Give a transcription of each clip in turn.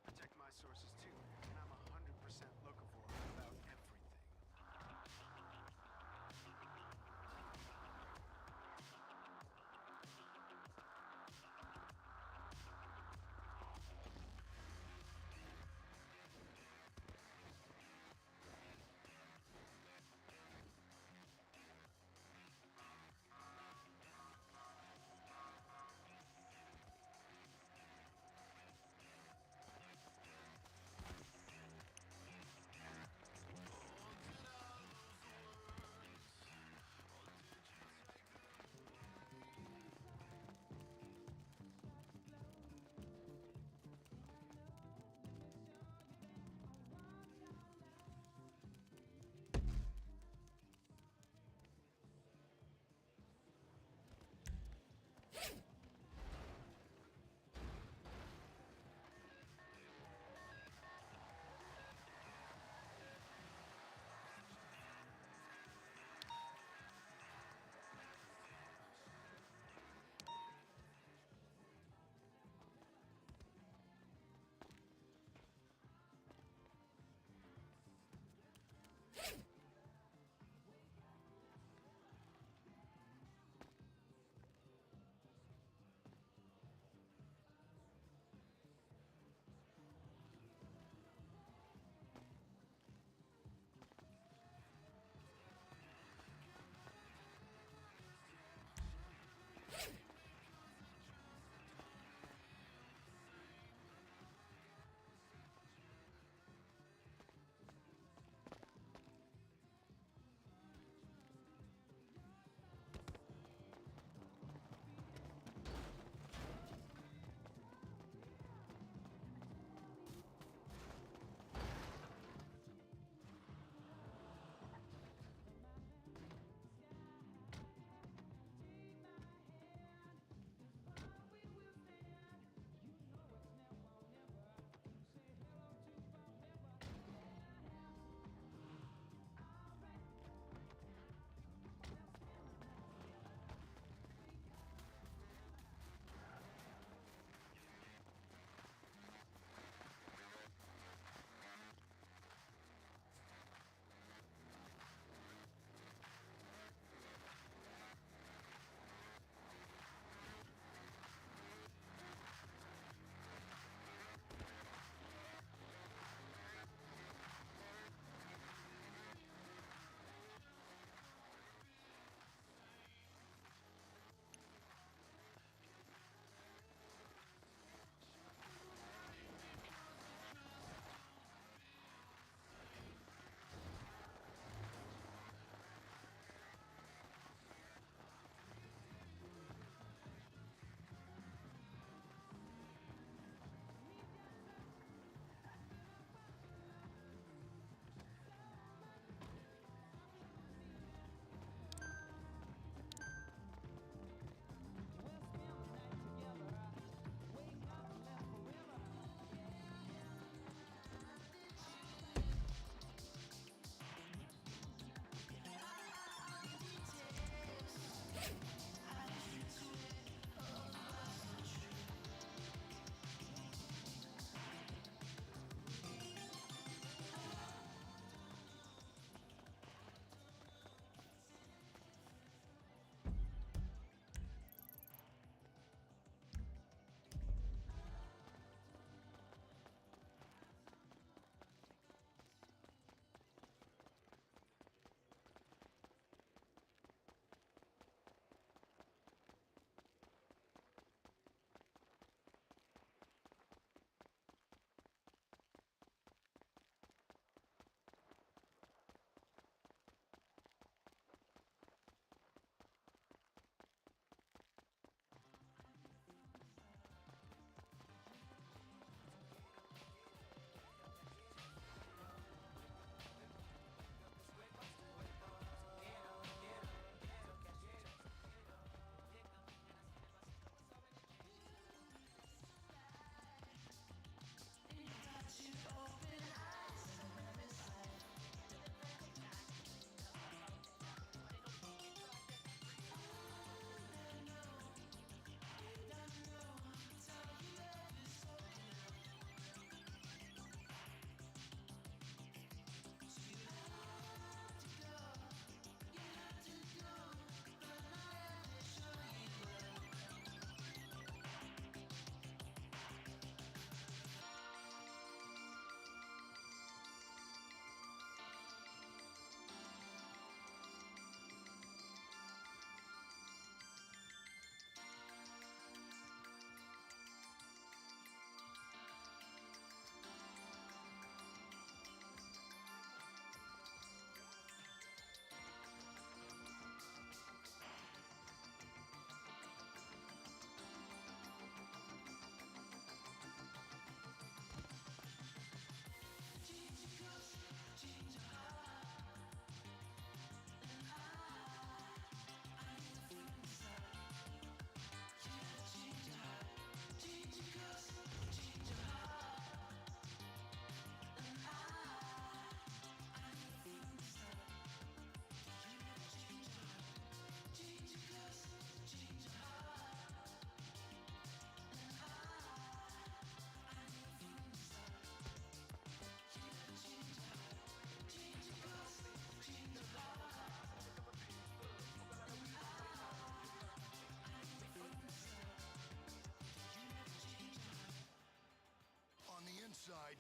protect my sources too, and I'm 100% locavore about everything.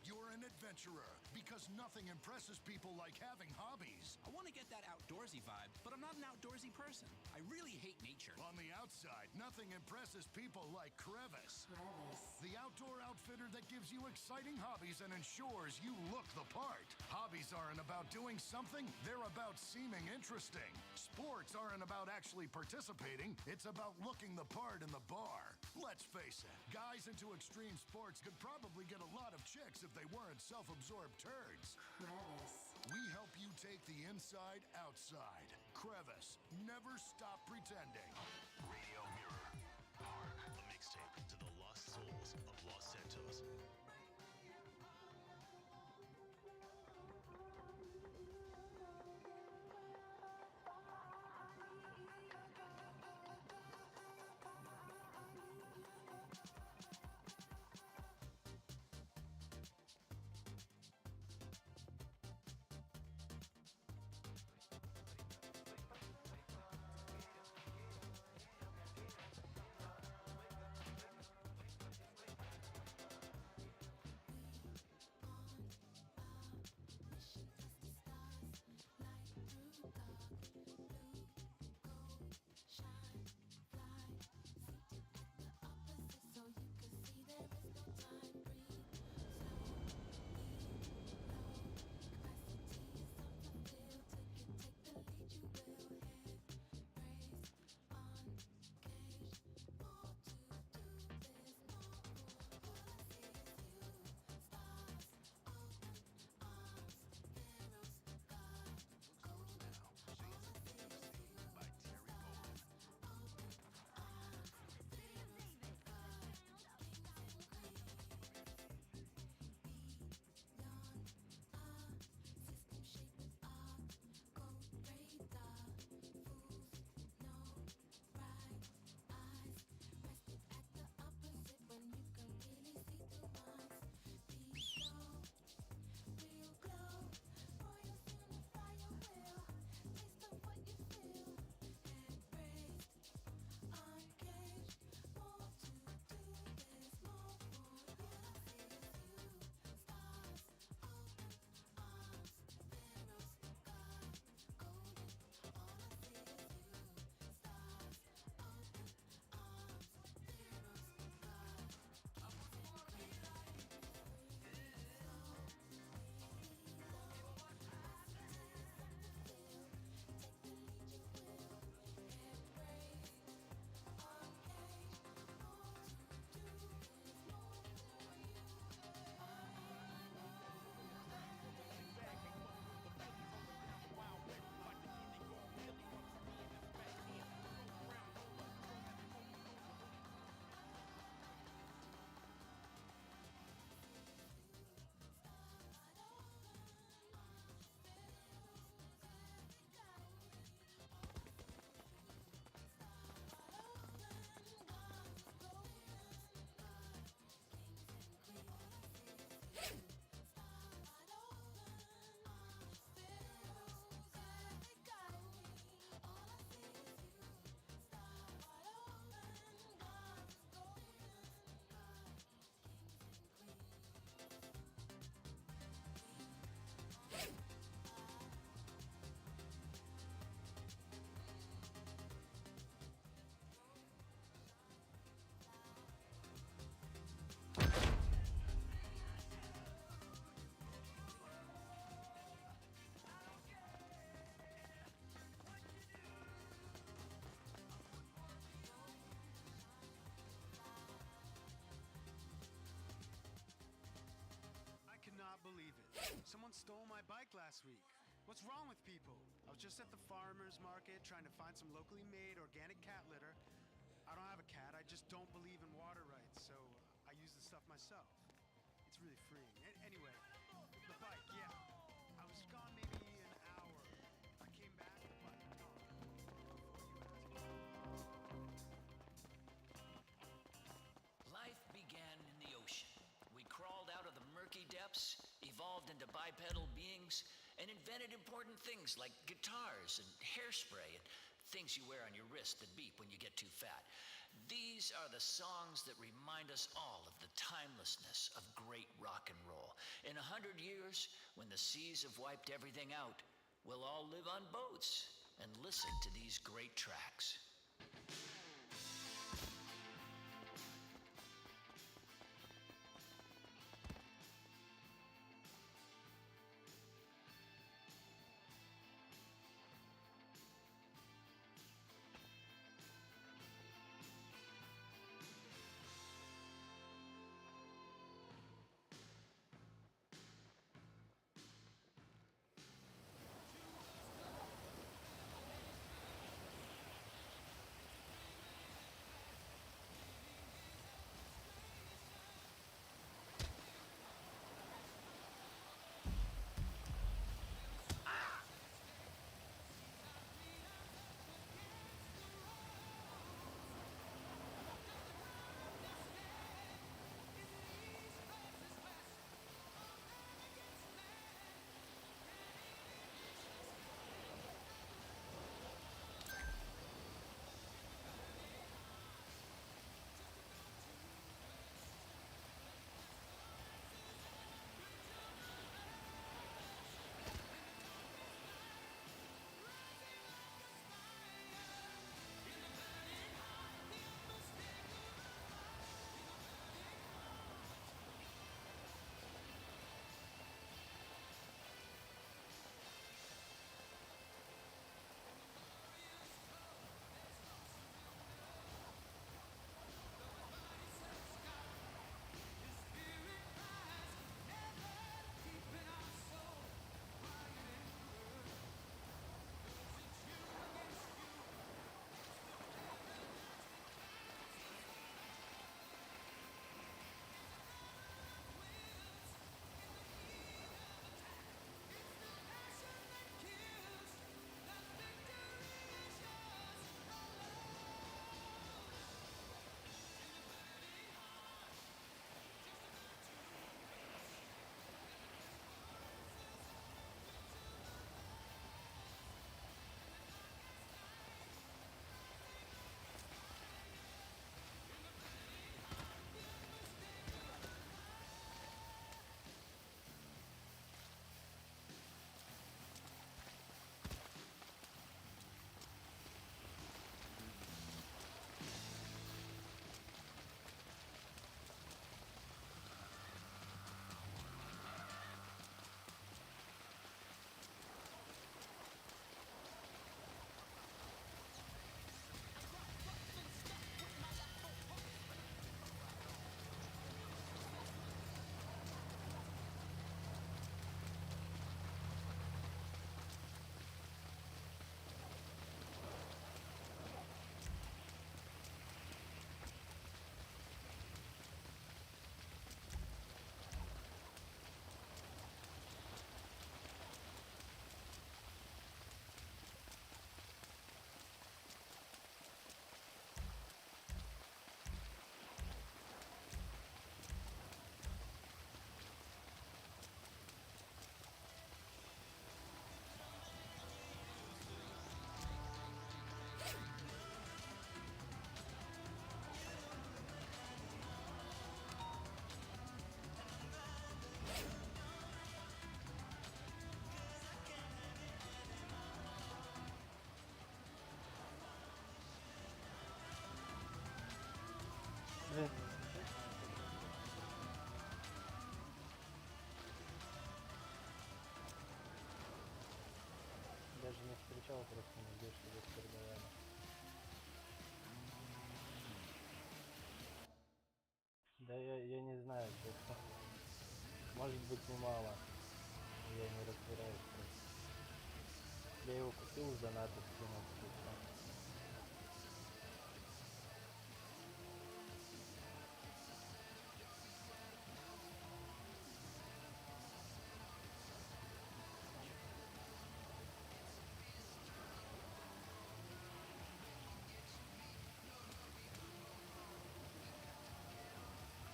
You're an adventurer because nothing impresses people like having hobbies. I want to get that outdoorsy vibe, but I'm not an outdoorsy person. I really hate nature. On the outside, nothing impresses people like Crevice. The outdoor outfitter that gives you exciting hobbies and ensures you look the part. Hobbies aren't about doing something, they're about seeming interesting. Sports aren't about actually participating, it's about looking the part in the bar. Let's face it, guys into extreme sports could probably get a lot of chicks if they weren't self-absorbed turds. We help you take the inside outside. Crevice, never stop pretending. Radio Mirror. Hark, a mixtape to the lost souls of Los Santos. Believe it. Someone stole my bike last week. What's wrong with people? I was just at the farmer's market trying to find some locally made organic cat litter. I don't have a cat, I just don't believe in water rights, so I use the stuff myself. It's really freeing. Anyway, the bike, yeah. I was gone maybe an hour. I came back, the bike gone. Life began in the ocean. We crawled out of the murky depths, evolved into bipedal beings, and invented important things like guitars and hairspray and things you wear on your wrist that beep when you get too fat. These are the songs that remind us all of the timelessness of great rock and roll. In 100 years, when the seas have wiped everything out, we'll all live on boats and listen to these great tracks. Даже не встречал, просто надеюсь, что здесь передавали. Да я не знаю, честно. Может быть немало. Я не разбираюсь просто. Я его купил за надо скинуть.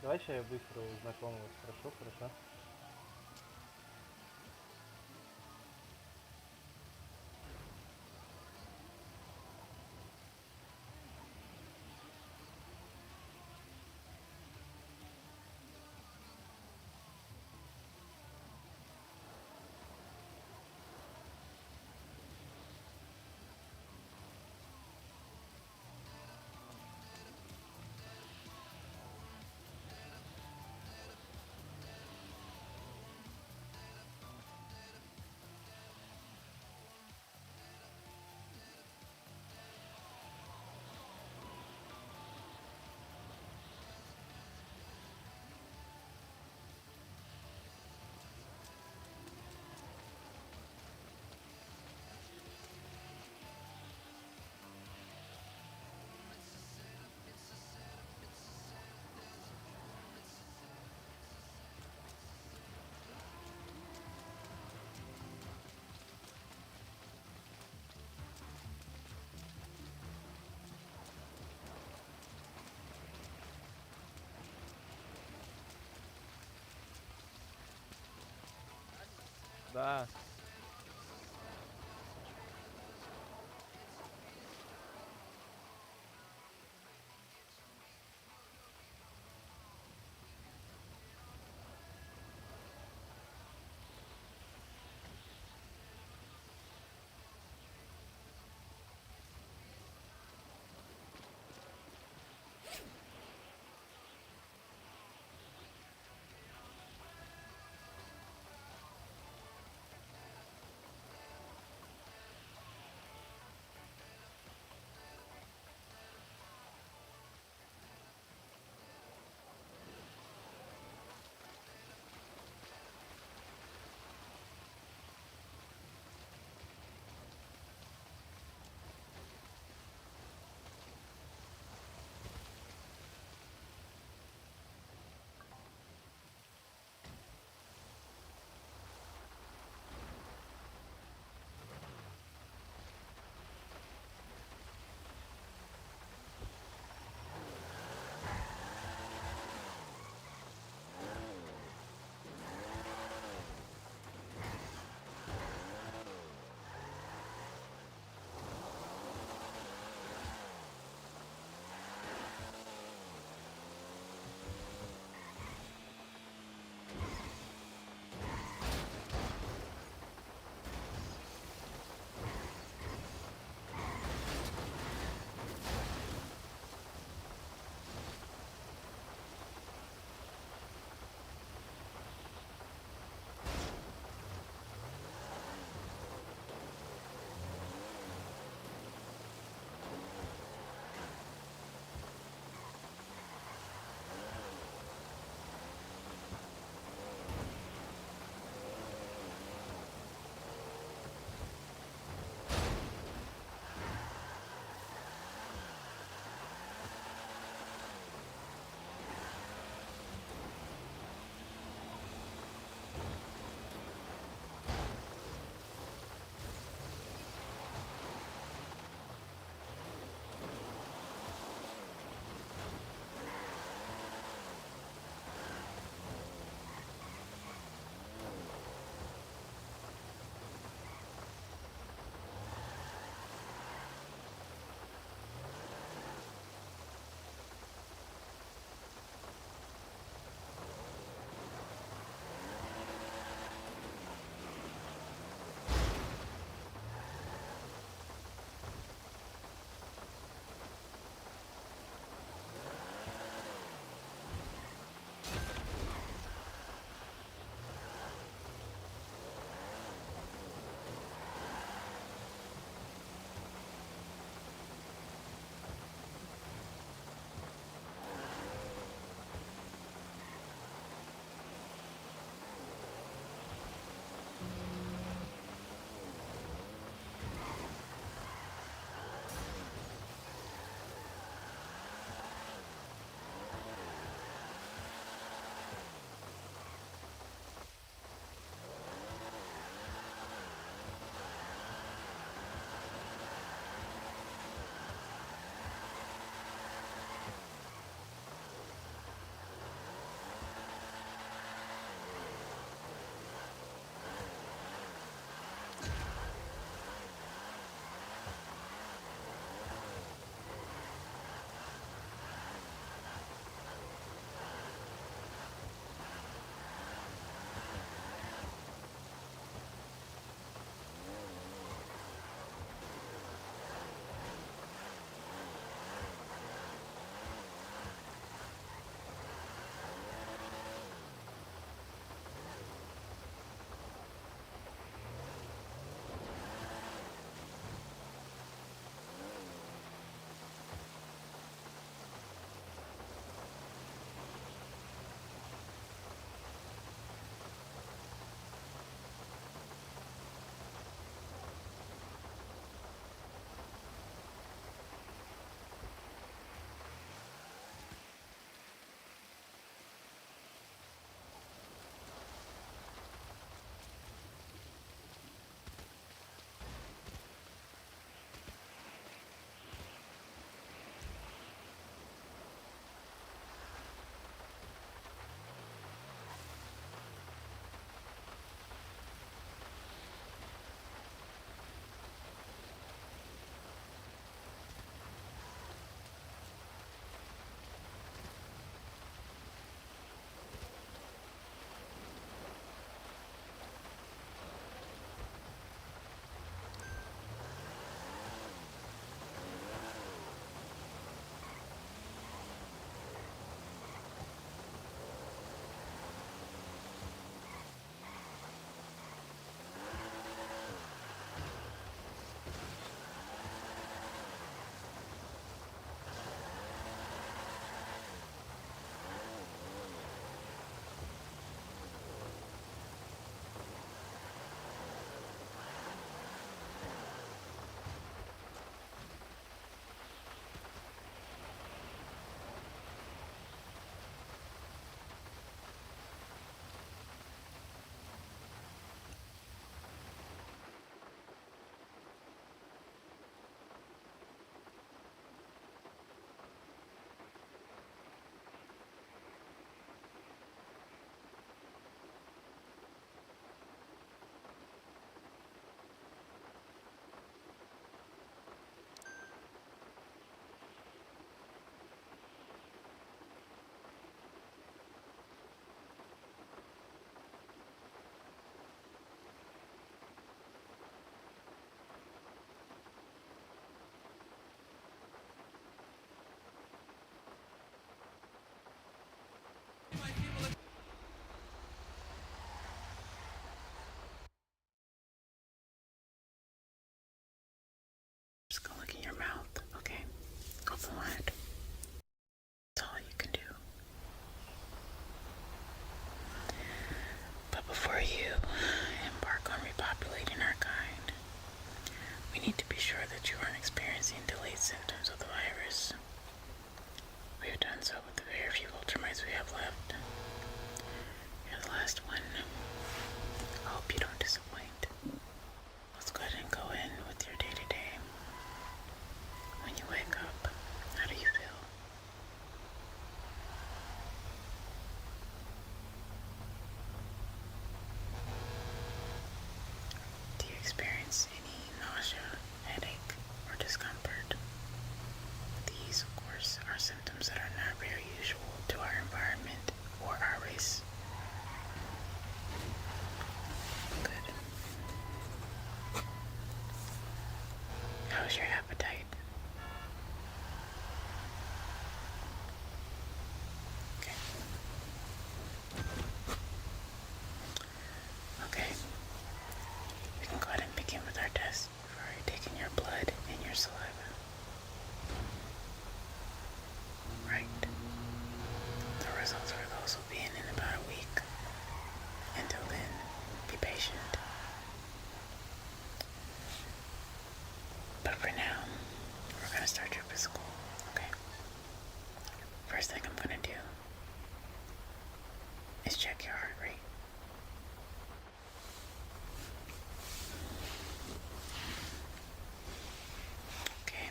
Давай сейчас я быстро у знакомого спрошу, хорошо? Да. Before you embark on repopulating our kind, we need to be sure that you aren't experiencing delayed symptoms of the virus. We have done so with the very few ultramites we have left. You're the last one. I hope you don't disappoint. Let's go ahead and go in with your day-to-day. When you wake up, how do you feel? Do you experience any nausea, headache, or discomfort? These, of course, are symptoms that are not very usual to our environment or our race. Good. How's your appetite? Okay. Okay. We can go ahead and begin with our test. We've already taken your blood and your saliva. Right. The results for those will be in about a week. Until then, be patient. But for now, we're going to start your physical, okay? First thing I'm going to do is check your heart rate. Okay.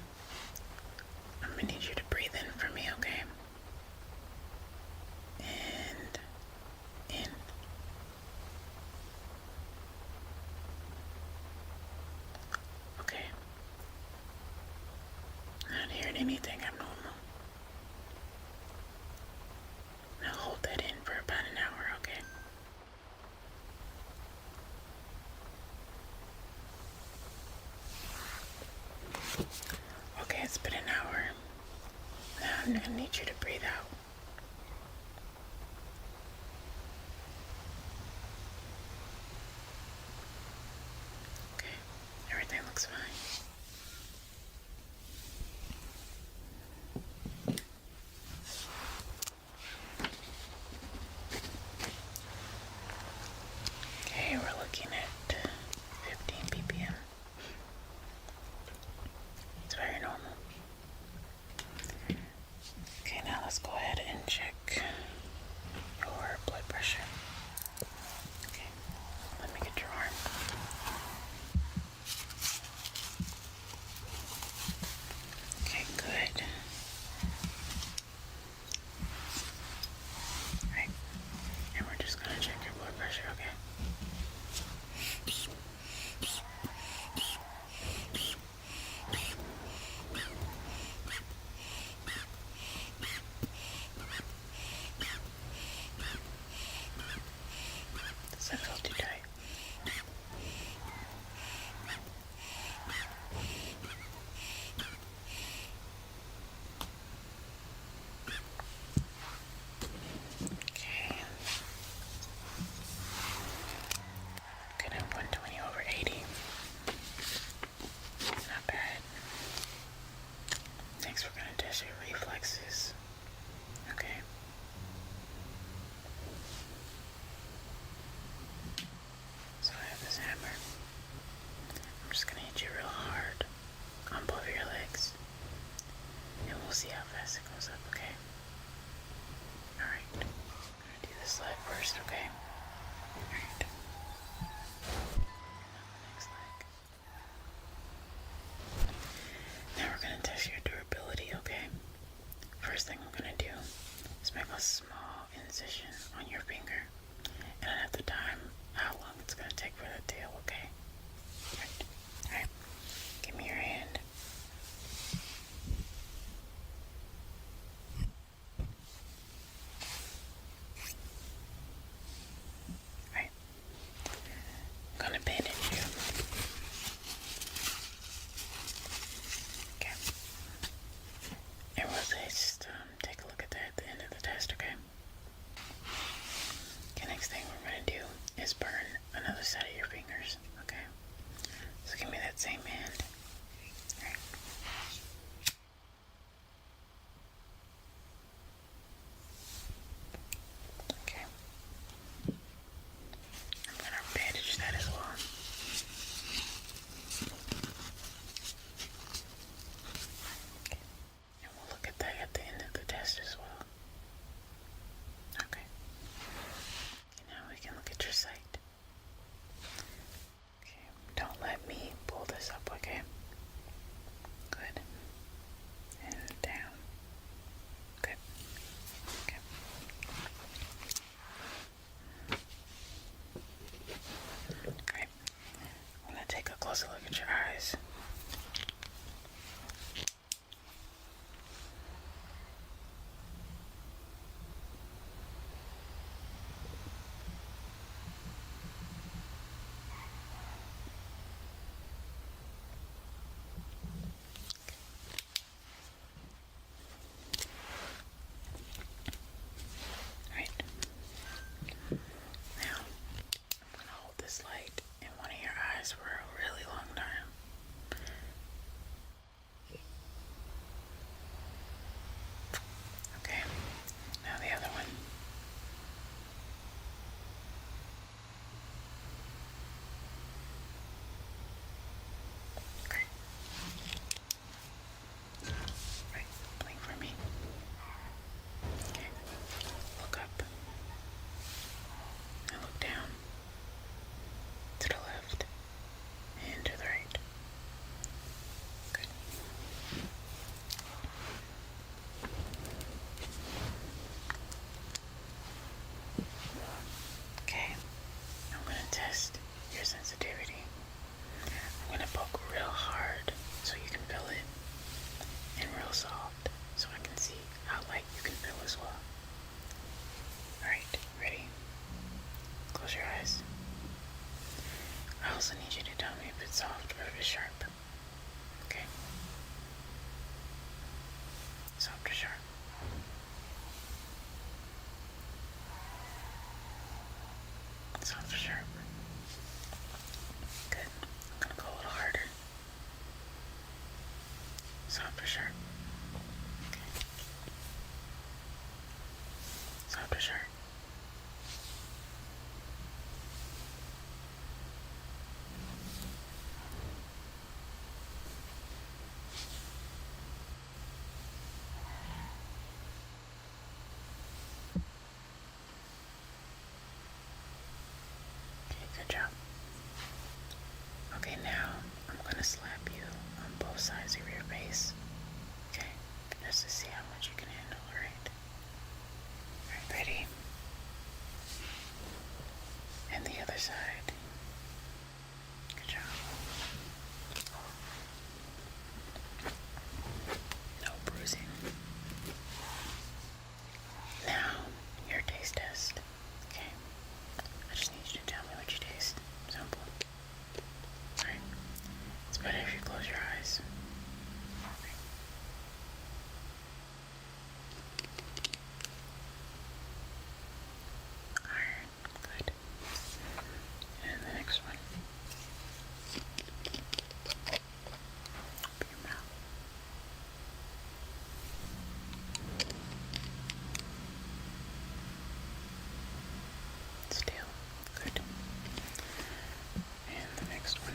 I'm going to need you to breathe in for me, okay? And in. Okay. Not hearing anything abnormal. Now hold that in for about an hour, okay? Okay, it's been an hour. Now I'm gonna need you to breathe out. Okay, everything looks fine. Okay, we're looking at 15 ppm. It's very normal. Okay, now let's go ahead and check your blood pressure. Okay, let me get your arm. Okay, good. Right, and we're just gonna check your blood pressure, okay? Does that feel too tight? Okay. Good at 120/80. Not bad. Next we're gonna test your reflexes. Okay. So I have this hammer. I'm just gonna hit you real hard on both of your legs. And we'll see how fast it goes up, okay? Alright. I'm gonna do this leg first, okay? Alright. Now the next leg. Now we're gonna test your durability, okay? First thing I'm gonna do is make a small incision on your finger. And I have the time how long it's gonna take for that to heal, okay? Alright. Give me your hand. Right. soft versus sharp. Okay. Soft or sharp. Soft or sharp. Good. I'm gonna go a little harder. Soft or sharp. Okay. Soft or sharp. Good job. Okay, now I'm gonna slap you on both sides of your face. Okay, just to see how much you can handle, alright? Alright, ready? And the other side. Good job. No bruising. Now, your taste test. Okay. I just need you to tell me what you taste. Simple. Alright. It's better if you close your eyes. Alright, good. And the next one. Open your mouth. Still. Good. And the next one.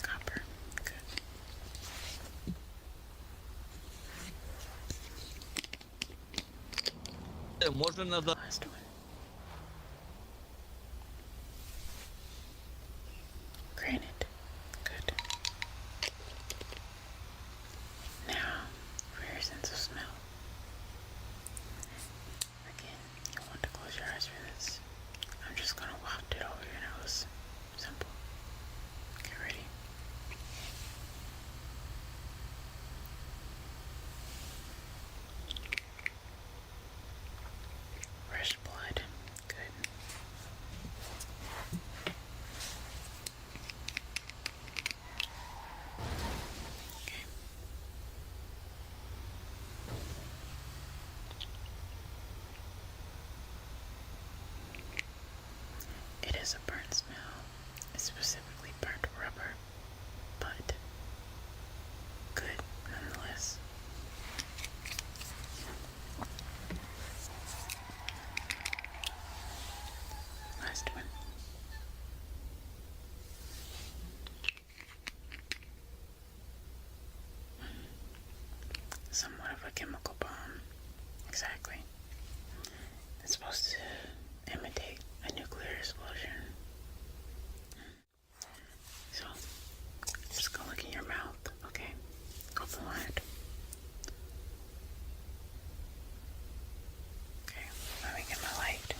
Copper. Good. Можно надо... Last one. Granite. Good. Now, for your sense of smell. Again, you want to close your eyes for this. I'm just gonna waft it over your nose. Simple. Get ready. Fresh blood. Good. Okay. It is a burnt smell. It's specifically burnt rubber, but good nonetheless. Last one. Somewhat of a chemical bomb. Exactly. It's supposed to imitate a nuclear explosion. So, just go look in your mouth, okay? Open wide. Okay, let me get my light.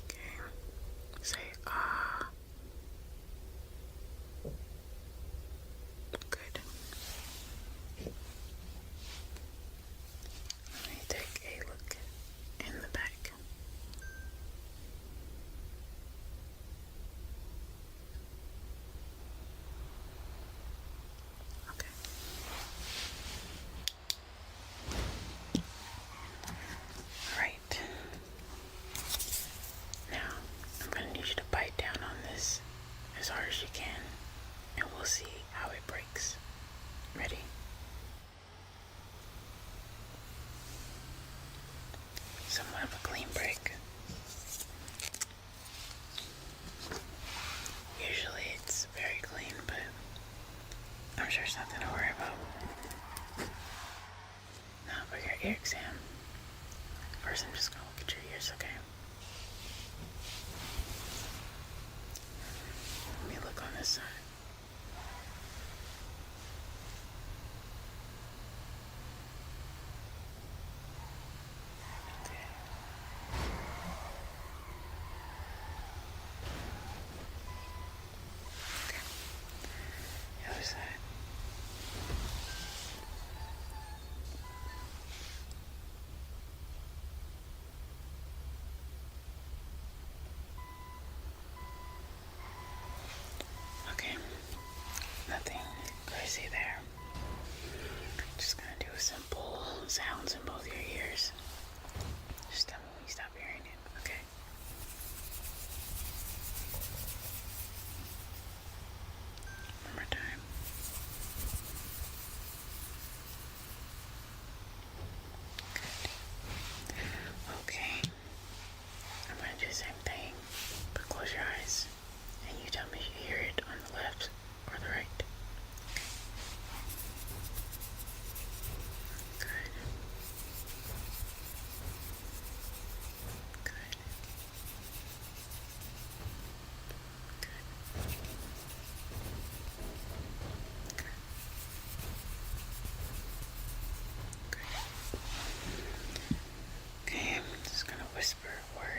Okay, say ah. Good. Let me take a look in the back. Okay. Alright. Now, I'm going to need you to bite down on this as hard as you can, and we'll see how it breaks. Ready? Somewhat of a clean break. Usually it's very clean, but I'm sure it's nothing to worry about. Now for your ear exam. First, I'm just gonna look at your ears, okay? Let me look on this side. Okay. Okay.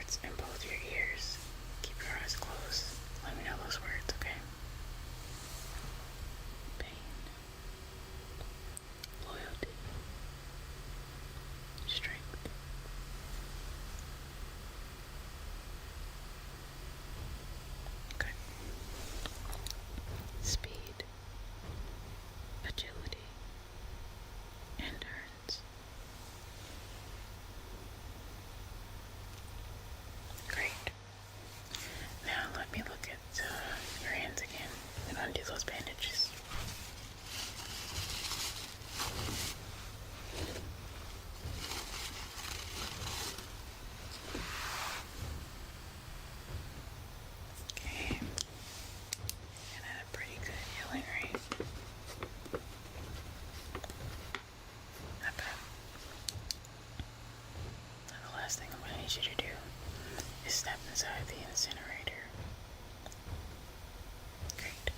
words in both your ears. Keep your eyes closed. Let me know those words, okay? Pain. Loyalty. Strength. Good. Speed. Agility. Endurance. Great. Now let me look at your hands again and undo those bandages. Okay. And at a pretty good healing rate. Not bad. Now the last thing I'm going to need you to do is step inside the incinerator. Great.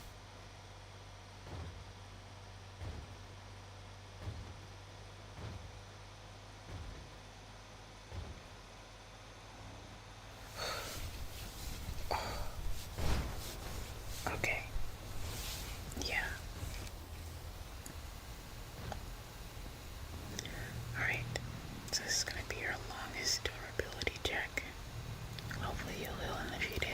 Okay. Yeah. Alright. So this is going to be your longest durability check. Hopefully you'll heal in a few days.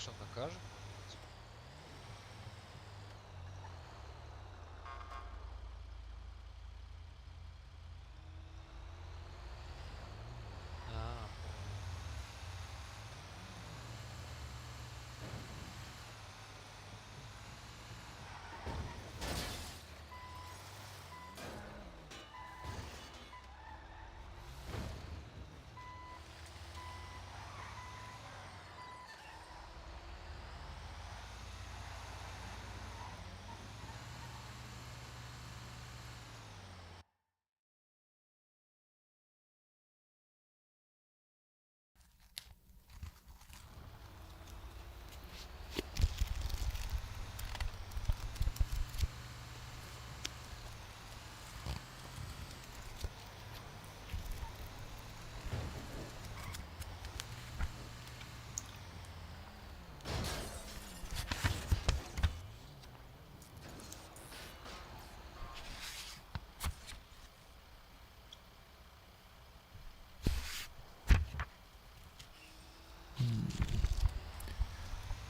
что, накажет? А,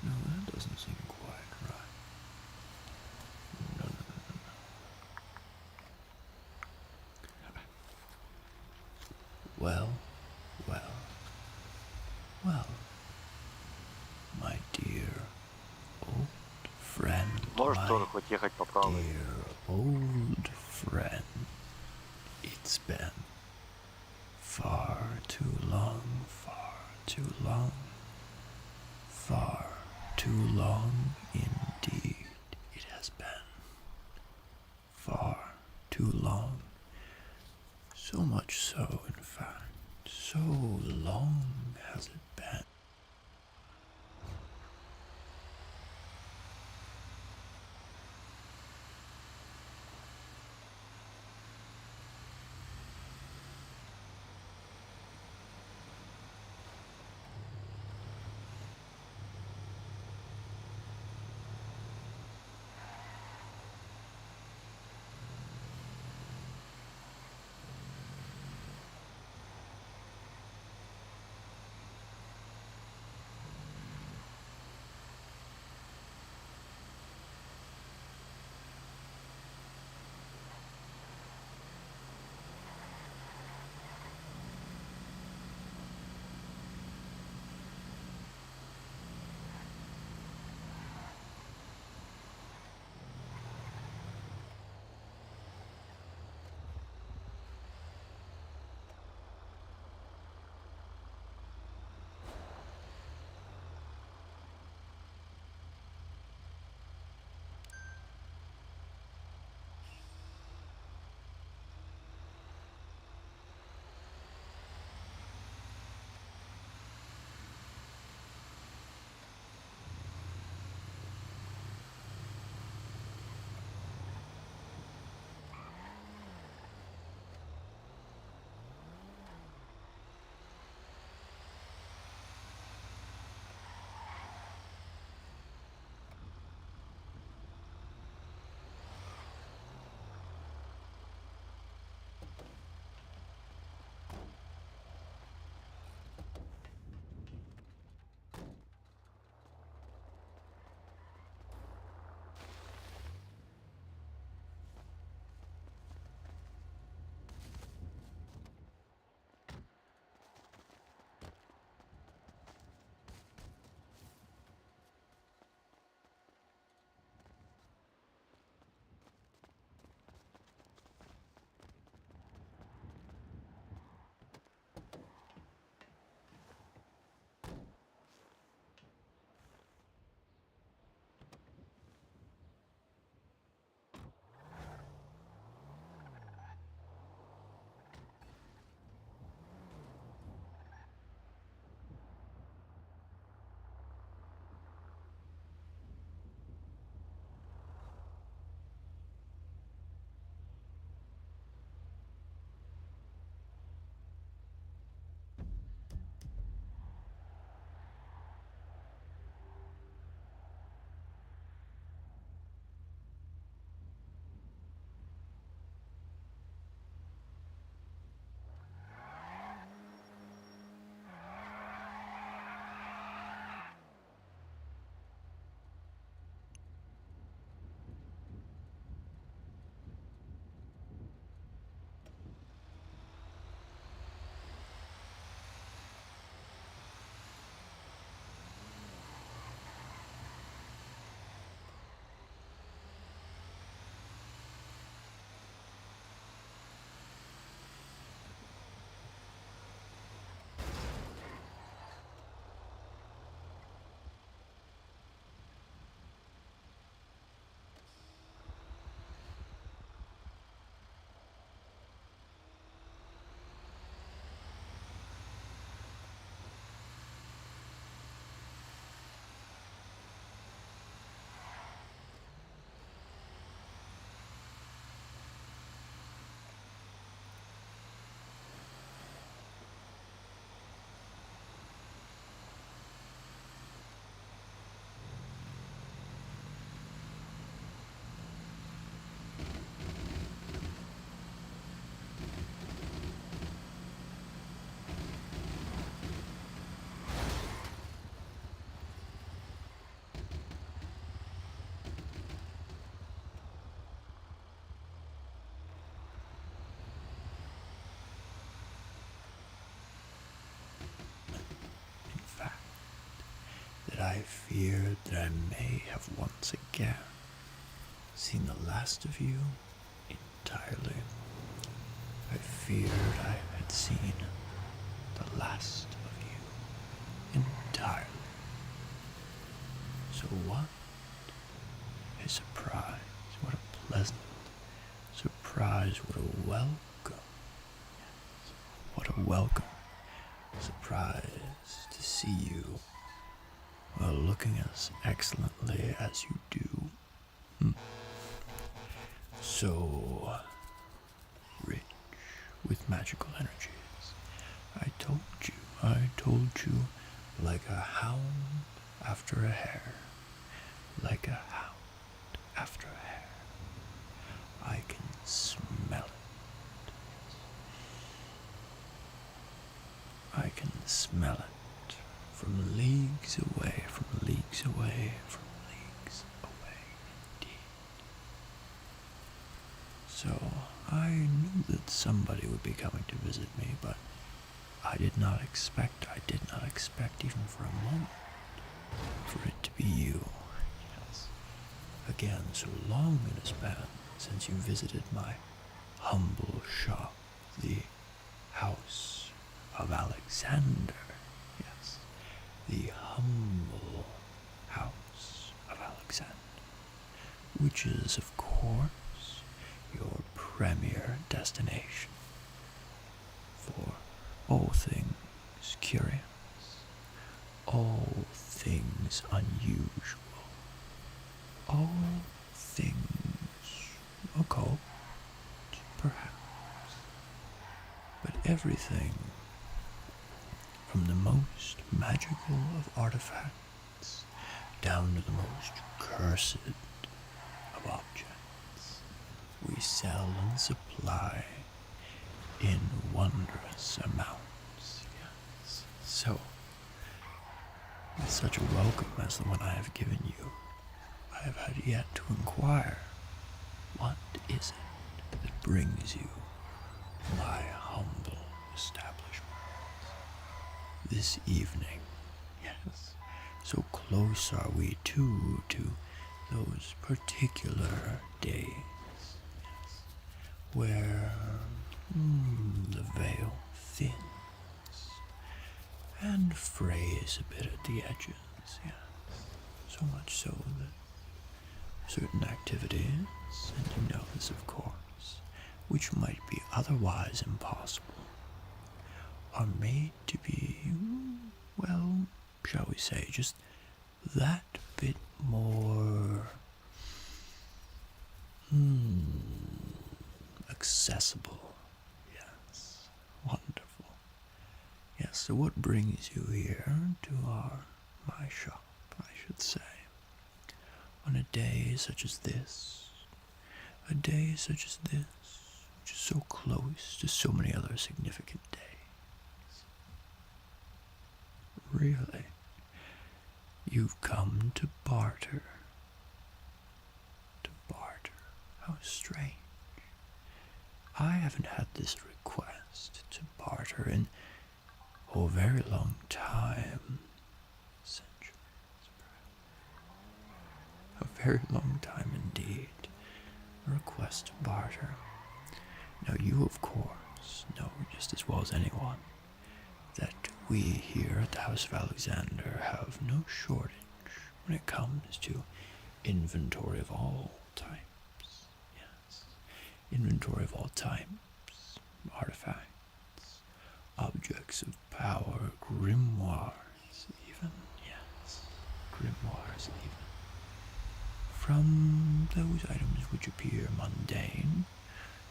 No, that doesn't seem quite right. No, no, no, no, no. Well, well, well, my dear old friend, Можешь my тоже хоть ехать по правой. dear old friend, it's been far too long, far too long indeed. It has been far too long. So much so, in fact, so long has it been. I feared that I may have once again seen the last of you entirely. I feared I had seen the last of you entirely. So what a surprise, what a pleasant surprise, what a welcome, what a welcome surprise to see you while looking as excellently as you do. So rich with magical energies. I told you, like a hound after a hare, like a hound after a hare. I can smell it. I can smell it from leagues away, from leagues away, from leagues away, indeed. So I knew that somebody would be coming to visit me, but I did not expect even for a moment for it to be you. Yes. Again, so long it has been since you visited my humble shop, the House of Alexander. Yes, the humble House of Alexander, which is, of course, your premier destination for all things curious, all things unusual, all things occult, perhaps, but everything from the most magical of artifacts down to the most cursed of objects we sell and supply in wondrous amounts. Yes. So, with such a welcome as the one I have given you, I have had yet to inquire, what is it that brings you to my humble establishment this evening? Yes, so close are we too to those particular days, yes, where the veil thins and frays a bit at the edges, yes. So much so that certain activities, and you know this of course, which might be otherwise impossible, are made to be, well, shall we say, just that bit more accessible. Yes, wonderful. Yes, so what brings you here to my shop, I should say, on a day such as this, which is so close to so many other significant days? Really? You've come to barter. To barter? How strange. I haven't had this request to barter in a very long time. Centuries, perhaps. A very long time indeed. A request to barter. Now you, of course, know just as well as anyone that we here at the House of Alexander have no shortage when it comes to inventory of all types. Yes, inventory of all types, artifacts, objects of power, grimoires even, yes, grimoires even. From those items which appear mundane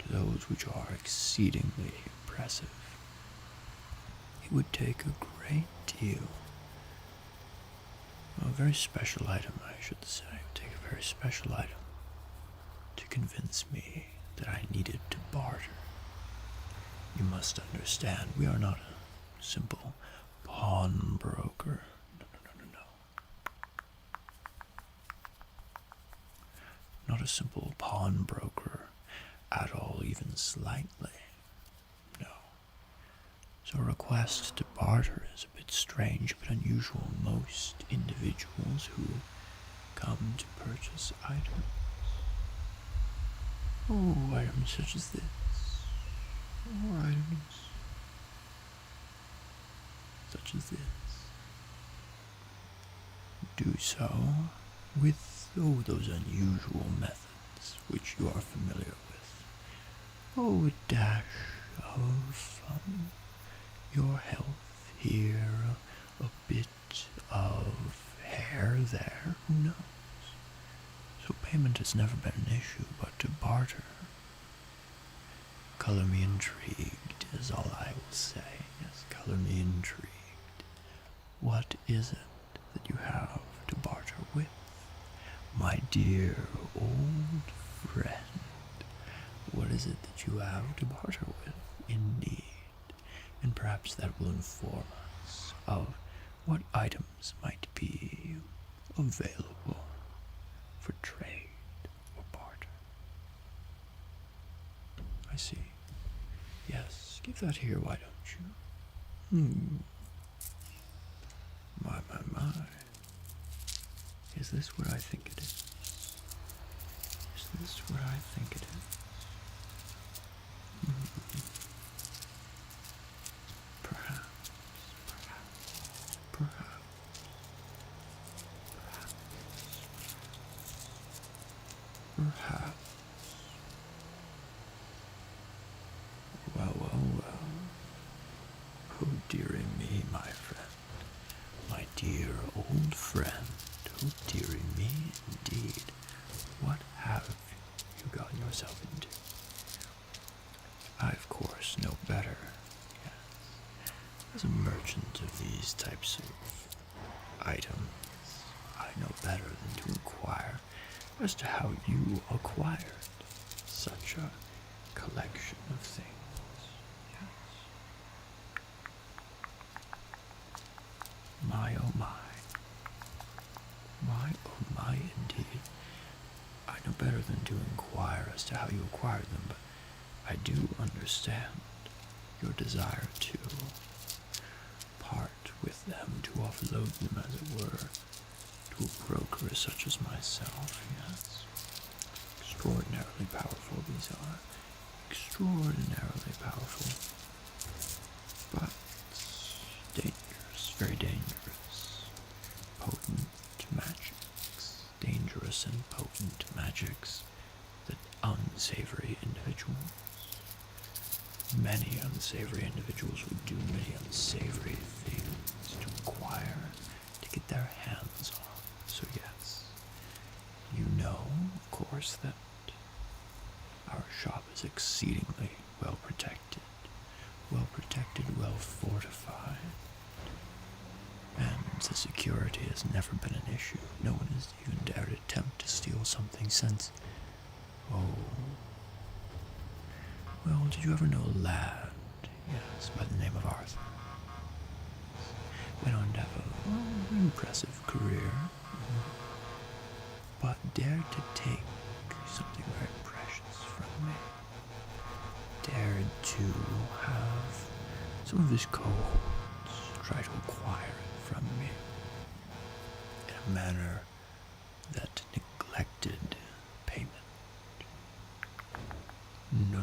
to those which are exceedingly impressive. It would take a great deal, a very special item, I should say, it would take a very special item to convince me that I needed to barter. You must understand, we are not a simple pawnbroker. No. Not a simple pawnbroker at all, even slightly. No. So a request to barter barter is a bit strange but unusual. Most individuals who come to purchase items, items such as this, or items such as this, do so with those unusual methods which you are familiar with. A dash of your health here, a bit of hair there, who knows? So payment has never been an issue, but to barter, color me intrigued is all I will say. Yes, color me intrigued. What is it that you have to barter with, my dear old friend? What is it that you have to barter with, indeed? And perhaps that will inform us of what items might be available for trade or barter. I see. Yes, give that here, why don't you? My. Is this what I think it is? Is this what I think it is? Perhaps. Well. Oh, dearie me, my friend. My dear old friend. Oh, dearie me, indeed. What have you gotten yourself into? I, of course, know better. Yes. As a merchant of these types of items, I know better than to inquire as to how you acquired such a collection of things. Yes. My, oh my. My, oh my, indeed. I know better than to inquire as to how you acquired them, but I do understand your desire to part with them, to offload them, as it were, to a broker such as myself. Yes. Extraordinarily powerful these are. Extraordinarily powerful. But dangerous, very dangerous. Potent magics. Dangerous and potent magics that unsavory individuals, many unsavory individuals would do many unsavory things to acquire, to get their hands on. So yes, you know, of course, that our shop is exceedingly well protected, well fortified, and the security has never been an issue. No one has even dared attempt to steal something since. Well, did you ever know a lad, yes, by the name of Arthur? Went on to have an impressive career, but dared to take something very precious from me. Dared to have some of his cohorts try to acquire it from me in a manner that neglected payment. No.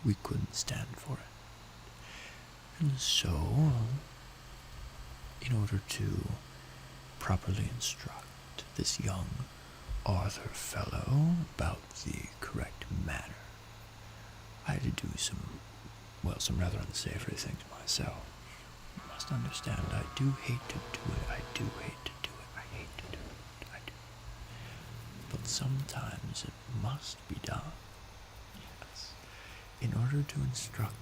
We couldn't stand for it. And so, in order to properly instruct this young Arthur fellow about the correct manner, I had to do some rather unsavory things myself. You must understand, I do hate to do it. I hate to do it. I do. But sometimes it must be done. Yes. In order to instruct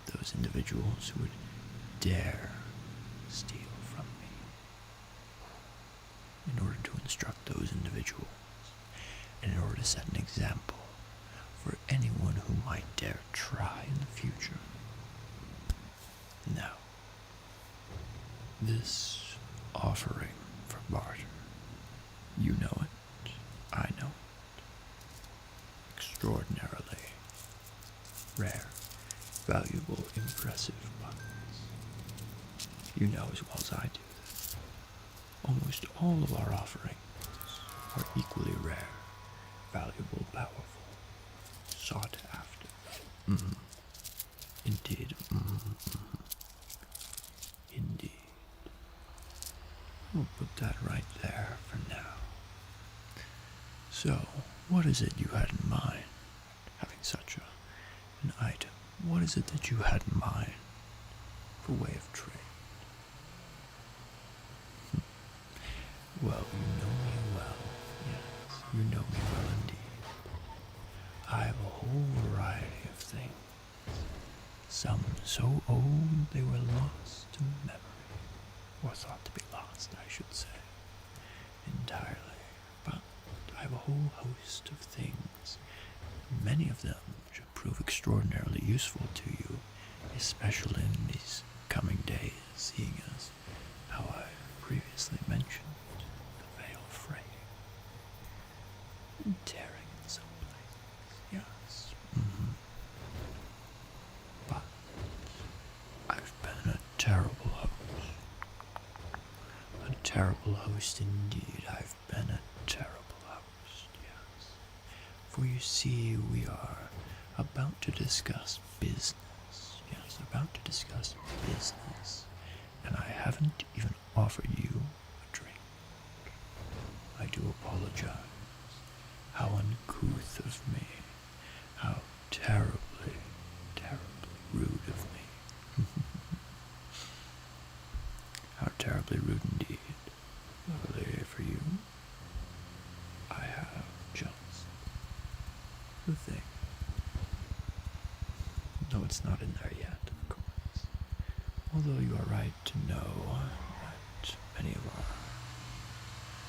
those individuals who would dare steal from me. In order to instruct those individuals. And in order to set an example for anyone who might dare try in the future. Now, this offering for barter, you know it, I know it. Extraordinarily rare, valuable, impressive, but You know as well as I do that almost all of our offerings are equally rare, valuable, powerful, sought after. Indeed. Indeed. We'll put that right there for now. So, what is it you had in mind, having such an item? What is it that you had in mind for way of trade? Well, you know me well. Yes, you know me well indeed. I have a whole variety of things. Some so old they were lost to memory, or thought to be lost, I should say, entirely. But I have a whole host of things. Many of them should prove extraordinarily useful to you, especially in these coming days, seeing as how I previously mentioned the veil fraying and tearing in some places. Yes. But I've been a terrible host. A terrible host indeed. I've been a terrible host, yes. For you see, we are about to discuss business. Yes, about to discuss business. And I haven't even offered you a drink. I do apologize. How uncouth of me. How terribly, terribly rude of me. How terribly rude indeed. Luckily for you, I have just the thing. No, it's not in there yet, of course. Although you are right to know that many of our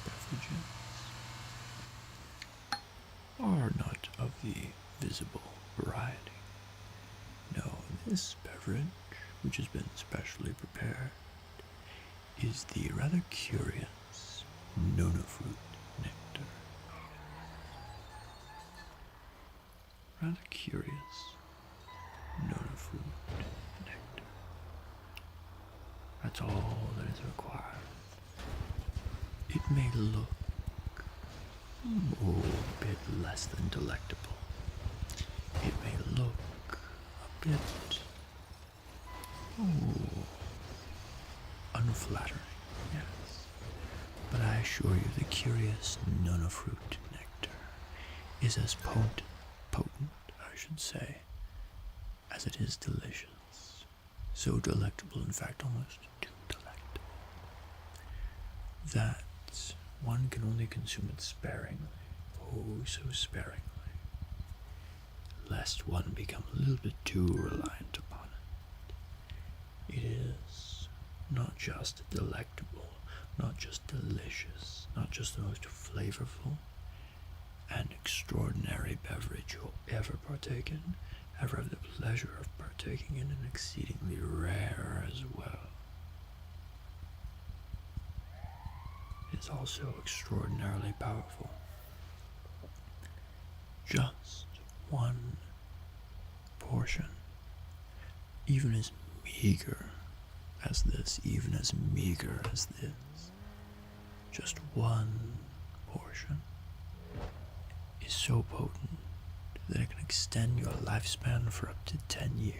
beverages are not of the visible variety. No, this beverage, which has been specially prepared, is the rather curious Nona fruit nectar. Rather curious Nona fruit nectar. That's all that is required. It may look a bit less than delectable. It may look a bit unflattering, yes. But I assure you the curious Nona fruit nectar is as potent, I should say, as it is delicious. So delectable, in fact, almost too delectable, that one can only consume it sparingly, oh so sparingly, lest one become a little bit too reliant upon it. It is not just delectable, not just delicious, not just the most flavorful and extraordinary beverage you'll ever partake in, ever have the pleasure of partaking in, and exceedingly rare as well. It is also extraordinarily powerful. Just one portion, even as meager as this, just one portion is so potent that it can extend your lifespan for up to 10 years.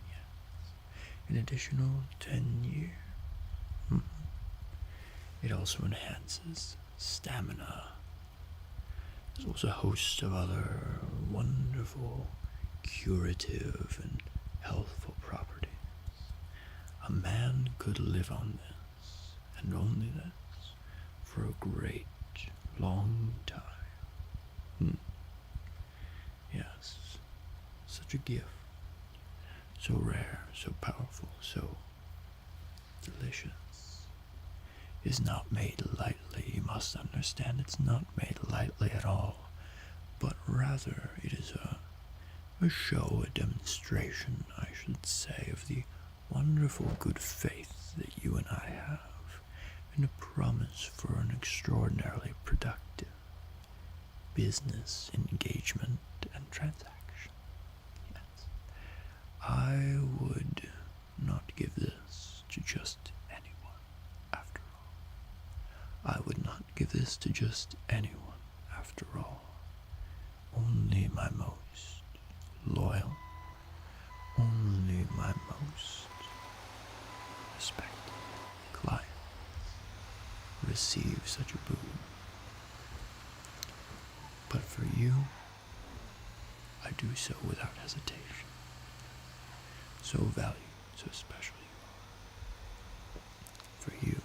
Yes. An additional 10 years. It also enhances stamina. There's also a host of other wonderful curative and healthful properties. A man could live on this, and only this, for a great long time. Yes, such a gift. So rare, so powerful, so delicious. Is not made lightly, you must understand. It's not made lightly at all, but rather it is a show, a demonstration, I should say, of the wonderful good faith that you and I have, and a promise for an extraordinarily productive business engagement and transaction. Yes. I would not give this to just anyone, after all. I would not give this to just anyone, after all. Only my most loyal, only my most respected client receive such a boon. But for you, I do so without hesitation. So valued, so special you are. For you,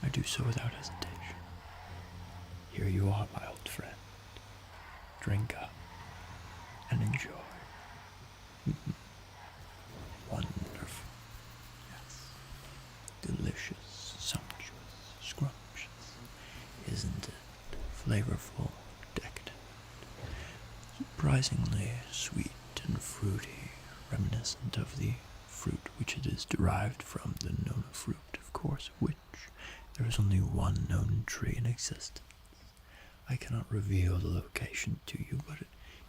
I do so without hesitation. Here you are, my old friend. Drink up and enjoy. Wonderful. Yes. Delicious, sumptuous, scrumptious. Isn't it? Flavorful, decadent. Surprisingly sweet and fruity, reminiscent of the fruit which it is derived from, the known fruit, of course, of which there is only one known tree in existence. I cannot reveal the location to you, but it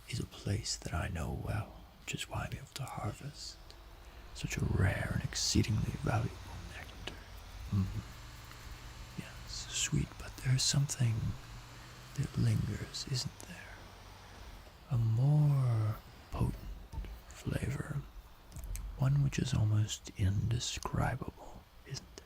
is a place that I know well, which is why I'm able to harvest such a rare and exceedingly valuable nectar. Yes, sweet, but there's something that lingers, isn't there? A more potent flavor, one which is almost indescribable, isn't it?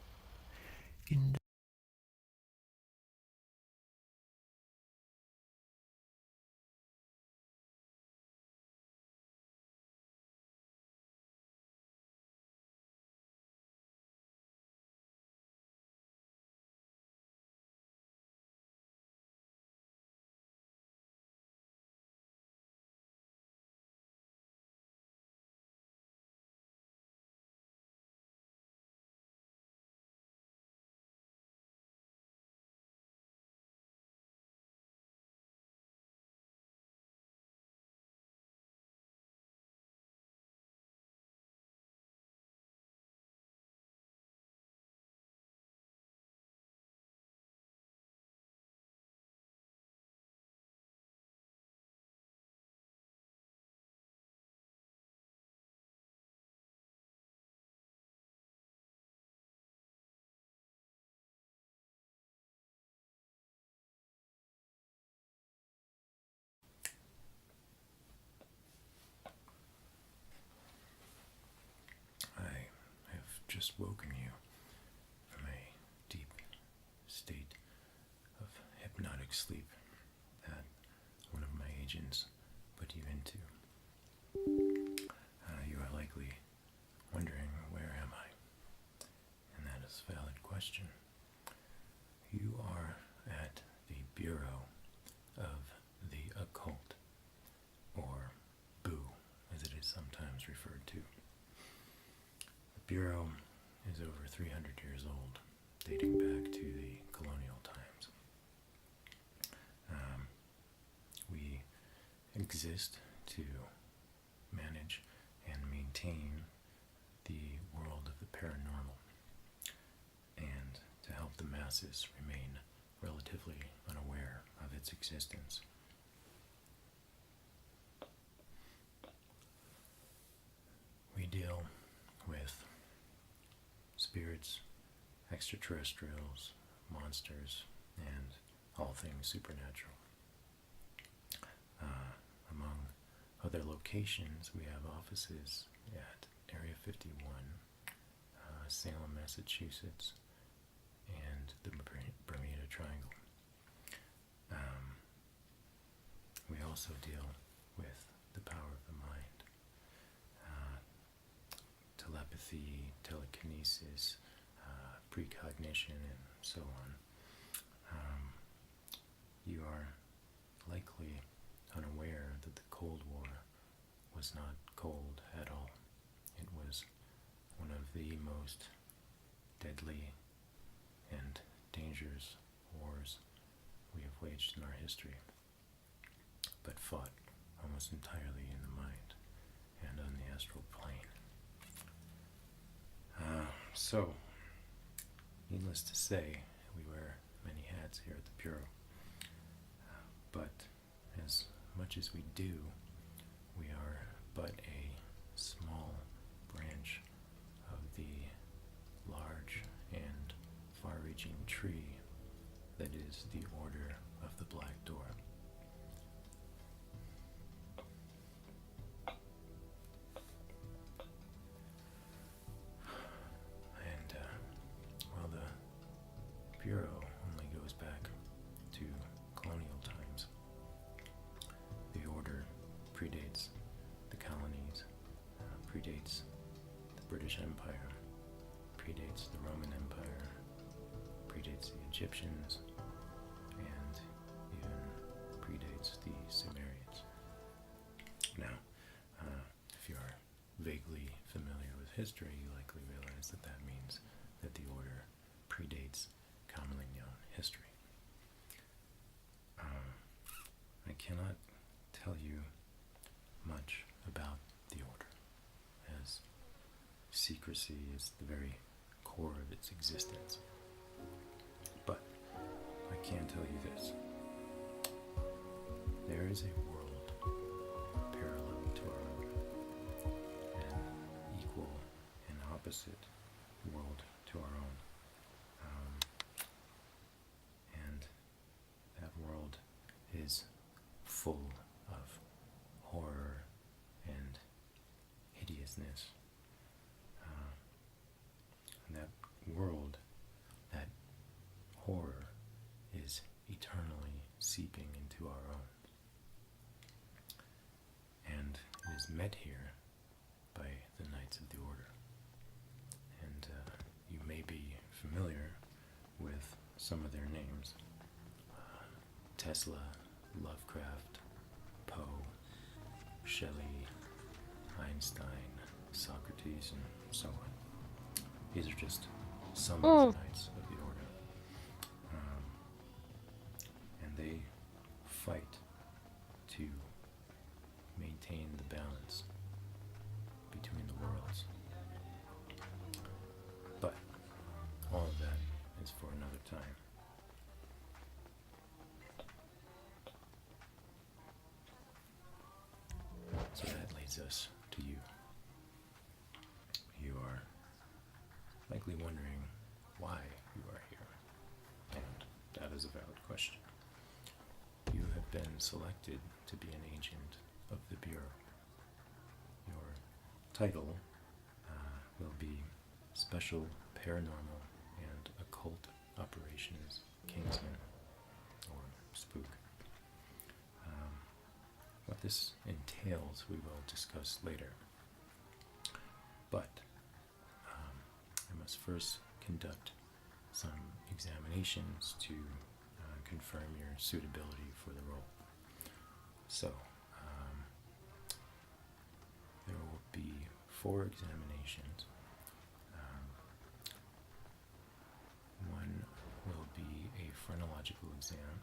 Just woken you from a deep state of hypnotic sleep that one of my agents put you into. You are likely wondering, where am I? And that is a valid question. You are at the Bureau of the Occult, or BOO, as it is sometimes referred to. The Bureau is over 300 years old, dating back to the colonial times. We exist to manage and maintain the world of the paranormal, and to help the masses remain relatively unaware of its existence. We deal with spirits, extraterrestrials, monsters, and all things supernatural. Among other locations, we have offices at Area 51, Salem, Massachusetts, and the Bermuda Triangle. We also deal with the power of the mind, telepathy, telekinesis, precognition, and so on. You are likely unaware that the Cold War was not cold at all. It was one of the most deadly and dangerous wars we have waged in our history, but fought almost entirely in the mind and on the astral plane. So, needless to say, we wear many hats here at the Bureau, but as much as we do, we are but a small branch of the predates the Egyptians and even predates the Sumerians. Now, if you are vaguely familiar with history, you likely realize that that means that the order predates commonly known history. I cannot tell you much about the order, as secrecy is the very core of its existence. But I can tell you this. There is a world parallel to our own, an equal and opposite world to our own. And that world is full of horror and hideousness. And that world, that horror, is eternally seeping into our own. And it is met here by the Knights of the Order. And you may be familiar with some of their names. Tesla, Lovecraft, Poe, Shelley, Einstein, Socrates, and so on. These are just some of the Knights of the Order. And they fight to maintain the balance between the worlds. But all of that is for another time. So that leads us to you. You are likely wondering why you are here, and that is a valid question. You have been selected to be an agent of the Bureau. Your title will be Special Paranormal and Occult Operations Kingsman, or Spook. What this entails we will discuss later. But I must first conduct some examinations to confirm your suitability for the role. So, there will be 4 examinations. One will be a phrenological exam.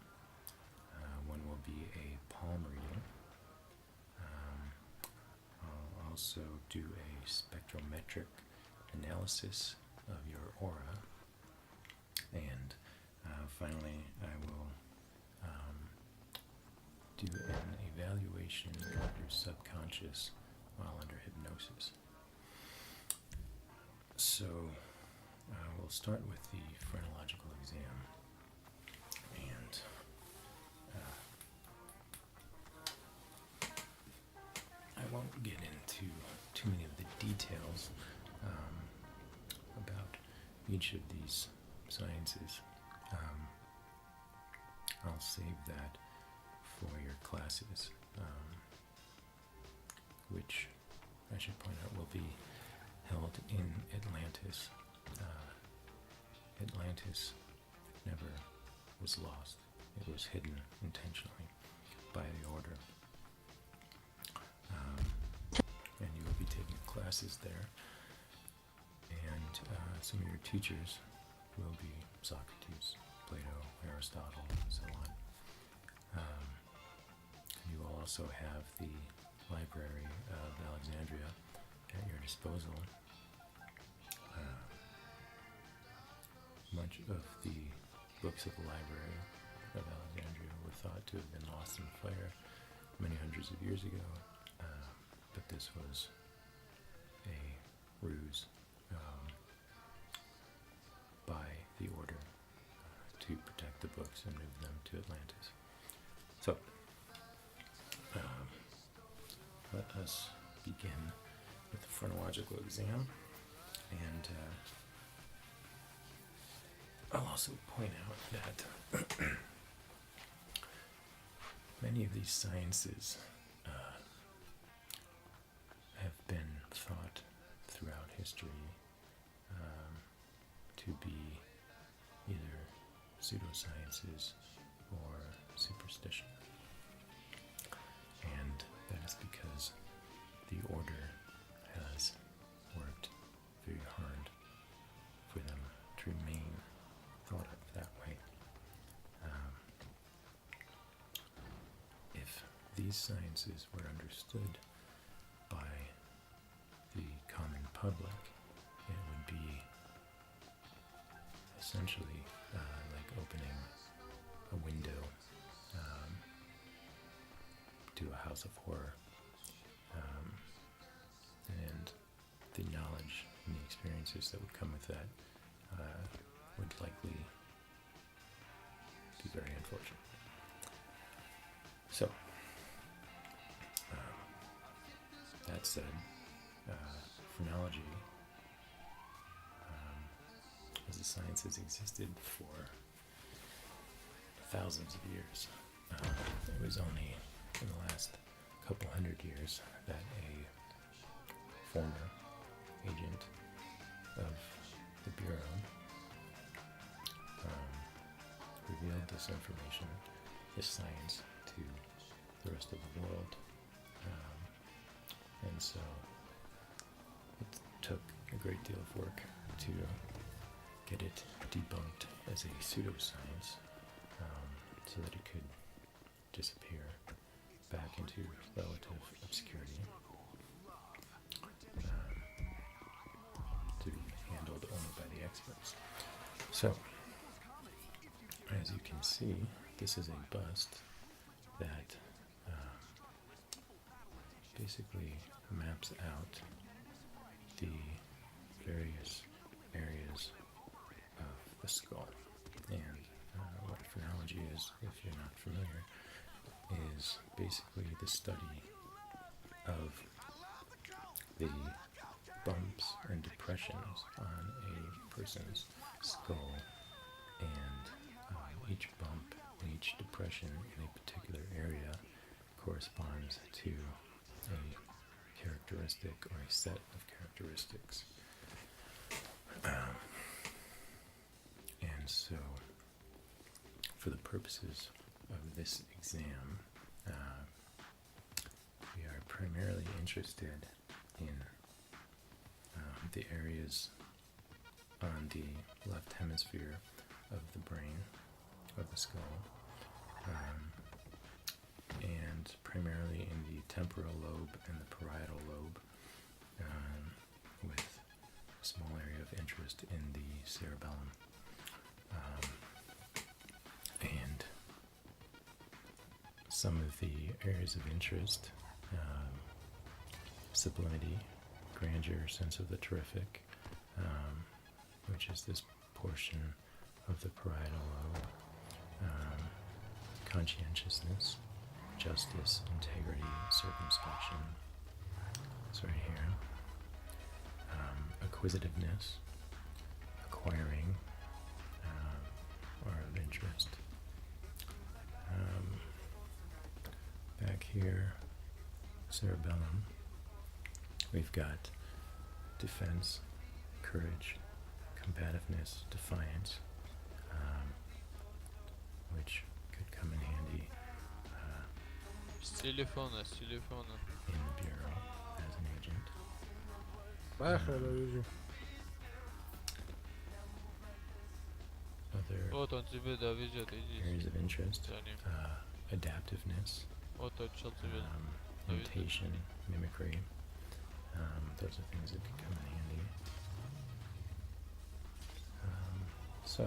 One will be a palm reading. I'll also do a spectrometric analysis of your aura. And finally, I will do an evaluation of your subconscious while under hypnosis. So we'll start with the phrenological exam. And I won't get into too many of the details about each of these sciences. I'll save that for your classes, which I should point out will be held in Atlantis. Atlantis never was lost. It was hidden intentionally by the Order. And you will be taking classes there. And some of your teachers will be Socrates, Plato, Aristotle, and so on. You will also have the Library of Alexandria at your disposal. Much of the books of the Library of Alexandria were thought to have been lost in fire many hundreds of years ago, but this was a ruse by the Order to protect the books and move them to Atlantis. So, let us begin with the phrenological exam, and I'll also point out that many of these sciences have been thought throughout history to be either pseudosciences or superstition. And that is because the order has worked very hard for them to remain thought of that way. If these sciences were understood by the common public, it would be essentially like opening a window to a house of horror, and the knowledge and the experiences that would come with that would likely be very unfortunate. So, that said, phrenology, as a science, has existed for thousands of years. It was only in the last couple hundred years that a former agent of the Bureau revealed this information, this science, to the rest of the world. And so it took a great deal of work to get it debunked as a pseudoscience, so that it could disappear back into relative obscurity, to be handled only by the experts. So, as you can see, this is a bust that basically maps out the various areas of the skull. And what phrenology is, if you're not familiar, is basically the study of the bumps and depressions on a person's skull, and each bump and each depression in a particular area corresponds to a characteristic or a set of characteristics. And so, for the purposes of this exam, we are primarily interested in the areas on the left hemisphere of the brain, of the skull, and primarily in the temporal lobe and the parietal lobe, with a small area of interest in the cerebellum. And some of the areas of interest, sublimity, grandeur, sense of the terrific, which is this portion of the parietal lobe, conscientiousness, justice, integrity, circumspection, it's right here, acquisitiveness, acquiring, or of interest. Back here, cerebellum, we've got defense, courage, combativeness, defiance, which could come in handy in the Bureau as an agent. Other areas of interest, adaptiveness, imitation, mimicry, those are things that could come in handy. So,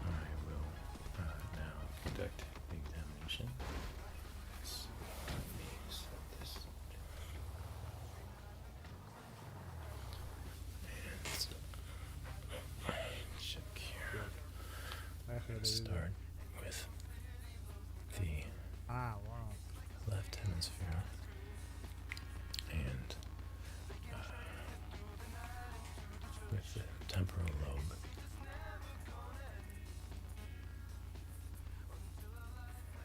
I will now conduct the examination. So, let me set this and check here. Let's start with the left hemisphere, and with the temporal lobe.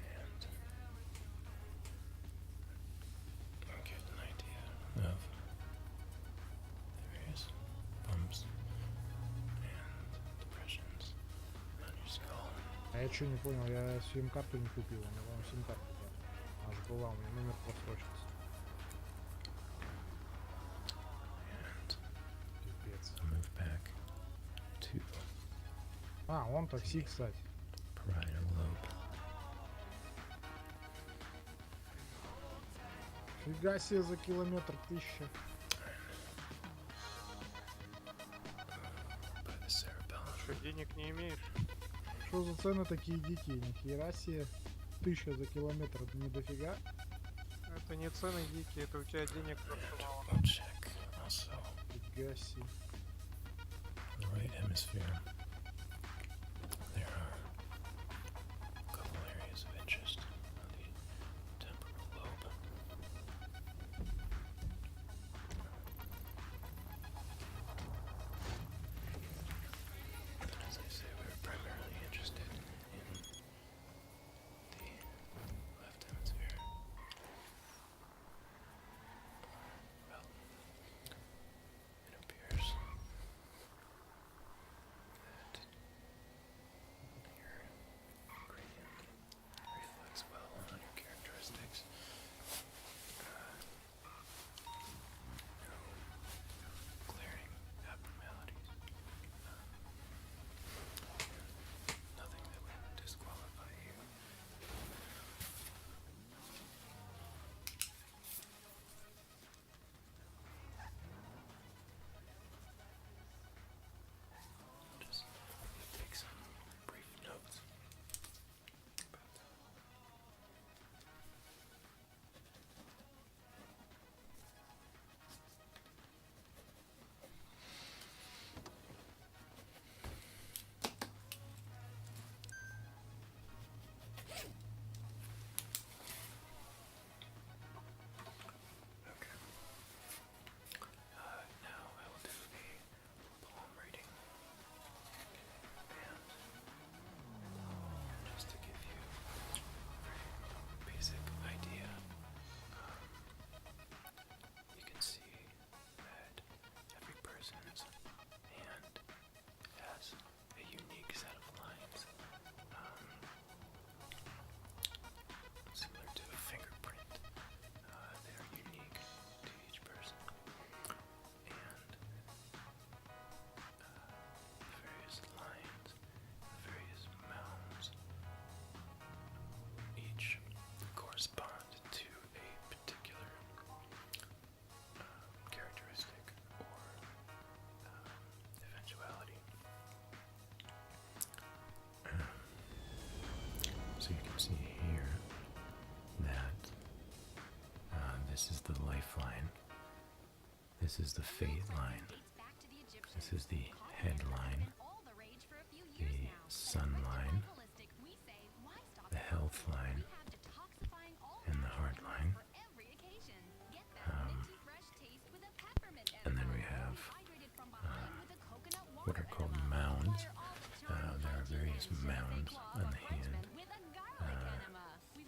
And get an idea of the various bumps and А я что не понял, я сим-карту не купил, у меня, по-моему, сим-карту взял. Она же была, у меня номер просрочился. Пипец. А, он такси, кстати. Фига себе, за километр 1000. Что, денег не имеешь? Что за цены такие дикие? Нихера себе. 1000 за километр, это не дофига? Это не цены дикие, это у тебя денег просто мало. Фига себе. Right hemisphere. There are a couple areas of interest on the temporal lobe. And as I say, we're primarily interested in the left hemisphere. Well, it appears that your gradient reflects well on your characteristics. No glaring abnormalities. Nothing that would disqualify you. Just take some brief notes. Okay. Now I will do a poem reading. And just to give you a very basic idea, you can see that every person's hand has a unique set of lines, similar to a fingerprint. They are unique to each person, and the various lines, the various mounds, each correspond to a particular characteristic or eventuality. So you can see here that this is the lifeline, this is the fate line, this is the headline, the sun line, the health line, and the heart line. And then we have what are called mounds. There are various mounds on the hand.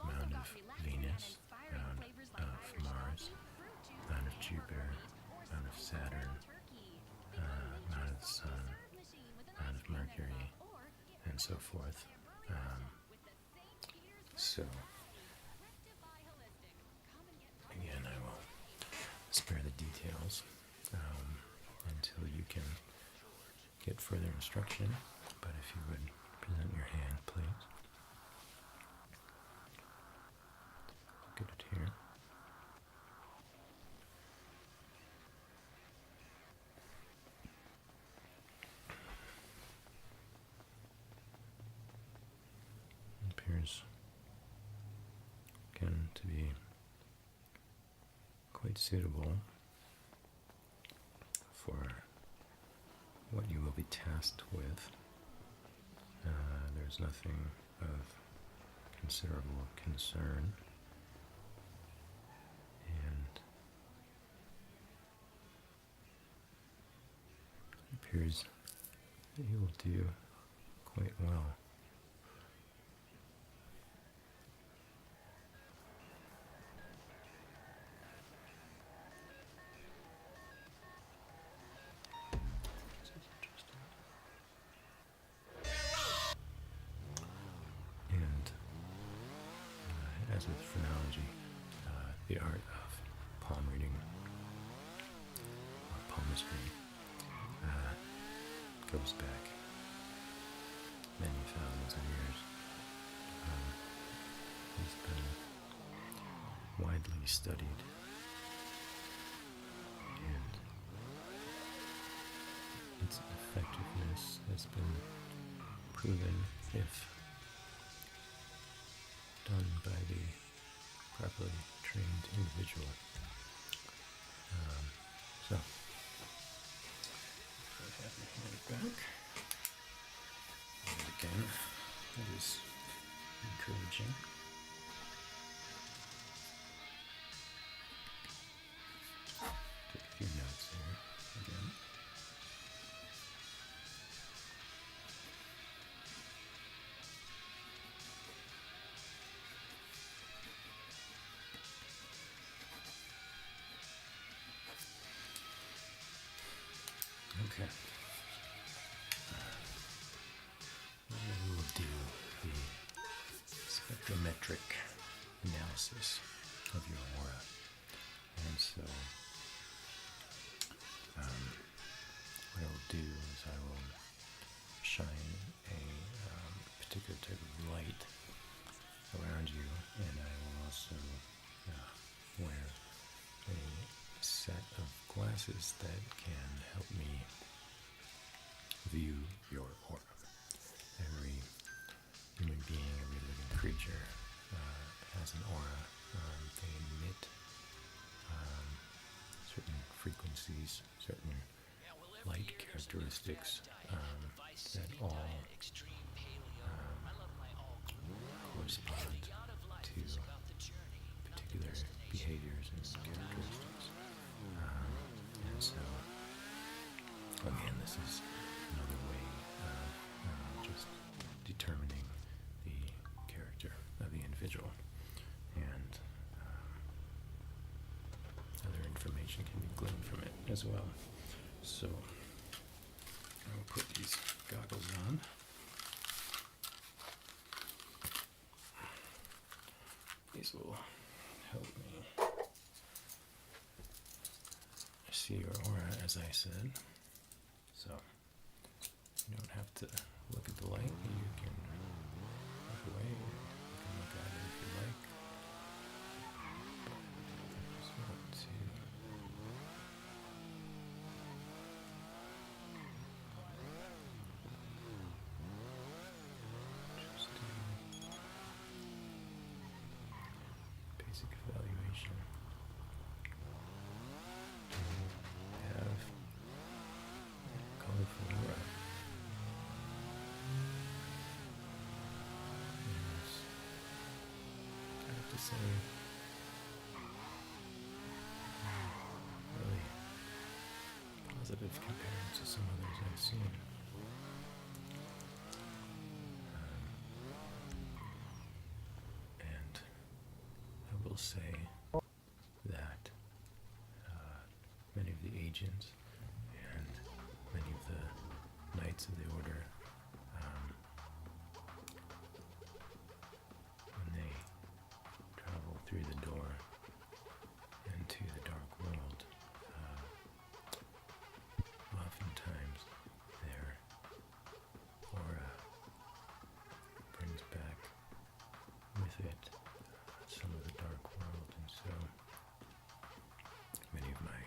Mound of Venus, mound of Mars, mound of Jupiter, mound of Saturn, mound of the Sun, mound of Mercury, and so forth. So, again, I will spare the details until you can get further instruction, but if you would present your hand, please. Look at it here. It appears again to be quite suitable for what you will be tasked with. There's nothing of considerable concern, and it appears that you will do quite well. as with phrenology, the art of palm reading or palmistry goes back many thousands of years. It's been widely studied, and its effectiveness has been proven if done by the properly trained individual. So, I have my hand back. And again, that is encouraging. Take a few notes here again. Okay. We will do the spectrometric analysis of your aura. And so, what I will do is I will shine a particular type of light around you, and I will also wear a set of glasses that can help me view your aura. Every human being, every living creature has an aura. They emit certain frequencies, certain light characteristics that all correspond to particular behaviors and characteristics. And so, again, this is another way of just determining the character of the individual. And other information can be gleaned from it as well. So, I will put these goggles on. These will help me see your aura, as I said. So, you don't have to look at the light. You can look away, or you can look at it if you like. But I just want to just do basic evaluation. Have colorful aura. Yes. I have to say, really positive compared to some others I've seen. And I will say that many of the agents and many of the Knights of the Order, when they travel through the door into the dark world, oftentimes their aura brings back with it some of the dark world, and so many of my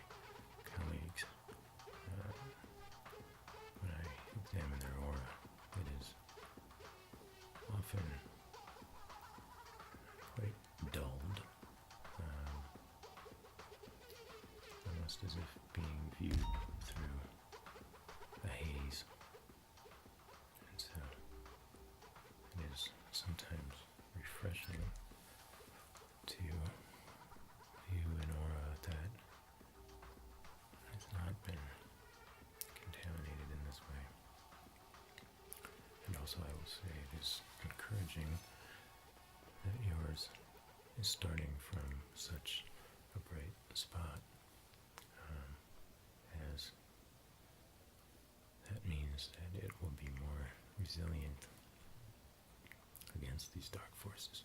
colleagues, when I examine their aura, it is often quite dulled, almost as if being viewed through a haze. And so it is sometimes refreshing to view an aura that has not been contaminated in this way. And also, I will say it is encouraging that yours is starting from such a bright spot, as that means that it will be more resilient against these dark forces.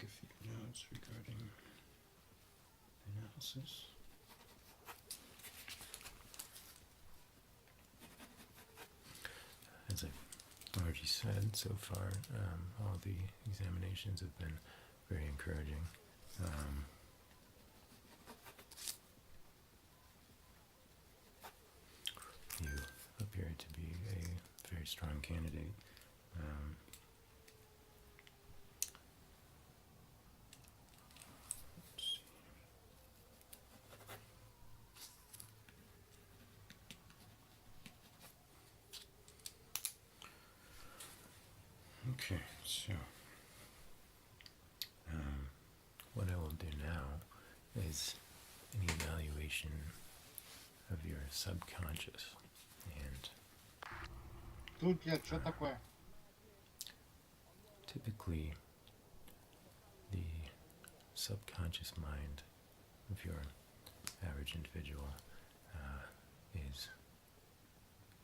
make a few notes regarding analysis. As I've already said, so far, all the examinations have been very encouraging. You appear to be a very strong candidate. Let's see. Okay, so what I will do now is an evaluation of your subconscious. And Тут я, что такое? Typically, the subconscious mind of your average individual is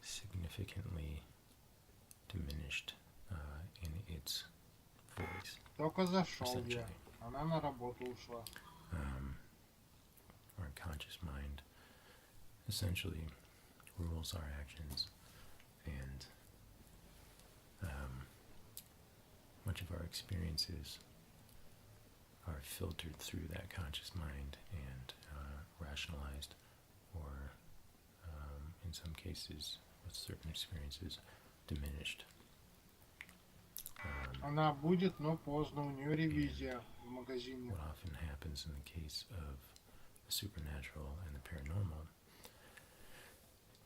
significantly diminished in its voice. Только зашел я. Она на работу ушла. Our conscious mind essentially rules our actions, and much of our experiences are filtered through that conscious mind and rationalized, or in some cases, with certain experiences, diminished. Она будет, но поздно, у нее ревизия в магазине. What often happens in the case of the supernatural and the paranormal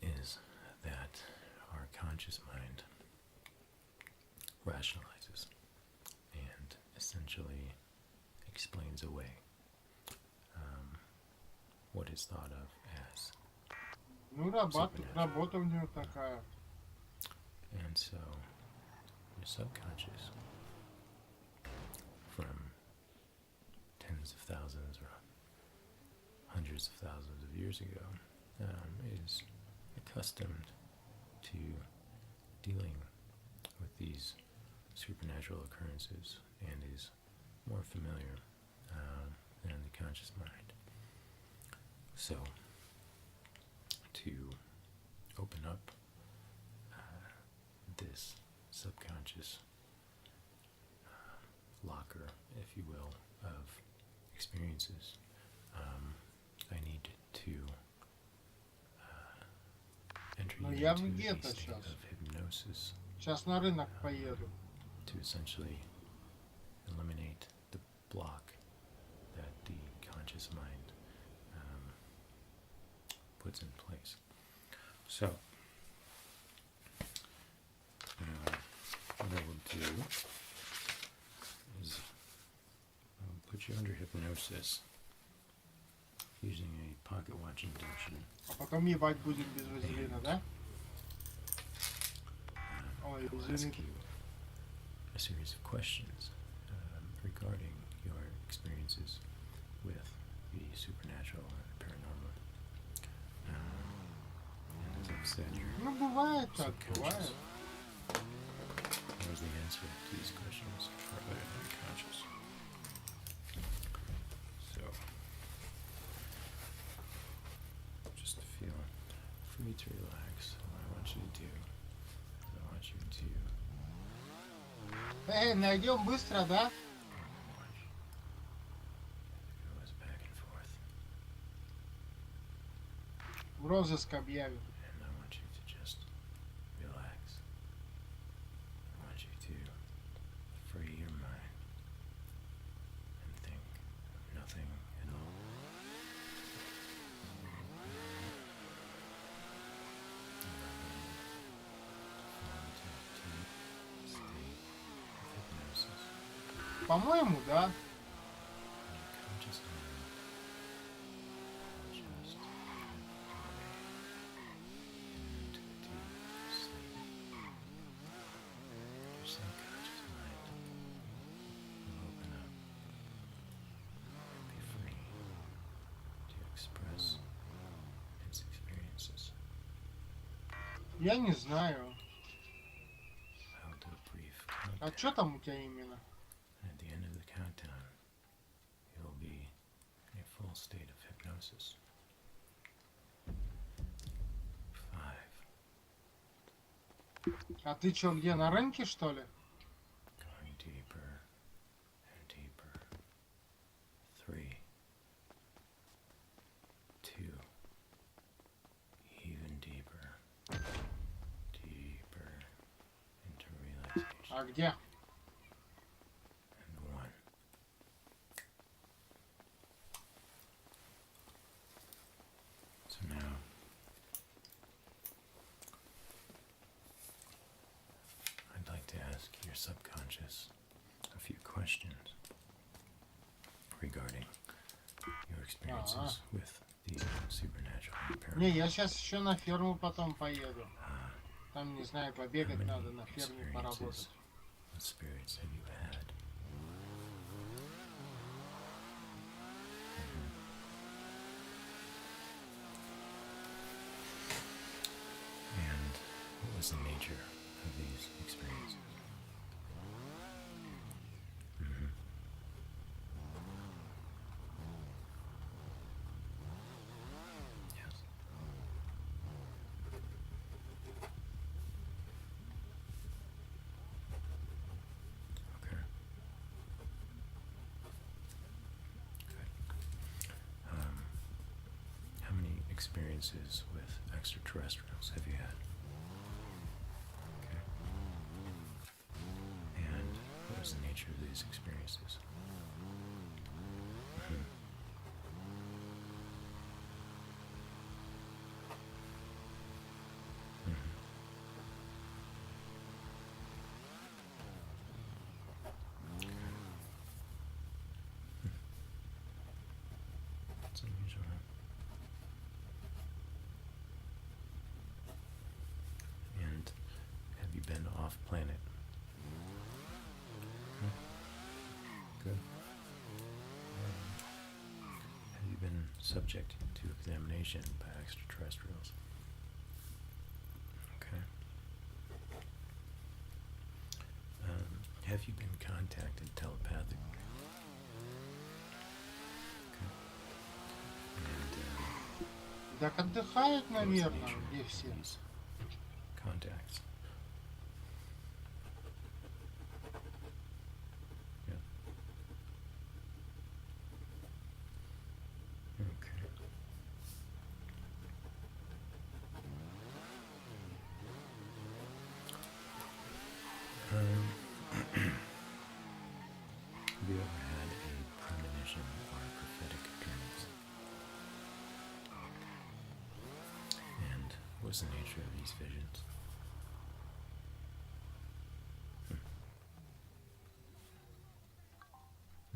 is that our conscious mind rationalizes and essentially explains away what is thought of as Ну, работа у нее такая. And so your subconscious, from tens of thousands or hundreds of thousands of years ago, is accustomed to dealing with these supernatural occurrences and is more familiar than the conscious mind. So, to open up this subconscious locker, if you will, of experiences, I need to enter you into a state of hypnosis. Сейчас на рынок поеду. To essentially eliminate the block that the conscious mind puts in place. So, what I will do is I'll put you under hypnosis using a pocket watch induction. А потом ебать будем без вазелина, да? Ой, I'll ask you a series of questions regarding your experiences with the supernatural and the paranormal. And as I've said, your Ну, бывает так, бывает. knows the answer to these questions are better than conscious. So, just feel free to relax. What I want you to do is I want you to Найдем быстро, да? goes back and forth. В розыск объявим. And I want you to just relax. I want you to free your mind and think of nothing at all. По-моему, да. Я не знаю. А что там у тебя именно? At the end of the countdown, small state of hypnosis. 5. А ты чё, где, на рынке, что ли? Going deeper and deeper. 3. 2. Even deeper. Deeper into relaxation. А где? And 1. So now I'd like to ask your subconscious a few questions regarding your experiences with the supernatural and Не, paranormal. я сейчас еще на ферму потом поеду. Там, не знаю, побегать How надо, many на ферме experiences поработать. with spirits have you had? And what was the nature of these experiences? Yes. Okay. Good. How many experiences with extraterrestrials have you had? Okay. And what was the nature of these experiences? That's unusual. And have you been off planet? Good. Have you been subject to examination by extraterrestrials? Okay. Have you been contacted telepathically? Okay. And Так отдыхают, what was the наверное, nature где of все. these contacts? Yeah. Okay. Have you ever had a premonition or a prophetic dreams? And what was the nature of these visions?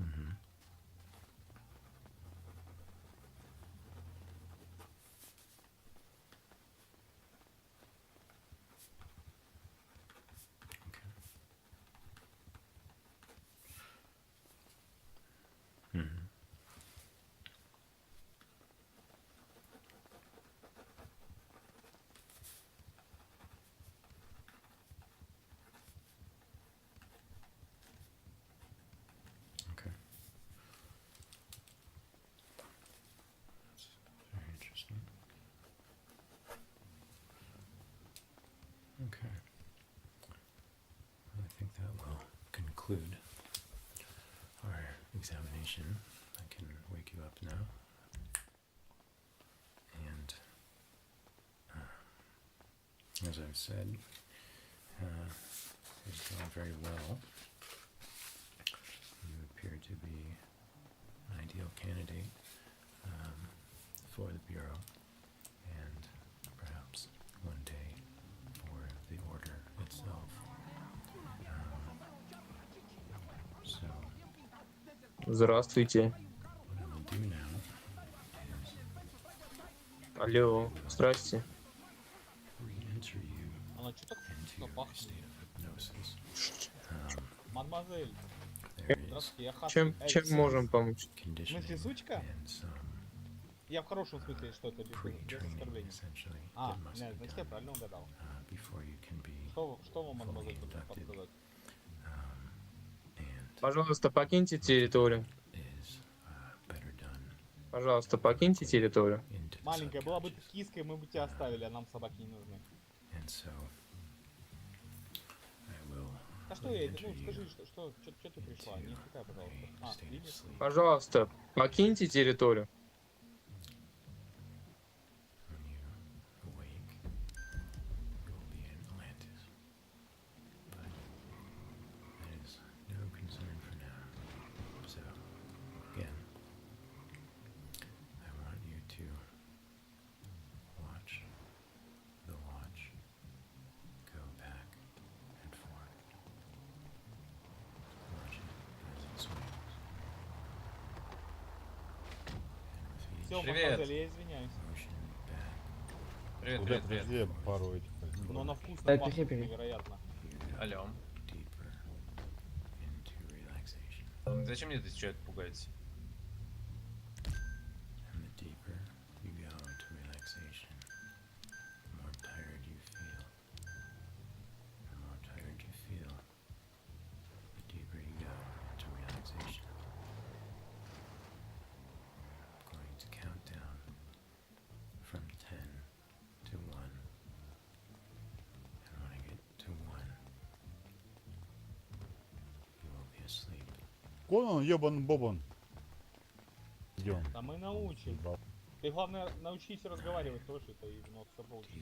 Mm-hmm. Okay. Mm-hmm. Okay. That's very interesting. Okay. I think that will conclude our examination. I can wake you up now. And as I've said, it's going very well. You appear to be an ideal candidate for the Bureau, and perhaps one day for the Order itself. So, Здравствуйте. what I will do now is Алло, здрасте. re-enter you Она что так into a пахнет? state of hypnosis. Мадемуазель, There is здравствуйте, я хаски. Чем можем помочь? В conditioning смысле, сучка? and some Я в хорошем смысле, что это без pre-training, оскорбления. essentially, А, that must нет, be значит, я done правильно угадал. before you can be Что вам, мадемуазель, fully нужно inducted. подсказать? And Пожалуйста, покиньте территорию. is better done Пожалуйста, покиньте территорию. Маленькая, была бы ты киской, мы бы тебя оставили, а нам собаки не нужны. А что я это? Ну скажи, что ты пришла? Не отвлекай, пожалуйста. А, видишь? Пожалуйста, покиньте территорию. Все, Привет. я извиняюсь. Привет, Куда привет, подожди, привет. пару этих возьму. Но она вкусно пахнет, невероятно. Алло. Зачем мне это что это пугаете? Конан, ебан бобан. Идем. Да мы научим. Ты главное научись разговаривать тоже, это и ну, все получится.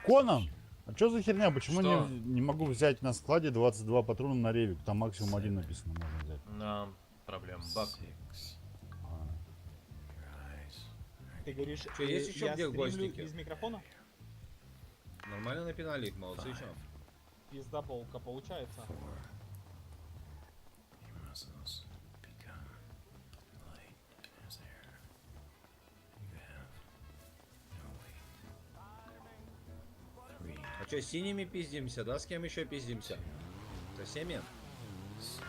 Конан! А что за херня? Почему Что? не могу взять на складе 22 патрона на ревик? Там максимум один написано, можно взять. На проблем. Баг. Ты говоришь, Что, есть еще я где стримлю гвоздики? из микрофона? Нормально напинали их, молодцы, чё? Пиздоболка получается. А что, с синими пиздимся, да? С кем еще пиздимся? Со всеми?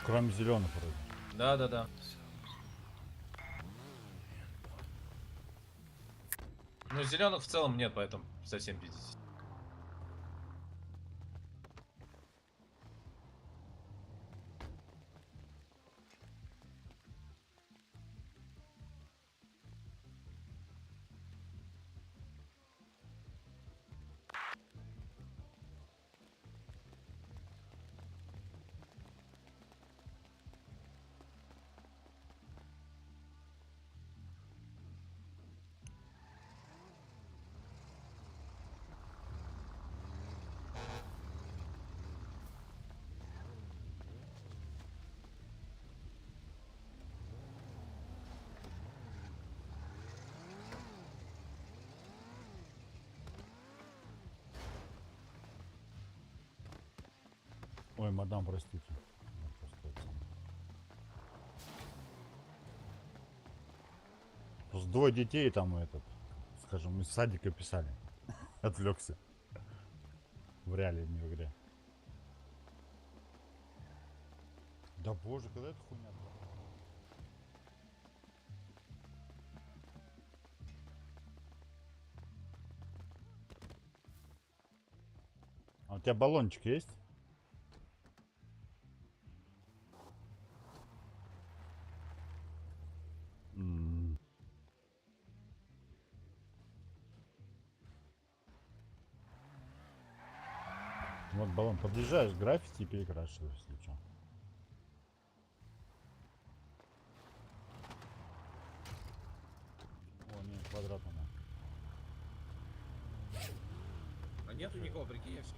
Кроме зеленых вроде. Да. Ну, зеленых в целом нет, поэтому совсем пиздите. Ой, мадам, простите. Просто двое детей там этот, скажем, из садика писали. Отвлекся. В реале, не в игре. Да боже, когда эта хуйня? А у тебя баллончик есть? Вот баллон, подъезжаешь, граффити и перекрашиваешь, если что. О, нет, квадратно. А нету никого, прикинь, я все.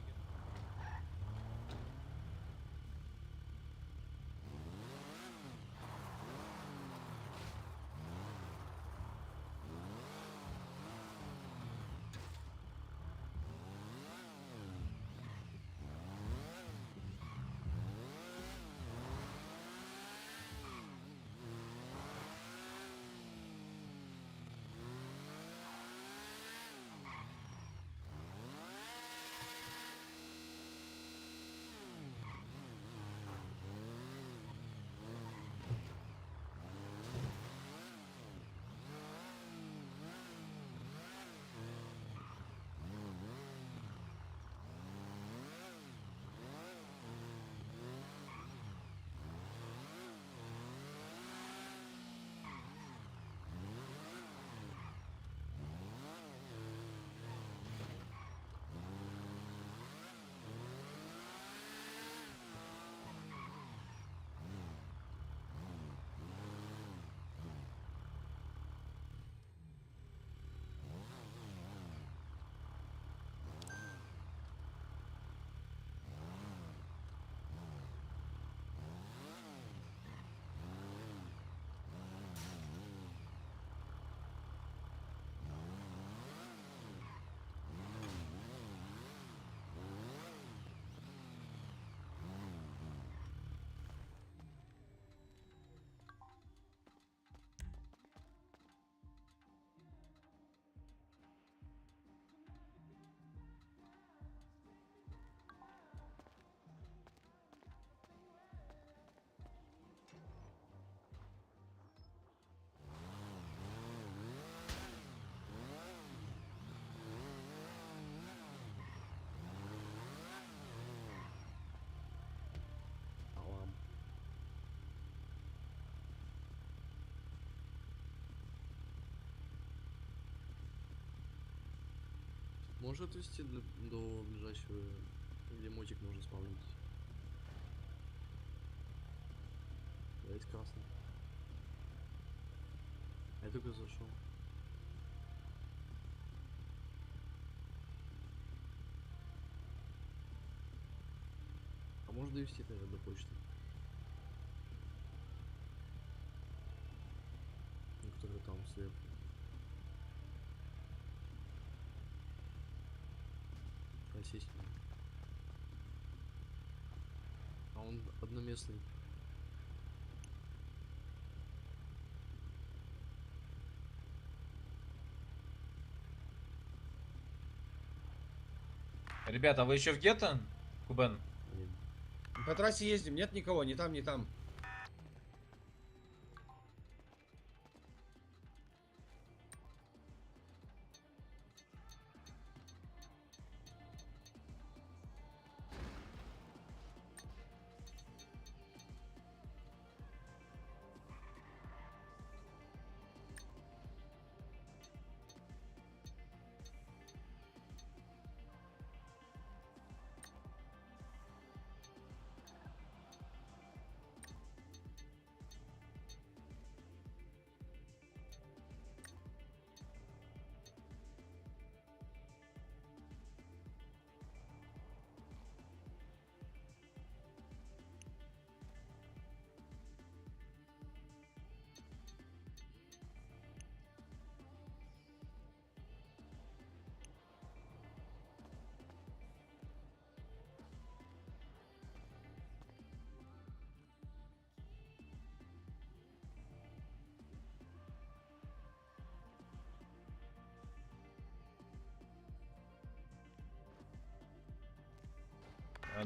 Можешь отвезти до ближайшего, где мотик можно спавнить? Да, есть красный. Я только зашел. А можно довести тогда до почты? Ну, который там сверху. Российский. А он одноместный. Ребята, а вы еще в гетто, Кубен? По трассе ездим, нет никого, ни там, ни там.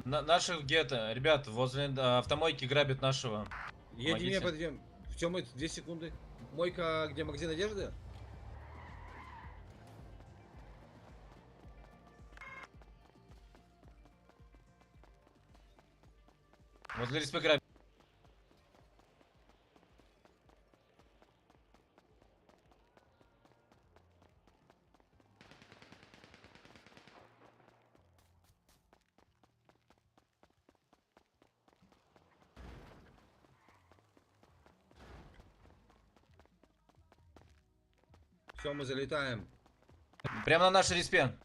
Наших гетто. Ребят, возле автомойки грабят нашего. Едем, не подойдем. В чем это? 2 секунды. Мойка, где магазин одежды? Возле РСП грабят. Все, мы залетаем. Прямо на наш респен.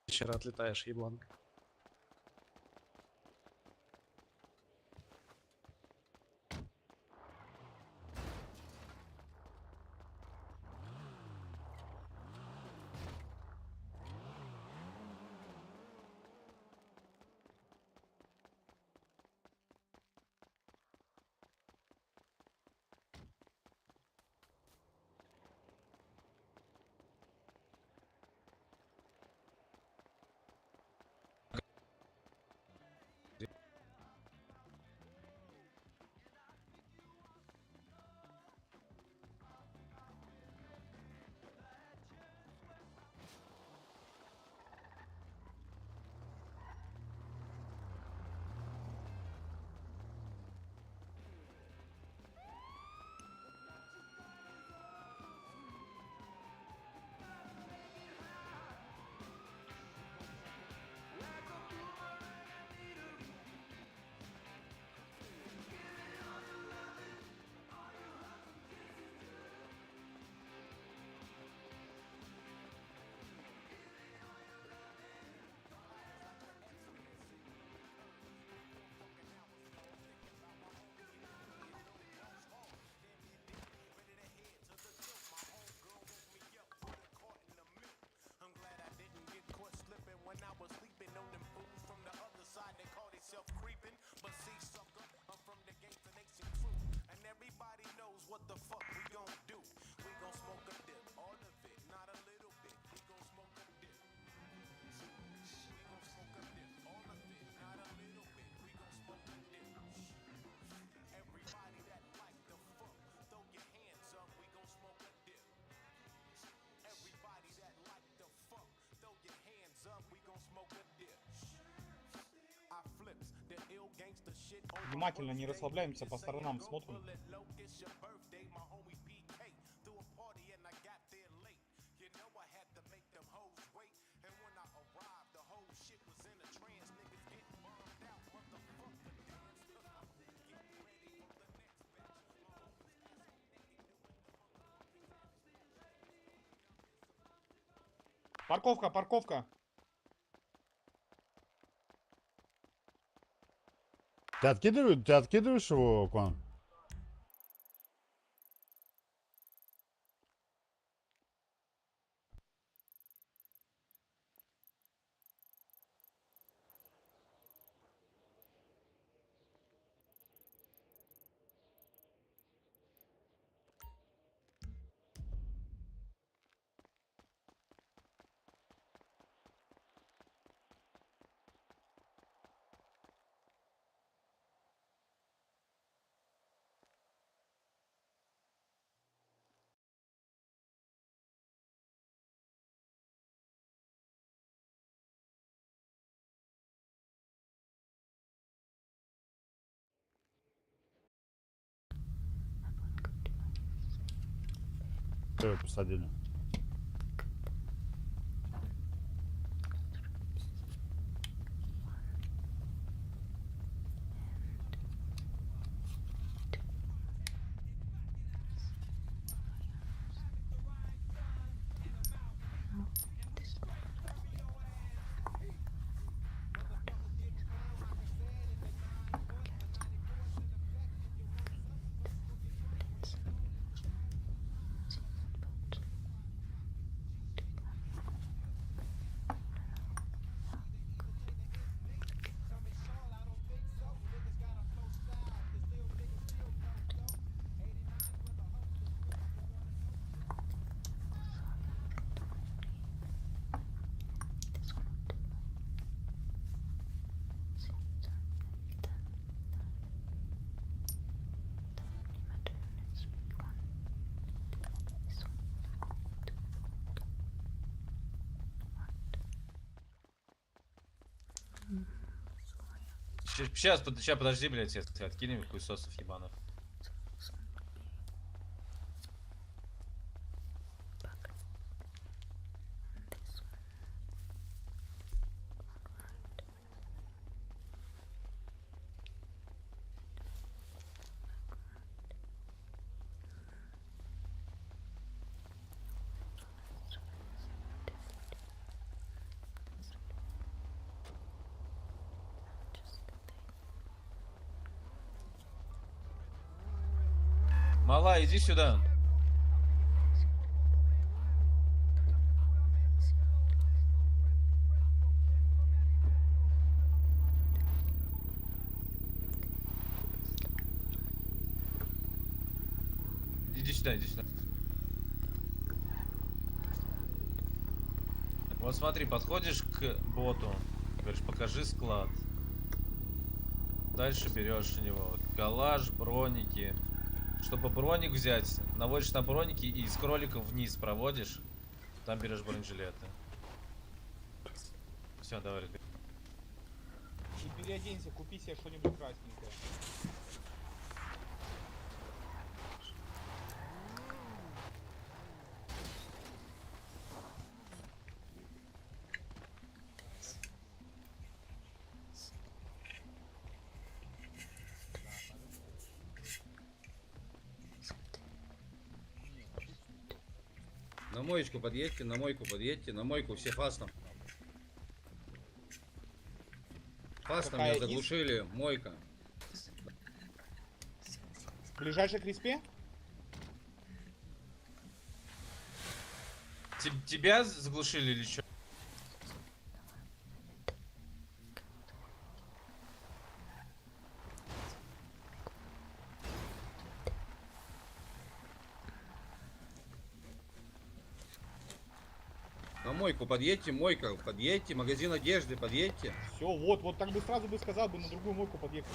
Вчера отлетаешь, ебланка. Внимательно не расслабляемся, по сторонам смотрим. Парковка, парковка. Ты откидываешь его, Кон? Все, посадили. Сейчас, подожди, блядь, откинем хуесосов ебаных. Мала, иди сюда. Иди сюда, иди сюда. Вот смотри, подходишь к боту, говоришь, покажи склад. Дальше берешь у него калаш, броники. Чтобы броник взять, наводишь на броники и с кроликов вниз проводишь. Там берешь бронежилеты. Все, давай, ребят. И переоденься, купи себе что-нибудь красненькое. На моечку подъедьте, на мойку подъедьте, на мойку все фастом. Фастом меня заглушили, мойка. Ближайший к респе? Тебя заглушили или что? На мойку подъедьте, мойка, подъедьте, магазин одежды, подъедьте. Все, вот так бы сразу бы сказал бы, на другую мойку подъехали.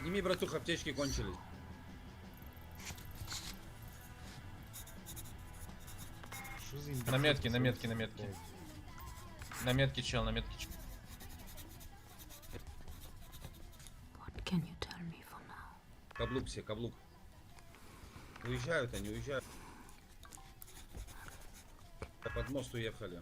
Подними, братух, аптечки кончились. На метке, на метке, на метке. На метке, чел, на метке, чел. Каблук все, каблук. Уезжают они, уезжают. Под мост уехали.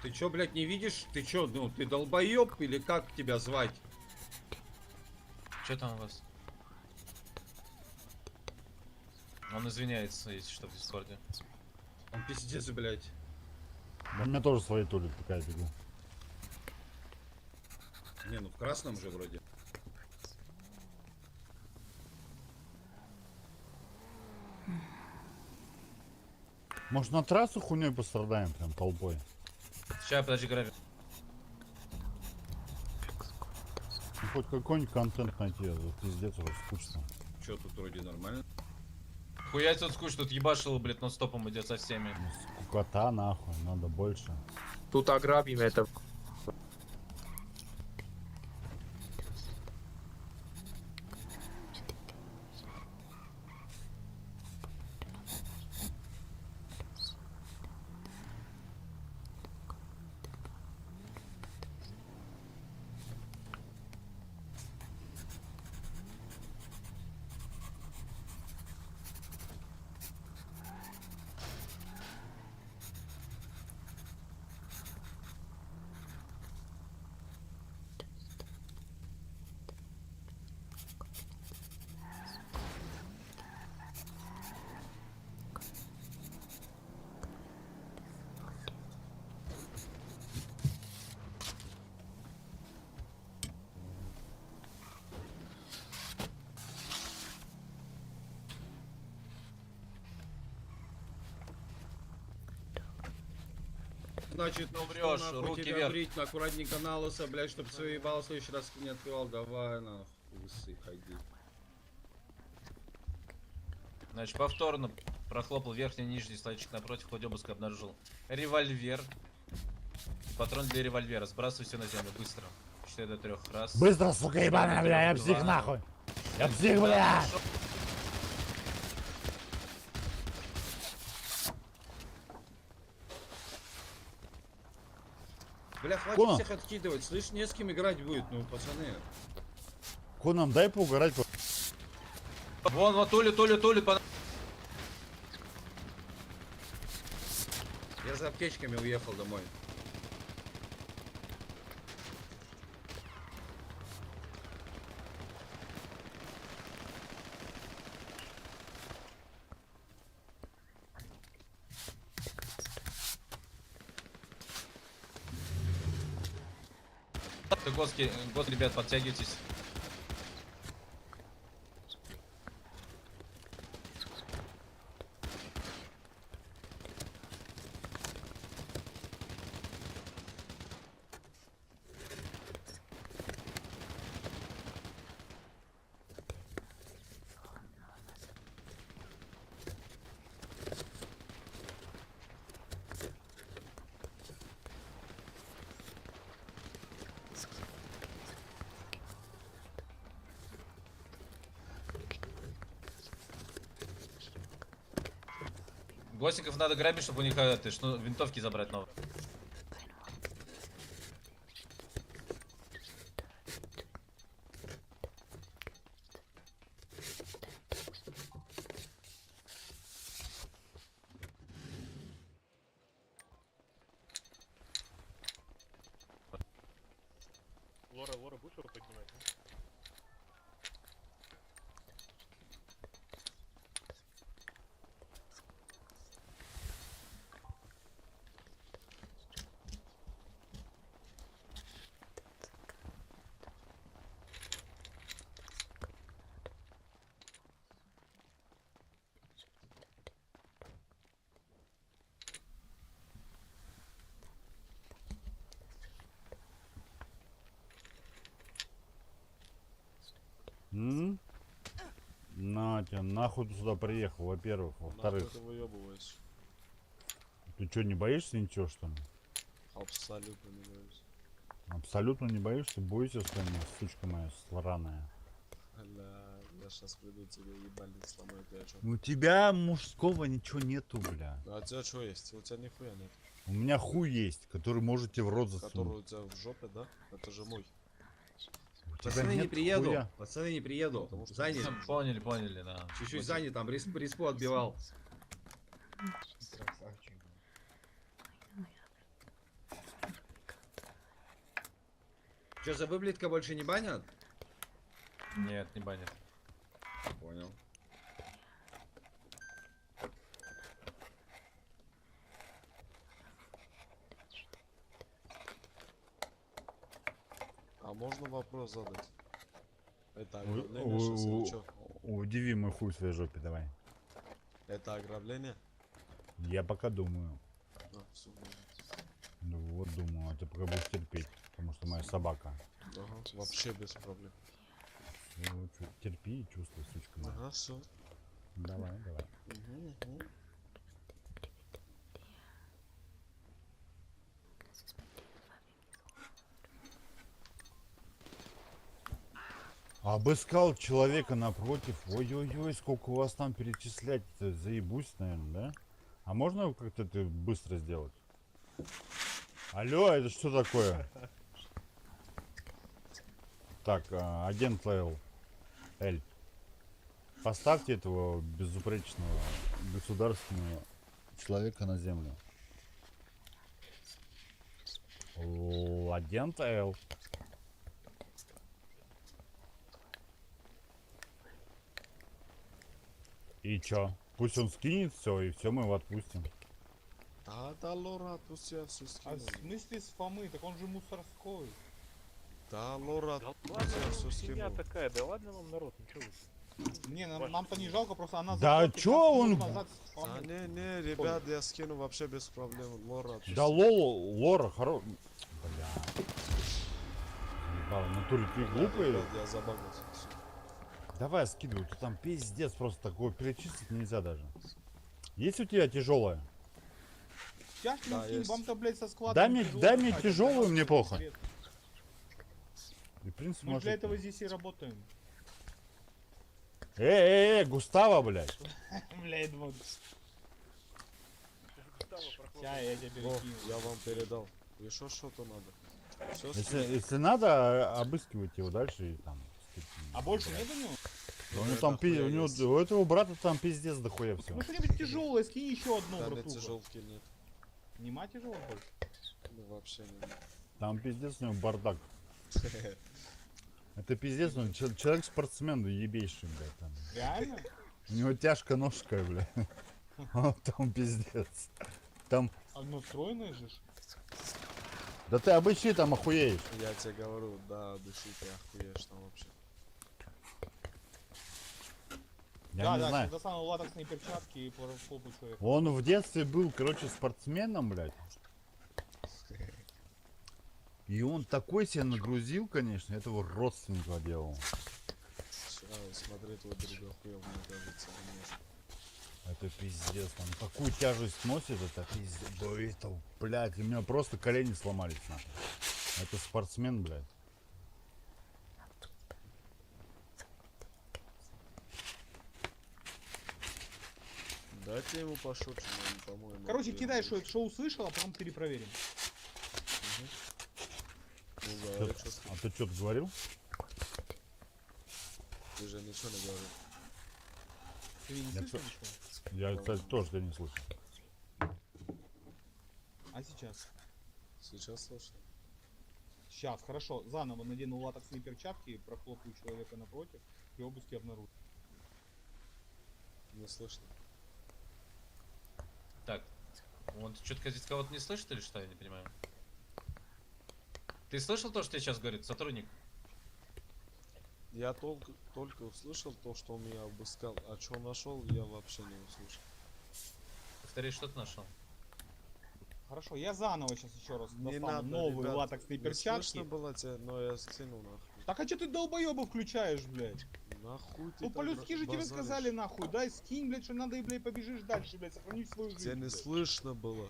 Ты чё, блядь, не видишь? Ты чё, ну, ты долбоёб или как тебя звать? Чё там у вас? Он извиняется, если что, в дискорде. Он пиздец, блядь. Да у меня тоже свои тули, пока я бегу. Не, ну в красном же вроде. Может на трассу хуйней пострадаем прям толпой? Сейчас, подожди, граби. Ну, хоть какой-нибудь контент найти, а то пиздец уже скучно. Чё, тут вроде нормально? Хуя тут скучно, тут ебашил, блядь, нон-стопом идет со всеми. Скукота нахуй, надо больше. Тут ограбим это. Значит, ну врешь, что, руки тебя вверх. брить, аккуратненько на лысо, блядь, чтоб все ебало, в следующий раз не открывал. Давай, нахуй, лысый, ходи. Значит, повторно прохлопал верхний и нижний слайдчик напротив, в ходе обыска обнаружил револьвер. Патрон для револьвера. Сбрасывай все на землю, быстро. 4 до 3 раз. Быстро, сука, ебаная, бля, я псих нахуй. Я псих, бля. Бля, хватит Кона? всех откидывать, слышь, не с кем играть будет, ну, пацаны. Конам, дай поугарать. Вон, вот тулит. Я за аптечками уехал домой. Год, ребят, подтягивайтесь. Гостиков надо грабить, чтобы у них винтовки забрать новые. Лора, будешь его поднимать? Натя, нахуй ты сюда приехал, во-первых. Во-вторых, Нахуй ты выебываешь? ты что, не боишься ничего, что ли? Абсолютно не боюсь. Абсолютно не боишься? Бойся, что ли, сучка моя сраная. Бля, я сейчас приду тебе ебальник сломаю, ты о чем? У тебя мужского ничего нету, бля. А у тебя что есть? У тебя нихуя нет. У меня хуй есть, который можете в рот засунуть. Который у тебя в жопе, да? Это же мой. Пацаны не приеду. Пацаны не приеду. Занят. Поняли, да. Чуть-чуть занят, там респу отбивал. Че, за выблетка больше не банят? Нет, не банят. Понял. А можно вопрос задать? Это ограбление сейчас или что? Удиви мой хуй в своей жопе, давай. Это ограбление? Я пока думаю. А, всё, Ну вот думаю, а ты пока будешь терпеть, потому что моя собака. ага, вообще без проблем. Ну, терпи и чувствуй, сучка моя. Ага, все. Давай. Угу. Обыскал человека напротив. Ой-ой-ой, сколько у вас там перечислять-то, заебусь, наверное, да? А можно как-то это быстро сделать? Алло, это что такое? Так, агент Л. Поставьте этого безупречного государственного человека на землю. Агент Л. И чё? Пусть он скинет все, и все, мы его отпустим. Да, Лора, отпусти, я все А скину. в смысле с Фомы? Так он же мусорской. Да, Лора, Да отпусти, ладно, я все семья скину. такая, да ладно вам, народ, ничего вы. Не, нам-то не жалко, просто она... Да чё он... Да не, ребят, я скину вообще без проблем. Лора, отпусти. Да Лора, хоро... Бля. Ебало, в натуре ты глупый? Ребят, я забагался. Давай скидывай, ты там пиздец просто такого перечислить нельзя даже. Есть у тебя тяжелая? Тяжкий Да, скинь, есть. вам-то, блядь, со складом Дай мне тяжело, тяжелую, мне плохо. Привет. И, в принципе, Мы может... для этого здесь и работаем. Густава, блядь. Блядь, вот. Ща, я тебе О, перекину. я вам передал. Еще что-то надо. Всё Если надо, обыскивать его дальше и там... А больше нет у него? У него там у этого брата там пиздец дохуя все. Ну что-нибудь тяжелое, скинь еще одну, Да, братуха. тяжелки нет. Нема тяжелых больше? Ну, вообще нет. Там пиздец у него бардак. Это пиздец, он человек-спортсмен, ебейший, блядь. Там. Реально? У него тяжко ножка, блядь. Там пиздец. Там... Одностроенная же? Да ты обычный там охуеешь. Я тебе говорю, да, души ты охуеешь там вообще. Я не знаю. достану латексные перчатки и попу человека. Он в детстве был, короче, спортсменом, блядь. И он такой себе нагрузил, конечно, этого родственника делал. Смотри, твой друга хуёв, мне кажется, он может. Это пиздец, там такую тяжесть носит, это пиздец. Да это, блядь, у меня просто колени сломались, нахуй. Это спортсмен, блядь. Дайте ему пошучу, по-моему. Короче, кидай, что это шоу слышал, а потом перепроверим. Ну, да, А ты что-то говорил? Ты же ничего не говорил. Ты не слышал ничего? Я, кстати, тоже тебя не слышу. А сейчас? Сейчас слышу. Сейчас, хорошо. Заново надену латексные перчатки, прохлопаю человека напротив и обыски обнаружу. Не слышно. Так, он что-то здесь кого-то не слышит или что, я не понимаю. Ты слышал то, что тебе сейчас говорит сотрудник? Я только услышал то, что он меня обыскал, а что нашел, я вообще не услышал. Повтори, что ты нашел? Хорошо, я заново сейчас еще раз Не достану надо, новые ребят, латексные не перчатки. слышно было тебя, но я скинул нахуй. Так а что ты долбоеба включаешь, блядь? Нахуй ты Ну так по-людски же тебе базаришь? сказали нахуй. Дай скинь, блядь, что надо и, блядь, побежишь дальше, блядь, сохранить свою жизнь. Тебя не блядь. слышно было.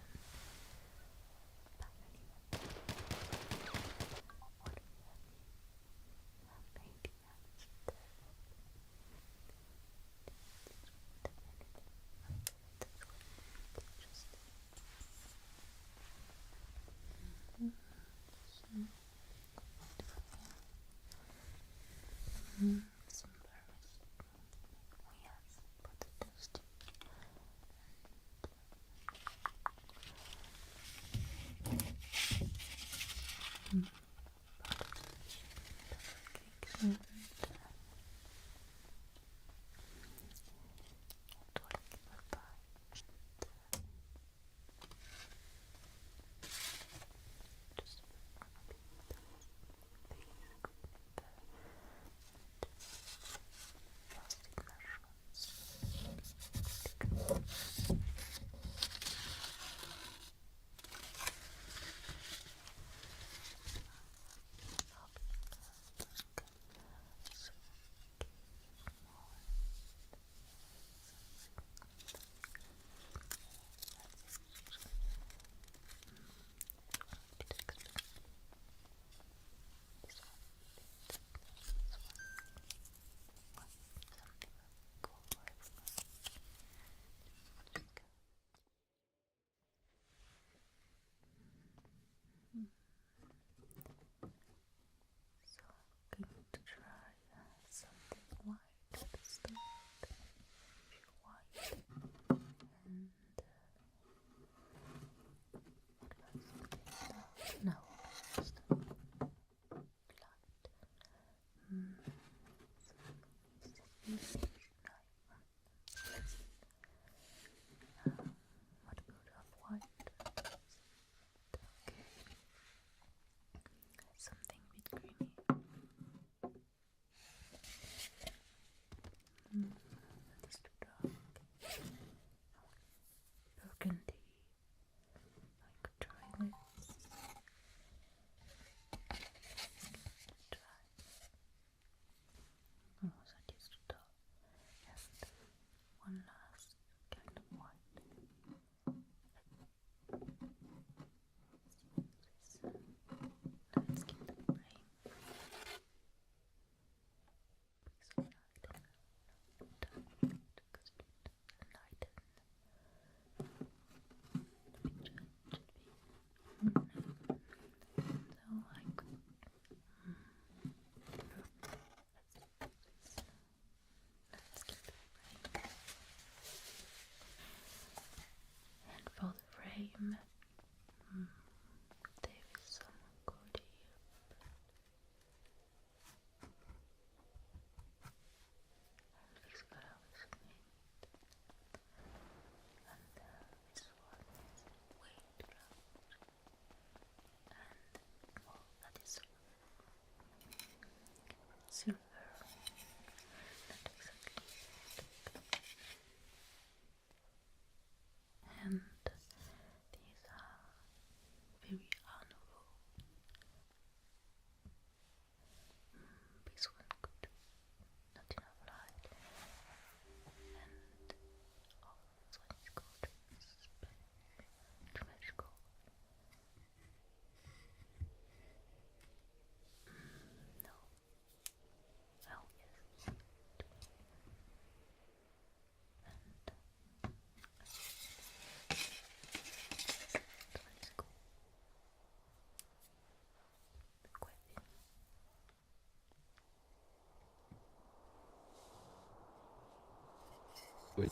Wait.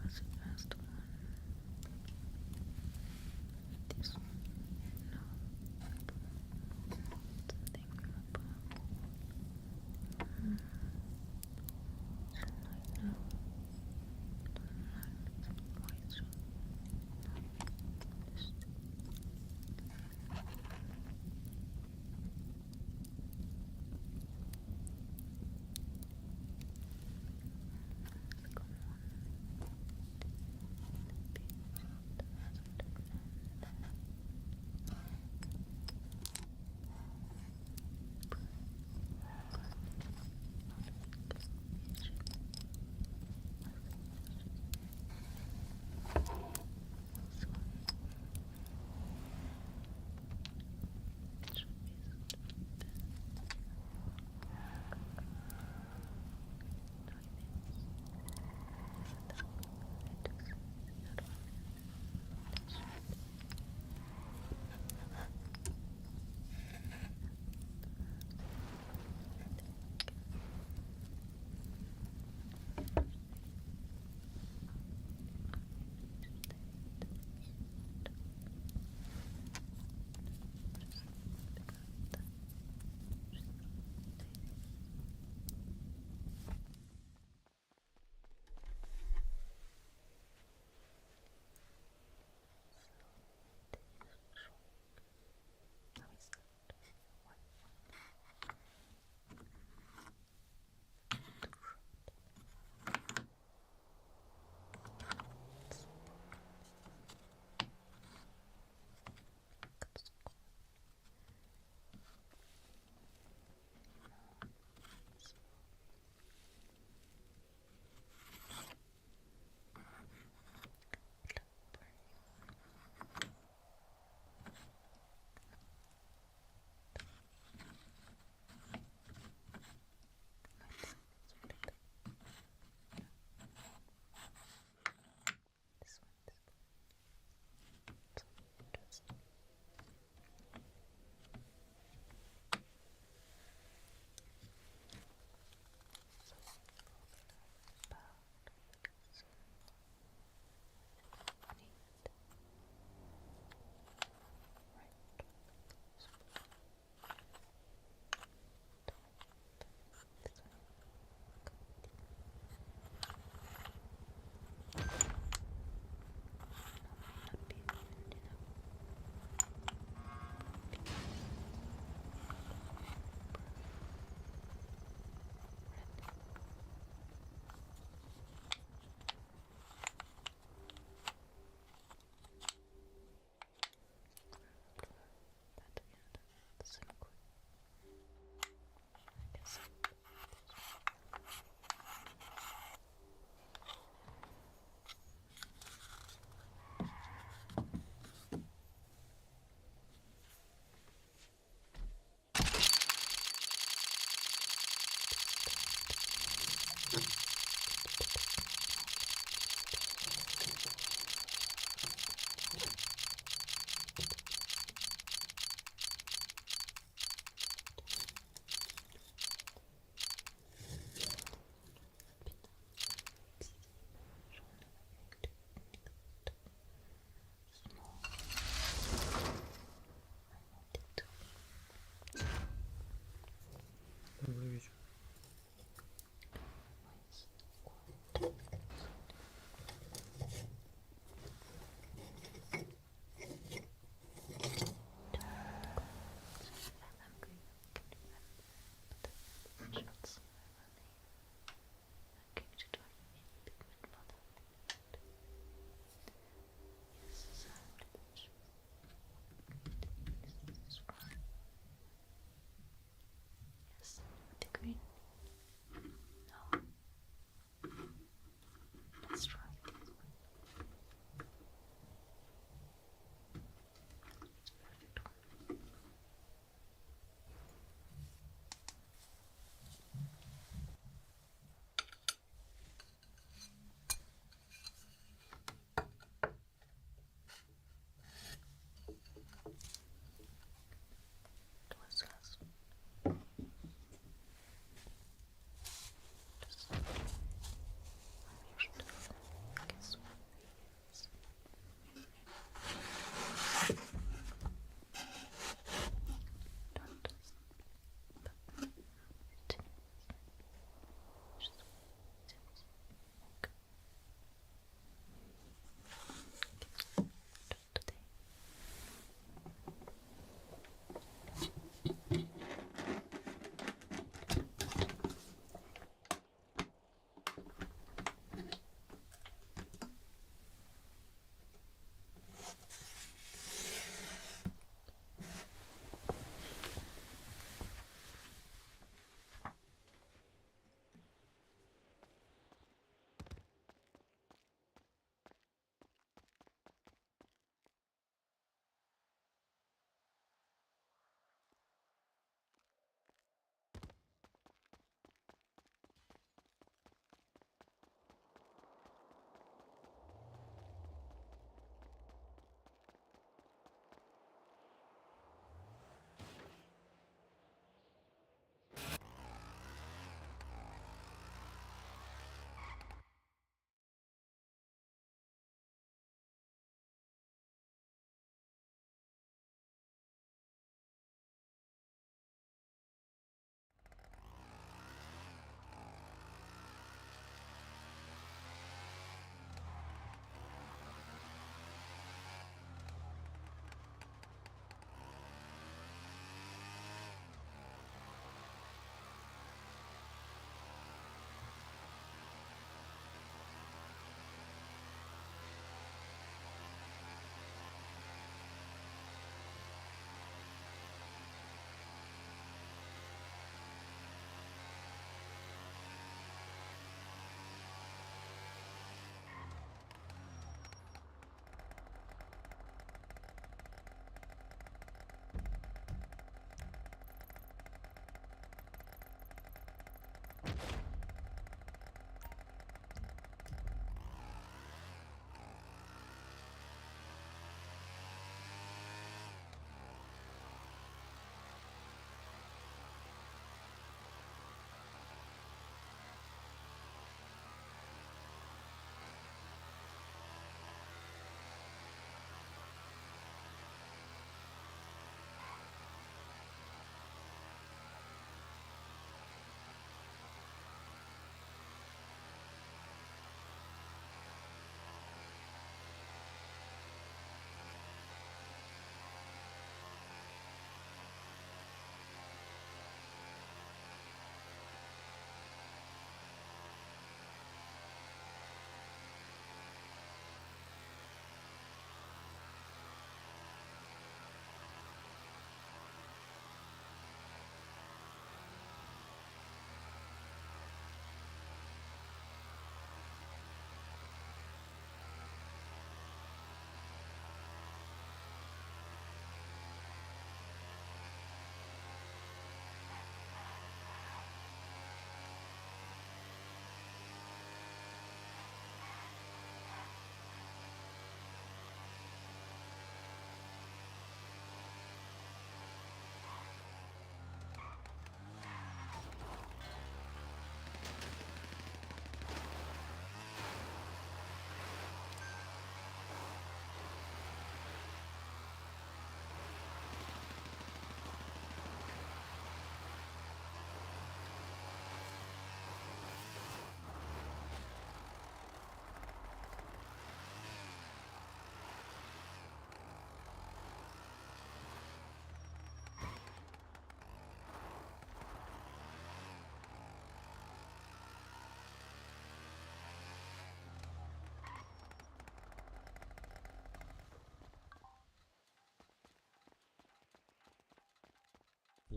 What's the first one? This one? No. Something purple. Should I know? Don't like it. Why is it?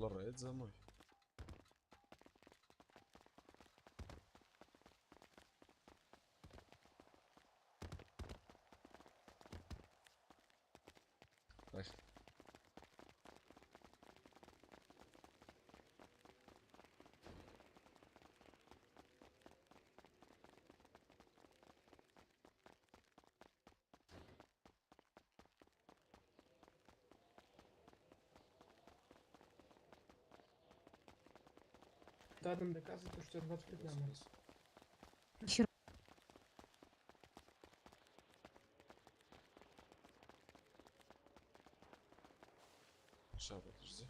Лора, это за мной. Поехали. Да, там доказывает, что я 25 лямов. Сейчас, подожди.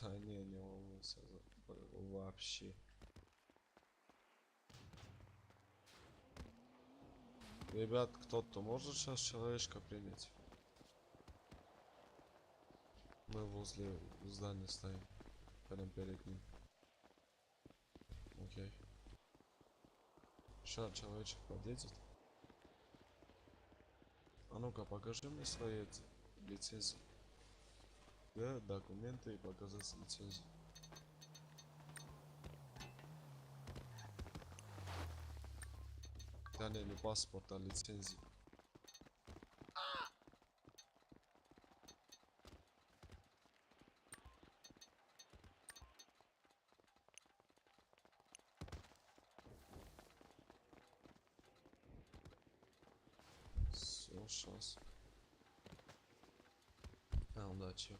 Да не волнуйся вообще. Ребят, кто-то может сейчас человечка принять? Мы возле здания стоим. Прям перед ним. Окей. Сейчас человечек подъедет. А ну-ка, покажи мне свои лицензии. Да, документы и показать лицензию. Да не паспорт, а лицензию. Все, сейчас. Удачи.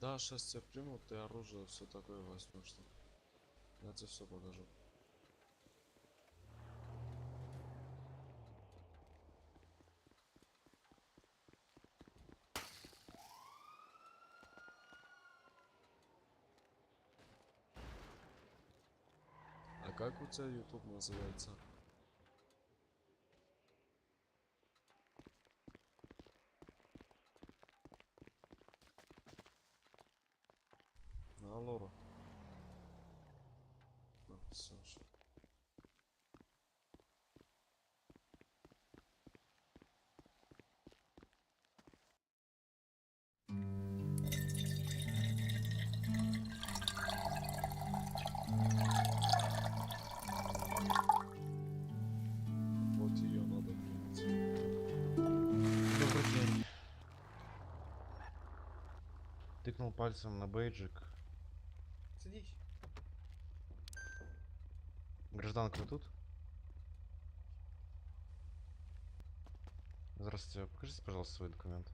Да, сейчас тебя примут, ты оружие, все такое возьмешь. Я тебе все покажу. А как у тебя YouTube называется? Лора. Все. Вот ее надо принять. Добрый день. Тыкнул пальцем на бейджик. Садись. Гражданка, вы тут? Здравствуйте, покажите, пожалуйста, свой документ.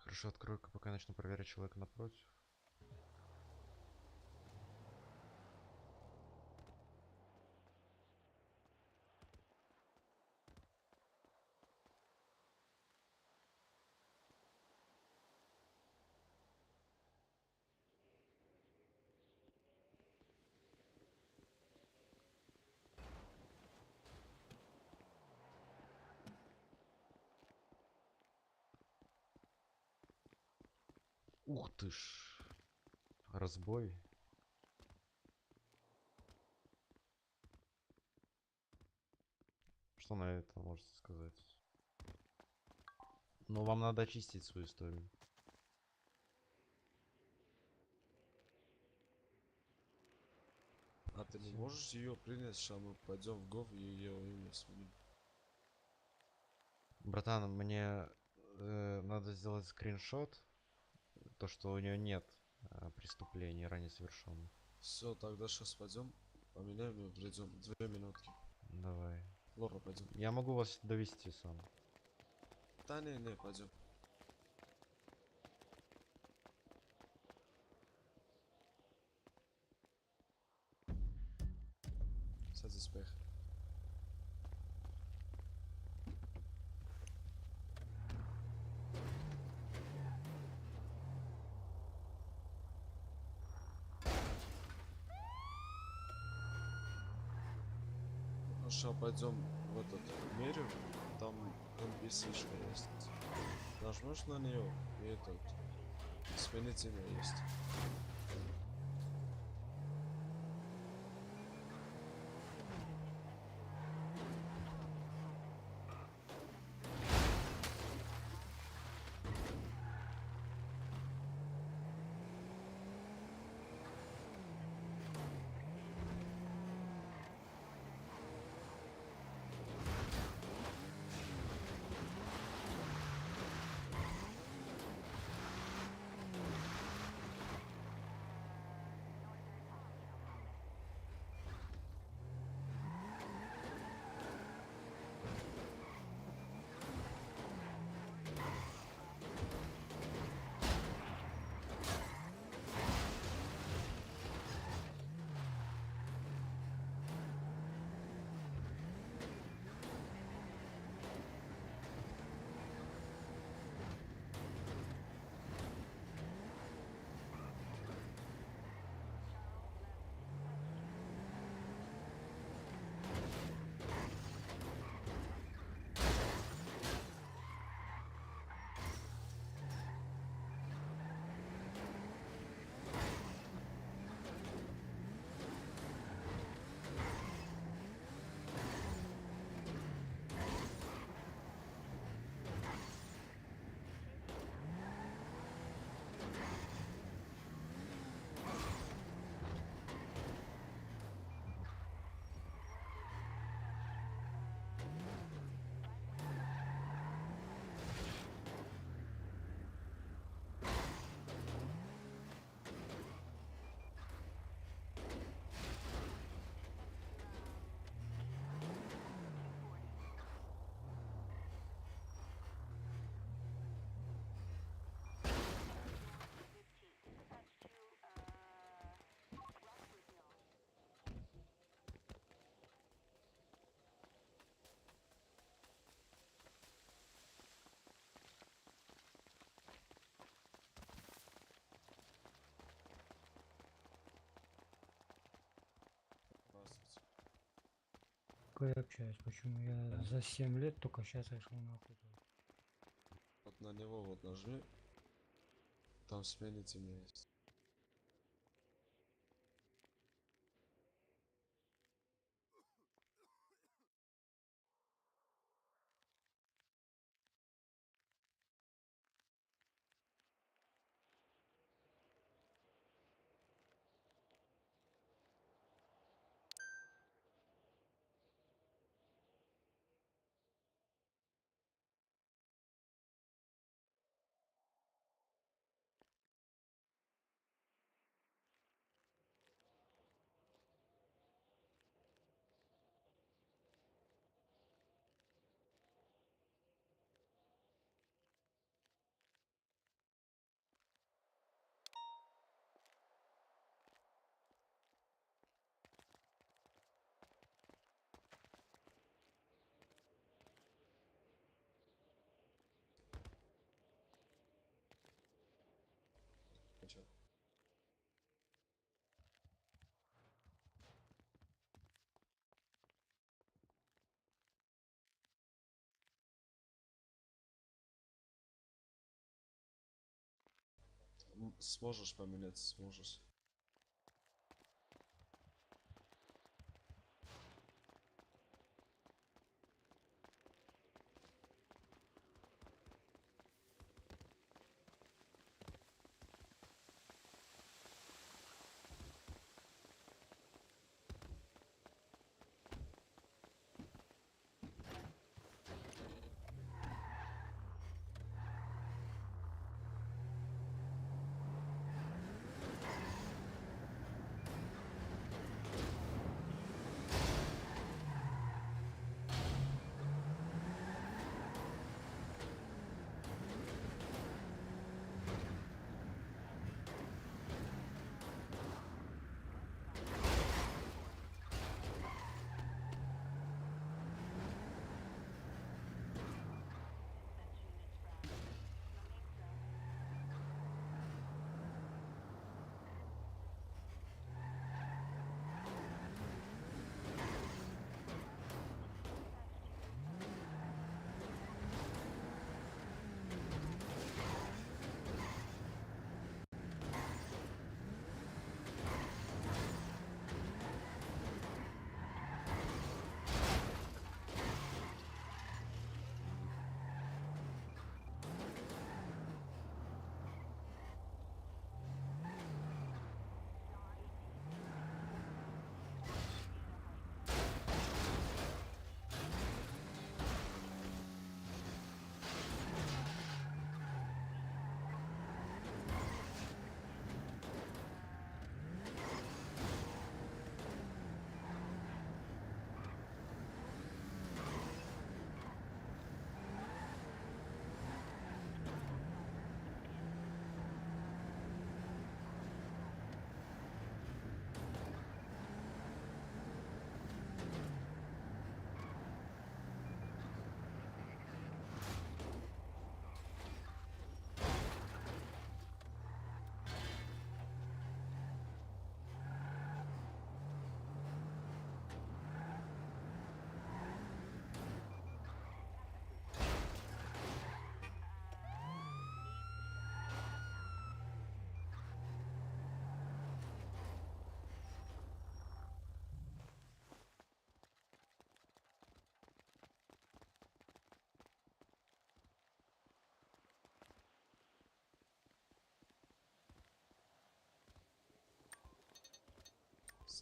Хорошо, открою-ка, пока я начну проверять человека напротив. Ух ты ж. Разбой. Что на это можете сказать? Ну, вам надо очистить свою историю. А ты не можешь ее принять, что мы пойдем в ГОВ и ее имя сменим? Братан, мне надо сделать скриншот. То, что у нее нет преступлений ранее совершенных. Все, тогда сейчас пойдем, поменяем и придем. 2 минутки. Давай. Лора, пойдем. Я могу вас довести сам. Да не, пойдем. Садись, поехали. Ну что, пойдем в этот мерю, там NPC-шка есть. Нажмешь на нее, и этот сменить имя есть. Я общаюсь, почему я за 7 лет только сейчас решил нахуй. Вот на него вот нажми. Там сменить имя есть. Ничего. Сможешь поменять, сможешь.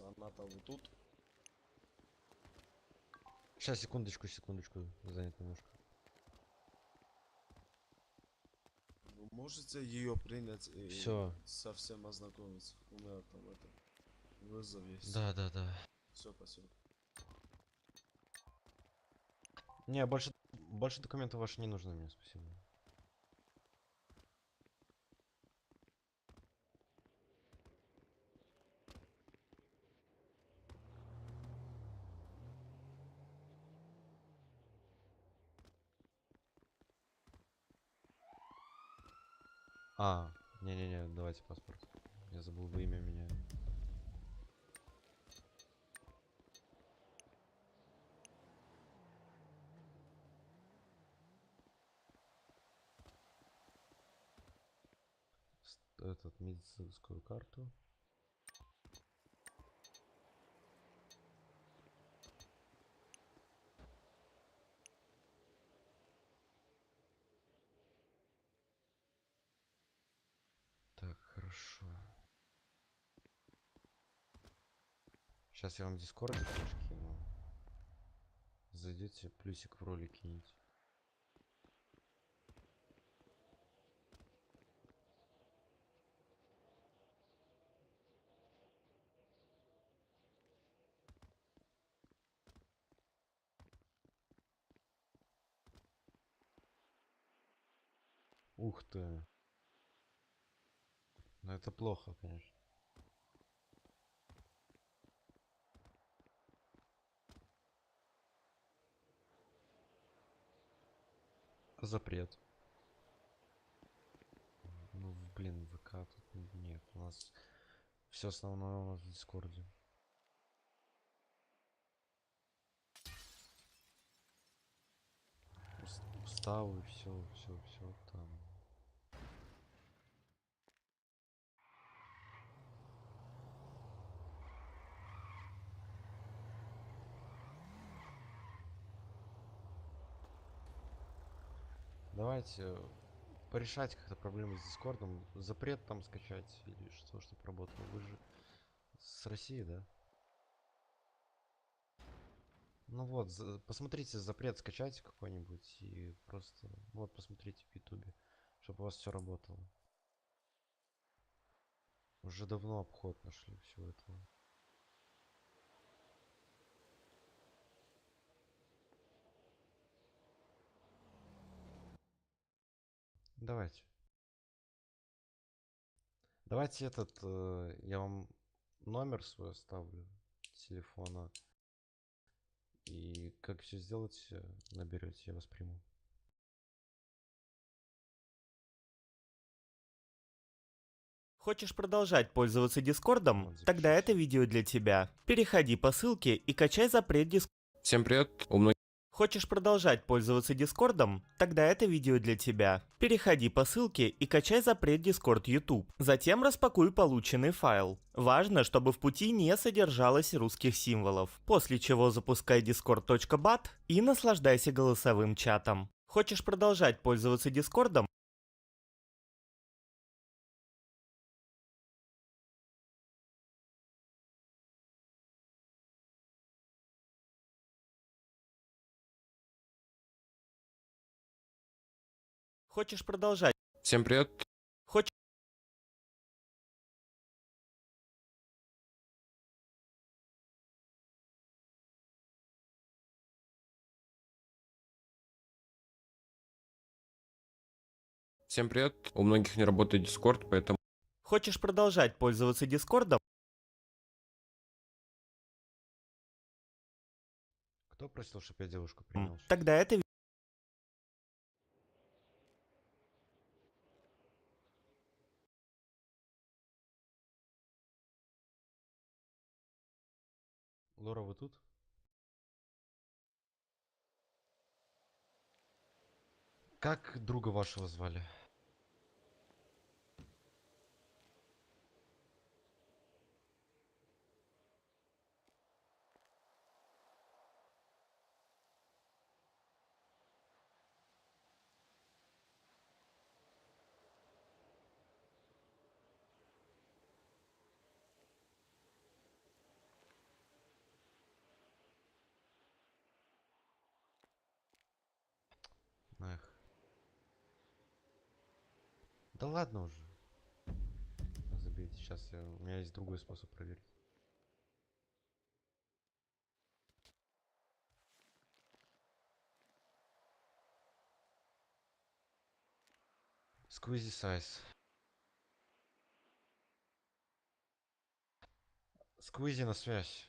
Она там вот тут. Сейчас, секундочку, занят немножко. Вы можете ее принять и Всё. совсем ознакомиться? У меня там это вызов есть. Да. Все, спасибо. Не, больше документов ваших не нужно мне, спасибо. Не, давайте паспорт. Я забыл, вы имя меня. Этот, медицинскую карту. Так, хорошо. Сейчас я вам в дискорде тоже кину. Зайдете, плюсик в ролик кинете. Ух ты. Ну это плохо, конечно. Запрет. Ну, блин, ВК тут нет. У нас все основное у нас в дискорде. Уставы, все там. Давайте порешать как-то проблемы с дискордом. Запрет там скачать или что, чтобы работало. Вы же с России, да? Ну вот, посмотрите, запрет скачайте какой-нибудь и просто, вот, посмотрите в Ютубе, чтобы у вас все работало. Уже давно обход нашли всего этого. Давайте. Давайте этот, я вам номер свой оставлю, телефона. И как все сделать, наберете, я вас приму. Хочешь продолжать пользоваться Дискордом? Тогда это видео для тебя. Переходи по ссылке и качай запрет Дискорда. Всем привет. У многих... Хочешь продолжать пользоваться Дискордом? Тогда это видео для тебя. Переходи по ссылке и качай запрет Discord YouTube. Затем распакуй полученный файл. Важно, чтобы в пути не содержалось русских символов. После чего запускай discord.bat и наслаждайся голосовым чатом. Хочешь продолжать пользоваться Дискордом? Хочешь продолжать? Всем привет. Хочешь... Всем привет. У многих не работает Discord, поэтому... Хочешь продолжать пользоваться Дискордом? Кто просил, чтобы я девушку принял? Тогда это... Лора, вы тут? Как друга вашего звали? Да ладно уже. Забейте, сейчас у меня есть другой способ проверить. Squeezy size. Сквизи на связь.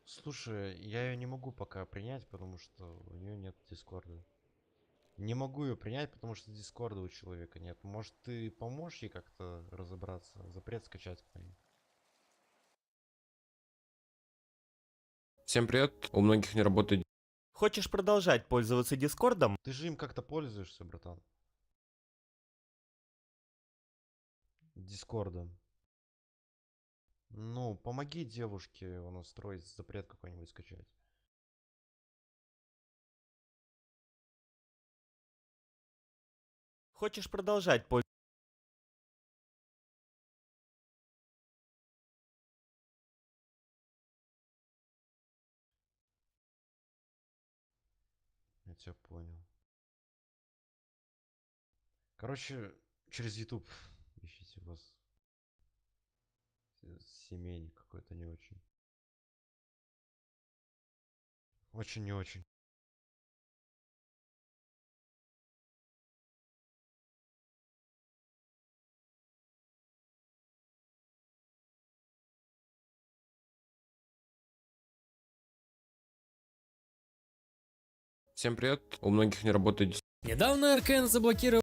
Слушай, я ее не могу пока принять, потому что у нее нет дискорда. Не могу ее принять, потому что дискорда у человека нет. Может, ты поможешь ей как-то разобраться? Запрет скачать к ней. Всем привет. У многих не работает. Хочешь продолжать пользоваться дискордом? Ты же им как-то пользуешься, братан. Дискордом. Ну, помоги девушке его настроить, запрет какой-нибудь скачать. Хочешь продолжать пользоваться? Я тебя понял. Короче, через YouTube ищите, у вас семейник какой-то не очень. Очень не очень. Всем привет. У многих не работает. Недавно РКН заблокировал...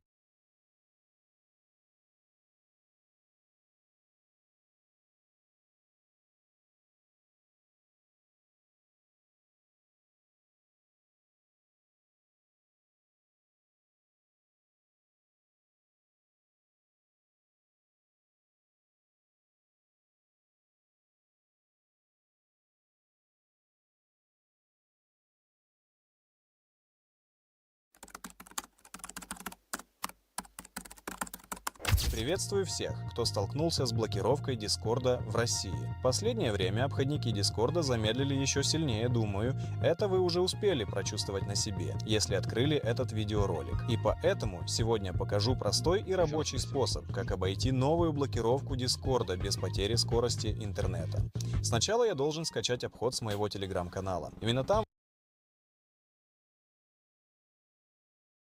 Приветствую всех, кто столкнулся с блокировкой Дискорда в России. В последнее время обходники Дискорда замедлили еще сильнее, думаю, это вы уже успели прочувствовать на себе, если открыли этот видеоролик. И поэтому сегодня покажу простой и рабочий способ, как обойти новую блокировку Дискорда без потери скорости интернета. Сначала я должен скачать обход с моего телеграм-канала. Именно там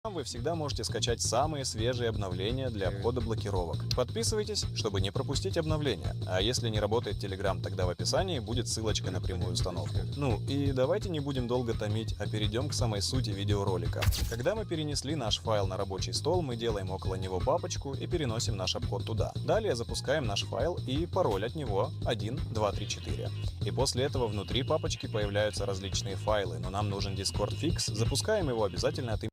вы всегда можете скачать самые свежие обновления для обхода блокировок. Подписывайтесь, чтобы не пропустить обновления. А если не работает Telegram, тогда в описании будет ссылочка на прямую установку. Ну и давайте не будем долго томить, а перейдем к самой сути видеоролика. Когда мы перенесли наш файл на рабочий стол, мы делаем около него папочку и переносим наш обход туда. Далее запускаем наш файл и пароль от него 1, 2, 3, 4. И после этого внутри папочки появляются различные файлы, но нам нужен Discord Fix, запускаем его обязательно от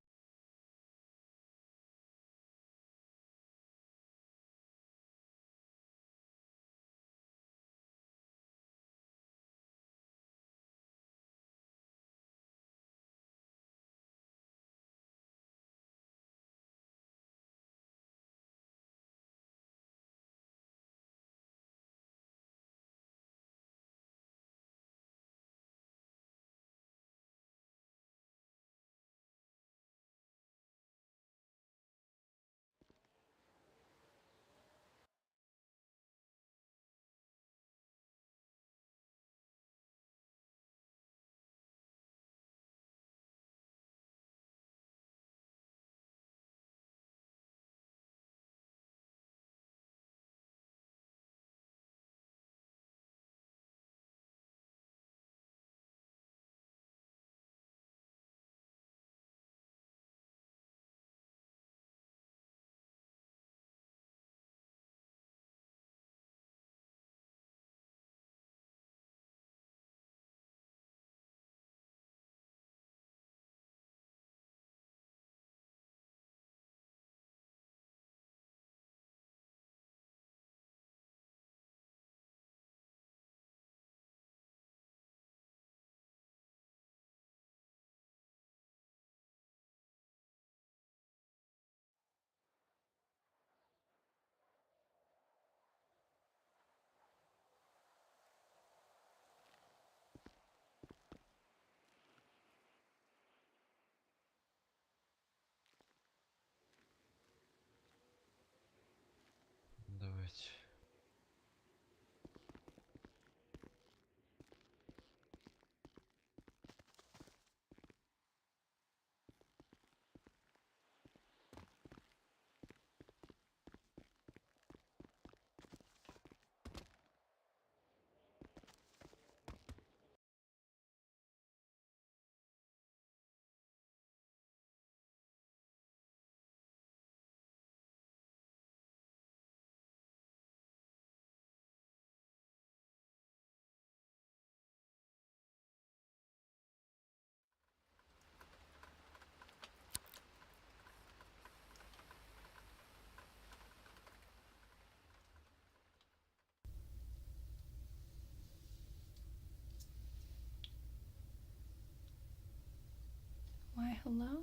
hello.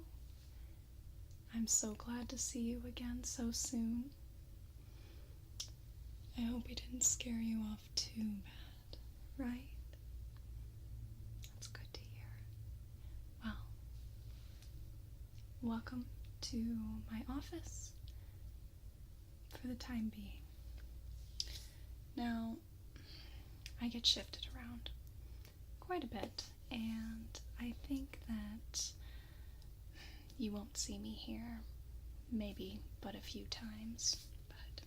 I'm so glad to see you again so soon. I hope we didn't scare you off too bad, right? That's good to hear. Well, welcome to my office for the time being. Now, I get shifted around quite a bit, and I think that you won't see me here maybe but a few times, but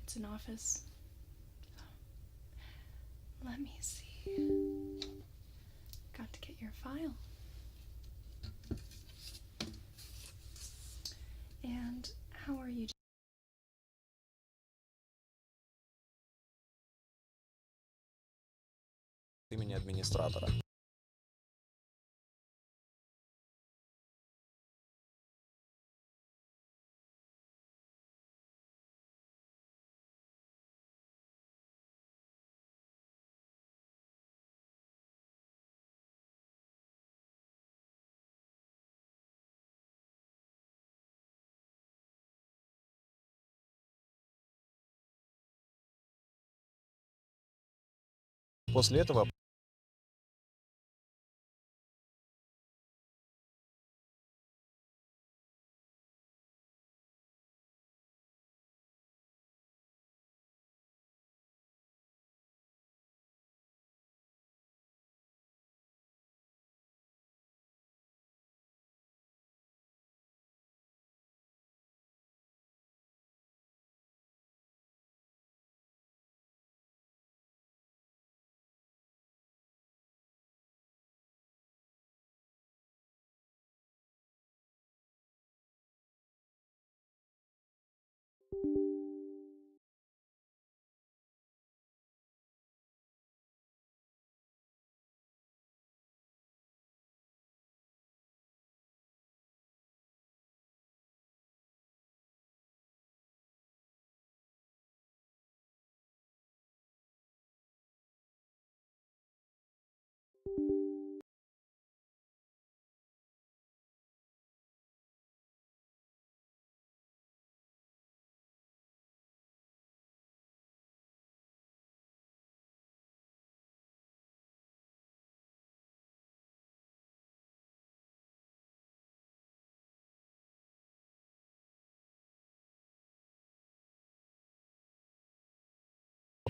it's an office. Let me see. Got to get your file. And how are you? Имени администратора. После этого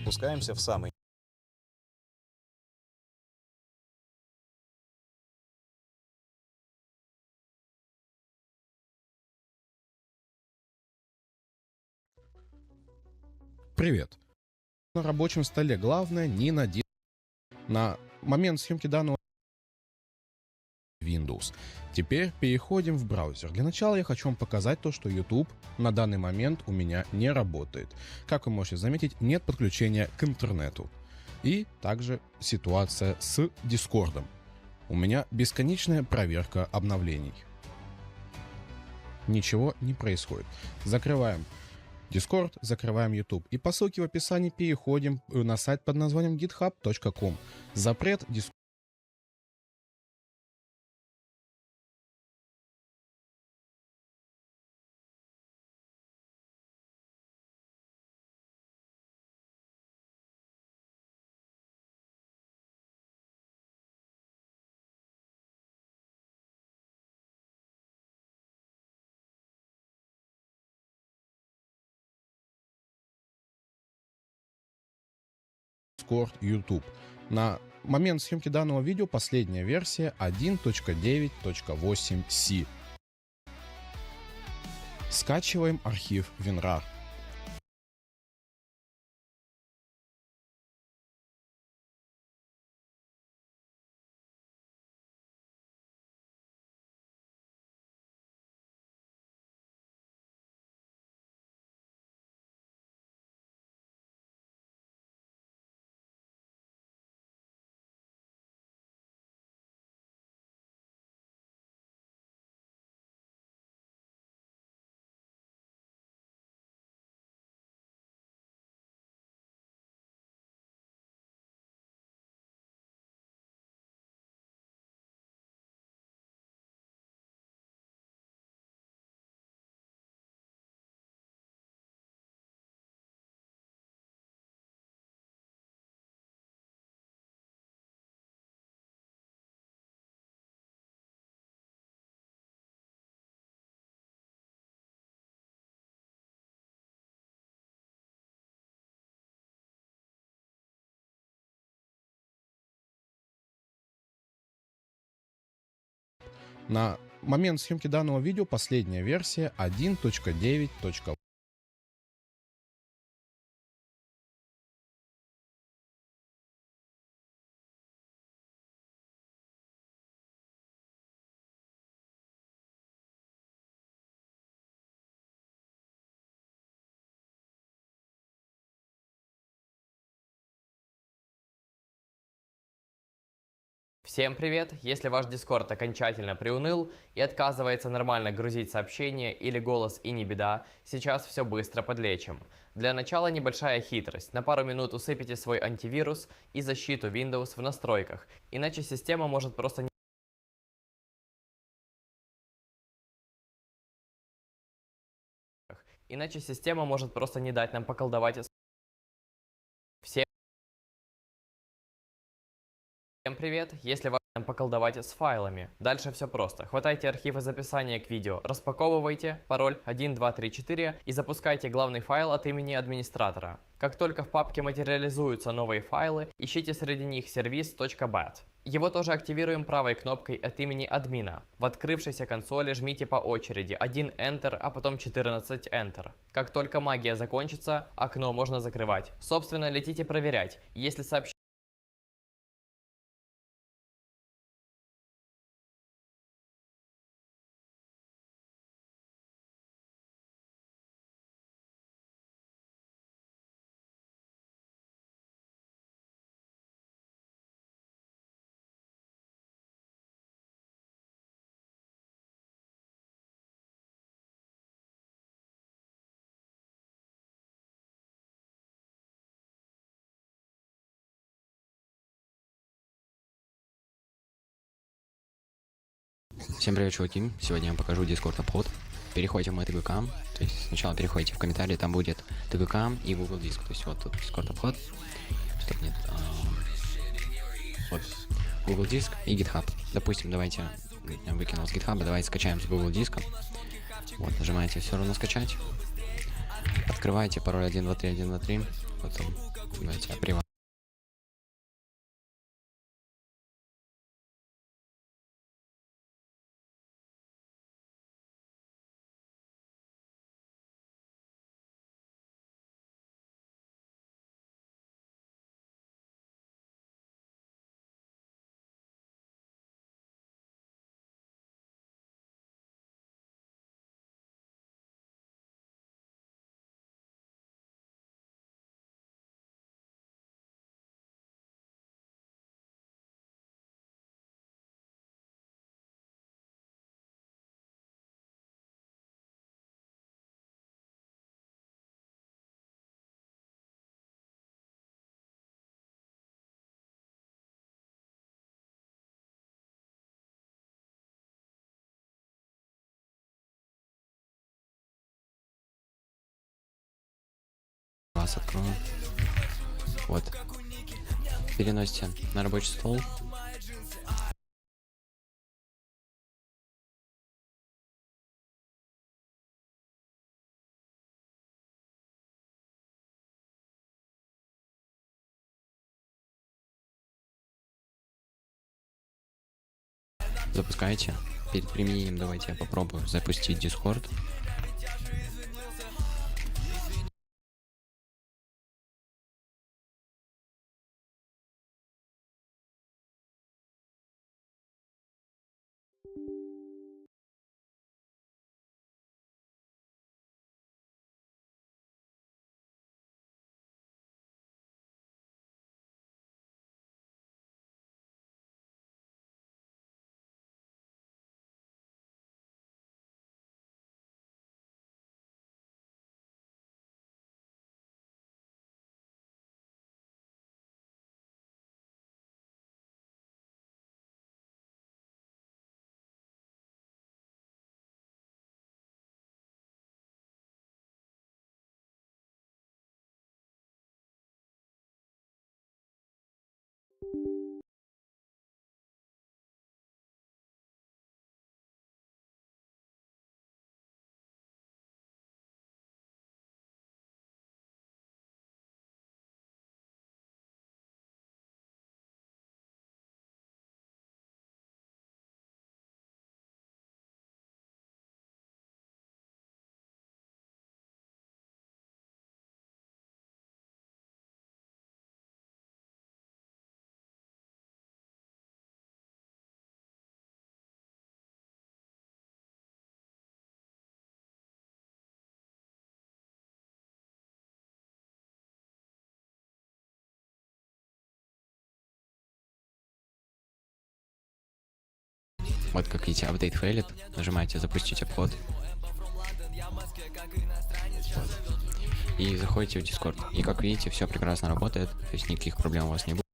опускаемся в самый Привет. На рабочем столе главное не на на момент съемки данного Windows. Теперь переходим в браузер. Для начала я хочу вам показать то, что YouTube на данный момент у меня не работает. Как вы можете заметить, нет подключения к интернету. И также ситуация с Discord'ом. У меня бесконечная проверка обновлений. Ничего не происходит. Закрываем Discord, закрываем YouTube. И по ссылке в описании переходим на сайт под названием github.com. Запрет Discord. YouTube. На момент съемки данного видео последняя версия 1.9.8c. Скачиваем архив WinRAR. На момент съемки данного видео последняя версия 1.9. Всем привет! Если ваш Discord окончательно приуныл и отказывается нормально грузить сообщения или голос и не беда, сейчас все быстро подлечим. Для начала небольшая хитрость. На пару минут усыпите свой антивирус и защиту Windows в настройках, иначе система может просто не дать нам поколдовать. Всем привет! Если вам поколдовать с файлами, дальше все просто. Хватайте архив из описания к видео, распаковывайте пароль 1234 и запускайте главный файл от имени администратора. Как только в папке материализуются новые файлы, ищите среди них service.bat. Его тоже активируем правой кнопкой от имени админа. В открывшейся консоли жмите по очереди 1 Enter, а потом 14 Enter. Как только магия закончится, окно можно закрывать. Собственно, летите проверять. Если сообщение Всем привет, чуваки! Сегодня я вам покажу Discord обход. Переходите в мой ТГК, то есть сначала переходите в комментарии, там будет ТГК и Google Диск, то есть вот тут Discord обход, что нет, вот Google Диск и GitHub. Допустим, давайте, я выкинул с GitHub, давайте скачаем с Google Диска. Вот, нажимаете все равно скачать, открываете пароль 123, потом давайте приват. Вас открою. Вот. Переносите на рабочий стол. Запускайте. Перед применением давайте я попробую запустить Discord. Вот как видите, апдейт фейлит. Нажимаете запустить обход. Вот. И заходите в Discord. И как видите, все прекрасно работает. То есть никаких проблем у вас не будет.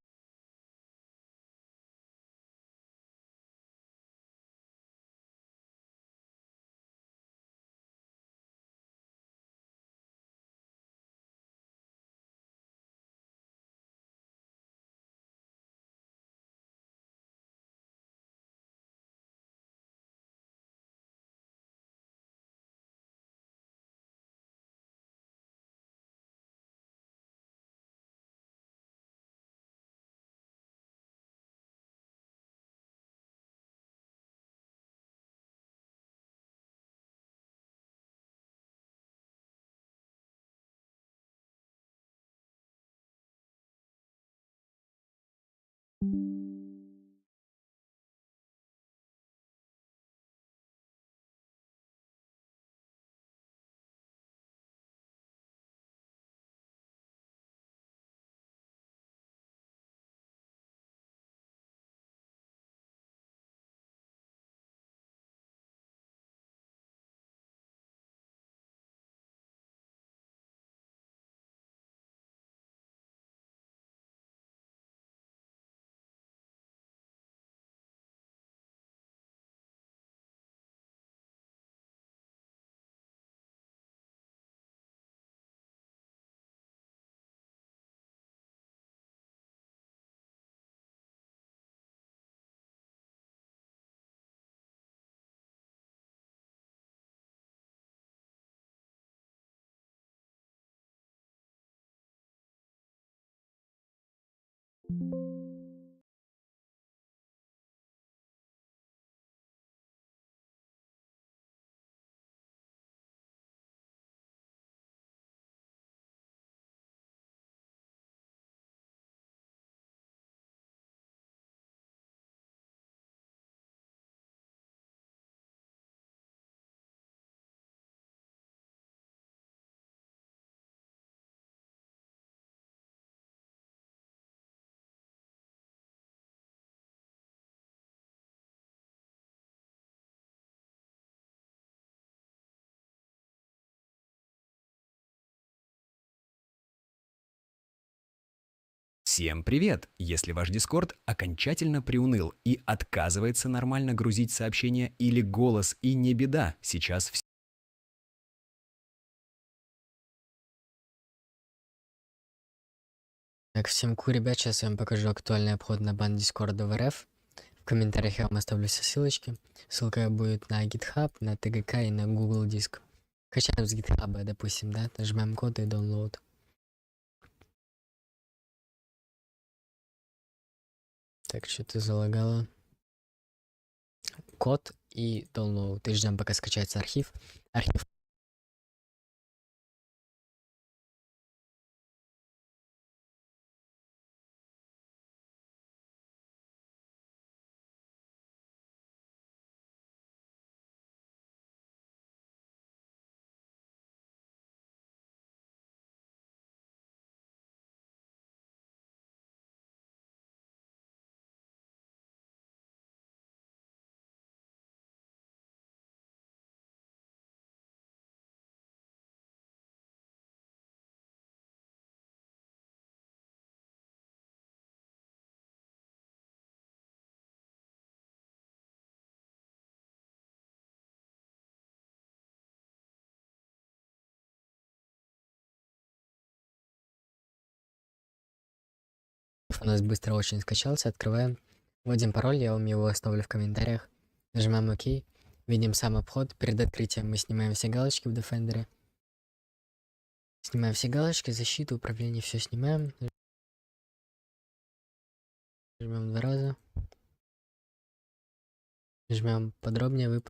Всем привет! Если ваш Discord окончательно приуныл и отказывается нормально грузить сообщения или голос, и не беда, сейчас все. Так, всем ку, ребят, сейчас я вам покажу актуальный обход на бан Дискорда в РФ. В комментариях я вам оставлю все ссылочки. Ссылка будет на GitHub, на ТГК и на Google Диск. Качаем с GitHub, допустим, да, нажимаем код и download. Так, что-то залагало. Код и download. И ждем, пока скачается архив. Архив у нас быстро очень скачался. Открываем. Вводим пароль, я вам его оставлю в комментариях. Нажимаем ОК. Видим сам обход. Перед открытием мы снимаем все галочки в Defender. Снимаем все галочки, защиту, управление, все снимаем. Жмем 2 раза. Жмем подробнее.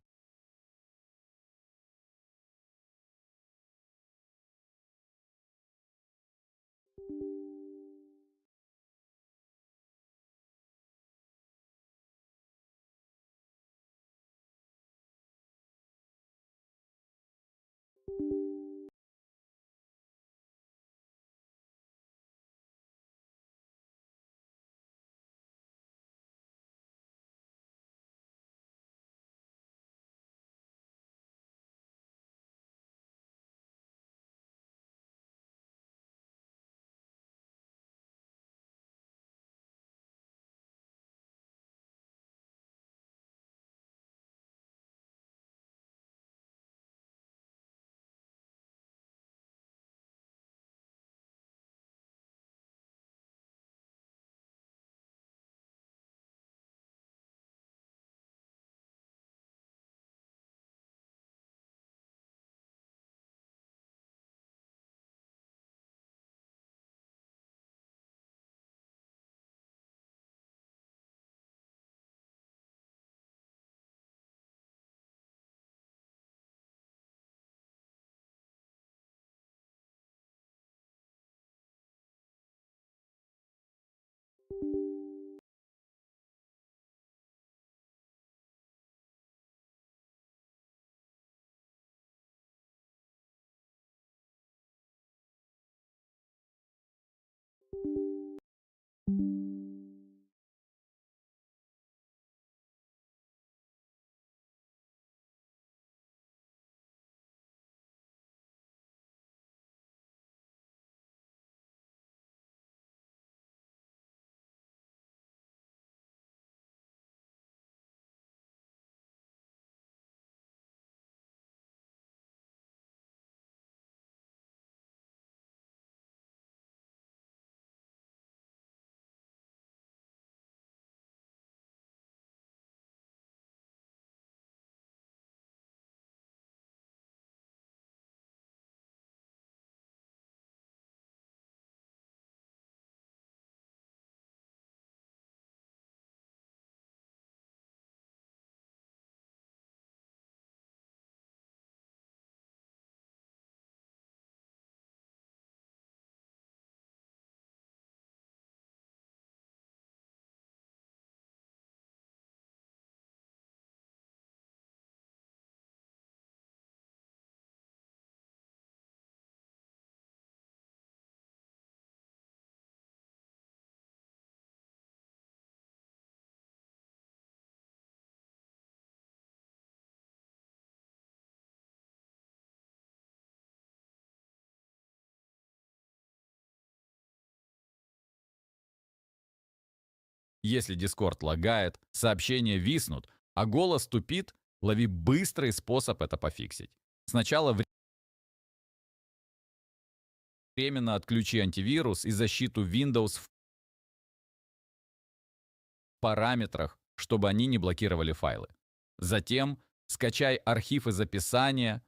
Если Discord лагает, сообщения виснут, а голос тупит, лови быстрый способ это пофиксить. Сначала временно отключи антивирус и защиту Windows в параметрах, чтобы они не блокировали файлы. Затем скачай архив из описания,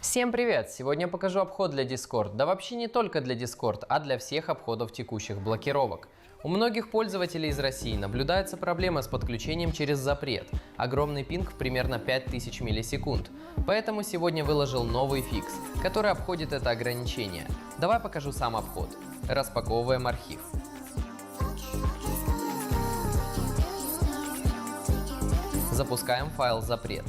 Всем привет! Сегодня я покажу обход для Discord. Да вообще не только для Discord, а для всех обходов текущих блокировок. У многих пользователей из России наблюдается проблема с подключением через запрет. Огромный пинг в примерно 5000 миллисекунд. Поэтому сегодня выложил новый фикс, который обходит это ограничение. Давай покажу сам обход. Распаковываем архив. Запускаем файл запрет.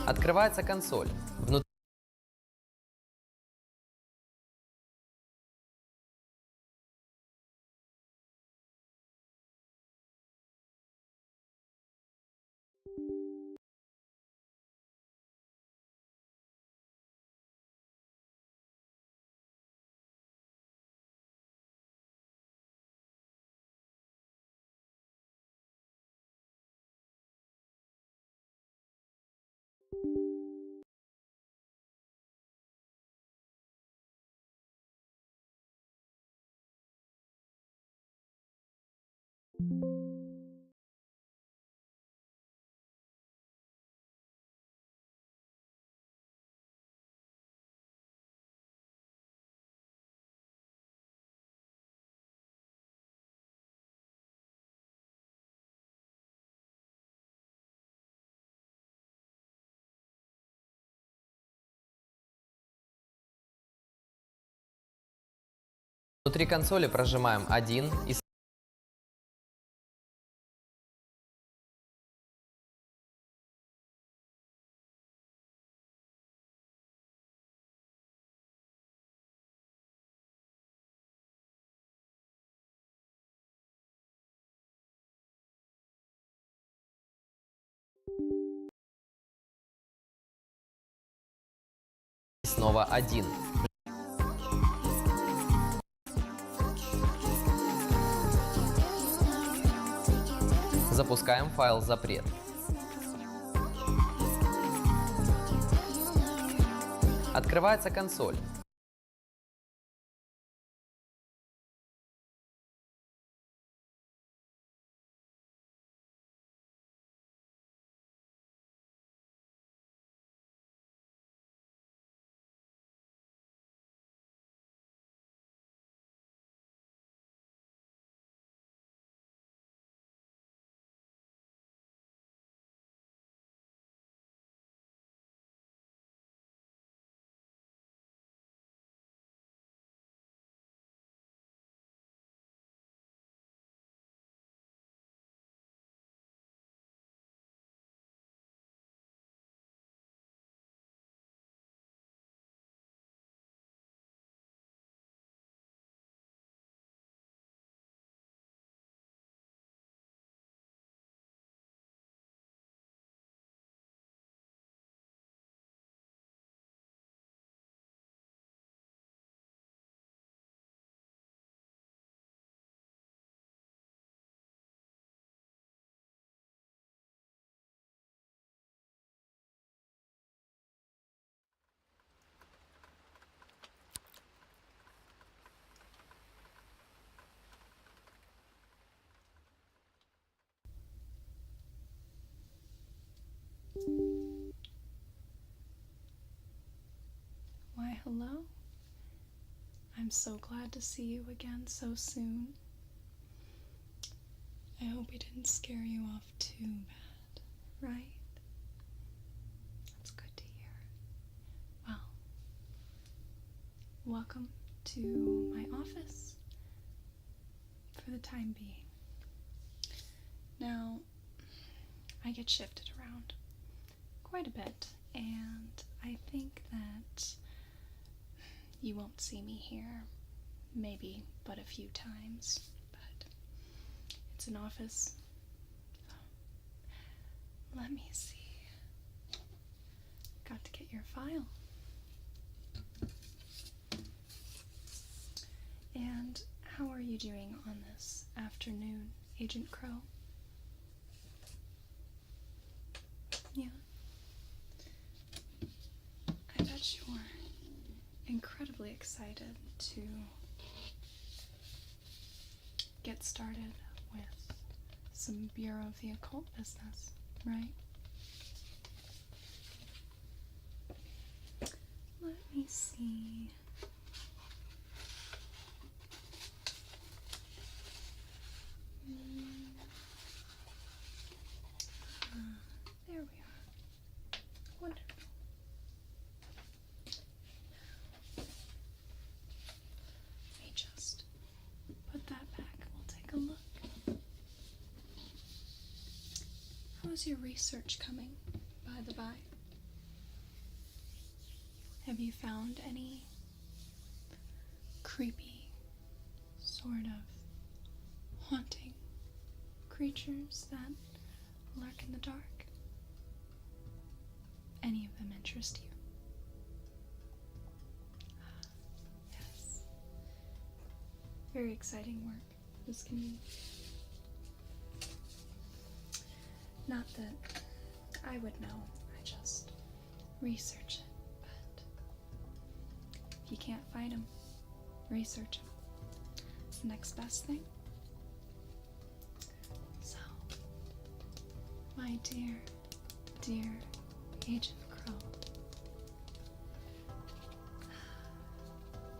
Открывается консоль. Внутри консоли прожимаем 1 и снова 1. Запускаем файл запрет. Открывается консоль. hello. I'm so glad to see you again so soon. I hope we didn't scare you off too bad, right? That's good to hear. Well, welcome to my office for the time being. Now, I get shifted around quite a bit, and I think that you won't see me here, maybe but a few times, but it's an office. Let me see. Got to get your file. And how are you doing on this afternoon, Agent Crow? Yeah. I bet you're incredibly excited to get started with some Bureau of the Occult business, right? Let me see. There we are. Wonderful. Let me just put that back. We'll take a look. How's your research coming, by the by? Have you found any creepy, sort of haunting creatures that lurk in the dark? Any of them interest you? Yes. Very exciting work this can be. Not that I would know, I just research it, but if you can't find them, research them. It's the next best thing. So, my dear, dear Agent Crow,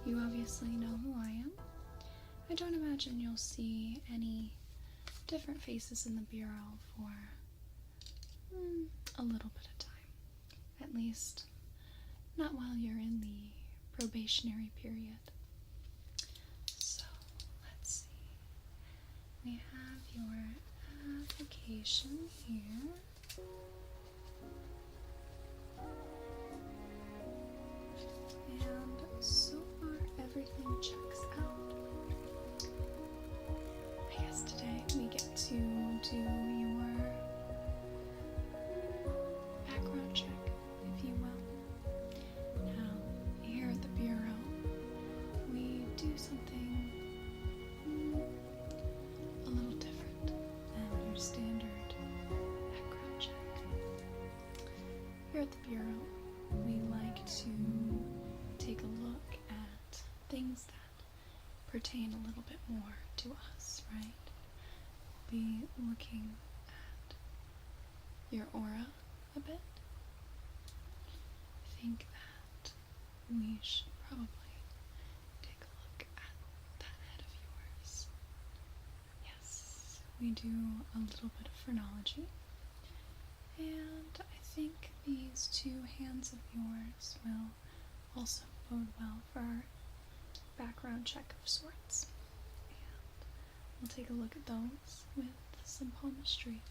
you obviously know who I am. I don't imagine you'll see any different faces in the Bureau for a little bit of time. At least, not while you're in the probationary period. So, let's see. We have your application here. And so far, everything checks out. I guess today we get to do your background check, if you will. Now, here at the Bureau, we do something a little different than your standard background check. Here at the Bureau, we like to take a look at things that pertain a little bit more to us, right? We'll be looking at your aura a bit. I think that we should probably take a look at that head of yours. Yes, we do a little bit of phrenology. And I think these two hands of yours will also bode well for our background check of sorts. And we'll take a look at those with some palmistry.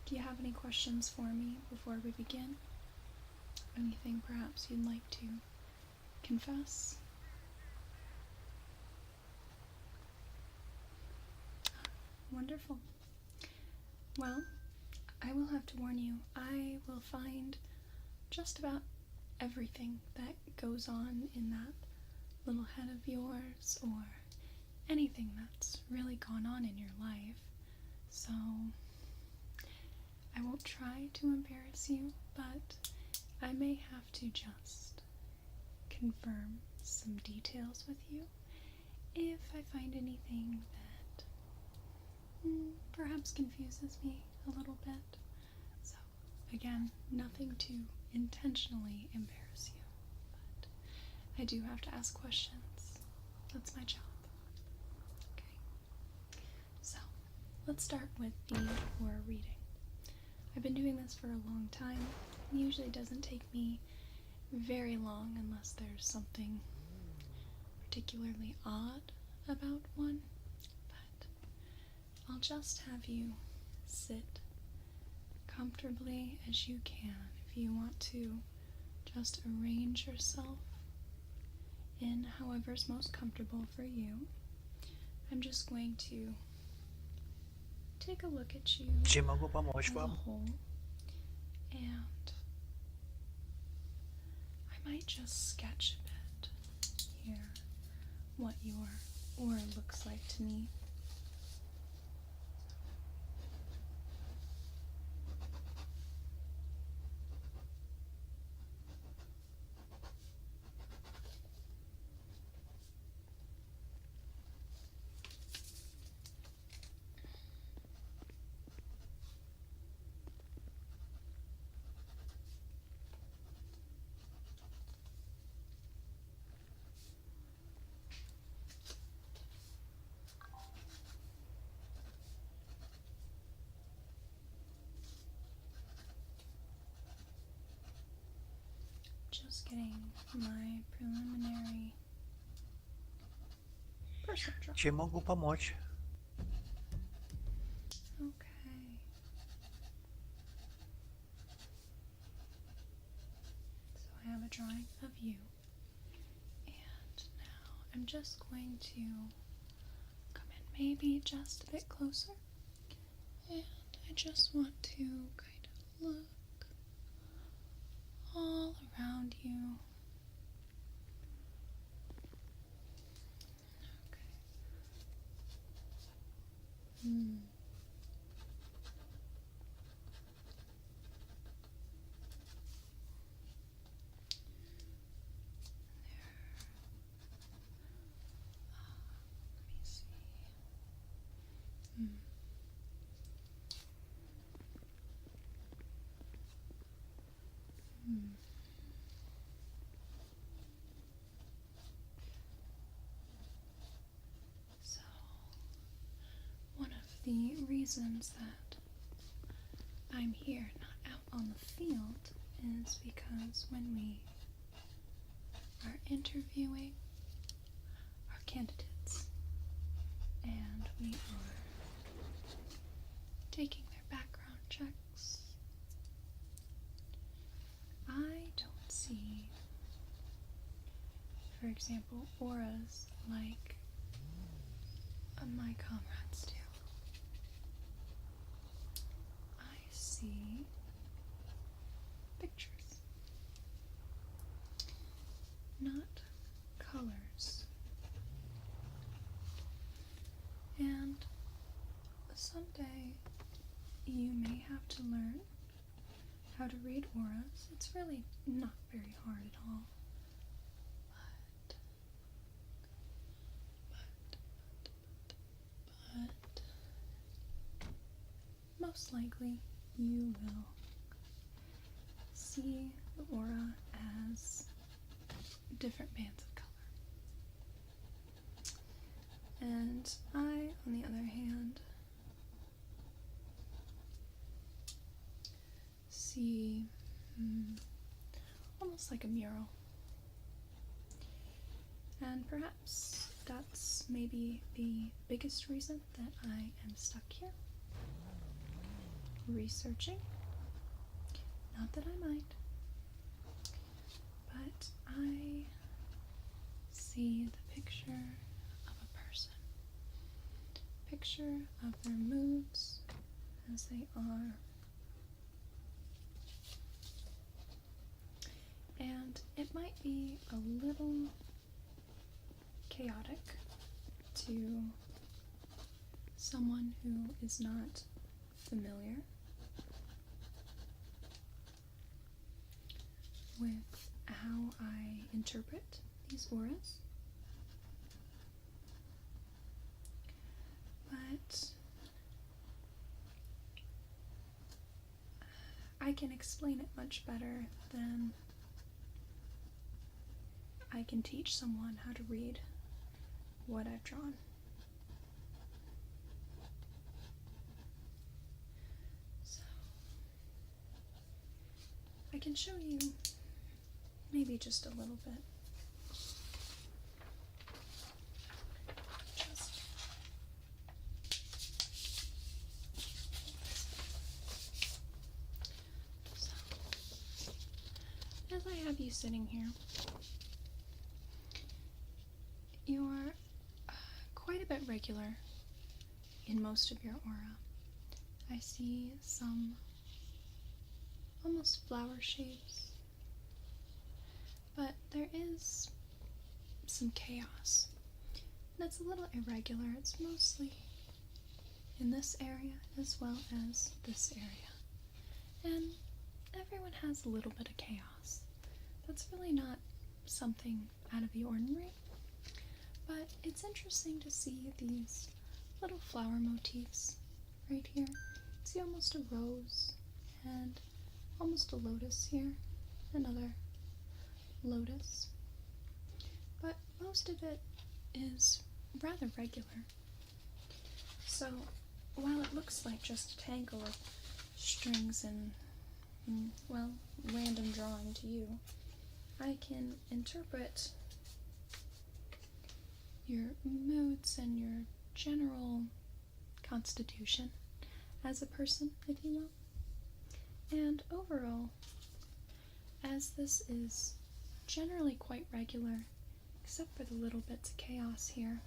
Do you have any questions for me before we begin? Anything perhaps you'd like to confess? Wonderful. Well, I will have to warn you, I will find just about everything that goes on in that little head of yours, or anything that's really gone on in your life. So, I won't try to embarrass you, but I may have to just confirm some details with you if I find anything that perhaps confuses me a little bit. So again, nothing to intentionally embarrass you, but I do have to ask questions. That's my job. Okay. So, let's start with the horror reading. I've been doing this for a long time. It usually doesn't take me very long unless there's something particularly odd about one, but I'll just have you sit comfortably as you can. If you want to just arrange yourself in however's most comfortable for you, I'm just going to take a look at you as a whole, and I might just sketch a bit here what your aura looks like to me. Just getting my preliminary perception. Чем могу помочь? Okay. So I have a drawing of you, and now I'm just going to come in maybe just a bit closer, and I just want to kind of look all around you. Okay. Let me see. So, one of the reasons that I'm here, not out on the field, is because when we are interviewing our candidates and we are taking their background checks, I don't see, for example, auras like my comrades do. I see pictures, not colors. And someday you may have to learn how to read auras. It's really not very hard at all. But most likely you will see the aura as different bands of color. And I, on the other hand, see almost like a mural. And perhaps that's maybe the biggest reason that I am stuck here, researching. Not that I mind, but I see the picture of a person, picture of their moods as they are. And it might be a little chaotic to someone who is not familiar with how I interpret these auras. But I I can explain it much better than I can teach someone how to read what I've drawn. So, I can show you maybe just a little bit. As I have you sitting here, you're quite a bit regular in most of your aura. I see some almost flower shapes, but there is some chaos. And it's a little irregular. It's mostly in this area as well as this area. And everyone has a little bit of chaos. That's really not something out of the ordinary, but it's interesting to see these little flower motifs right here. See almost a rose and almost a lotus here, another lotus, but most of it is rather regular. So while it looks like just a tangle of strings and well, random drawing to you, I can interpret your moods and your general constitution as a person, if you will. And overall, as this is generally quite regular, except for the little bits of chaos here,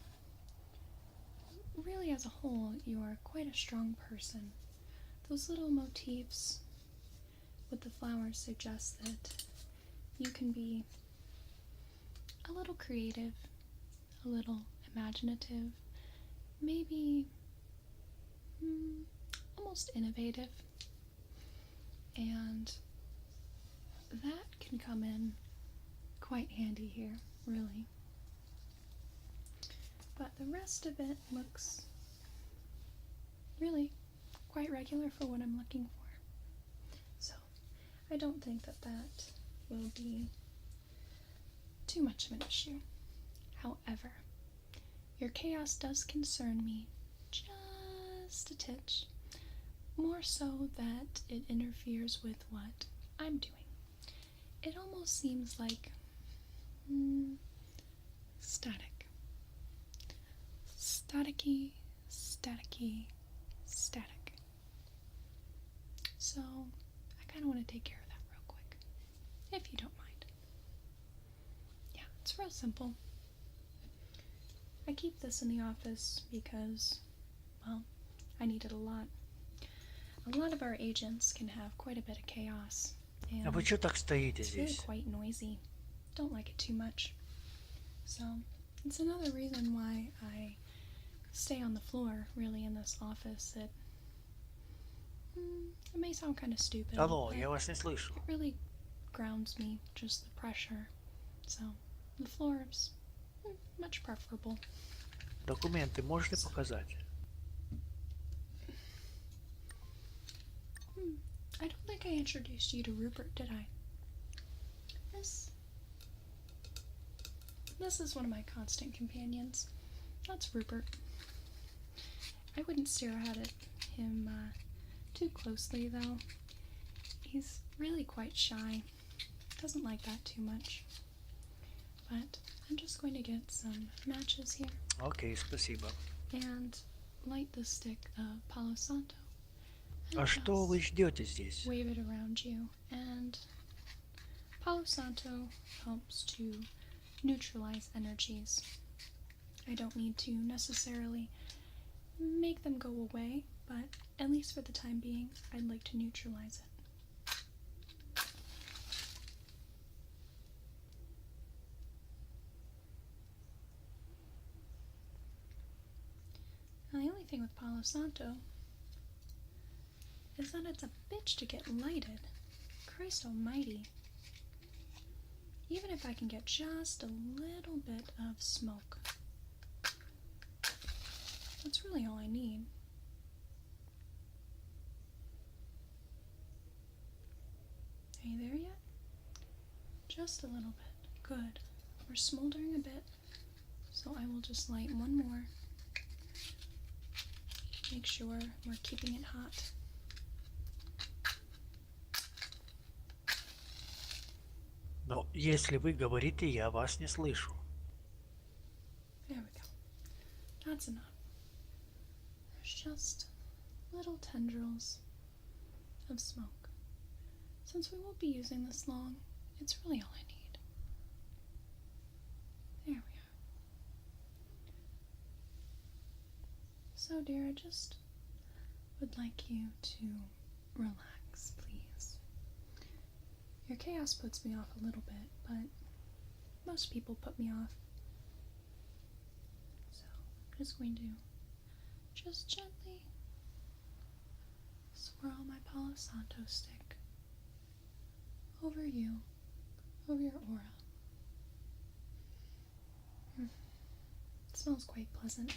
really as a whole, you are quite a strong person. Those little motifs with the flowers suggest that you can be a little creative, a little imaginative, maybe almost innovative, and that can come in quite handy here, really. But the rest of it looks really quite regular for what I'm looking for. So I don't think that that will be too much of an issue. However, your chaos does concern me just a titch, more so that it interferes with what I'm doing. It almost seems like static. Staticky, staticky, static. So I kind of want to take care of that real quick, if you don't mind. Yeah, it's real simple. I keep this in the office because, well, I need it a lot. A lot of our agents can have quite a bit of chaos, and А вы чё так стоите it's really здесь? quite noisy. Don't like it too much. So it's another reason why I stay on the floor, really, in this office. It may sound kind of stupid, Алло, but я вас не слышу. it really grounds me, just the pressure. So the floor is much preferable. Документы можете показать? I don't think I introduced you to Rupert, did I? This is one of my constant companions. That's Rupert. I wouldn't stare at him too closely, though. He's really quite shy. Doesn't like that too much. But I'm just going to get some matches here. Окей, спасибо. And light the stick of Palo Santo. А что вы ждете здесь? Wave it around you, and Palo Santo helps to neutralize energies. I don't need to necessarily make them go away, but at least for the time being, I'd like to neutralize it. Now, the only thing with Palo Santo is that it's a bitch to get lighted. Christ almighty. Even if I can get just a little bit of smoke, that's really all I need. Are you there yet? Just a little bit. Good. We're smoldering a bit, so I will just light one more. Make sure we're keeping it hot. Но если вы говорите, я вас не слышу. There we go. That's enough. There's just little tendrils of smoke. Since we won't be using this long, it's really all I need. There we are. So, dear, I just would like you to relax, please. Your chaos puts me off a little bit, but most people put me off. So, I'm just going to just gently swirl my Palo Santo stick over you, over your aura. It smells quite pleasant.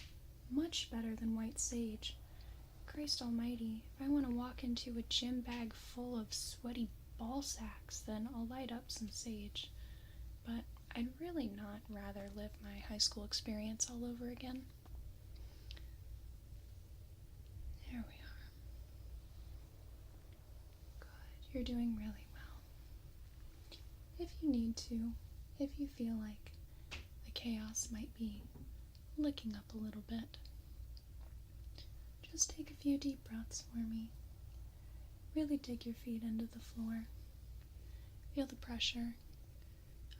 Much better than white sage. Christ almighty, if I want to walk into a gym bag full of sweaty ball sacks, then I'll light up some sage. But I'd really not rather live my high school experience all over again. There we are. Good, you're doing really well. If you need to, if you feel like the chaos might be licking up a little bit, just take a few deep breaths for me. Really dig your feet into the floor. Feel the pressure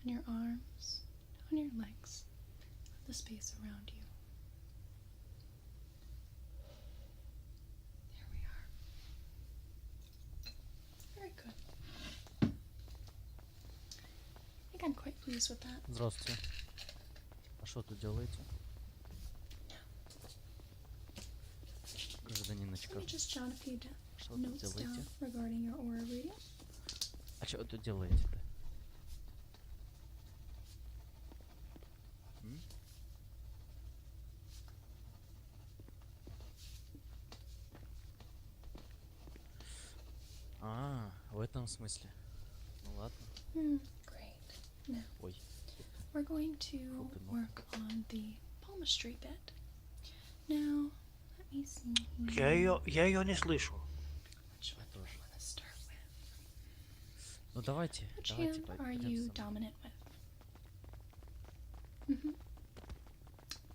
on your arms, on your legs, the space around you. There we are. Very good. I think I'm quite pleased with that. Здравствуйте. А что тут делаете? Гражданиночка. Let me just jot a few Что тут notes делаете? down regarding your aura reading. А что вы тут делаете-то? А, в этом смысле. Ну ладно. Great. Now, Ой. we're going to work on the palmistry bit. Now, let me see here. Я ее не слышу. Which one do I want to start with? Ну давайте, Which давайте hand are пойдем you со мной. dominant with?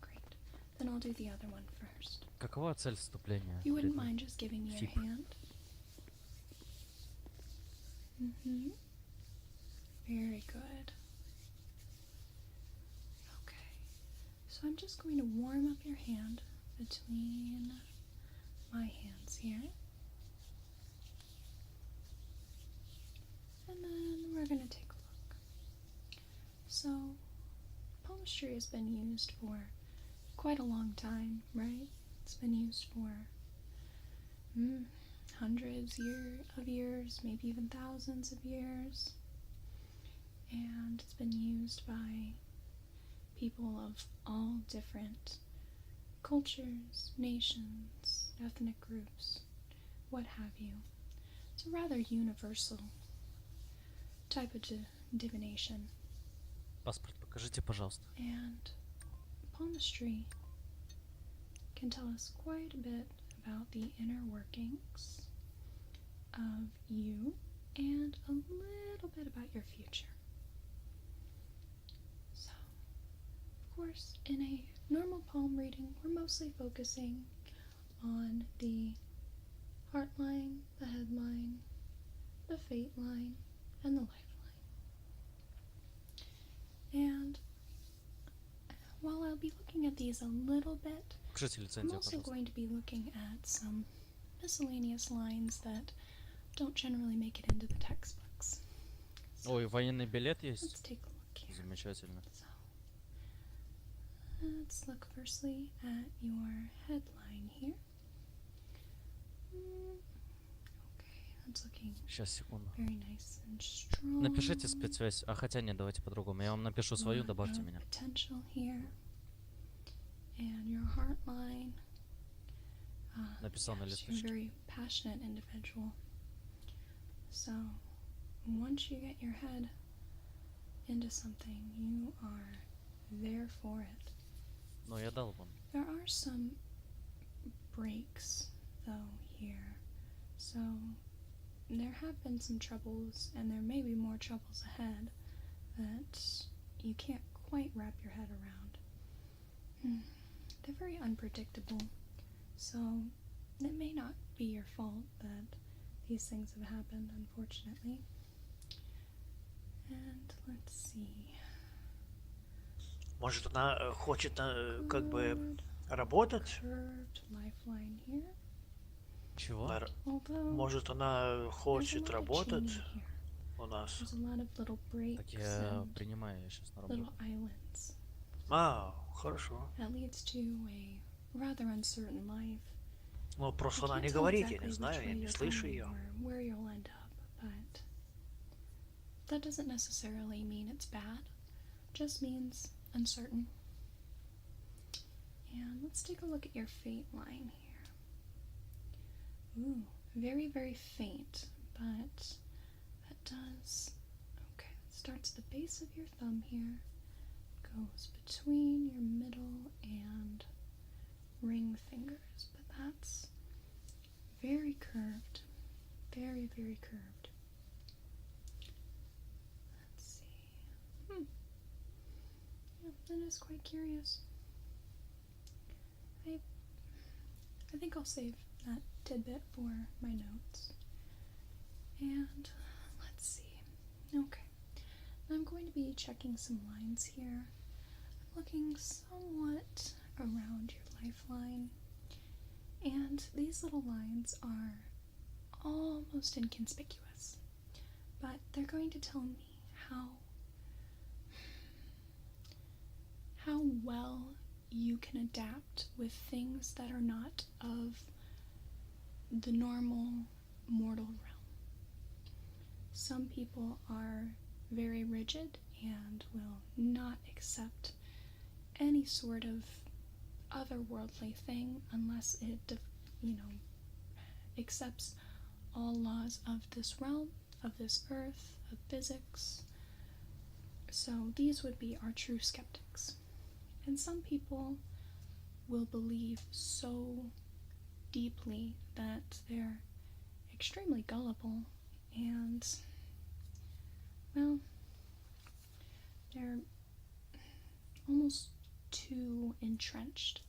Great. Then I'll do the other one first. Какова цель вступления? You wouldn't Вредный mind just giving me your тип. hand? Very good. Okay. So I'm just going to warm up your hand between my hands here. And then we're going to take a look. So, palmistry has been used for quite a long time, right? It's been used for hundreds of years, maybe even thousands of years. And it's been used by people of all different cultures, nations, ethnic groups, what have you. It's a rather universal type of divination. Паспорт покажите, пожалуйста. And palmistry can tell us quite a bit about the inner workings of you and a little bit about your future. So, of course, in a normal palm reading, we're mostly focusing on the heart line, the head line, the fate line, and the life line. And while I'll be looking at these a little bit, Покажите I'm лицензию, also пожалуйста. going to be looking at some miscellaneous lines that don't generally make it into the textbooks. Ой, военный билет Let's есть? take a look here. Замечательно. Let's look firstly at your headline here. Okay, that's looking Сейчас, секунду. very nice and strong. Напишите спецсвязь. А хотя нет, давайте по-другому. Я вам напишу свою, Lot добавьте of меня. potential here. And your heart line. Написал на Yes, you're a листочке. very passionate individual. So, once you get your head into something, you are there for it. Ну, я дал вон. There are some breaks, though, here. So, there have been some troubles, and there may be more troubles ahead that you can't quite wrap your head around. They're very unpredictable, so it may not be your fault that these things have happened, unfortunately. And let's see. Может, она хочет как бы работать? Curved lifeline here. Чего? Может, она хочет работать у нас? There's a lot of little breaks Так я and принимаю, я сейчас на little работу. islands. Хорошо. That leads to a rather uncertain life. Ну, просто I она can't не tell говорит, я exactly не which знаю, я way не you're слышу going ее. or where you'll end up, but that doesn't necessarily mean it's bad. Just means uncertain. And let's take a look at your fate line here. Ooh, very, very faint, but that does... Okay, starts at the base of your thumb here, goes between your middle and ring fingers, but that's very curved. Very, very curved. Let's see. Yeah, that is quite curious. I think I'll save that tidbit for my notes. And let's see. Okay. I'm going to be checking some lines here. I'm looking somewhat around your lifeline. And these little lines are almost inconspicuous. But they're going to tell me how well you can adapt with things that are not of the normal mortal realm. Some people are very rigid and will not accept any sort of otherworldly thing unless it, accepts all laws of this realm, of this earth, of physics. So these would be our true skeptics. And some people will believe so deeply that they're extremely gullible and, well, they're almost too entrenched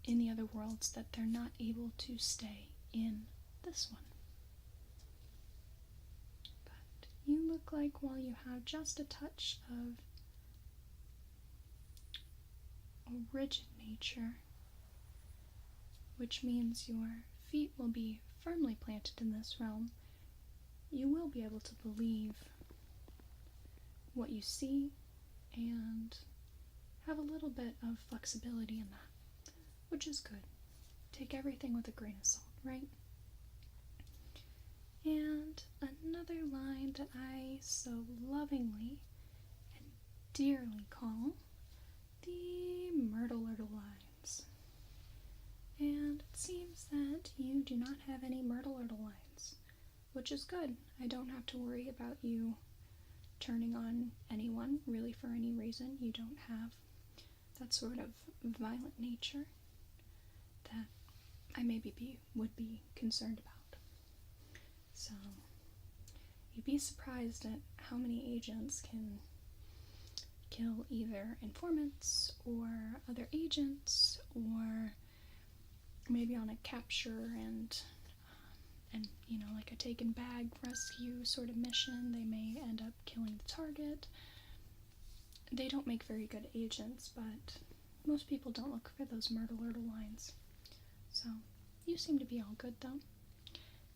in the other worlds that they're not able to stay in this one. But you look like, while you have just a touch of a rigid nature, which means your feet will be firmly planted in this realm, you will be able to believe what you see and have a little bit of flexibility in that, which is good. Take everything with a grain of salt, right? And another line that I so lovingly and dearly call the Myrtle lines. And it seems that you do not have any Myrtle lines, which is good. I don't have to worry about you turning on anyone, really, for any reason. You don't have that sort of violent nature that I maybe would be concerned about. So, you'd be surprised at how many agents can kill either informants or other agents, or maybe on a capture and like a taken bag rescue sort of mission, they may end up killing the target. They don't make very good agents, but most people don't look for those Myrtle lines. So, you seem to be all good though.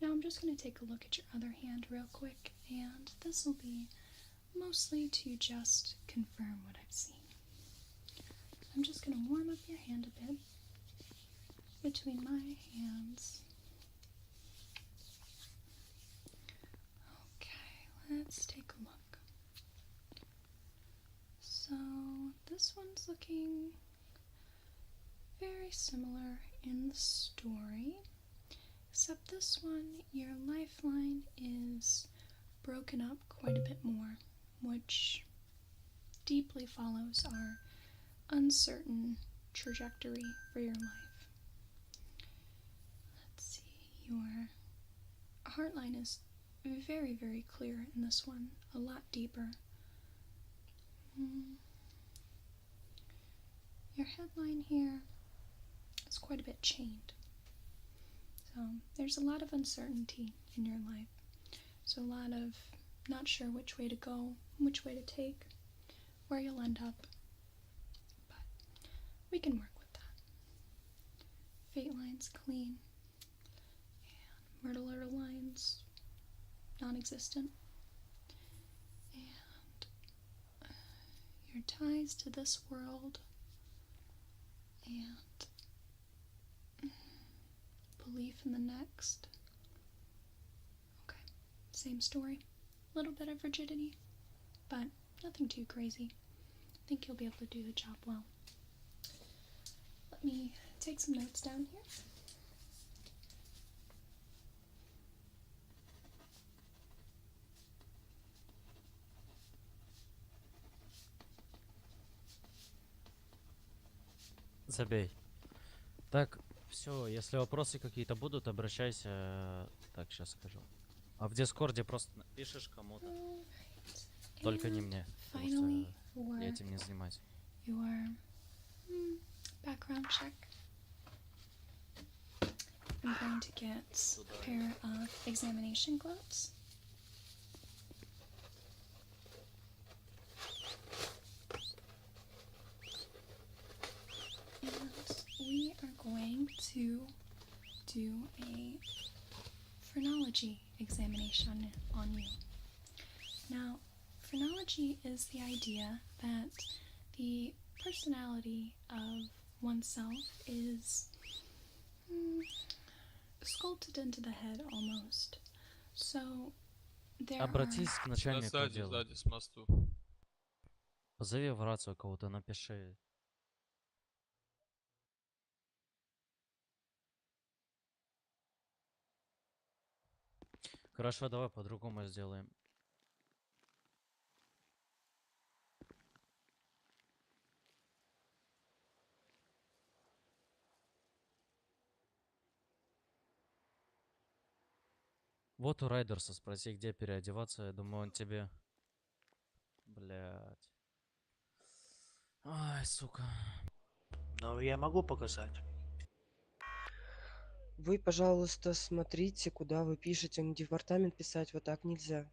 Now I'm just going to take a look at your other hand real quick, and this will be mostly to just confirm what I've seen. I'm just going to warm up your hand a bit between my hands. Okay, let's take a look. So this one's looking very similar in the story, except this one, your lifeline is broken up quite a bit more, which deeply follows our uncertain trajectory for your life. Let's see, your heart line is very, very clear in this one, a lot deeper. Your headline here is quite a bit chained. So there's a lot of uncertainty in your life. So a lot of not sure which way to go, which way to take, where you'll end up. But we can work with that. Fate line's clean. And myrtle lines non-existent. And your ties to this world and belief in the next. Okay, same story. A little bit of rigidity, but nothing too crazy. I think you'll be able to do the job well. Let me take some notes down here. Забей. Так, все, если вопросы какие-то будут, обращайся. Так, сейчас скажу. А в Дискорде просто напишешь кому-то. Только не мне. Потому что я этим не занимаюсь. Your background check. I'm going to get a pair of examination gloves. We are going to do a phrenology examination on you. Now, phrenology is the idea that the personality of oneself is sculpted into the head almost. So there Обратись are... к начальнику отдела. Сзади, с мосту. Позови в рацию кого-то, напиши. Хорошо, давай по-другому сделаем. Вот у Райдерса спроси, где переодеваться. Я думаю, он тебе... Блядь. Ай, сука. Но я могу показать. Вы, пожалуйста, смотрите, куда вы пишете. На департамент писать вот так нельзя.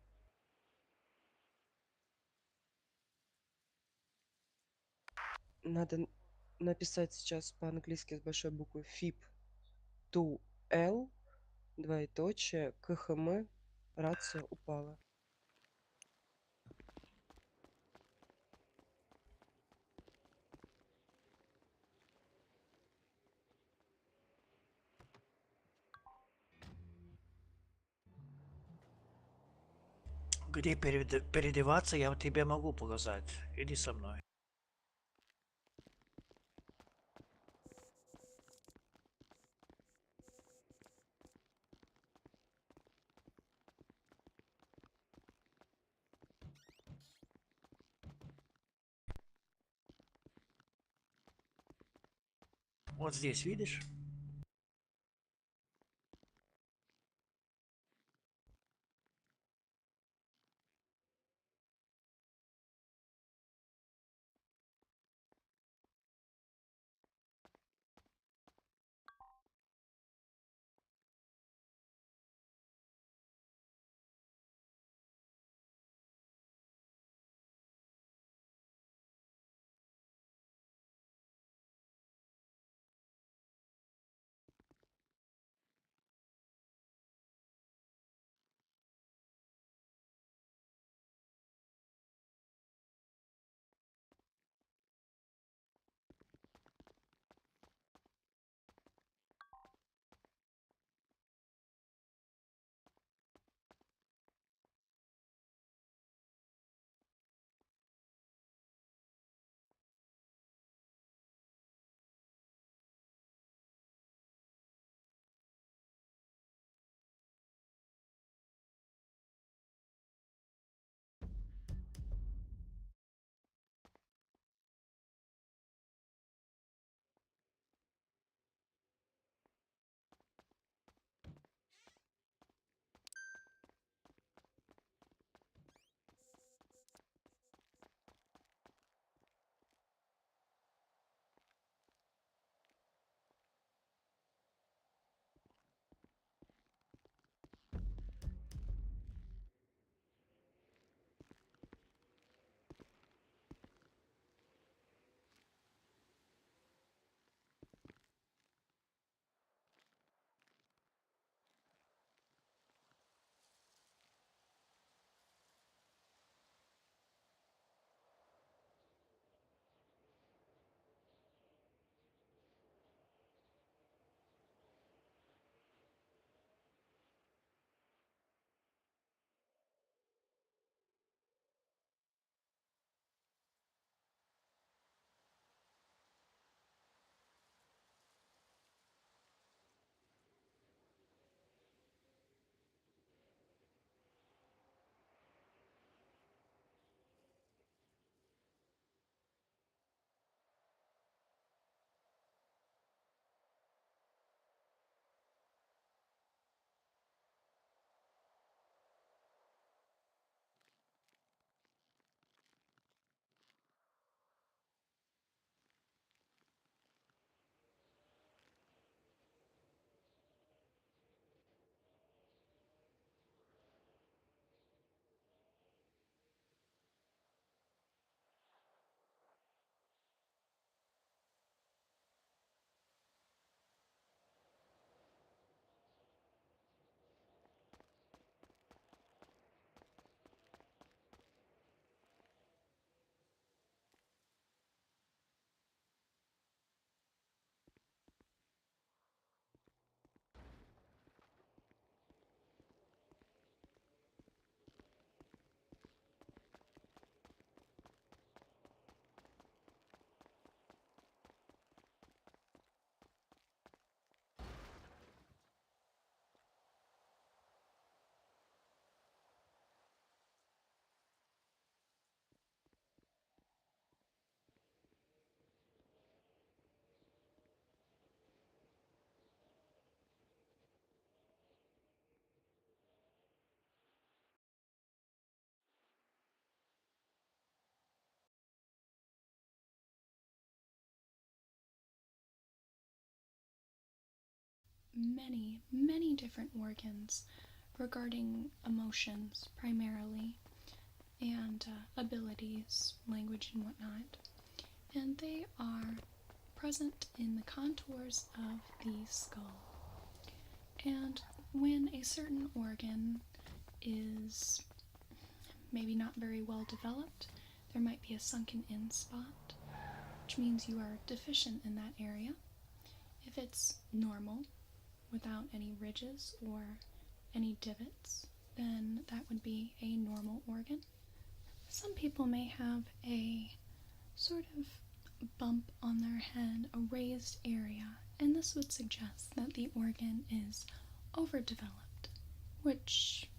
Надо написать сейчас по-английски с большой буквы FIP to L, двоеточие, КХМ, рация упала. Где переодеваться, я тебе могу показать. Иди со мной. Вот здесь, видишь? many, many different organs regarding emotions primarily, and abilities, language, and whatnot. And they are present in the contours of the skull. And when a certain organ is maybe not very well developed, there might be a sunken in spot, which means you are deficient in that area. If it's normal, without any ridges or any divots, then that would be a normal organ. Some people may have a sort of bump on their head, a raised area, and this would suggest that the organ is overdeveloped, which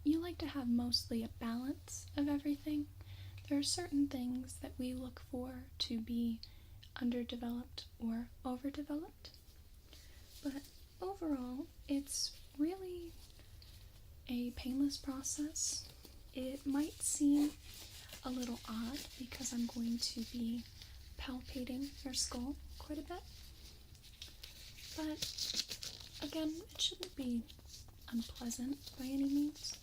you like to have mostly a balance of everything. There are certain things that we look for to be underdeveloped or overdeveloped, but overall it's really a painless process. It might seem a little odd because I'm going to be palpating your skull quite a bit, but again, it shouldn't be unpleasant by any means.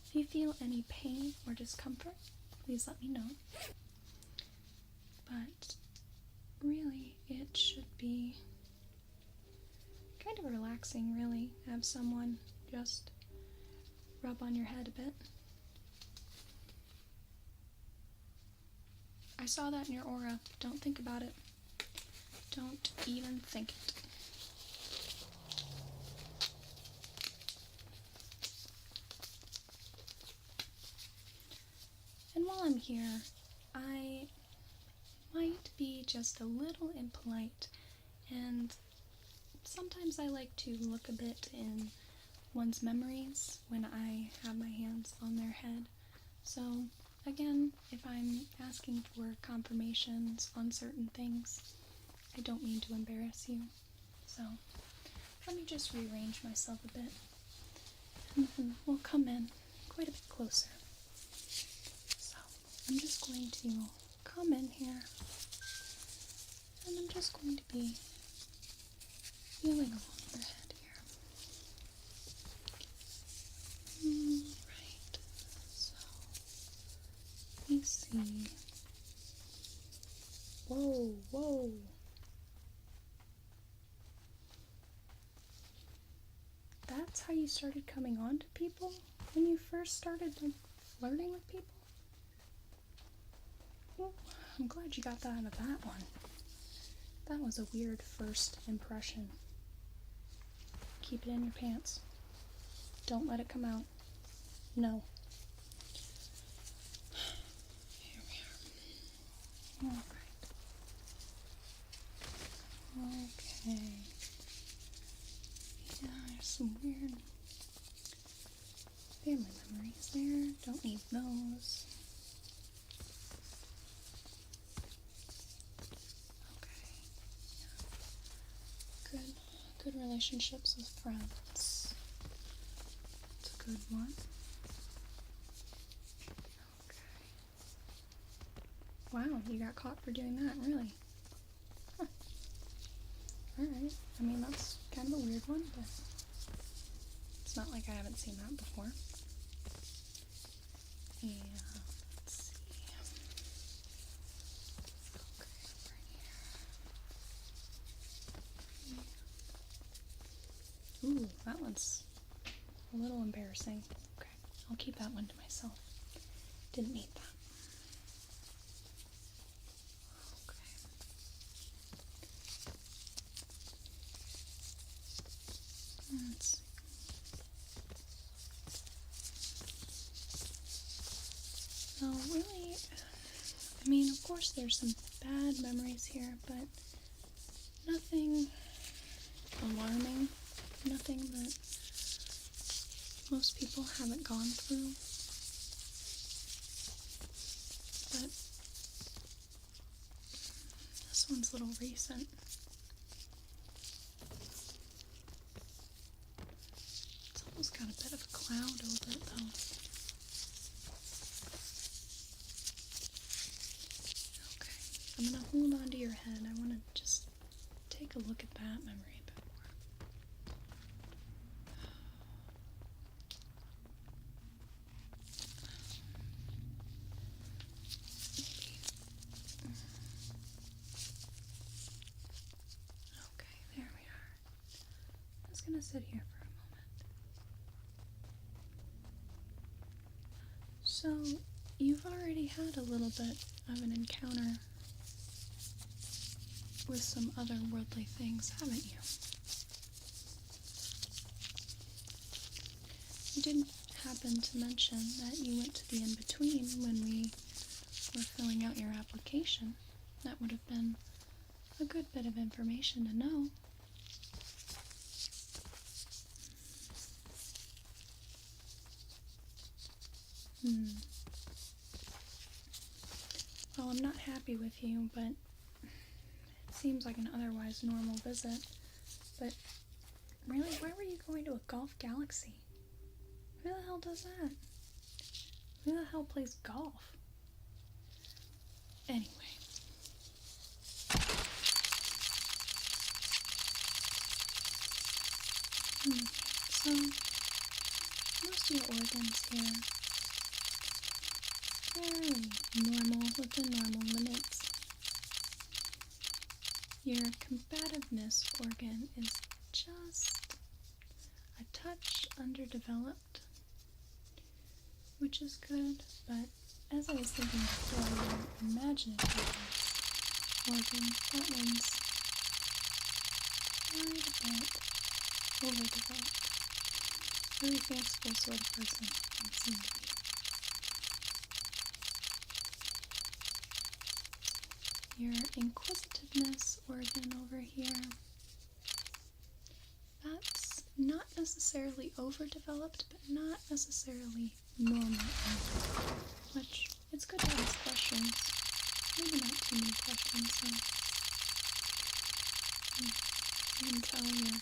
If you feel any pain or discomfort, please let me know. But really, it should be kind of relaxing, really, have someone just rub on your head a bit. I saw that in your aura. Don't think about it. Don't even think it. And while I'm here, I might be just a little impolite, and sometimes I like to look a bit in one's memories when I have my hands on their head. So again, if I'm asking for confirmations on certain things, I don't mean to embarrass you. So let me just rearrange myself a bit, and then we'll come in quite a bit closer. So I'm just going to come in here, and I'm just going to be feeling along your head here. Right. So let me see. Whoa, whoa. That's how you started coming on to people when you first started like flirting with people? Well, I'm glad you got that out of that one. That was a weird first impression. Keep it in your pants. Don't let it come out. No. Here we are. Alright. Okay. Yeah, there's some weird family memories there. Don't need those. Okay. Good relationships with friends. It's a good one. Okay. Wow, you got caught for doing that, really? Huh. Alright. I mean, that's kind of a weird one, but it's not like I haven't seen that before. Yeah, let's see. Okay, right here. Ooh, that one's a little embarrassing. Okay, I'll keep that one to myself. Didn't need that. Let's see. So really, I mean, of course there's some bad memories here, but nothing alarming, nothing that most people haven't gone through. But this one's a little recent. It's got a bit of a cloud over it, though. Okay, I'm gonna hold on to your head. I want to just take a look at that memory a bit more. just gonna sit here for a moment. So, you've already had a little bit of an encounter with some otherworldly things, haven't you? You didn't happen to mention that you went to the in-between when we were filling out your application. That would have been a good bit of information to know. Well, I'm not happy with you, but it seems like an otherwise normal visit. But really, why were you going to a golf galaxy? Who the hell does that? Who the hell plays golf? Anyway. So, most of your organs here fairly normal within normal limits. Your combativeness organ is just a touch underdeveloped, which is good, but as I was thinking before, your imaginative organ, that one's quite a bit overdeveloped. Really fanciful sort of person you seem to be. Your inquisitiveness organ over here, that's not necessarily overdeveloped, but not necessarily normal either. Which, it's good to ask questions. Maybe not too many questions, so you can tell your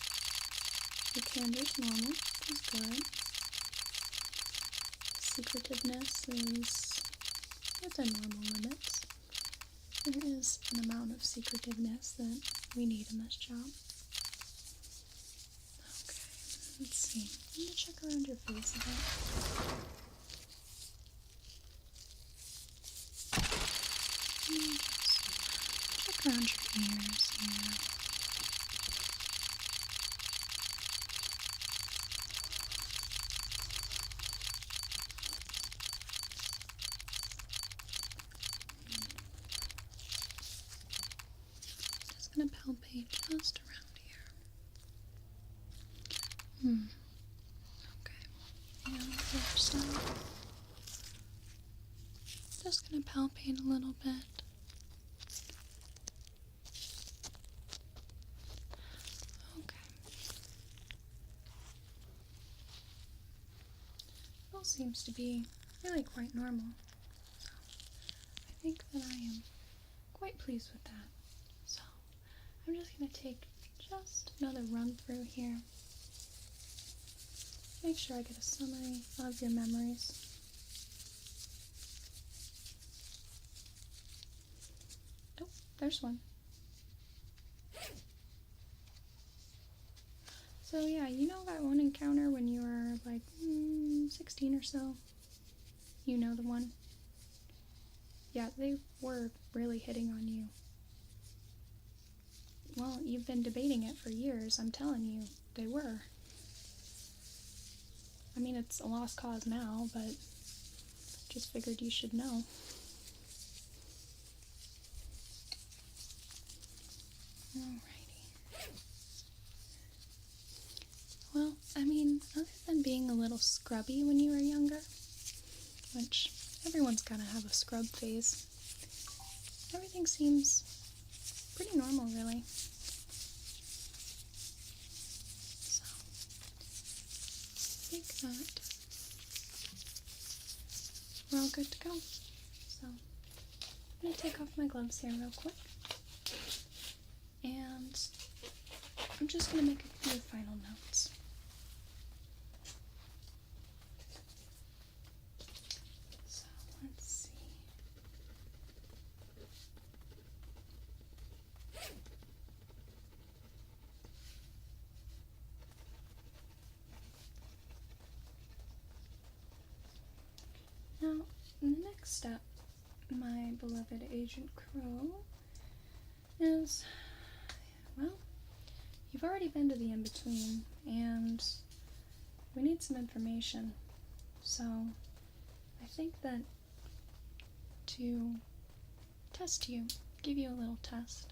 cander's normal, which is good. Secretiveness is within normal limits. There is an amount of secretiveness that we need in this job. Okay, let's see. I'm gonna check around your face a bit. Just check around your ears here. Just gonna palpate just around here. Okay. And the other side. Just gonna palpate a little bit. Seems to be really quite normal, so I think that I am quite pleased with that. So I'm just going to take just another run through here, make sure I get a summary of your memories. Oh, there's one. So yeah, you know that one encounter when you were like 16 or so? You know the one? Yeah, they were really hitting on you. Well, you've been debating it for years, I'm telling you, they were. I mean, it's a lost cause now, but just figured you should know. Alrighty. Well, I mean, other than being a little scrubby when you were younger, which everyone's gotta have a scrub phase, everything seems pretty normal, really. So, I think that we're all good to go. So, I'm gonna take off my gloves here real quick, and I'm just gonna make a few final notes. Now, the next step, my beloved Agent Crow, is, well, You've already been to the in-between, and we need some information. So, I think that to test you, give you a little test,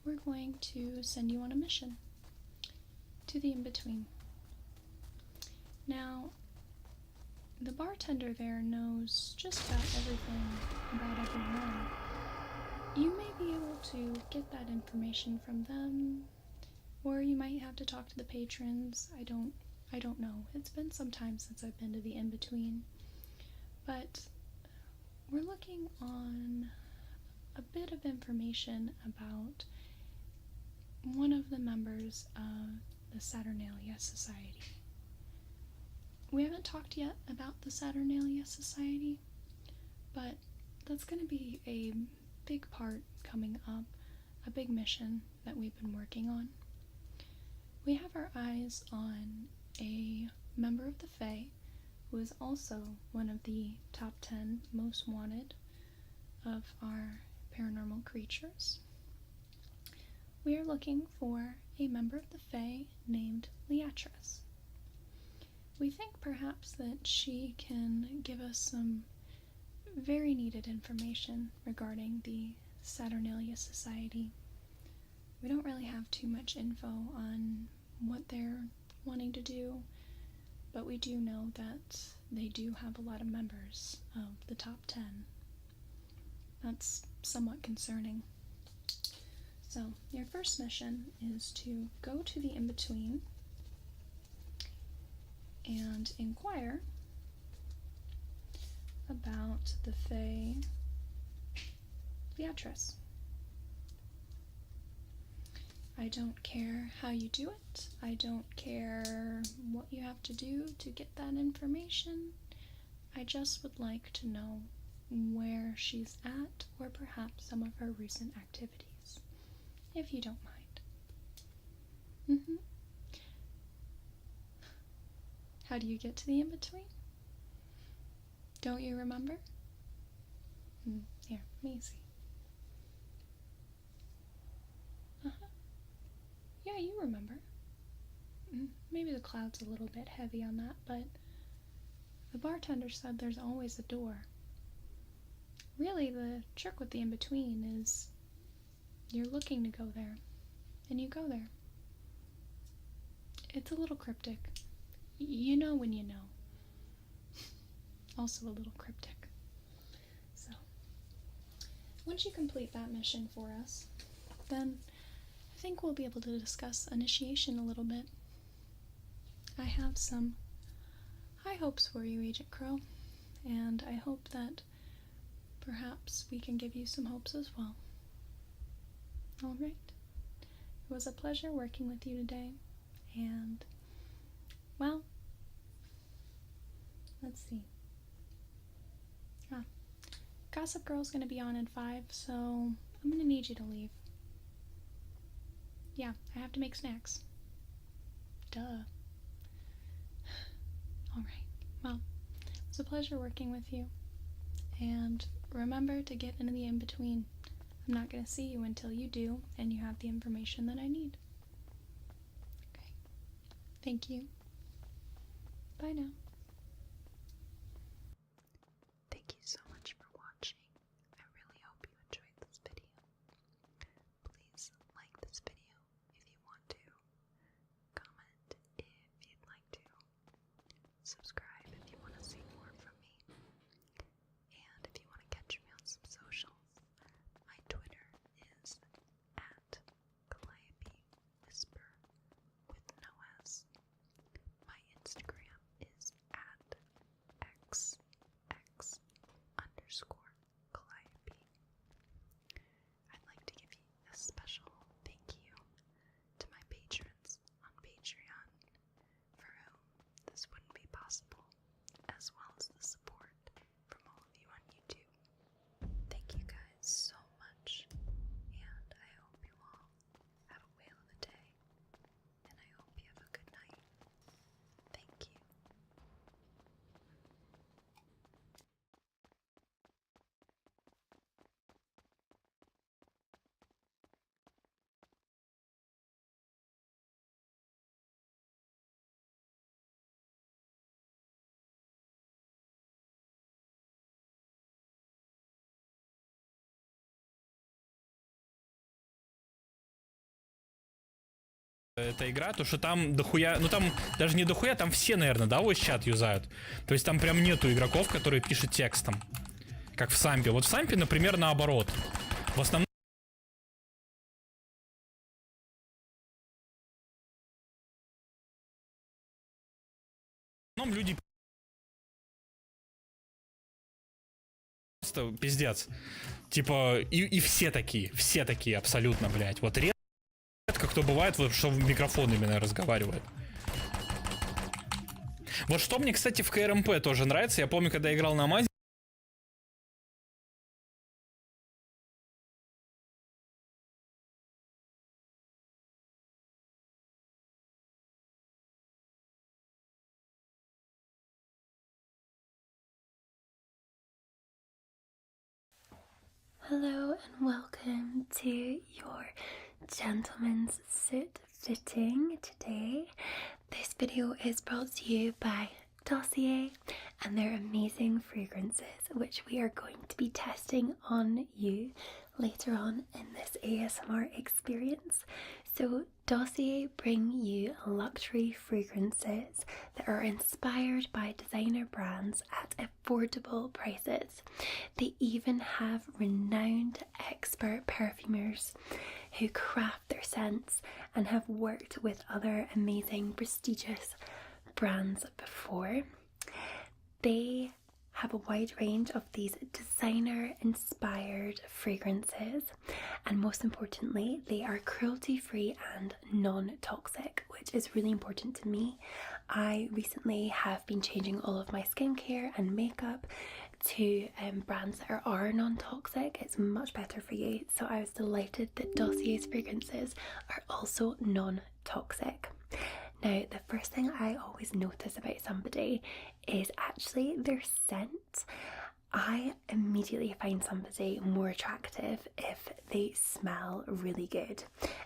we're going to send you on a mission to the in-between. Now, the bartender there knows just about everything about everyone. You may be able to get that information from them, or you might have to talk to the patrons. I don't know. It's been some time since I've been to the in-between. But we're looking on a bit of information about one of the members of the Saturnalia Society. We haven't talked yet about the Saturnalia Society, but that's going to be a big part coming up, a big mission that we've been working on. We have our eyes on a member of the Fae who is also one of the top 10 most wanted of our paranormal creatures. We are looking for a member of the Fae named Leatrice. We think perhaps that she can give us some very needed information regarding the Saturnalia Society. We don't really have too much info on what they're wanting to do, but we do know that they do have a lot of members of the top 10. That's somewhat concerning. So, your first mission is to go to the in-between and inquire about the Fae Beatrice. I don't care how you do it. I don't care what you have to do to get that information. I just would like to know where she's at, or perhaps some of her recent activities, if you don't mind. How do you get to the in-between? Don't you remember? Here, let me see. Yeah, you remember. Maybe the cloud's a little bit heavy on that, but the bartender said there's always a door. Really, the trick with the in-between is you're looking to go there, and you go there. It's a little cryptic. You know when you know. Also a little cryptic. So, once you complete that mission for us, then I think we'll be able to discuss initiation a little bit. I have some high hopes for you, Agent Crow, and I hope that perhaps we can give you some hopes as well. Alright. It was a pleasure working with you today, and, well, let's see. Gossip Girl's gonna be on in 5, so I'm gonna need you to leave. Yeah, I have to make snacks. Duh. Alright, well, it was a pleasure working with you. And remember to get into the in-between. I'm not gonna see you until you do, and you have the information that I need. Okay. Thank you. Bye now. Thank you so much for watching. I really hope you enjoyed this video. Please like this video if you want to. Comment if you'd like to. Subscribe if you want to see more from me. And if you want to catch me on some socials, my Twitter is @CalliopeWhisper with no S. My Instagram is @XX_Calliope. I'd like to give you a special thank you to my patrons on Patreon, for whom this wouldn't be possible. эта игра, то что там дохуя, ну там даже не дохуя, там все, наверное, да, voice чат юзают. То есть там прям нету игроков, которые пишут текстом, как в сампе. Вот в сампе, например, наоборот. В основном люди просто пиздец. Типа, и все такие абсолютно, блядь. Вот редко кто бывает, вот, что в микрофон именно разговаривает. Вот что мне, кстати, в КРМП тоже нравится. Я помню, когда я играл на Мазе. Hello and welcome to your gentleman's suit fitting today. This video is brought to you by Dossier and their amazing fragrances, which we are going to be testing on you later on in this ASMR experience. So Dossier bring you luxury fragrances that are inspired by designer brands at affordable prices. They even have renowned expert perfumers who craft their scents and have worked with other amazing prestigious brands before. They have a wide range of these designer inspired fragrances, and most importantly they are cruelty free and non-toxic, which is really important to me. I recently have been changing all of my skincare and makeup to brands that are non-toxic. It's much better for you, so I was delighted that Dossier's fragrances are also non-toxic. Now, the first thing I always notice about somebody is actually their scent. I immediately find somebody more attractive if they smell really good.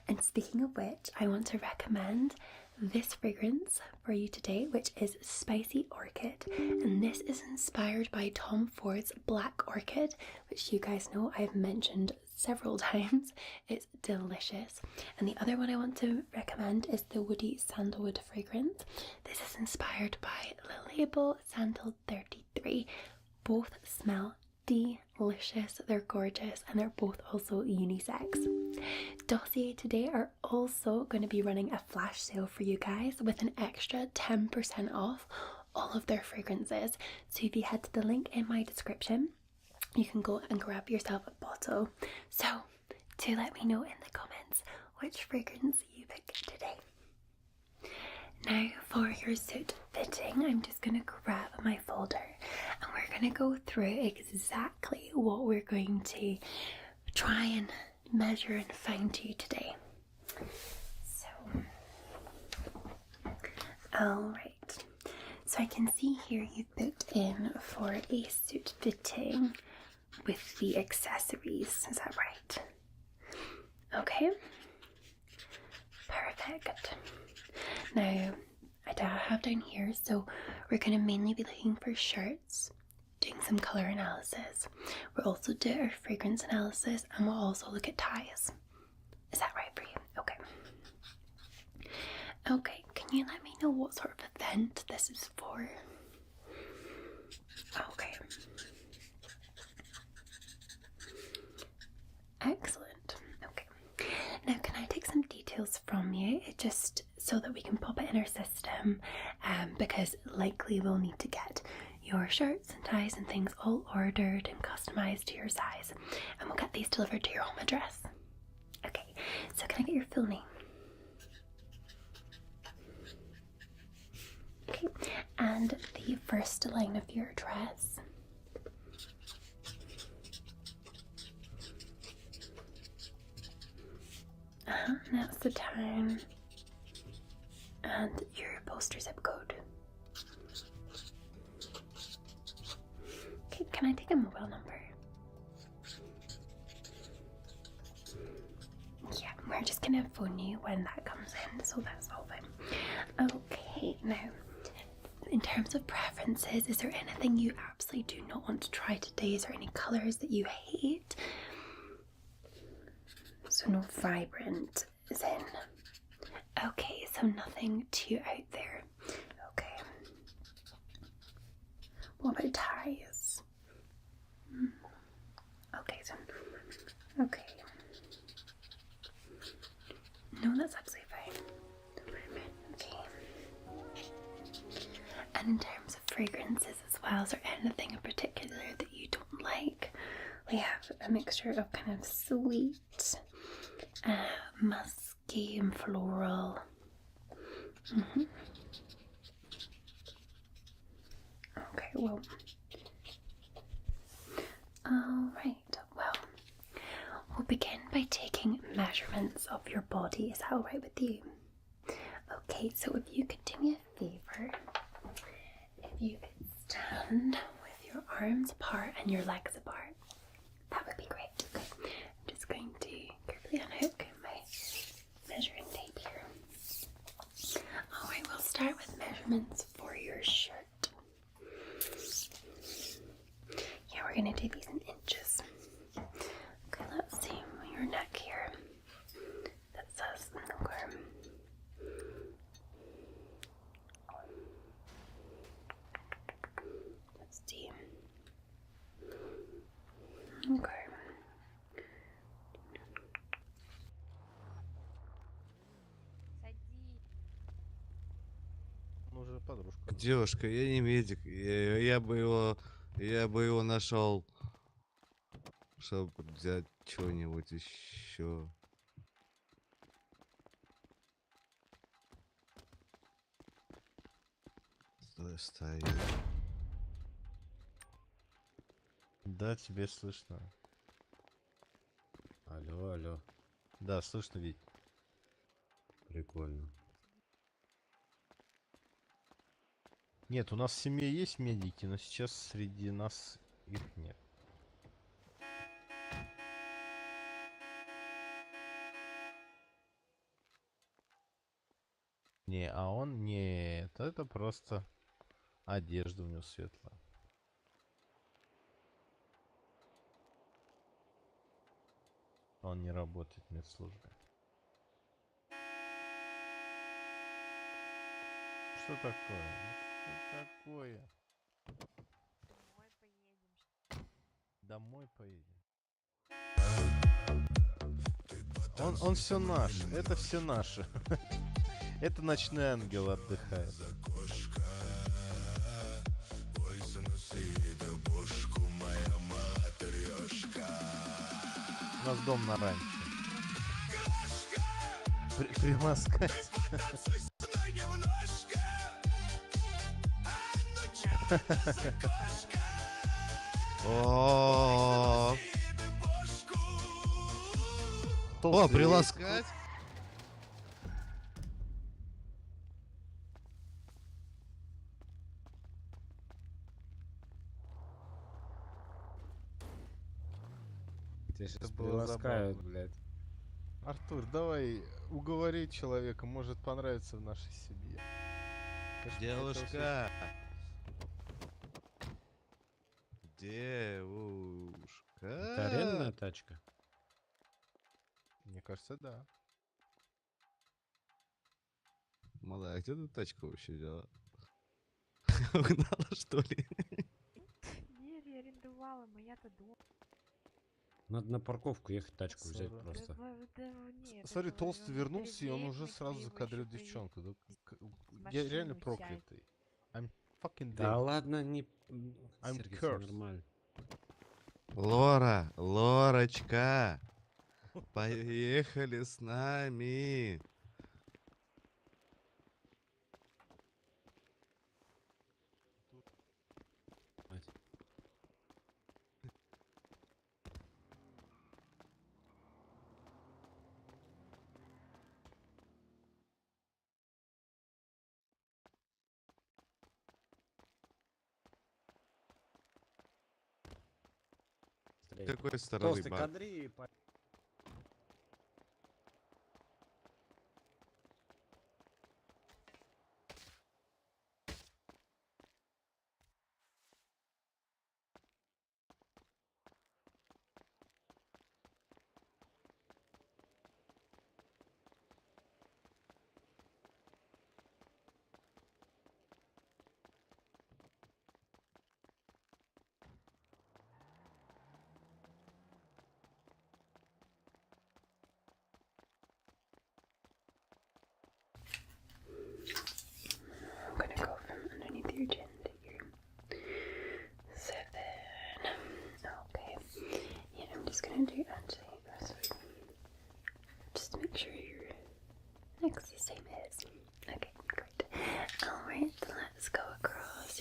And speaking of which, I want to recommend this fragrance for you today, which is Spicy Orchid, and this is inspired by Tom Ford's Black Orchid, which you guys know I've mentioned several times. It's delicious. And the other one I want to recommend is the Woody Sandalwood fragrance. This is inspired by the label Sandal 33. Both smell delicious, they're gorgeous, and they're both also unisex. Dossier today are also going to be running a flash sale for you guys with an extra 10% off all of their fragrances. So if you head to the link in my description, you can go and grab yourself a bottle. So do let me know in the comments which fragrance you pick today. Now for your suit fitting, I'm just going to grab my folder and we're going to go through exactly what we're going to try and measure and find to you today. So, alright, so I can see here you've booked in for a suit fitting with the accessories, is that right? Okay, perfect. Now, I have down here, so we're going to mainly be looking for shirts, doing some colour analysis. We'll also do our fragrance analysis, and we'll also look at ties. Is that right for you? Okay. Okay, can you let me know what sort of event this is for? Okay. Excellent. Okay. Now, can I take some details from you? It just so that we can pop it in our system, because likely we'll need to get your shirts and ties and things all ordered and customized to your size, and we'll get these delivered to your home address. Okay, so can I get your full name? Okay, and the first line of your address. That's the town. And your postal zip code. Okay, can I take a mobile number? Yeah, we're just gonna phone you when that comes in, so that's all fine. Okay, now, in terms of preferences, is there anything you absolutely do not want to try today? Is there any colours that you hate? So no vibrant, as in Okay, so nothing too out there. Okay. What about ties? Okay, so okay. No, that's absolutely fine. Okay. And in terms of fragrances as well, is there anything in particular that you don't like? We have a mixture of kind of sweet, musky and floral. Okay, well. Alright, well, we'll begin by taking measurements of your body. Is that alright with you? Okay, so if you could do me a favour, if you could stand with your arms apart and your legs apart, that would be great. Okay, I'm just going to carefully unhook my measuring tape here. Alright, we'll start with measurements for your shirt. Yeah, we're gonna do these in inches. Okay, let's see your neck here. That says okay. Let's see. Okay. Уже подружка. Девушка, я не медик. Я бы его нашел, чтобы взять что-нибудь еще. Стою. Да, тебе слышно. Алло, алло. Да, слышно ведь. Прикольно. Нет, у нас в семье есть медики, но сейчас среди нас их нет. Не, а он нет, это просто одежда у него светлая. Он не работает в медслужбе. Что такое? Что такое? Домой поедем. Он все наш. Это все наше. Это ночной ангел отдыхает. У нас дом на ранчо. Примаскать. О, приласкать. Тебя сейчас приласкают, блядь. Артур, давай уговори человека, может понравится в нашей семье. Девушка. Девушка. Это арендная тачка? Мне кажется, да. Малая, где ты тачку вообще взяла? Угнала, что ли? Нет, я арендовала, моя-то дома. Надо на парковку ехать, тачку взять просто. Смотри, толстый вернулся, и он уже сразу закадрил девчонку. Я реально проклятый. I'm fucking dead. Да ладно, не... I'm Сергей, cursed. нормально. Лорочка, поехали с нами. Какой стороны Толстый, баг? кадри.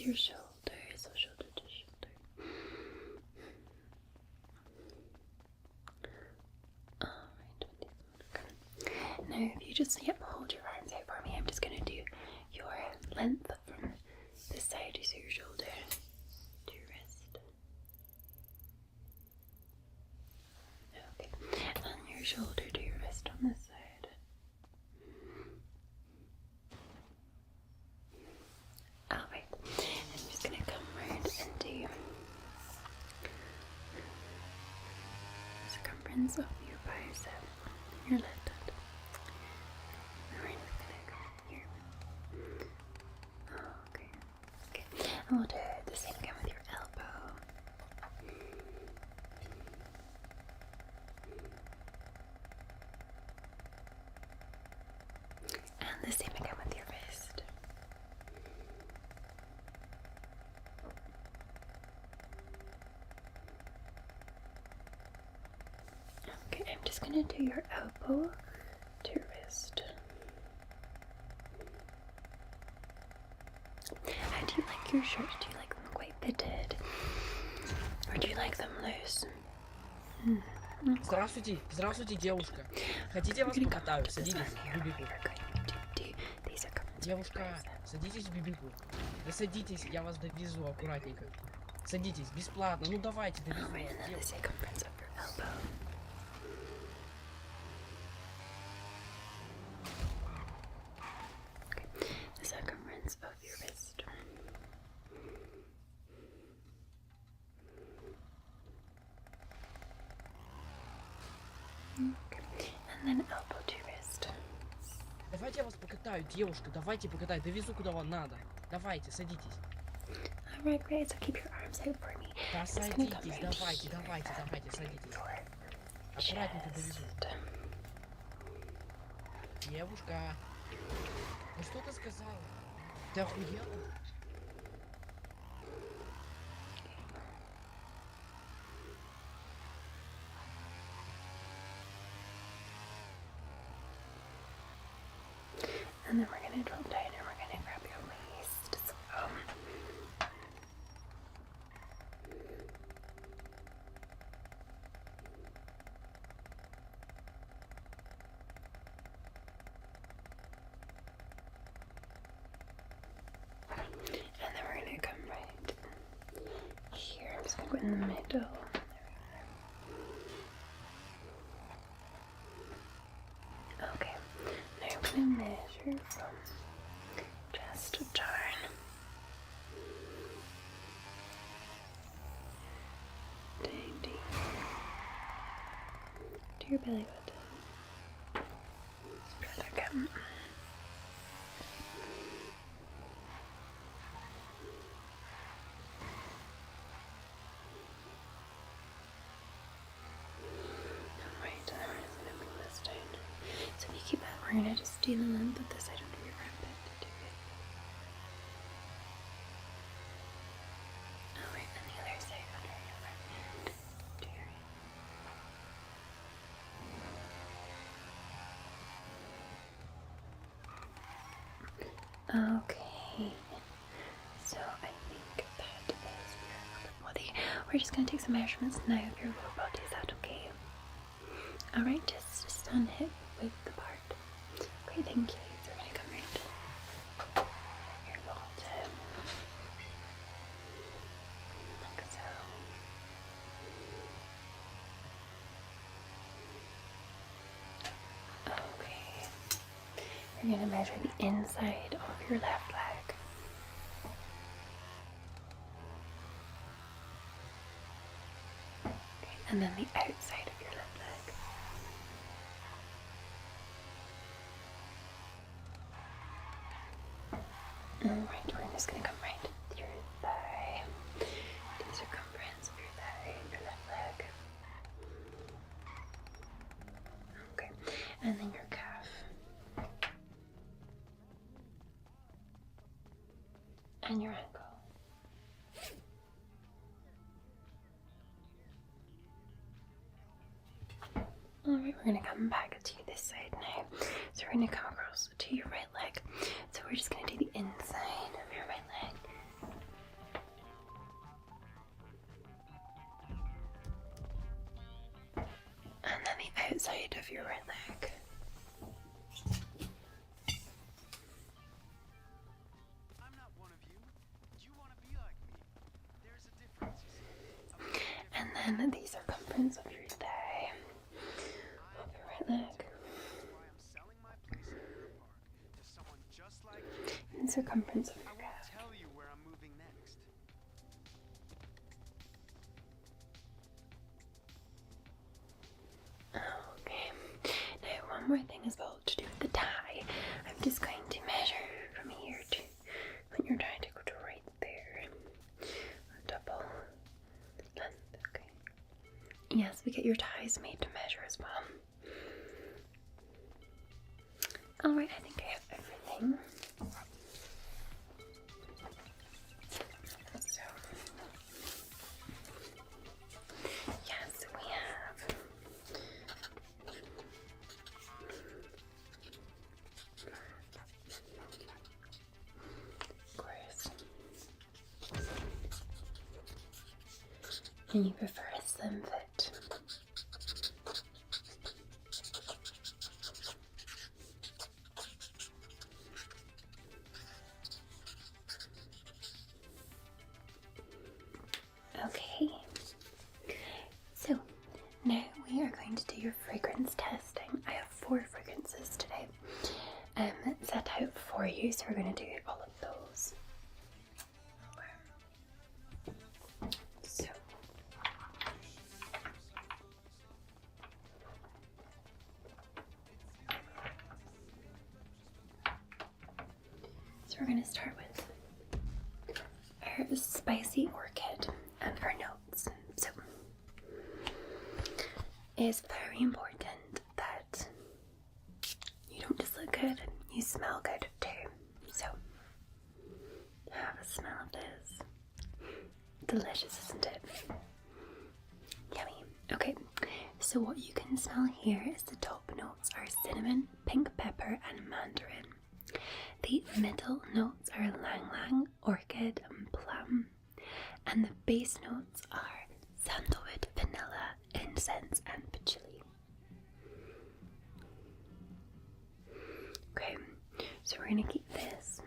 your shoulder, so shoulder to shoulder. Alright, now if you just hold your arms out for me, I'm just gonna do your length from this side to your shoulder to your wrist. Okay, and your shoulder to your wrist on this side. Alright, I'm just gonna come round and do circumference of your bicep, your left hand. And we're just gonna go here. Okay, okay. And we'll do the same again with your elbow. And the same again with your wrist. Okay, I'm just gonna do your elbow to your wrist. How do you like your shirts? Do you like them quite fitted? Or do you like them loose? Здравствуйте, здравствуйте, девушка. Хотите, я вас покатаю? Садитесь в бибику. Девушка, садитесь в бибику. Да садитесь, я вас довезу аккуратненько. Садитесь, бесплатно. Ну давайте, довезу. Девушка. The circumference of your wrist. Okay. And then elbow to wrist. Давайте я вас покатаю, девушка. Давайте покатаю. Довезу куда вам надо. Давайте, садитесь. Alright, great. So keep your arms out for me. Да садитесь, давайте, давайте, давайте, садитесь. Аккуратненько довезу. Девушка. Ну что ты сказала? Ты охуела? And then we're gonna drop down and we're gonna grab your waist. So, and then we're gonna come right here. I'm just gonna go in the middle. Okay, now I'm gonna measure from chest to turn. Down to your belly button. Brother, come. Alright, and then we're just gonna bring this down. So if you keep that, we're gonna just do the length of this side of your armpit to do it. Alright, and the other side under your armpit. Do your Okay, so I think that is your upper body. We're just going to take some measurements now of your lower body. Is that okay? Alright, just on hip width apart. Great, thank you. So we're going to come right your bottom. Like so. Okay. We're going to measure the inside of your left leg. Okay, and then the outside of your left leg. Alright, we're just going to come right to your thigh. The circumference of your thigh, your left leg. Okay, and then your calf. And your ankle. Alright, we're going to come back to this side now. So we're going to come across to your right leg. So we're just going to do the inside of your right leg. inside of your right leg. And then the circumference of your thigh, of your right leg. And circumference of your calf. Okay. Now one more thing as well to do with the tie. I'm just going to measure from here to when you're trying to go to right there. Double length, okay. Yes, we get your ties made to measure as well. Alright, I think I have everything. So, yes, we have of course. And you prefer a slim fit. Okay, so now we are going to do your fragrance testing. I have 4 fragrances today set out for you, so we're going to do all of those. So we're going to start with our spicy orchid and our notes. So it's very important that you don't just look good, you smell good too. So have a smell of this. Delicious, isn't it? Yummy. Okay, so what you can smell here is the top notes are cinnamon, pink pepper and mandarin. The middle notes are ylang-ylang, orchid and plum. And the base notes are sandalwood, vanilla, incense and patchouli. Okay, so we're going to keep this.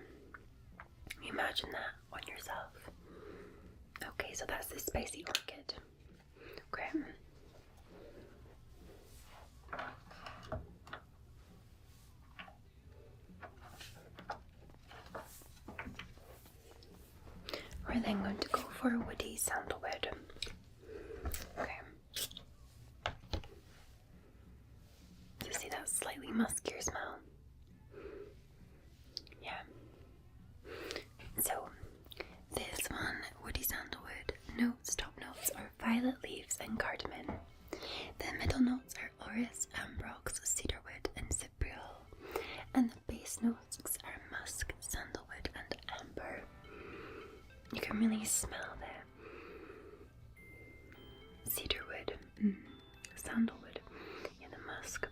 Imagine that on yourself. Okay, so that's the spicy orchid. Okay. We're then going to go for woody sandalwood. Okay. You see that slightly muskier smell? Yeah. So, this one, woody sandalwood, notes, top notes are violet leaves and cardamom. The middle notes are orris, ambrox, cedarwood and cypriol. And the base notes are musk, sandalwood and amber. You can really smell the cedarwood, sandalwood, and the musk.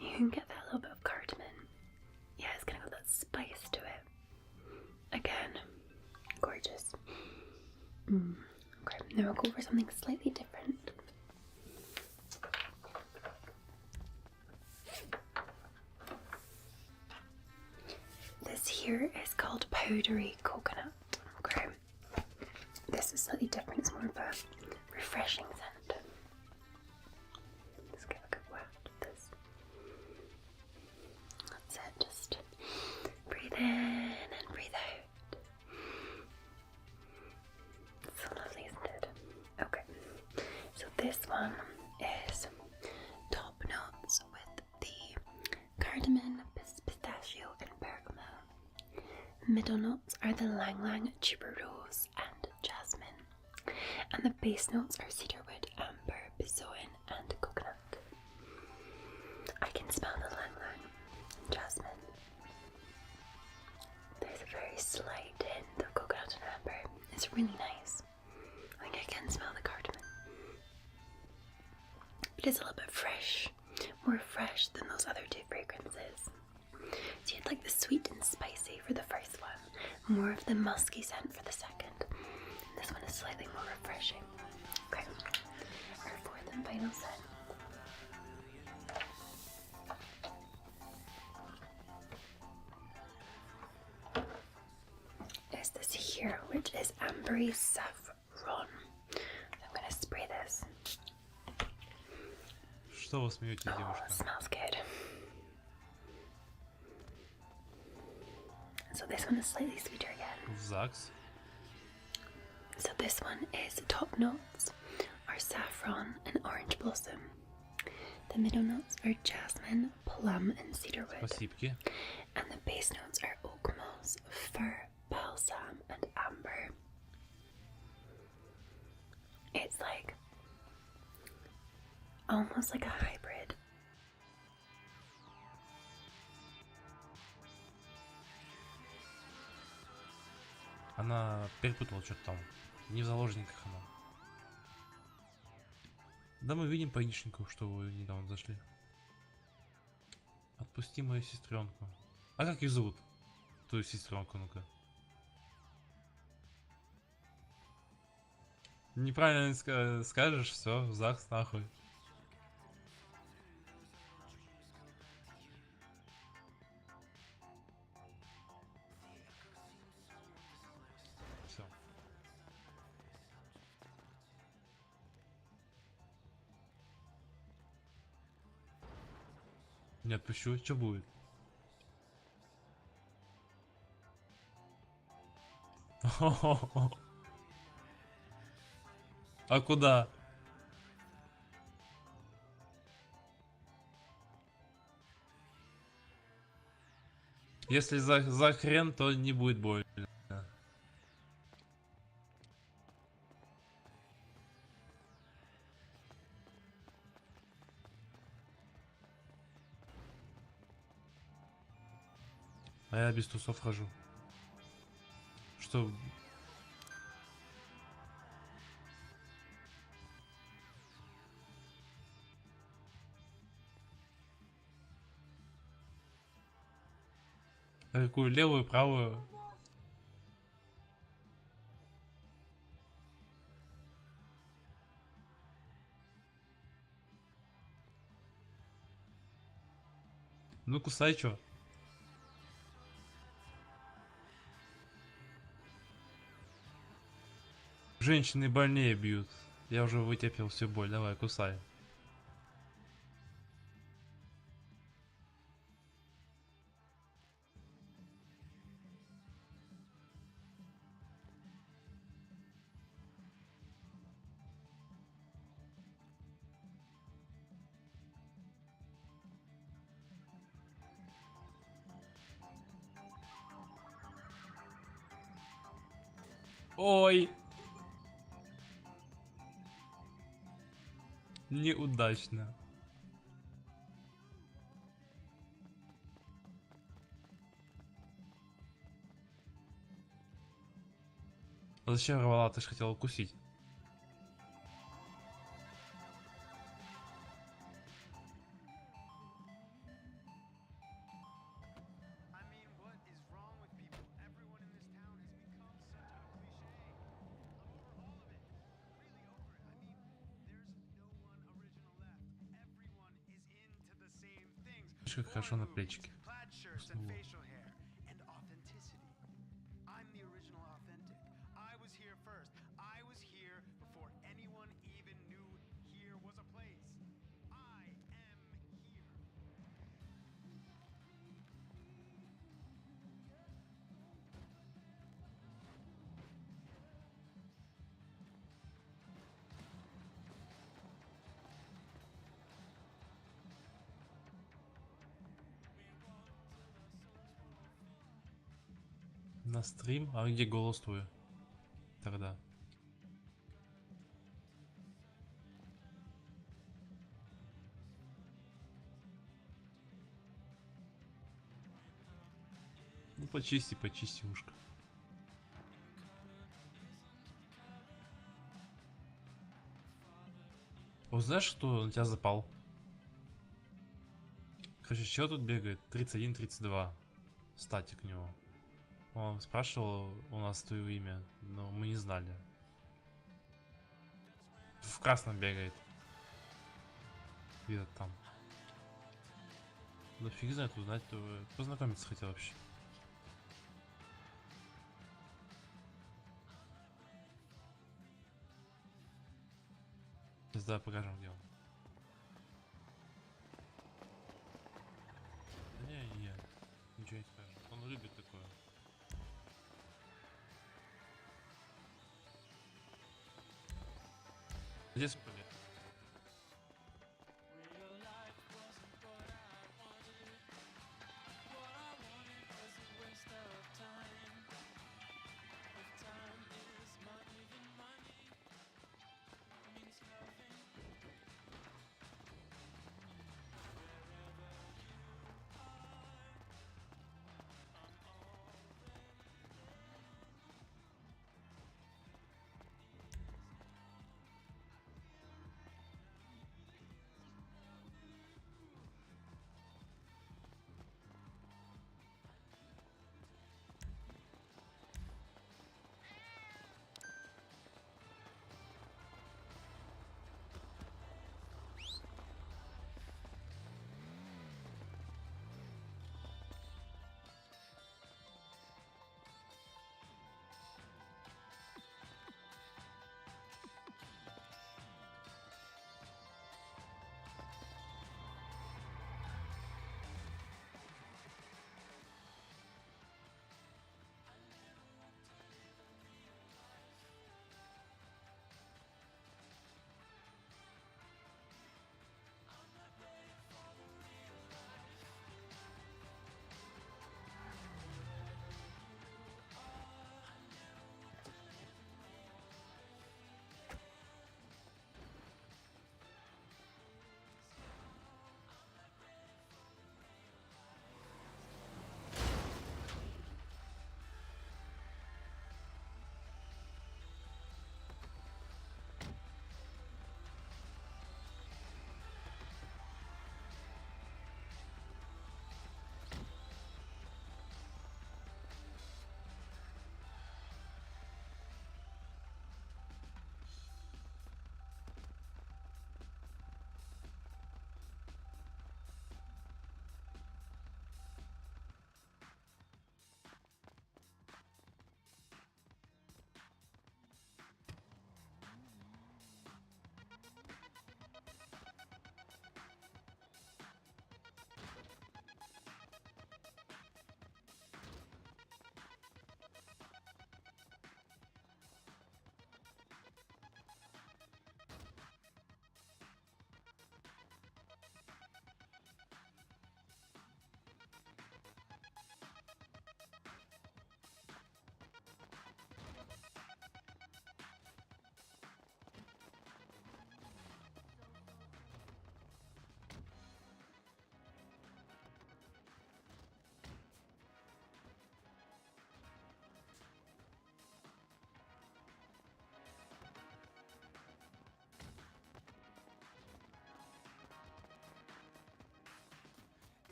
You can get that little bit of cardamom. Yeah, it's gonna got that spice to it. Again, gorgeous. Okay, now we'll go for something slightly different. This here is called powdery coconut. Okay. This is slightly different, it's more of a refreshing scent. Let's give a good waft of this. That's it, just breathe in and breathe out. It's so lovely, isn't it? Okay, so this one is top notes with the cardamom, pistachio and bergamot. Middle notes are the ylang-ylang, tuberose and jasmine. And the base notes are cedarwood, amber, benzoin and coconut. I can smell the ylang-ylang and jasmine. There's a very slight hint of coconut and amber. It's really nice. I think I can smell the cardamom. It is a little bit fresh, more fresh than those other 2 fragrances. So you had like the sweet and spicy for the first one, more of the musky scent for the second. And this one is slightly more refreshing. Okay, our 4th and final scent. here, which is ambery saffron. I'm gonna spray this. Что вы смеетесь, девушка? Smells good. So this one is slightly sweeter again. В ЗАГС. So this one is top notes are saffron and orange blossom. The middle notes are jasmine, plum, and cedarwood. Спасибо. And the base notes are oak moss, fir, balsam, and amber. It's like almost like a hybrid. Она перепутала что-то там. Не в заложниках она. Да мы видим по яичнику, что вы недавно зашли. Отпусти мою сестренку. А как ее зовут? Твою сестренку, ну-ка. Неправильно скажешь, все, в ЗАГС нахуй. Все. Не отпущу, что будет? А куда? Если за хрен, то не будет больно. А я без тусов хожу. Что? А какую левую, правую? Ну кусай чё. Женщины больнее бьют. Я уже вытерпел всю боль. Давай, кусай. Ой. Неудачно. А зачем рвала? Ты ж хотела укусить. Как хорошо на плечике. На стрим? А где голос твой? Тогда. Ну почисти, почисти ушко. О, знаешь, что на тебя запал? Короче, чё тут бегает? 31-32. Статик у него. Он спрашивал у нас твое имя, но мы не знали. В красном бегает. Где-то там. Да фиг знает, узнать, познакомиться хотел вообще. Сейчас давай покажем, где он. Да не, ничего не скажем. Он любит такое. Здесь блин.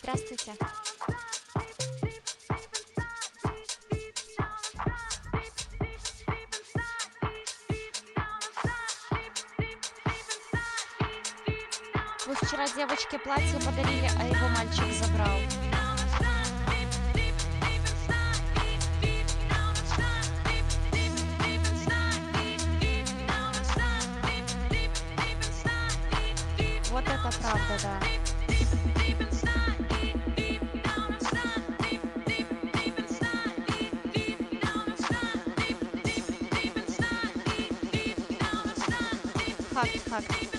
Здравствуйте. Вы вчера девочке платье подарили, а его мальчик забрал. Вот это правда, да. Факт.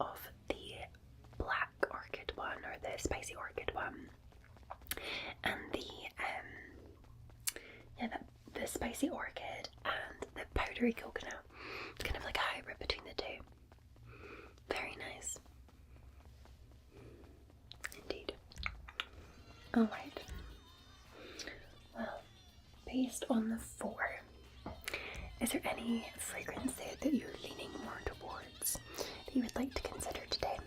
of the black orchid one or the spicy orchid one, and the the spicy orchid and the powdery coconut. It's kind of like a hybrid between the two. Very nice. Indeed. Alright. Well, based on the 4, is there any fragrance there that you're leaning more towards that you would like to consider today?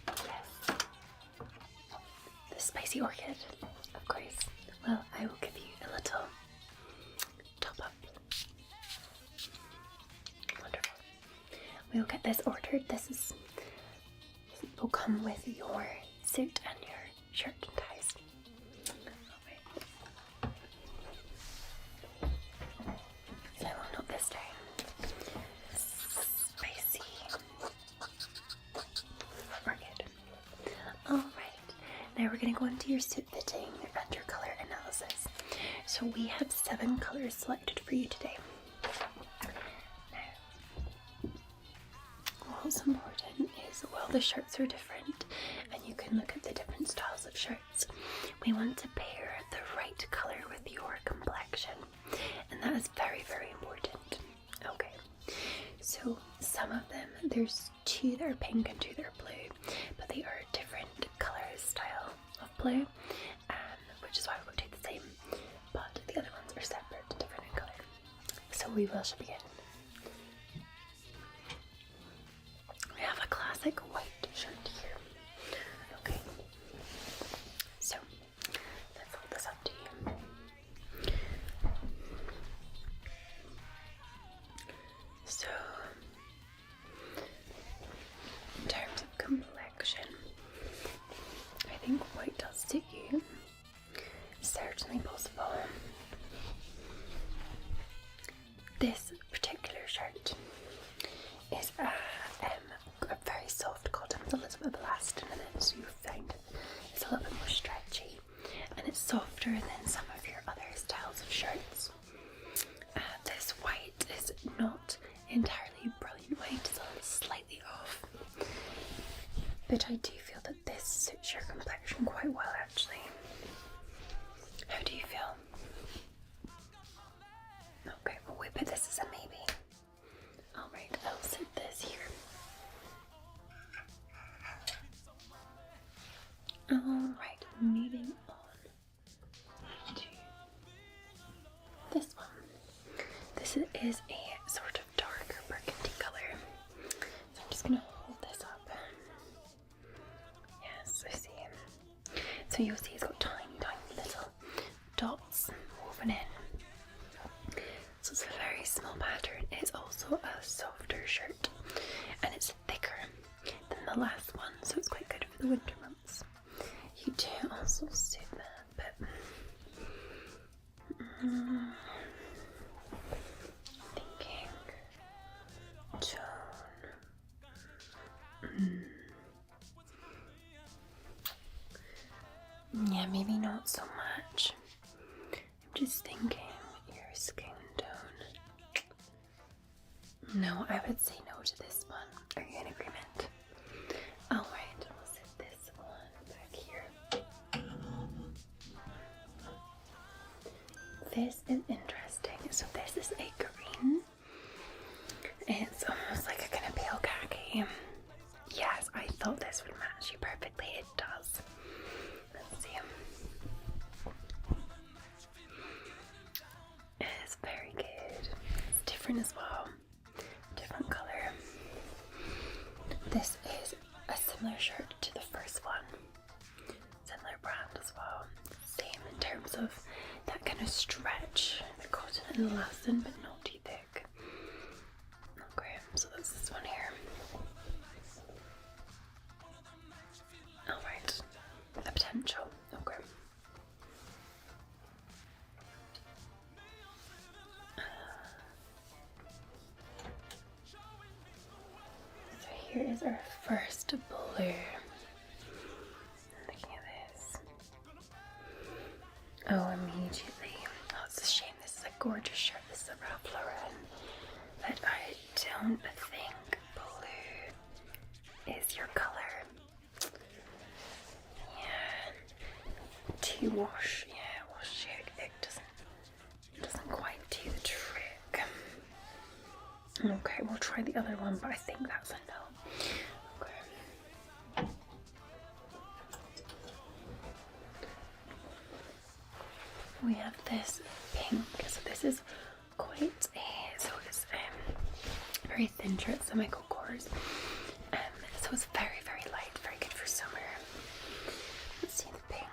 Yes. The spicy orchid, of course. Well, I will give you a little top up. Wonderful. We'll get this ordered. This will come with your suit and your shirt and ties. So I will note this down. Spicy orchid. Alright, now we're going to go into your suit fitting and your colour analysis. So we have 7 colours selected for you today. Now, what's important is, well, the shirts are different and you can look at the different styles of shirts. We want to pair the right colour with your complexion, and that is very, very important. Okay, so some of them, there's 2 that are pink and 2 that are blue, but they are different colour style of blue, which is why we won't do the same, but the other ones are separate, different in colour. So we will begin. We have a classic white shirt here. Okay, so let's hold this up to you. So, in terms of complexion, I think white does suit you. Certainly possible. This particular shirt is a very soft cotton with a little bit of elastin in it, so you find it's a little bit more stretchy, and it's softer than some of your other styles of shirts. This white is not entirely brilliant white, it's a little slightly off, but I do feel that this suits your complexion quite well actually. How do you feel? Okay, well we put this as a maybe. Alright, I'll sit this here. Alright, moving on to this one. This is a sort of darker burgundy colour. So I'm just going to hold this up. Yes, I see. So you'll see it's got tiny, tiny little dots woven in. So it's a very small pattern. It's also a softer shirt and it's thicker than the last one, so it's quite good for the winter months. You do also suit that, but thinking tone. Yeah, maybe not so much. I'm just thinking your skin tone. No, I would say no to this one. Are you in agreement? Alright, we'll sit this one back here. This is interesting. So this is a green. It's almost like a kind of pale khaki. Yes, I thought this would match you perfectly. It does. Let's see. It is very good. It's different as well. Different colour. This is a similar shirt to the first one. Similar brand as well. Same in terms of that kind of stretch, the cotton and elastin, but not too thick. Okay, so that's this one here. Alright, a potential. Okay. So here is our first blue. Looking at this. Oh, immediately. Oh, it's a shame. This is a gorgeous shirt. This is a Ralph Lauren. But I don't think blue is your color. Yeah. To wash, yeah, wash it doesn't quite do the trick. Okay, we'll try the other one, but I think that's a no. Okay. We have this pink, so this is quite a, so it's very thin thread symmetrical cores, so it's very, very light, very good for summer. Let's see the pink.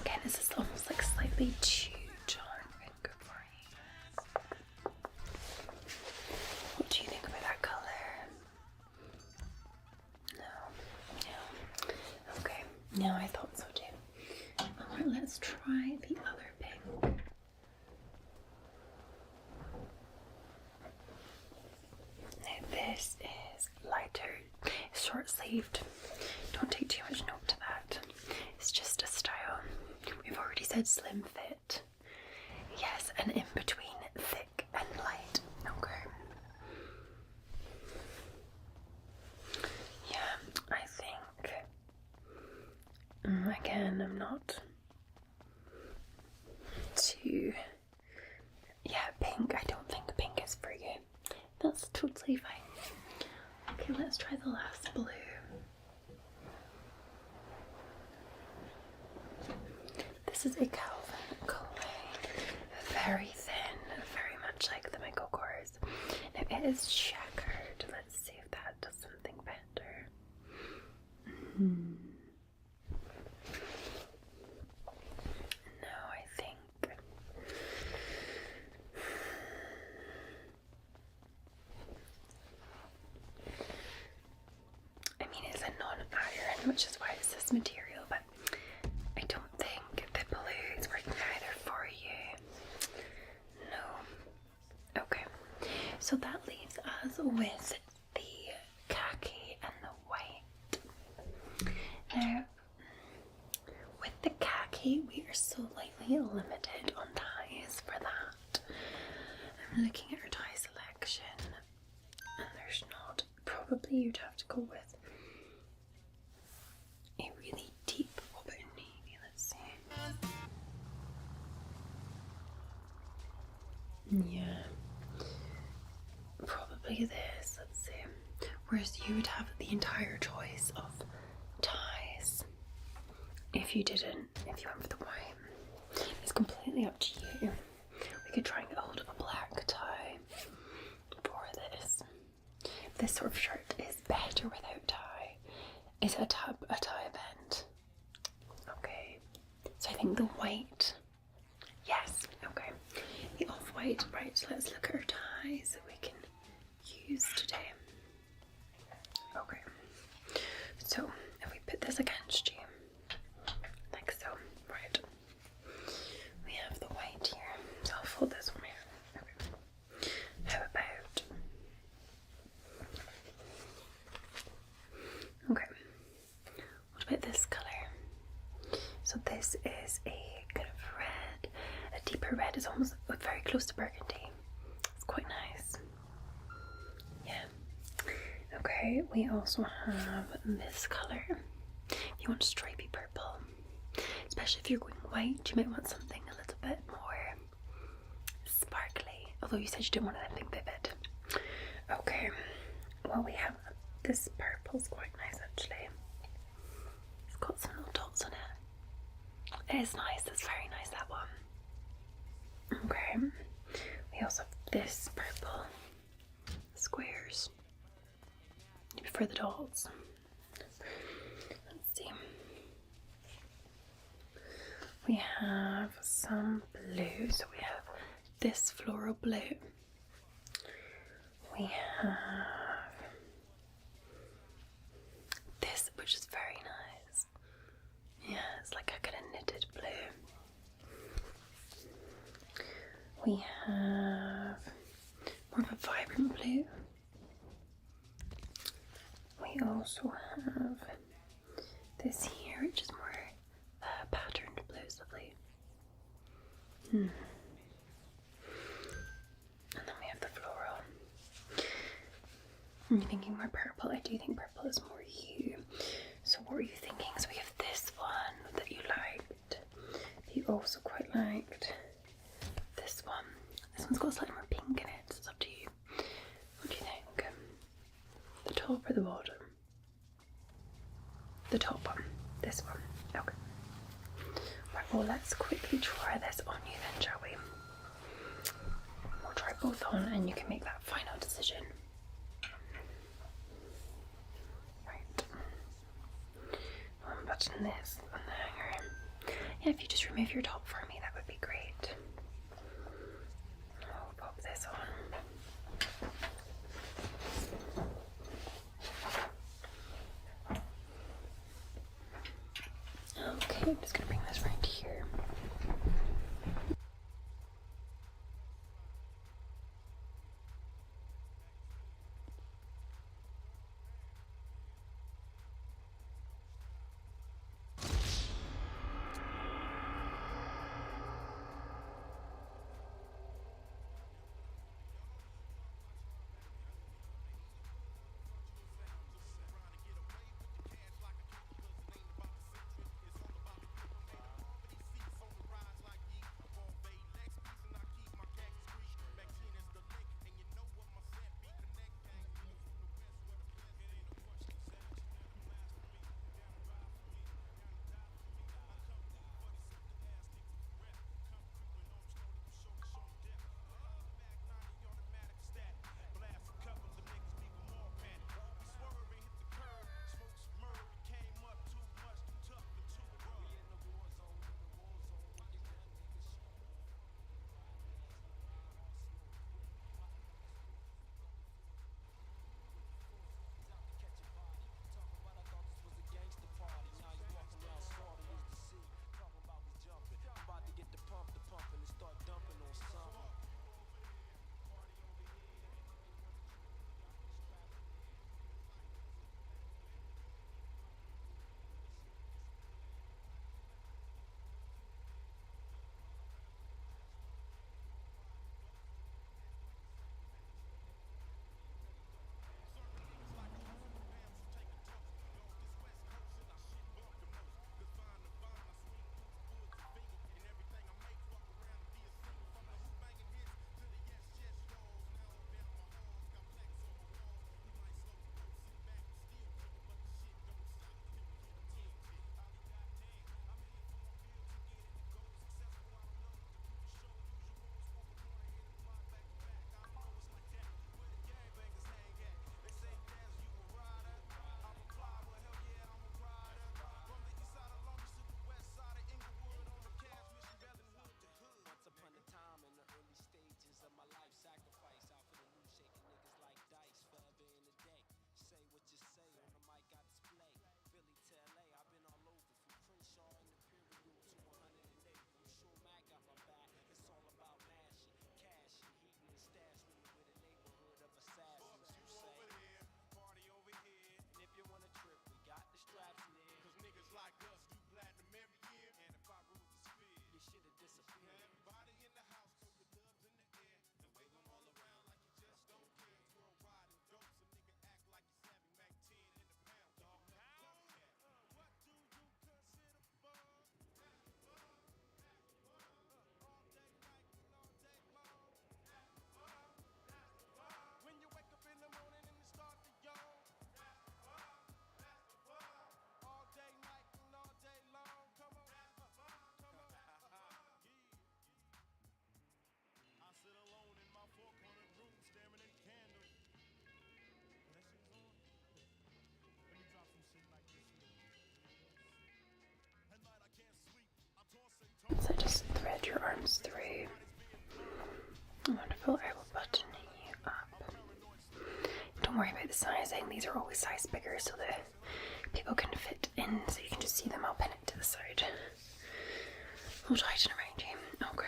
Again, this is almost like slightly too dark and good for you. What do you think about that color? No. Okay. No, I thought so too. Alright, let's try the other pink. Now this is lighter, short sleeved. Don't take too much note to that. It's just a style. We've already said slim fit. Yes, and in between thick and light. Okay. Yeah, I think. Again, I'm not too. Yeah, pink. I don't think pink is for you. That's totally fine. Okay, let's try the last blue. This is a Calvin Klein, very thin, very much like the Michael Kors. Now it is checkered. Let's see if that does something better. No, I think. I mean, it's a non-iron, which is why it's this material, but I don't think the blue is working either for you. No. Okay. So that leaves us with the khaki and the white. Now, with the khaki, we are slightly limited on ties for that. I'm looking at our tie selection, and there's not. Probably you'd have to go with a really deep open navy. Let's see. Yeah, probably this. Let's see. Whereas you would have the entire choice of ties if you went for the white. It's completely up to you. We could try and hold a black tie for this. This sort of shirt is better without tie. Is a tie event. Okay. So I think the white. Yes. Okay. The off-white. Right. Let's look at our ties that we can use today. Okay. So if we put this against you, like so, right? We have the white here. So I'll fold this one here. Okay. How about? Okay. What about this color? So this is a kind of red, a deeper red. It's almost very close to burgundy. It's quite nice. Yeah. Okay, we also have this color. If you want stripy purple, especially if you're going white, you might want something a little bit more sparkly. Although you said you didn't want anything vivid. Okay, well we have this purple's quite nice actually. It's got some little dots on it. It is nice, it's very nice, that one. Okay, we also have this purple squares. You prefer the dots? Let's see. We have some blue, so we have this floral blue. We have this, which is very nice. Yeah, it's like a kind of knitted blue. We have more of a vibrant blue. We also have this here, which is more patterned blue. It's lovely. And then we have You're thinking more purple. I do think purple is more you. So what were you thinking? So we have this one that you liked. You also quite liked this one. This one's got slightly more pink in it. So it's up to you. What do you think? The top or the bottom? The top one. This one. Okay. Right, well, let's quickly try this on you then, shall we? We'll try both on and you can make that final decision. Right. Unbutton this on the hanger. Yeah, if you just remove your top for me, that would be great. I'll pop this on. Okay, I'm just gonna bring this right here. So just thread your arms through. Wonderful, I will button you up. Don't worry about the sizing, these are always sized bigger so that people can fit in, so you can just see them. I'll pin it to the side. We'll tighten around you. Okay.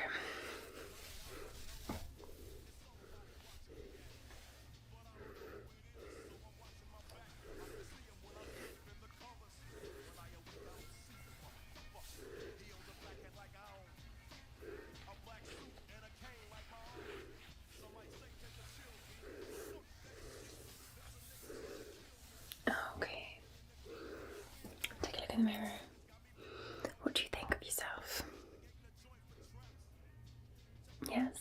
the mirror. What do you think of yourself? Yes?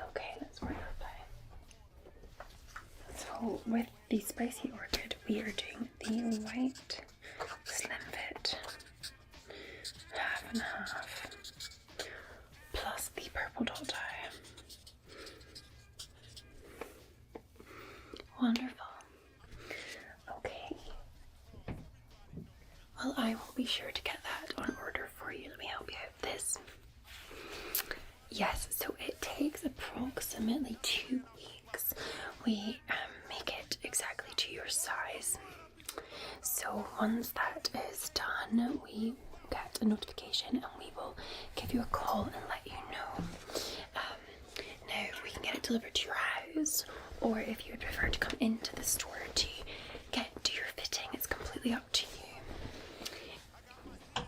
Okay, that's wonderful. So with the spicy orchid, we are doing the white slim fit, half and half, plus the purple dot tie. Wonderful. Okay. Well, I will be sure to get that on order for you. Let me help you out with this. Yes, so it takes approximately 2 weeks. We make it exactly to your size. So once that is done, we get a notification and we will give you a call and let you know. Now we can get it delivered to your house, or if you would prefer to come into the store to do your fitting, it's completely up to you.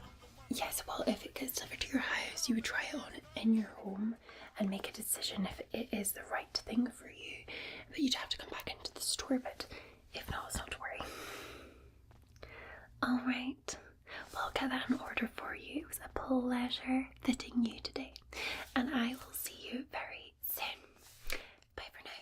Yes, well, if it gets delivered to your house, you would try it on in your home and make a decision if it is the right thing for you. But you'd have to come back into the store, but if not, it's not to worry. Alright, well, I'll get that in order for you. It was a pleasure fitting you today, and I will see you very soon. Bye for now.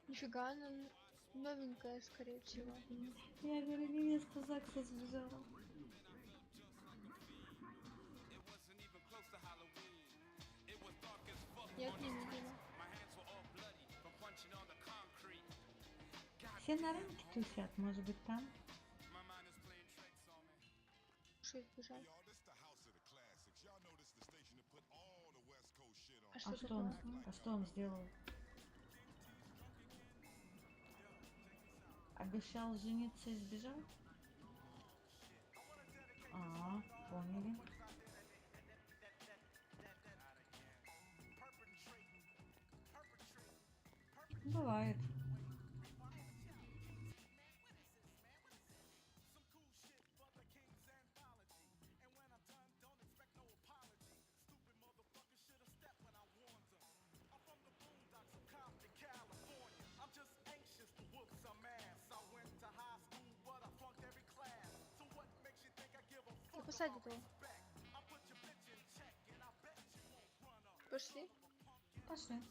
Нифига, она новенькая, скорее всего. Я говорю, невеста ЗАГСа сбежала. Нет, не видела. Все на рынке тусят, может быть там? Что сбежать? А что он сделал? Обещал жениться и сбежал? Поняли. Бывает. Посадят его. Пошли. Пошли.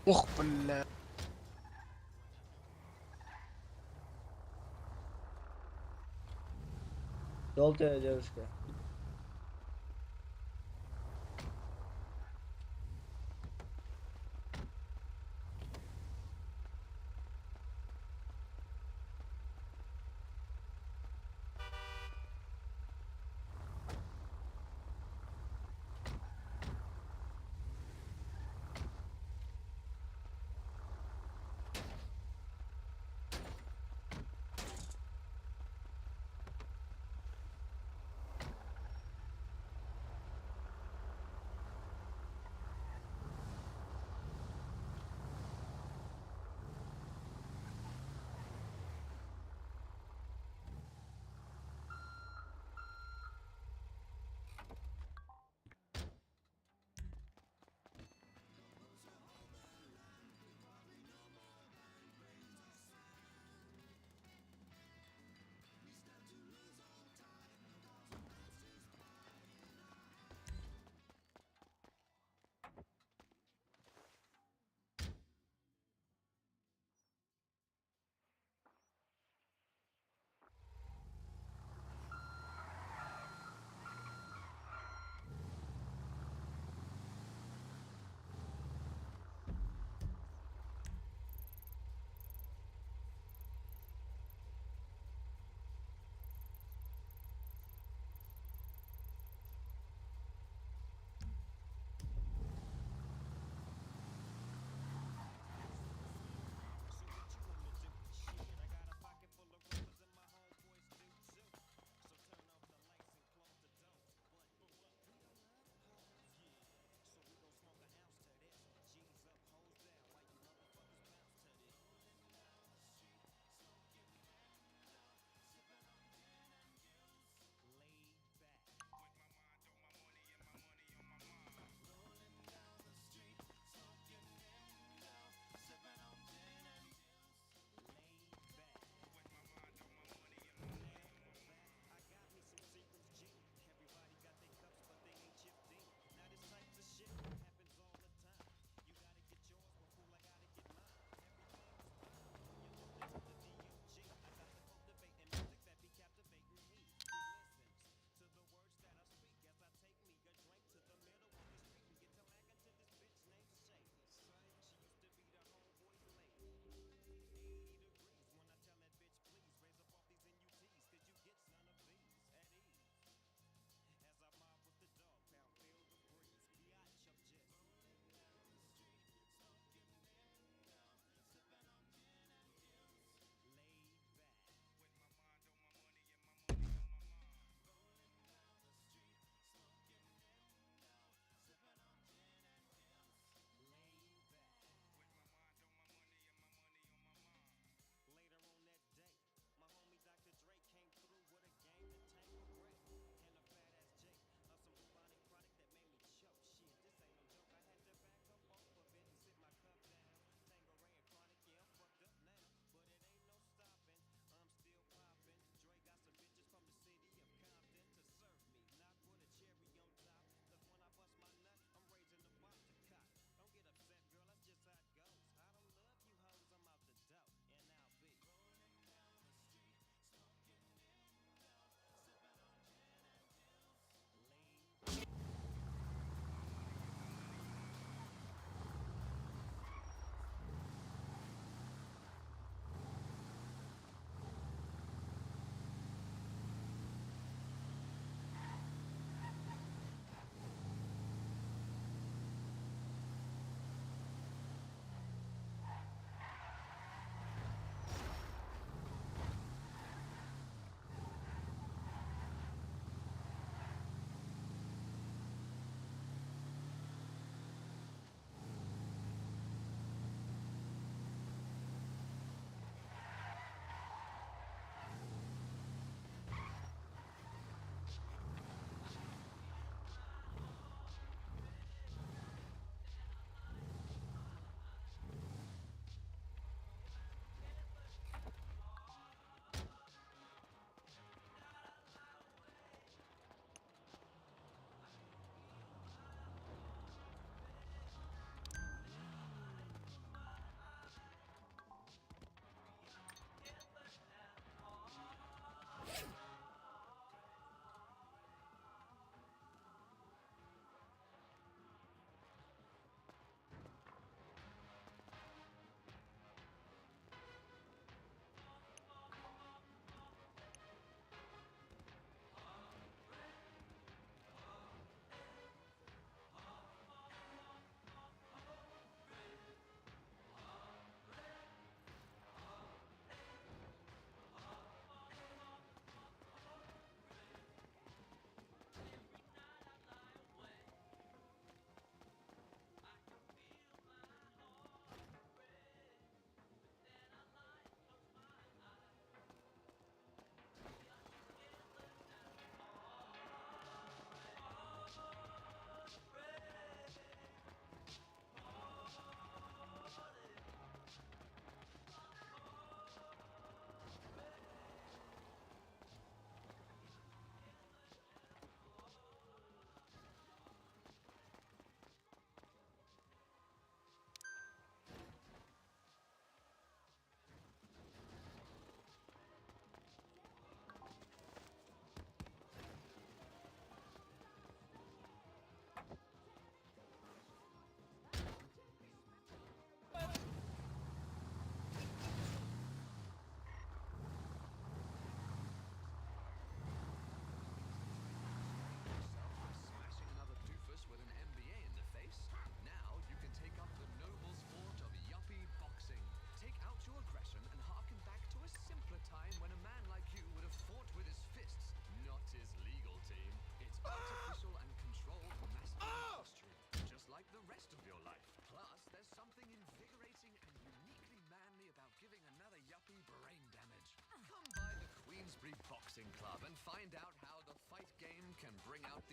Ох, бля. Желтая девушка.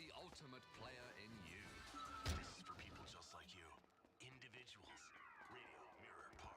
the ultimate player in you. This is for people just like you. Individuals. Radio Mirror Park.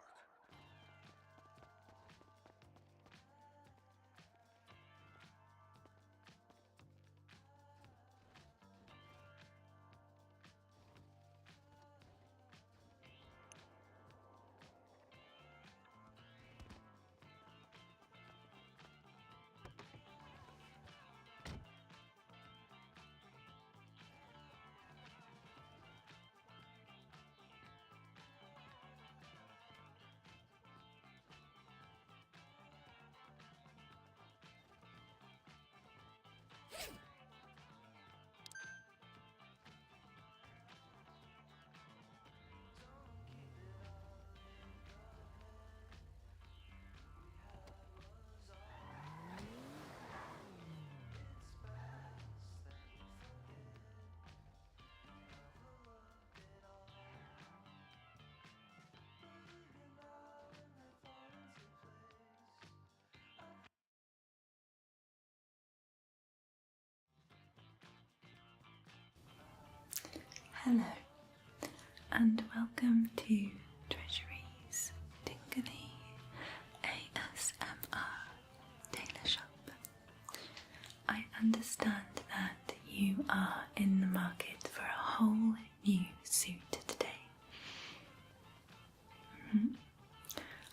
Hello, and welcome to Treasury's Tingly ASMR Tailor Shop. I understand that you are in the market for a whole new suit today.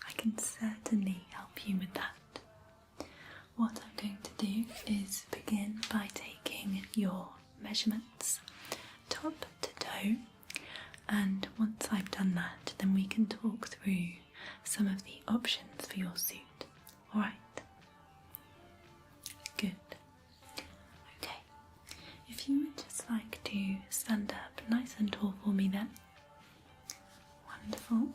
I can certainly help you with that. What I'm going to do is begin by taking your measurements top to toe, and once I've done that, then we can talk through some of the options for your suit. Alright? Good. Okay. If you would just like to stand up nice and tall for me then. Wonderful.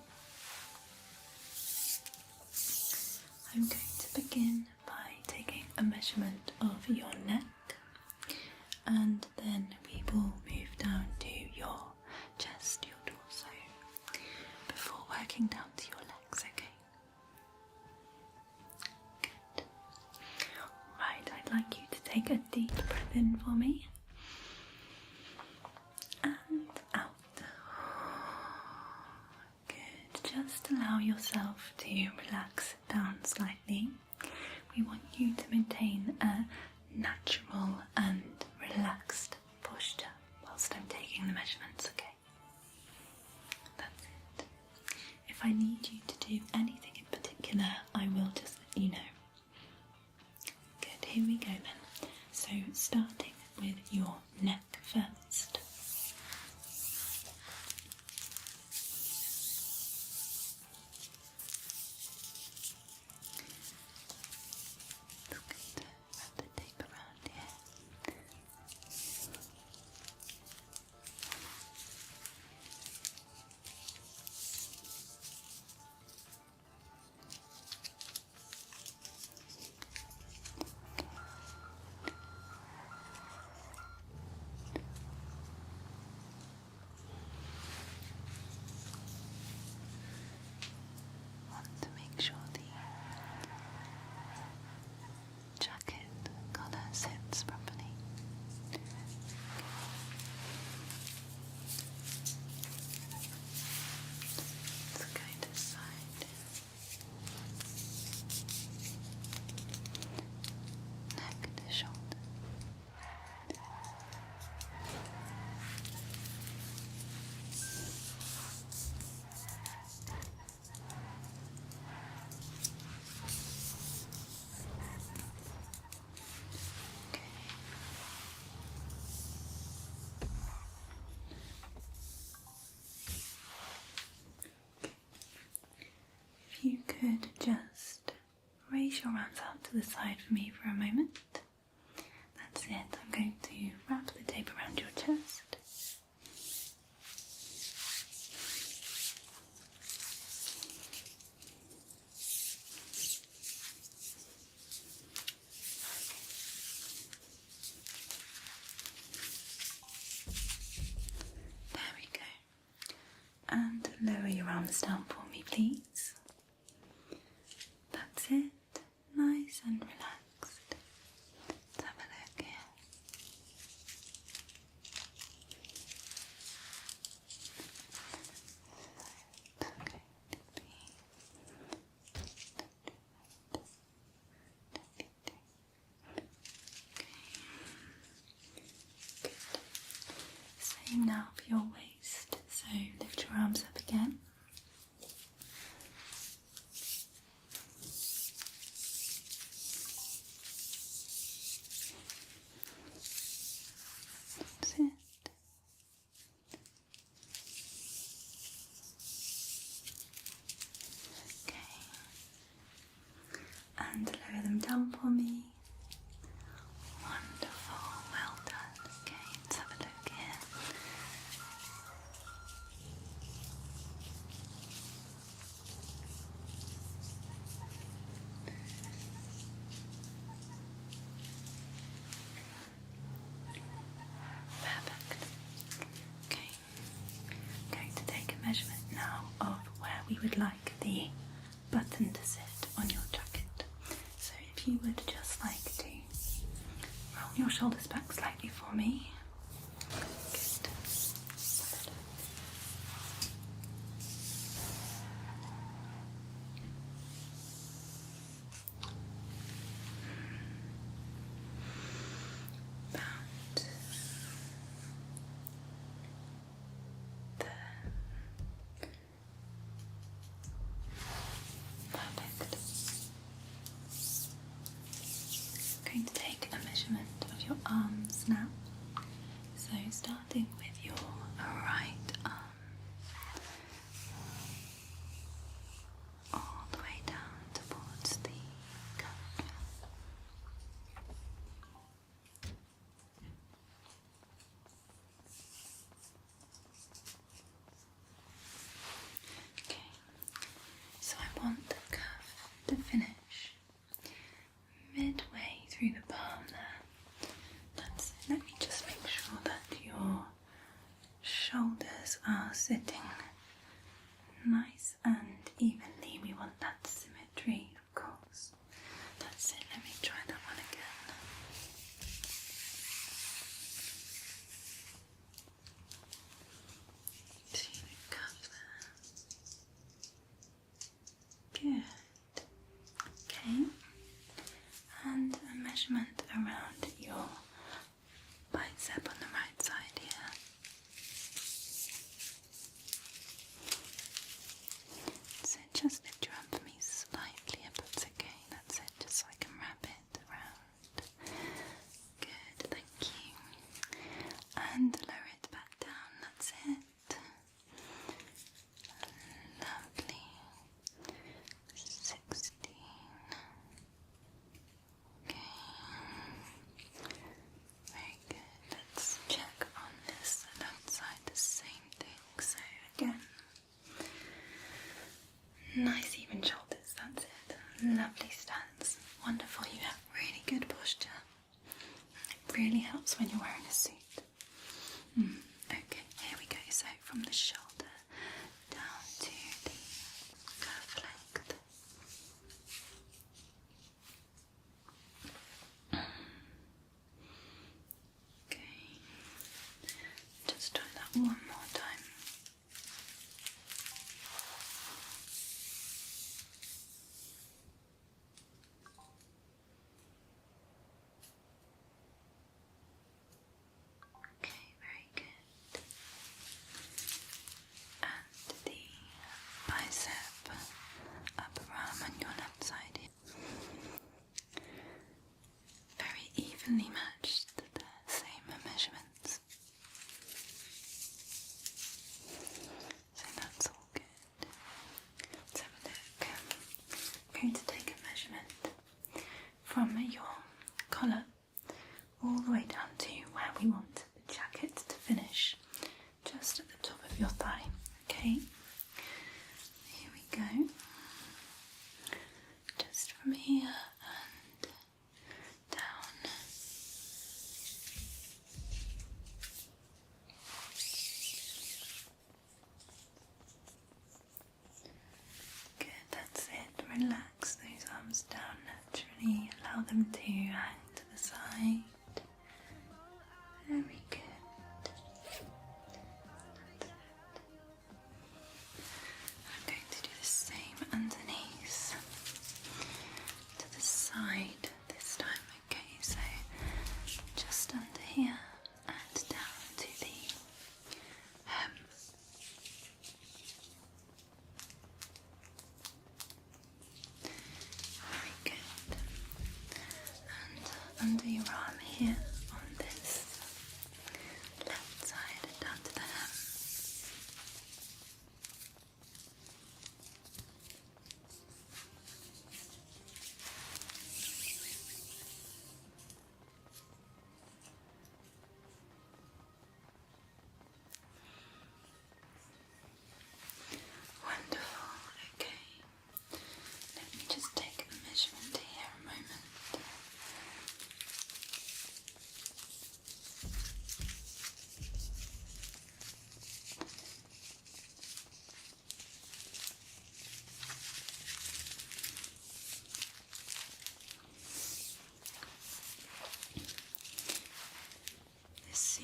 I'm going to begin by taking a measurement of your neck, and then we will move down to your chest, your torso, before working down to your legs, okay? Good. Right, I'd like you to take a deep breath in for me. And out. Good. Just allow yourself to relax down slightly. We want you to maintain a natural and relaxed posture whilst I'm taking the measurements, okay? That's it. If I need you to do anything in particular, I will just let you know. Good, here we go then. So starting with your neck first. If you could just raise your arms out to the side for me for a moment. That's it. I'm going to wrap the tape around your chest. There we go. And lower your arms down for me, please. That's it. Nice and relaxed. Let's have a look here. same now for your waist. So lift your arms up again. That's it. Okay. And lower them down for me. Wonderful, well done. Okay, let's have a look here. Perfect. Okay, I'm going to take a measurement now of where we would like the button to sit on your jacket. So if you would just like to roll your shoulders back slightly for me. Good. About there. Perfect. I'm going to take a measurement of your arms now. So starting with your right arm, all the way down towards the cuff. Okay, so I want the cuff to finish midway through the palm there. That's it. Let me just make sure that your shoulders are sitting nice and evenly. We want that symmetry, of course. That's it. Let me try that one again. See the cuff there. Good. Okay. And a measurement around your bicep on the right side here. So just lift your arm for me slightly up, that's okay, that's it, just so I can wrap it around. Good, thank you. And lower it back down, that's it. Lovely. 16. Okay. Very good. Let's check on this left side, the same thing. So again, nice even shoulders, that's it. Lovely stance. Wonderful, you have really good posture. It really helps when you're wearing a suit. Okay, here we go. So from the shoulder down to the cuff length. Okay, just try that one more time. Okay, very good. And the bicep, upper arm on your left side here. Very evenly matched, the same measurements. So that's all good. Let's have a look. I'm going to take a measurement from your collar all the way down to where we want the jacket to finish, just at the top of your thigh. Okay, here we go. Just from here and down. Good, that's it. Relax those arms down naturally. Allow them to hang to the side. Very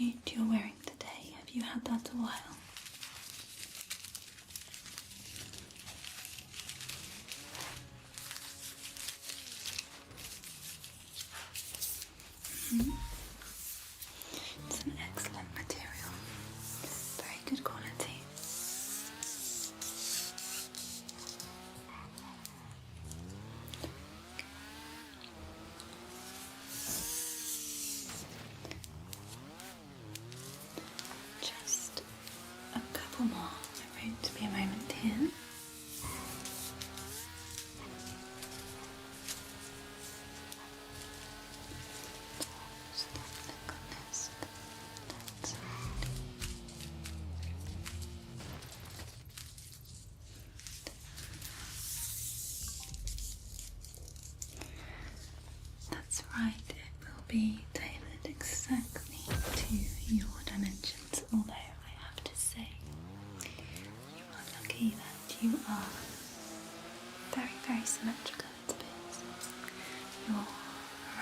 suit you're wearing today, have you had that a while? It's an excellent material, very good quality. Just a couple more. There won't be a moment here. That's right, it will be tailored exactly to your dimensions, although I have to say, you are lucky that you are very, very symmetrical. It appears. Your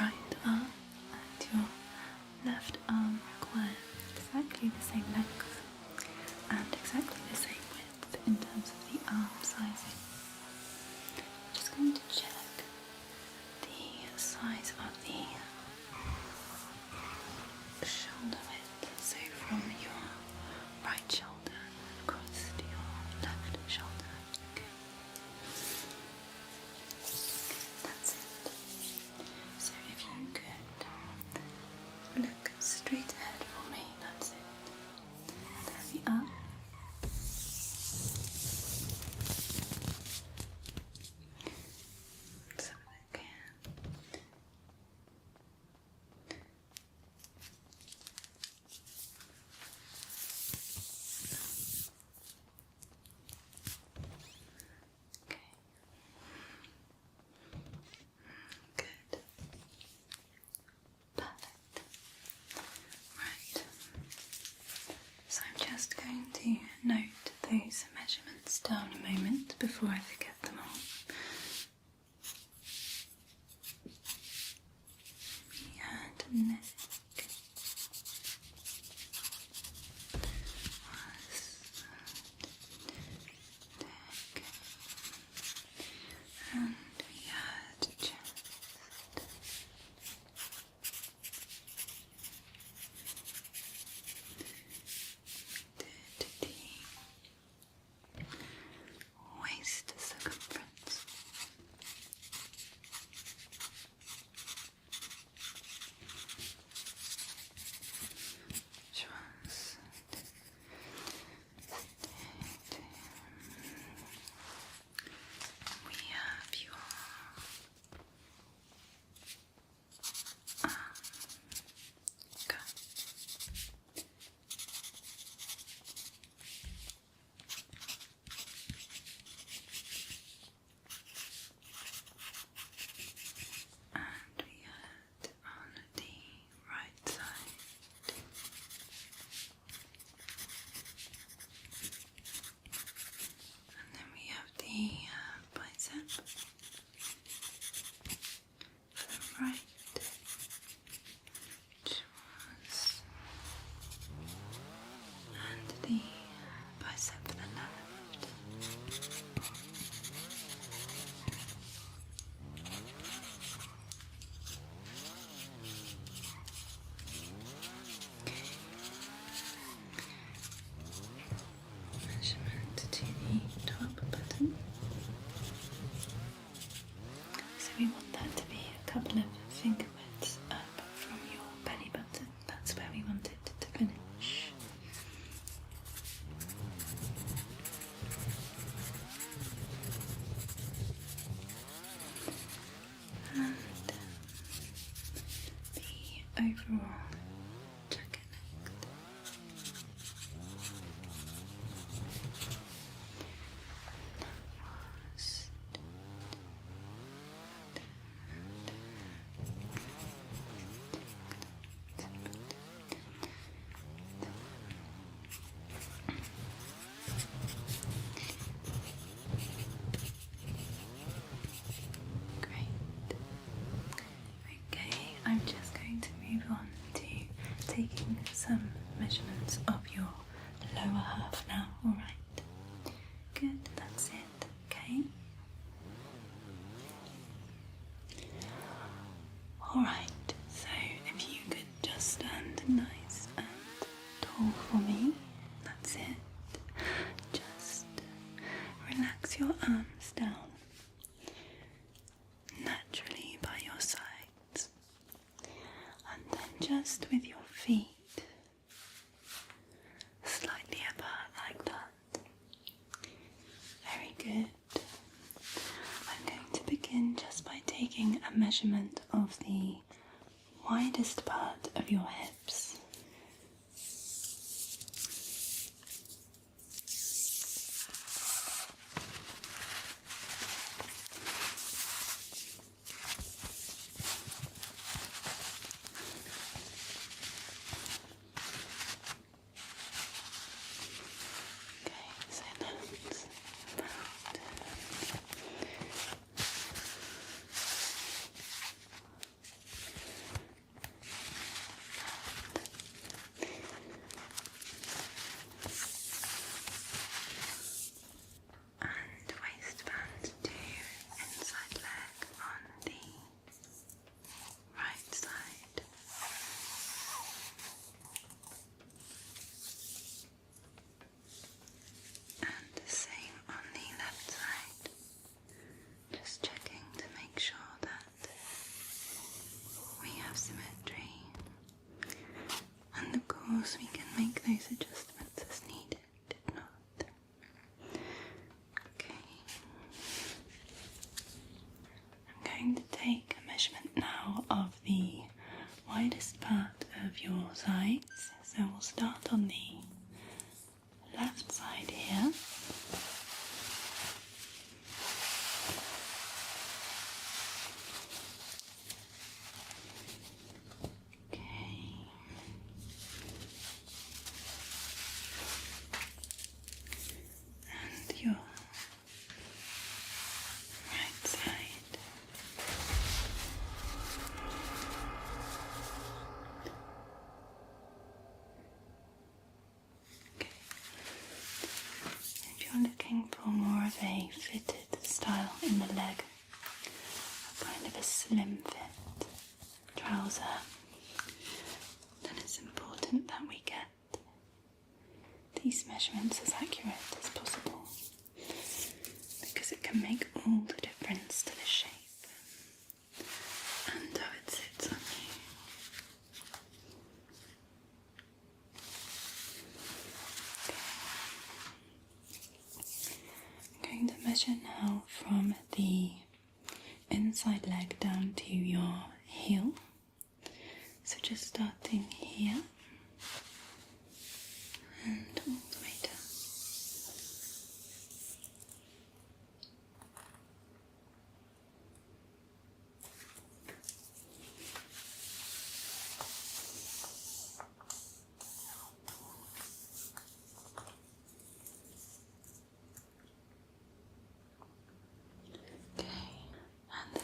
right arm and your left arm require exactly the same length and exactly the same width in terms of the arm sizing. Just going to check the size of the shoulder width, so from your right shoulder across to your left shoulder. Okay. That's it. So if you could look straight ahead for me, that's it. There we are. So look here. Good. Perfect. Right. So I'm just going to note those measurements down a moment before I forget them all. We had neck was neck, and we had chest. Did the waist circumference. Which was we have your cut. And we had on the right side and then we have the bicep for the right, which was, and the bicep for the left. Measurement to the top button. So we want that to be a couple of finger widths up from your belly button. That's where we want it to finish. And the overall jacket length. Was great. Okay, I'm just going to move on lower half now, alright? Good, that's it, okay? Alright, so if you could just stand nice and tall for me, that's it. Just relax your arms down naturally by your sides, and then just with your feet slightly apart like that. Very good. I'm going to begin just by taking a measurement of the widest part of your hips. We can make those adjustments as needed, if not. Okay. I'm going to take a measurement now of the widest part of your sides. So we'll start on the left side here. Looking for more of a fitted style in the leg, a kind of a slim fit trouser, then it's important that we get these measurements as accurate as possible, because it can make all the difference to the shape and how it sits on you. I'm going to measure now from the inside leg down to your heel. So just starting here and all the way down.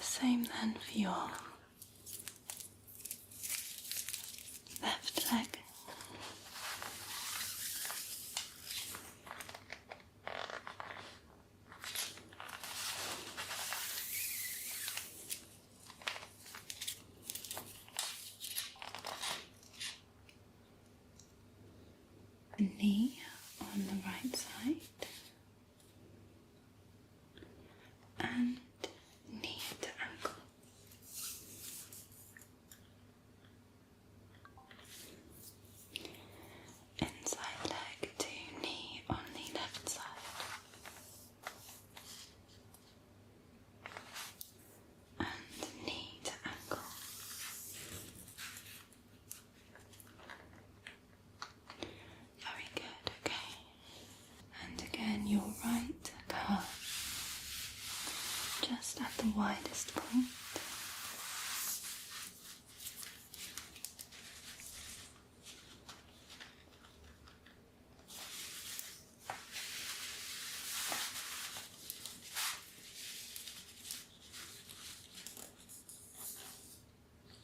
Same then for your left leg. Knee on the right side and knee to ankle. Inside leg to knee on the left side. And knee to ankle. Very good, okay. And again, your right calf. Just at the widest point.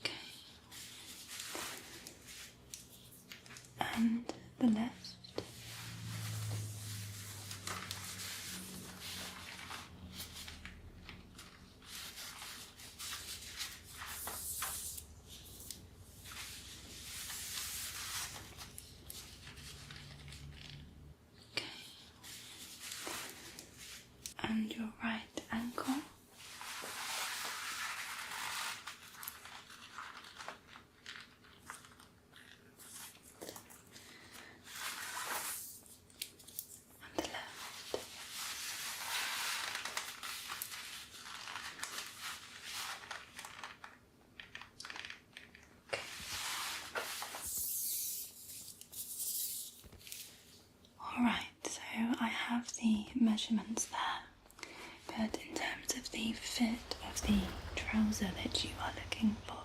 Okay. And the left. have the measurements there, but in terms of the fit of the trouser that you are looking for,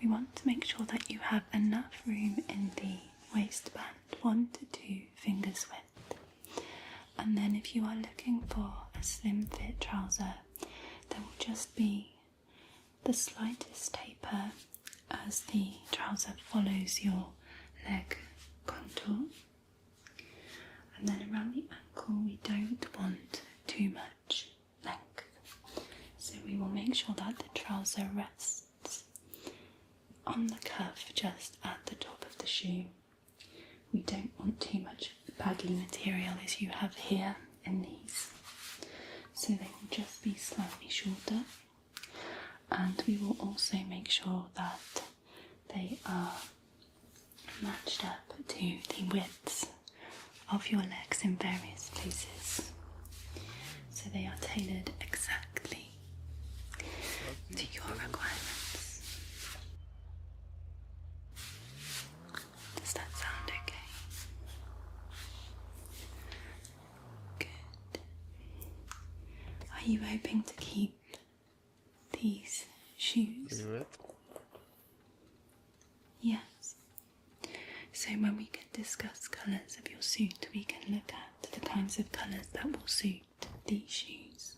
we want to make sure that you have enough room in the waistband, 1 to 2 fingers width. And then if you are looking for a slim fit trouser, there will just be the slightest taper as the trouser follows your leg contour. And then around the ankle we don't want too much length. So we will make sure that the trouser rests on the cuff just at the top of the shoe. We don't want too much baggy material as you have here in these. So they will just be slightly shorter. And we will also make sure that they are matched up to the widths of your legs in various places. So they are tailored exactly to your requirements. Does that sound okay? Good. Are you hoping to keep these shoes? Yes. So when we can discuss colours of your suit, we can look at the kinds of colours that will suit these shoes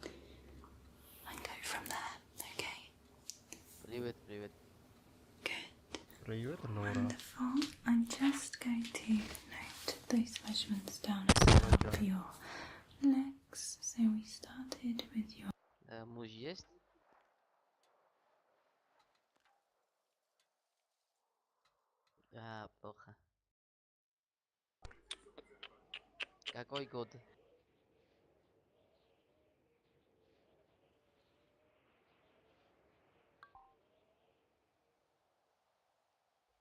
and go from there, okay? Привет. Good. Привет, Wonderful. I'm just going to note those measurements down as well for your legs. So we started with your... Муж есть? Плохо. Какой год?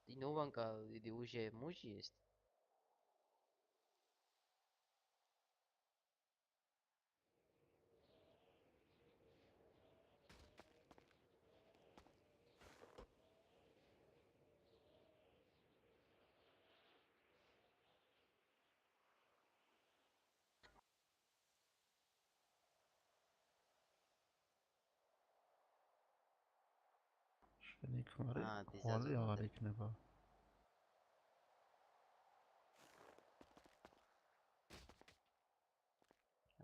Ты новенькая или уже муж есть?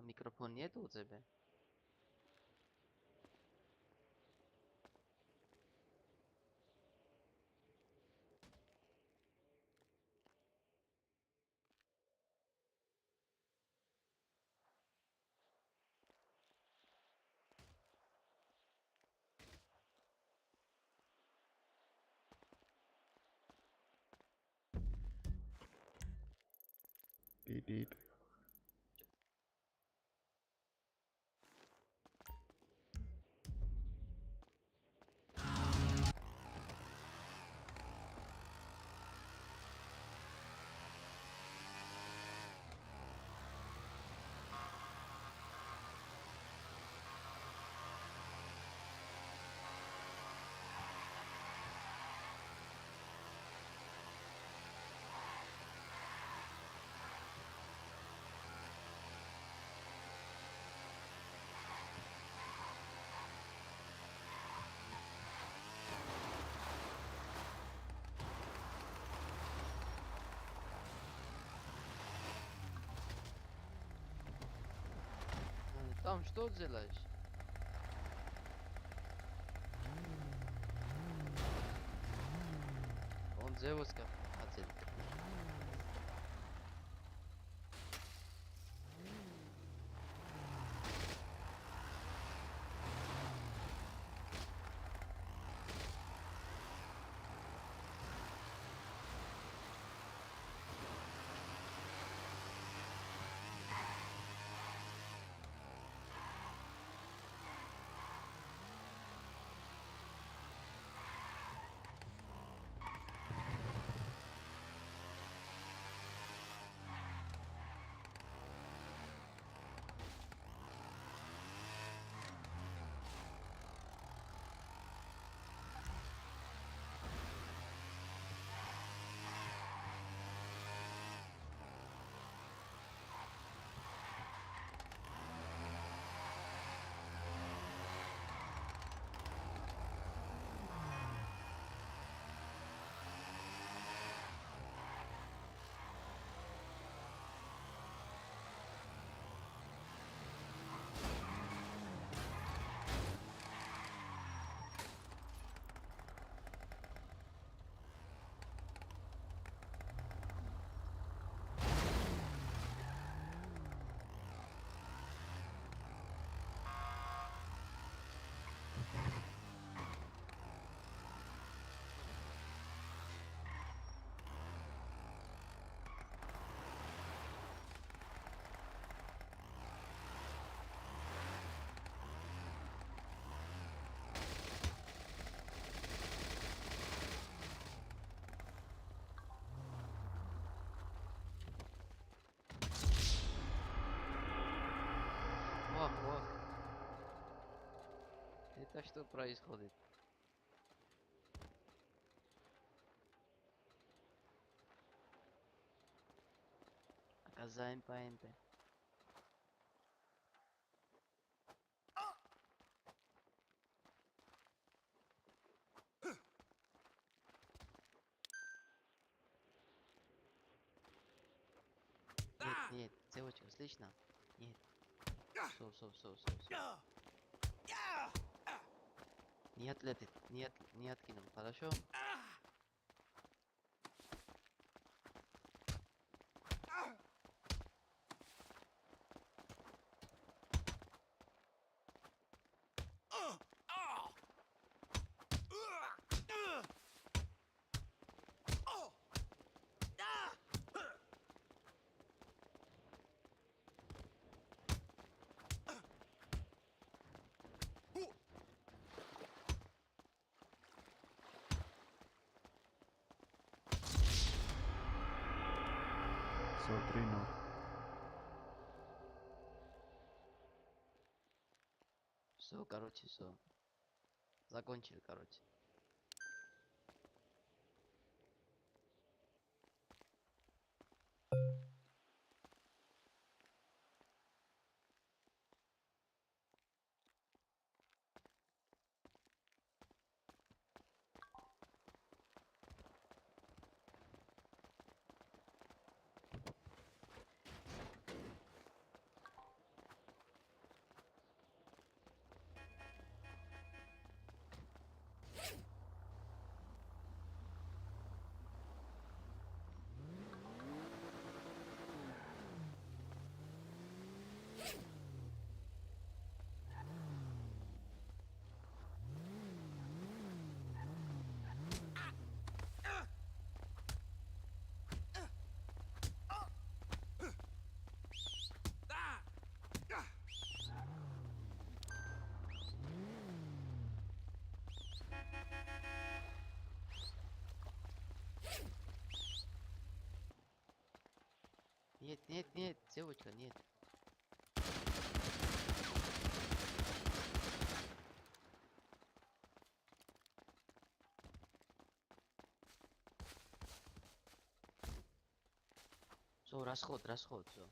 Микрофон нет у тебя? Бип-бип. Там что делаешь? Он девушка хотел. Это что происходит? Оказаем ПНТ. Нет, нет, девочка, слышно? Нет. Все. Не отлетит, не откинул, хорошо? Все, 3-0. Все, короче, все. Закончили, короче. Нет, девочка, нет. Все, расход, все.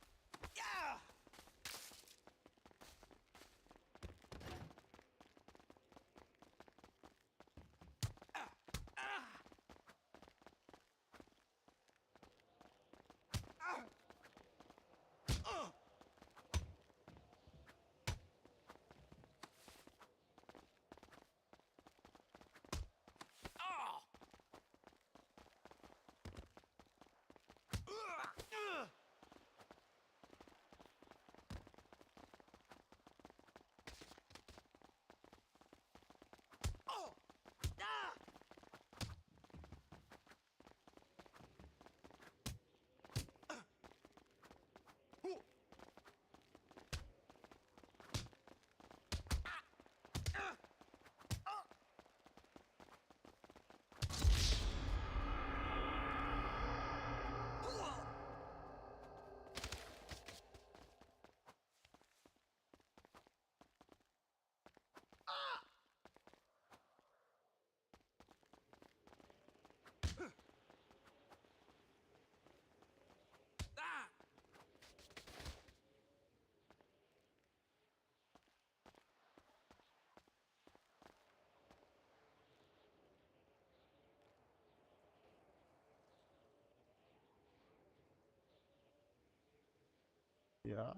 Я.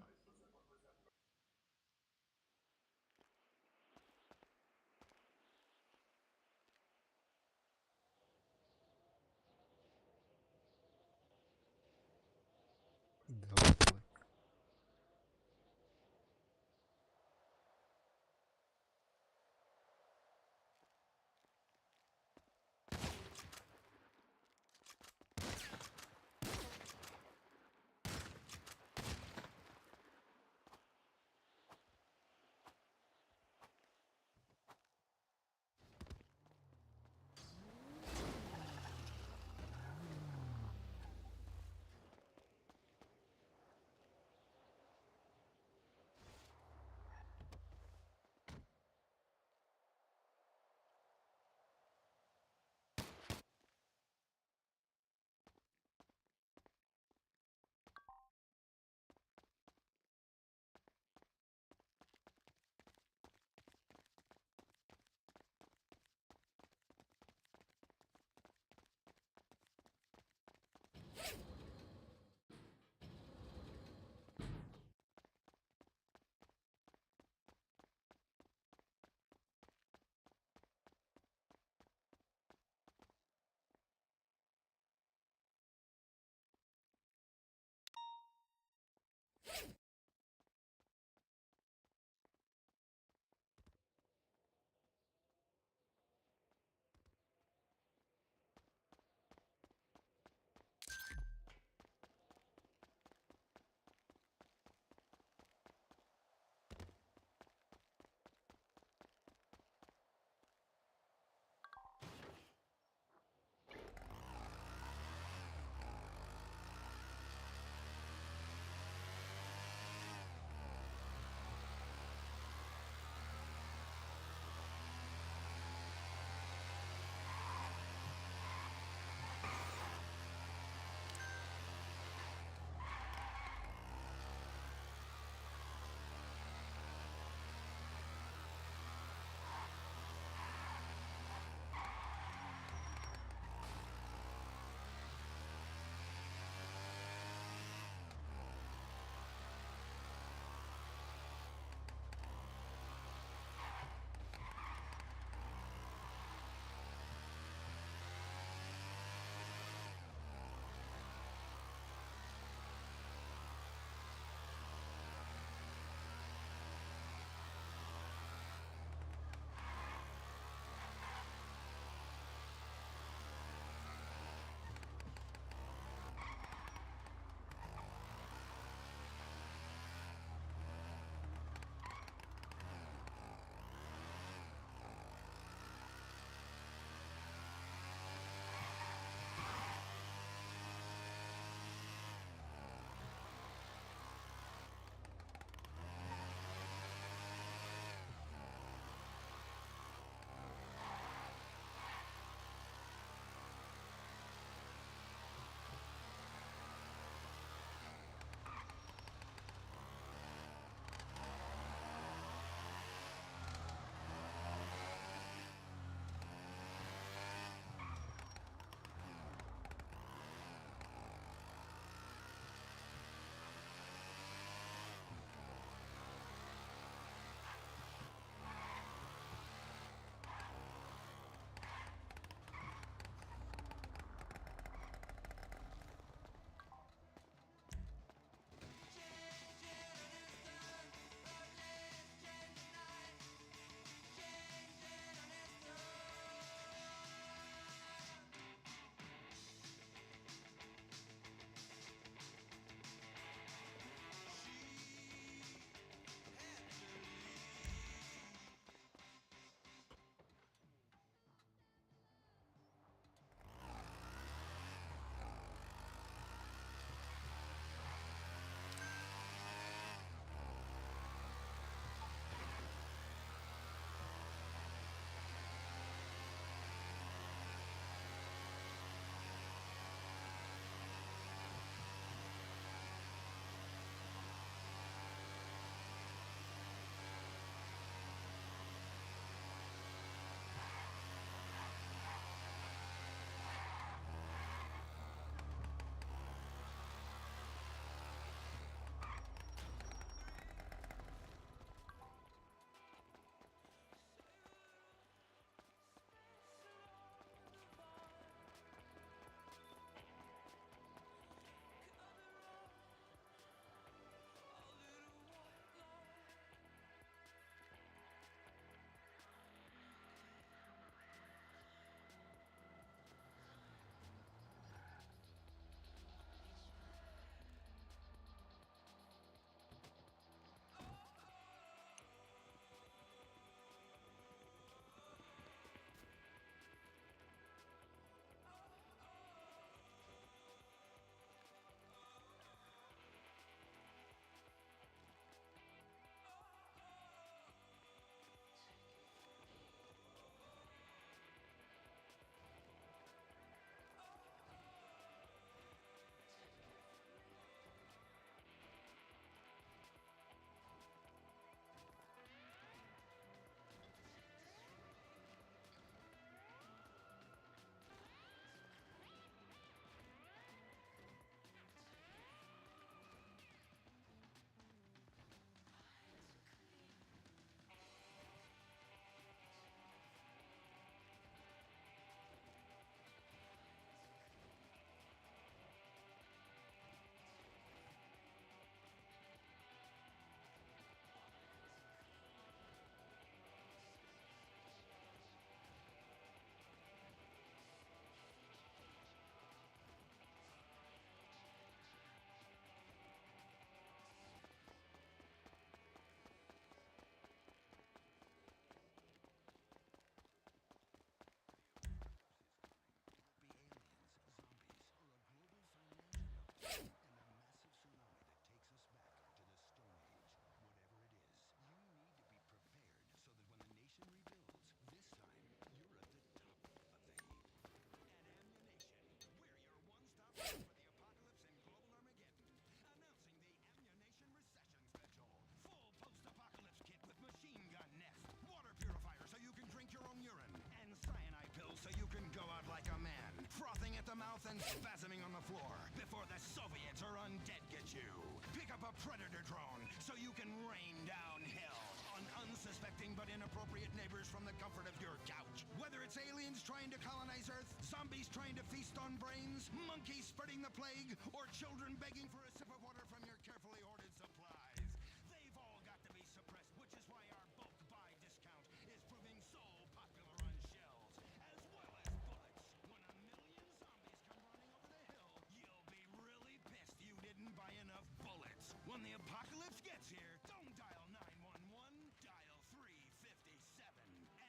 predator drone so you can rain down hell on unsuspecting but inappropriate neighbors from the comfort of your couch. Whether it's aliens trying to colonize Earth, zombies trying to feast on brains, monkeys spreading the plague, or children begging for a sip of water from your carefully hoarded supplies, they've all got to be suppressed, which is why our bulk buy discount is proving so popular on shelves, as well as bullets. When a million zombies come running over the hill, you'll be really pissed you didn't buy enough bullets. When the apocalypse gets here, don't dial 911, dial 357.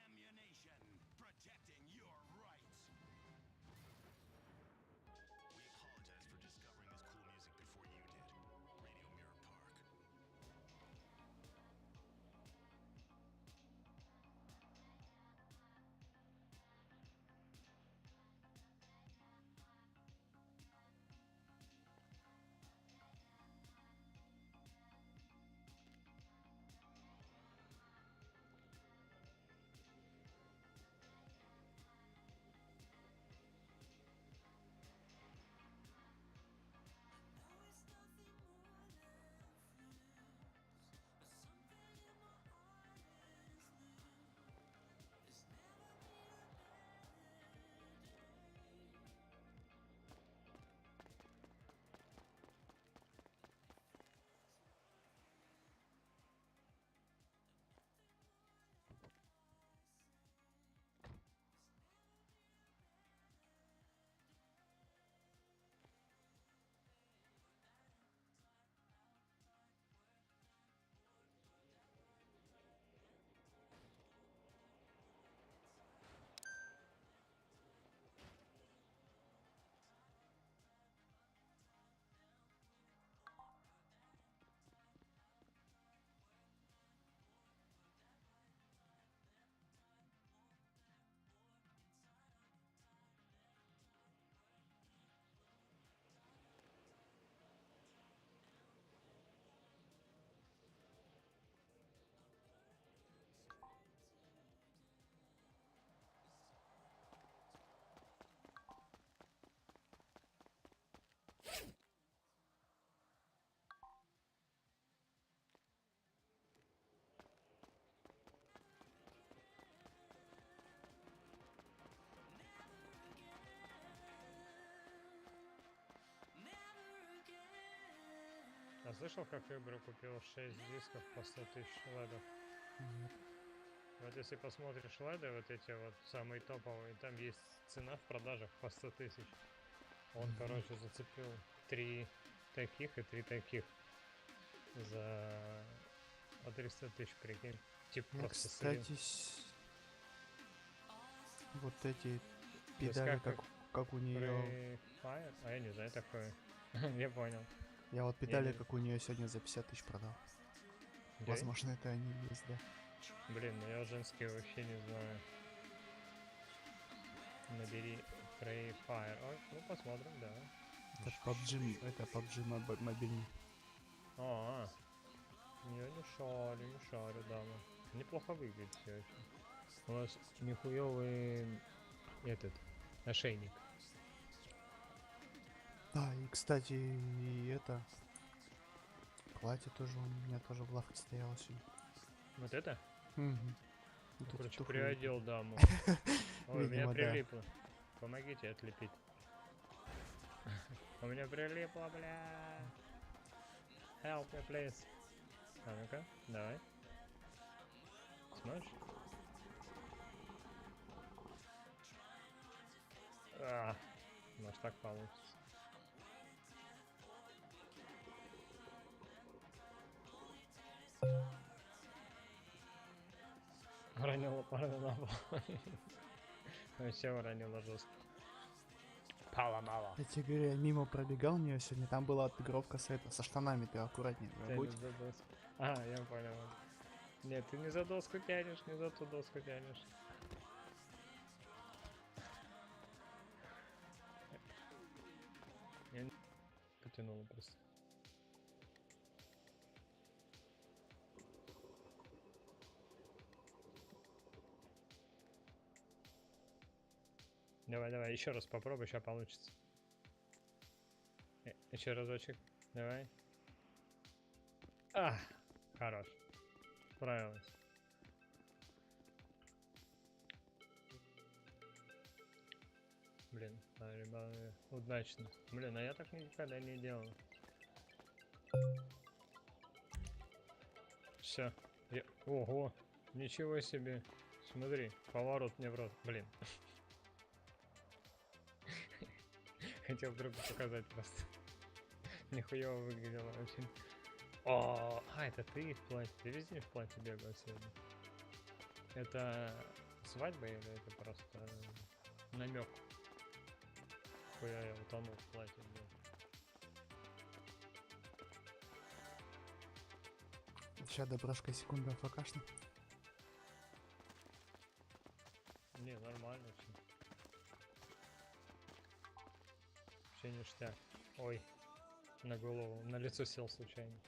Ammunition, protecting your rights. We apologize for discovering this cool music before you did. Radio Mirror Park. А слышал, как Игру купил 6 дисков по 100 тысяч ледов? Нет. Вот если посмотришь леды, вот эти вот самые топовые, там есть цена в продажах по 100 тысяч. Он, короче, зацепил 3 таких и 3 таких за по 300 тысяч, прикинь. Типа Я, просто слил. кстати, вот эти педали, как у нее. Fire? А я не знаю такое. Я понял. Я вот педали, как у нее сегодня за 50 тысяч продал. Да? Возможно, это они есть, да. Блин, ну я женские вообще не знаю. Набери Free Fire. Ой, ну посмотрим, да. Это PUBG мобильный. Я не шарю, дама. Неплохо выглядит все очень. У вас нихуёвый этот ошейник. Да, и кстати, и это платье тоже у меня тоже в лавке стояло сегодня. Вот это? Угу. Короче, приодел даму. Ой, у меня прилипло. Помогите отлепить. У меня прилипло, бля. Help me, please. А ну-ка, давай. Смотришь? Может так получится. Уронила парня на пол. Вообще уронила жестко. Поломала. Я тебе говорю, я мимо пробегал у нее сегодня, там была отыгровка со штанами, ты аккуратнее будь. Я понял. Нет, ты не за доску тянешь, не за ту доску тянешь. Я не потянула просто. Давай, еще раз попробуй, сейчас получится. Еще разочек, давай. А, хорош. Справилась. Блин, ребята, удачно. Блин, а я так никогда не делал. Все. Ого, ничего себе. Смотри, поворот мне в рот. Блин. Хотел другу показать просто. Нихуево выглядело очень. О, это ты в платье. Ты везде в платье бегал сегодня. Это свадьба или это просто намек? Хуя я утонул в платье, блин. Сейчас доброшка секунду покашну. Не, нормально все. Вообще ништяк. Ой, на голову, на лицо сел случайно.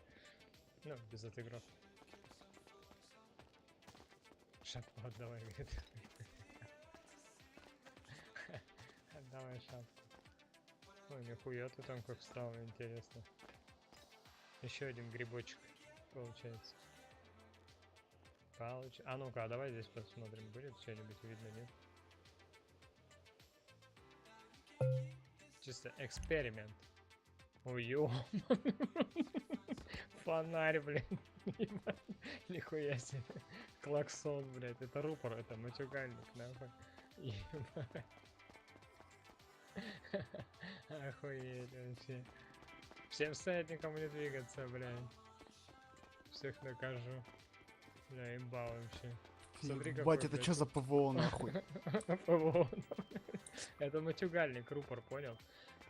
Ну, без отыгров. Шапку отдавай, говорит. Отдавай шапку. Ой, нихуя ты там как встал, интересно. Еще один грибочек получается. А ну-ка, а давай здесь посмотрим, будет что-нибудь видно, нет? Чисто эксперимент. Ой, ё. Фонарь, блин. Нихуя себе. Клаксон, блядь. Это рупор, это матюгальник, нахуй. Ебать. Охуеть вообще. Всем стоять, никому не двигаться, блядь. Всех накажу. Бля, имба вообще. Смотри, Ебать, это что за ПВО, нахуй? ПВО. Это матюгальник, рупор, понял?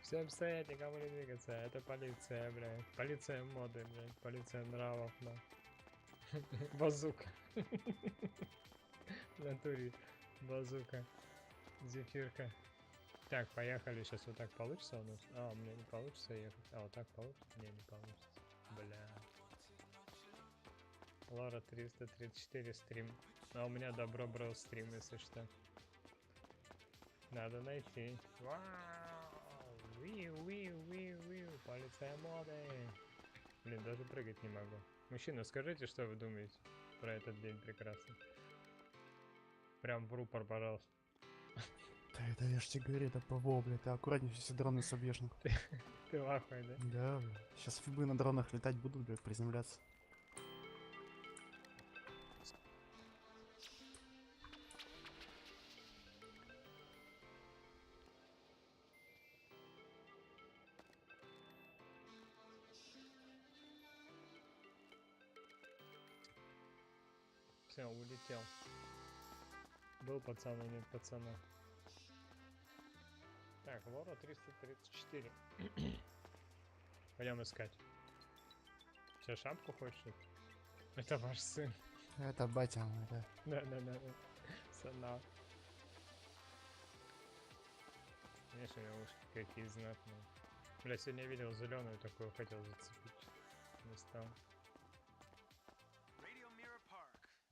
Всем стоять, никому не двигаться. Это полиция, блядь. Полиция моды, блядь. Полиция нравов, да. Базука. В натуре. Базука. Зефирка. Так, поехали. Сейчас вот так получится у нас? А, у меня не получится ехать. А, вот так получится? Не получится. Бля. Лора 334 стрим. А у меня добро брал стрим, если что. Надо найти. Вау! Полиция моды. Блин, даже прыгать не могу. Мужчина, скажите, что вы думаете про этот день прекрасный. Прям в рупор, пожалуйста. Да это я ж тебе говорю, это ПВО, блядь, ты аккуратнее все дроны собьешь. Ты в ахуе, да? Да, блядь. Сейчас фибы на дронах летать будут, блядь, приземляться. Все, улетел. Был пацан, а нет пацана. Так, Лора 334. Пойдем искать. Че, шапку хочешь? Это ваш сын. Это батя мой, да. Да. Сына. Видишь, у него ушки какие знатные. Бля, сегодня я видел зеленую такую, хотел зацепить. Не стал.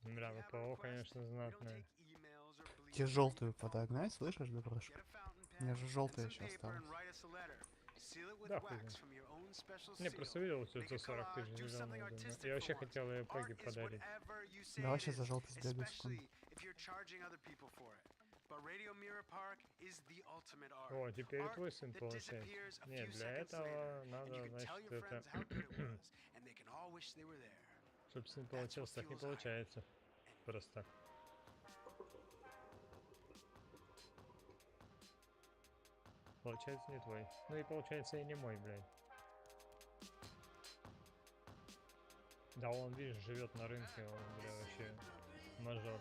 Бля, ВПО, конечно, знатное. Тебе желтую подогнать, слышишь, доброшка? Мне же желтая еще осталась. Да, хуй. Не, просто видел все за 40 тысяч зеленую. Я вообще хотел ее Пеги подарить. Давай сейчас за желтый сбегаю секунду. О, теперь и твой сын получается. Нет, для этого надо, значит, это... Чтоб сын получился, так не получается. Просто так. Получается не твой. Ну и получается и не мой, блядь. Да он, видишь, живет на рынке, он, бля, вообще мажор.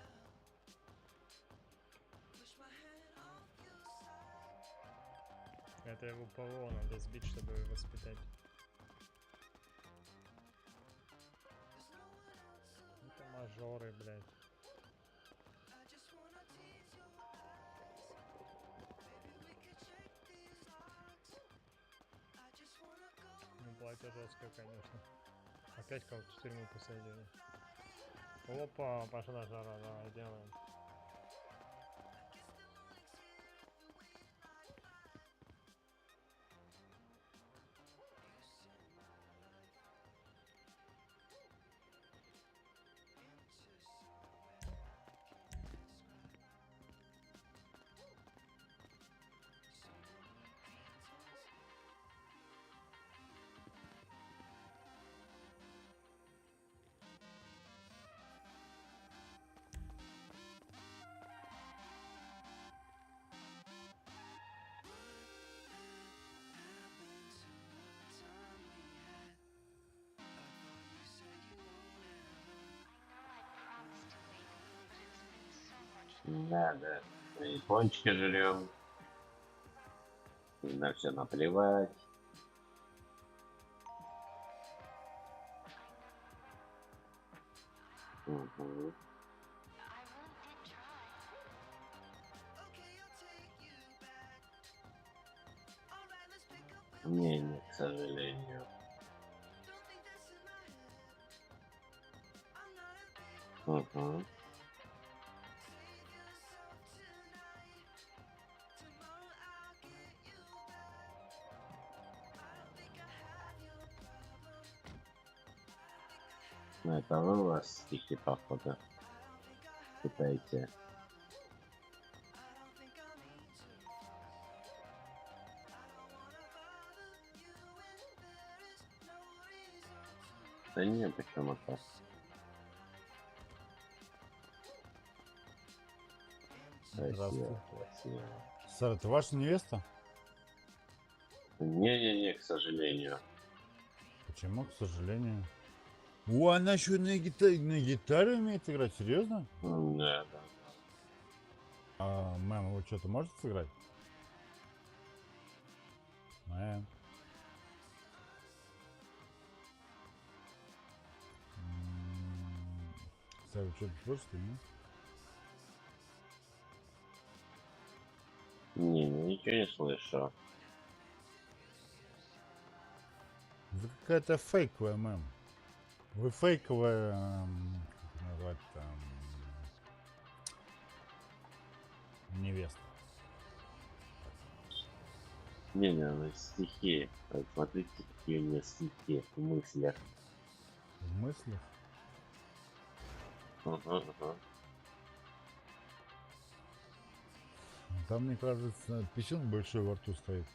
Это его ПВО надо сбить, чтобы его воспитать. Это мажоры, блядь. Ну, платье жесткое, конечно. Опять кого-то в тюрьму посадили. Опа, пошла жара, давай, делаем. Надо. Мы пончики жрем. И на все наплевать. Угу. Не, к сожалению. Угу. Ну, это вы у вас стихи, походу, читаете. Да не, почему-то. Красиво, красиво. Сара, это ваша невеста? Не-не-не, к сожалению. Почему, к сожалению? О, она еще на гитаре умеет играть, серьезно? Да, да. А, мэм, вы что-то можете сыграть? Мэм. Сара, вы что-то слышите, нет? Не, ничего не слышу. Вы какая-то фейковая, мэм. Вы фейковая, как назвать там, невеста. Не, ну стихи. Вот смотрите, какие у меня стихи в мыслях. В мыслях? Ага. Там, мне кажется, писюн большой во рту стоит.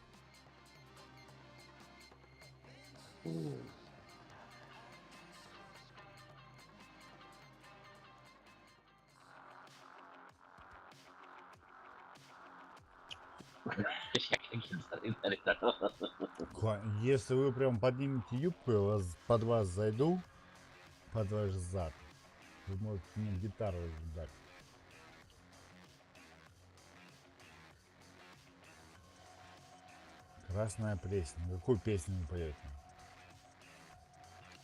Если вы прям поднимете юбку, я под вас зайду, под ваш зад, вы можете мне гитару дать. Красная плесень. Какую песню вы поете?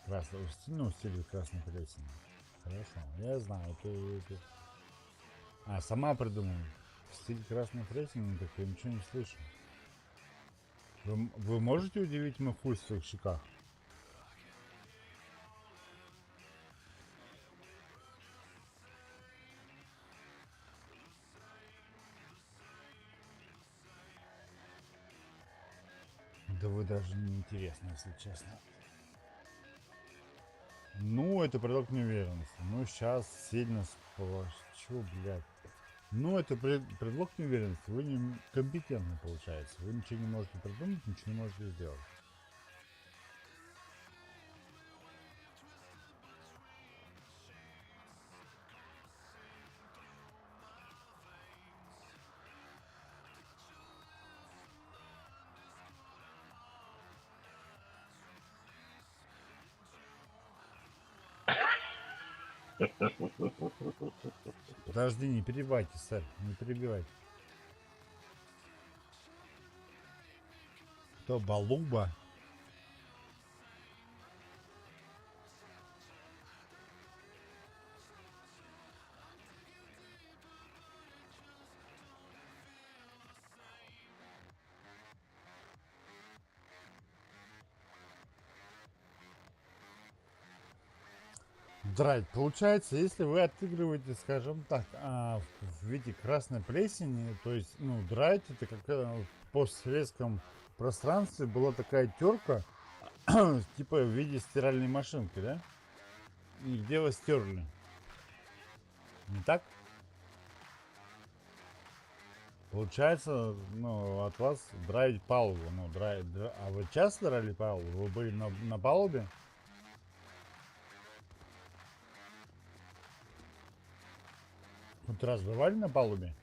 Красную, ну, в стиле красной плесени. Хорошо, я знаю, это... А, сама придумала. В стиле красной плесени, так я ничего не слышу. Вы можете удивить мой вкус в своих щеках? Да вы даже не интересны, если честно. Ну, это предлог неуверенности. Ну, сейчас сильно сплощу, блядь. Ну, это предлог неуверенности. Вы не компетентны, получается. Вы ничего не можете придумать, ничего не можете сделать. Подожди, не перебивайте, сэр, не перебивайте. Кто, Балуба? Драть. Получается, если вы отыгрываете, скажем так, в виде красной плесени, то есть, ну, драть, это как в постсоветском пространстве была такая терка, типа в виде стиральной машинки, да? И где вы стерли? Не так? Получается, ну, от вас драить палубу. Ну, а вы часто драли палубу? Вы были на палубе? Хоть раз бывали на палубе?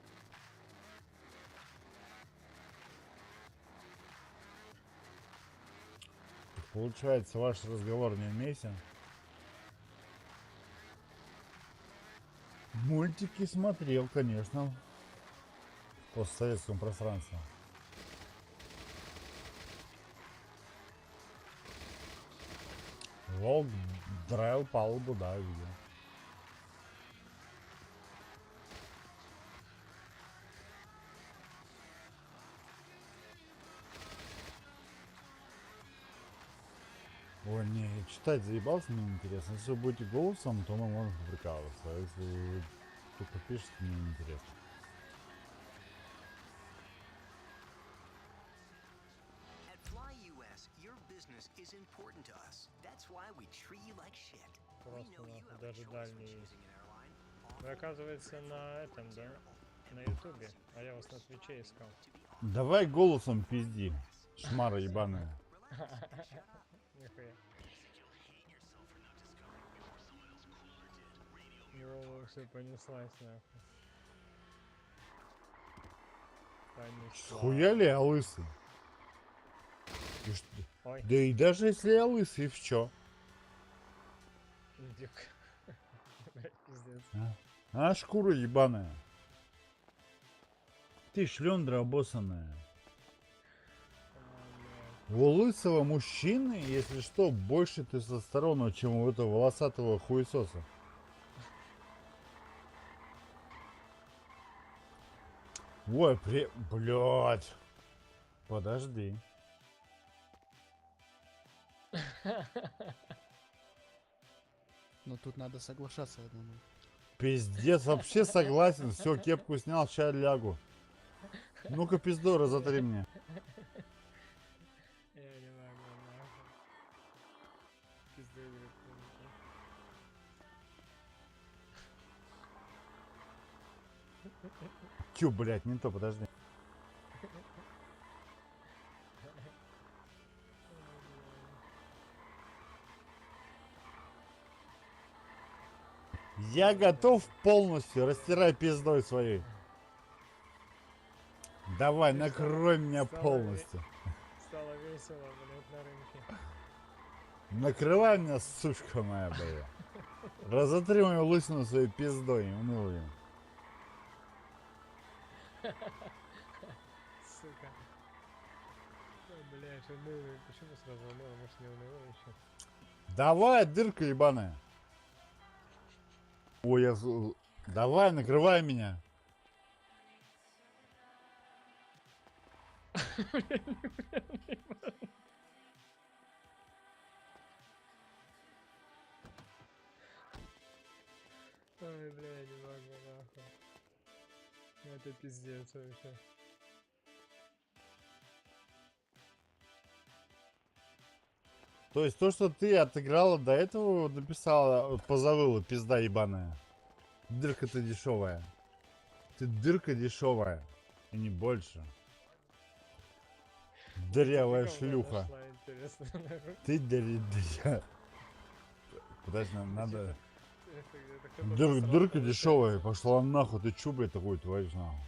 Получается, ваш разговор не уместен. Мультики смотрел, конечно. В постсоветском пространстве. Волк драил палубу, да, видел. Ой, не, читать заебался, мне интересно. Если вы будете голосом, то мы можем прикалываться. А если вы только пишете, мне неинтересно. Просто нахуй, даже дальний есть. Вы, оказывается, на этом, да? На ютубе. А я вас на твиче искал. Давай голосом пизди, шмара ебаная. Нихуя. Его все понеслась нахуй. Понесла. Схуяли я лысый? И что? Ой. Да и даже если я лысый, в чё? Индюк. Пиздец. А шкура ебаная. Ты шлендра обоссанная. У лысого мужчины, если что, больше тестостерона, чем у этого волосатого хуесоса. Ой, блядь. Подожди. Но тут надо соглашаться одному. Пиздец, вообще согласен. Все, кепку снял, ща лягу. Ну-ка, пизду, разотри мне. Я не могу, нахуй. Пизду, Чё, блядь, не то, подожди. Я готов полностью, растирай пиздой своей. Давай, накрой меня полностью. Стало весело, блядь, на рынке. Накрывай меня, сучка моя, блядь. Разотри мою лысину своей пиздой, унылую. Сука. Ой, блядь, унылый. Почему сразу унылый? Может, не унылый еще? Давай, дырка ебаная. Ой, я... Давай, накрывай меня. Ой, бля, не могу, нахуй. Это пиздец вообще. То есть то, что ты отыграла до этого, написала, позавыла, пизда ебаная. Дырка ты дешевая. Ты дырка дешевая. И не больше. Дырявая шлюха. Ты дыря. Подожди, надо... Дырка дешевая. Пошла нахуй. Ты чё, блядь, такой творишь, нахуй?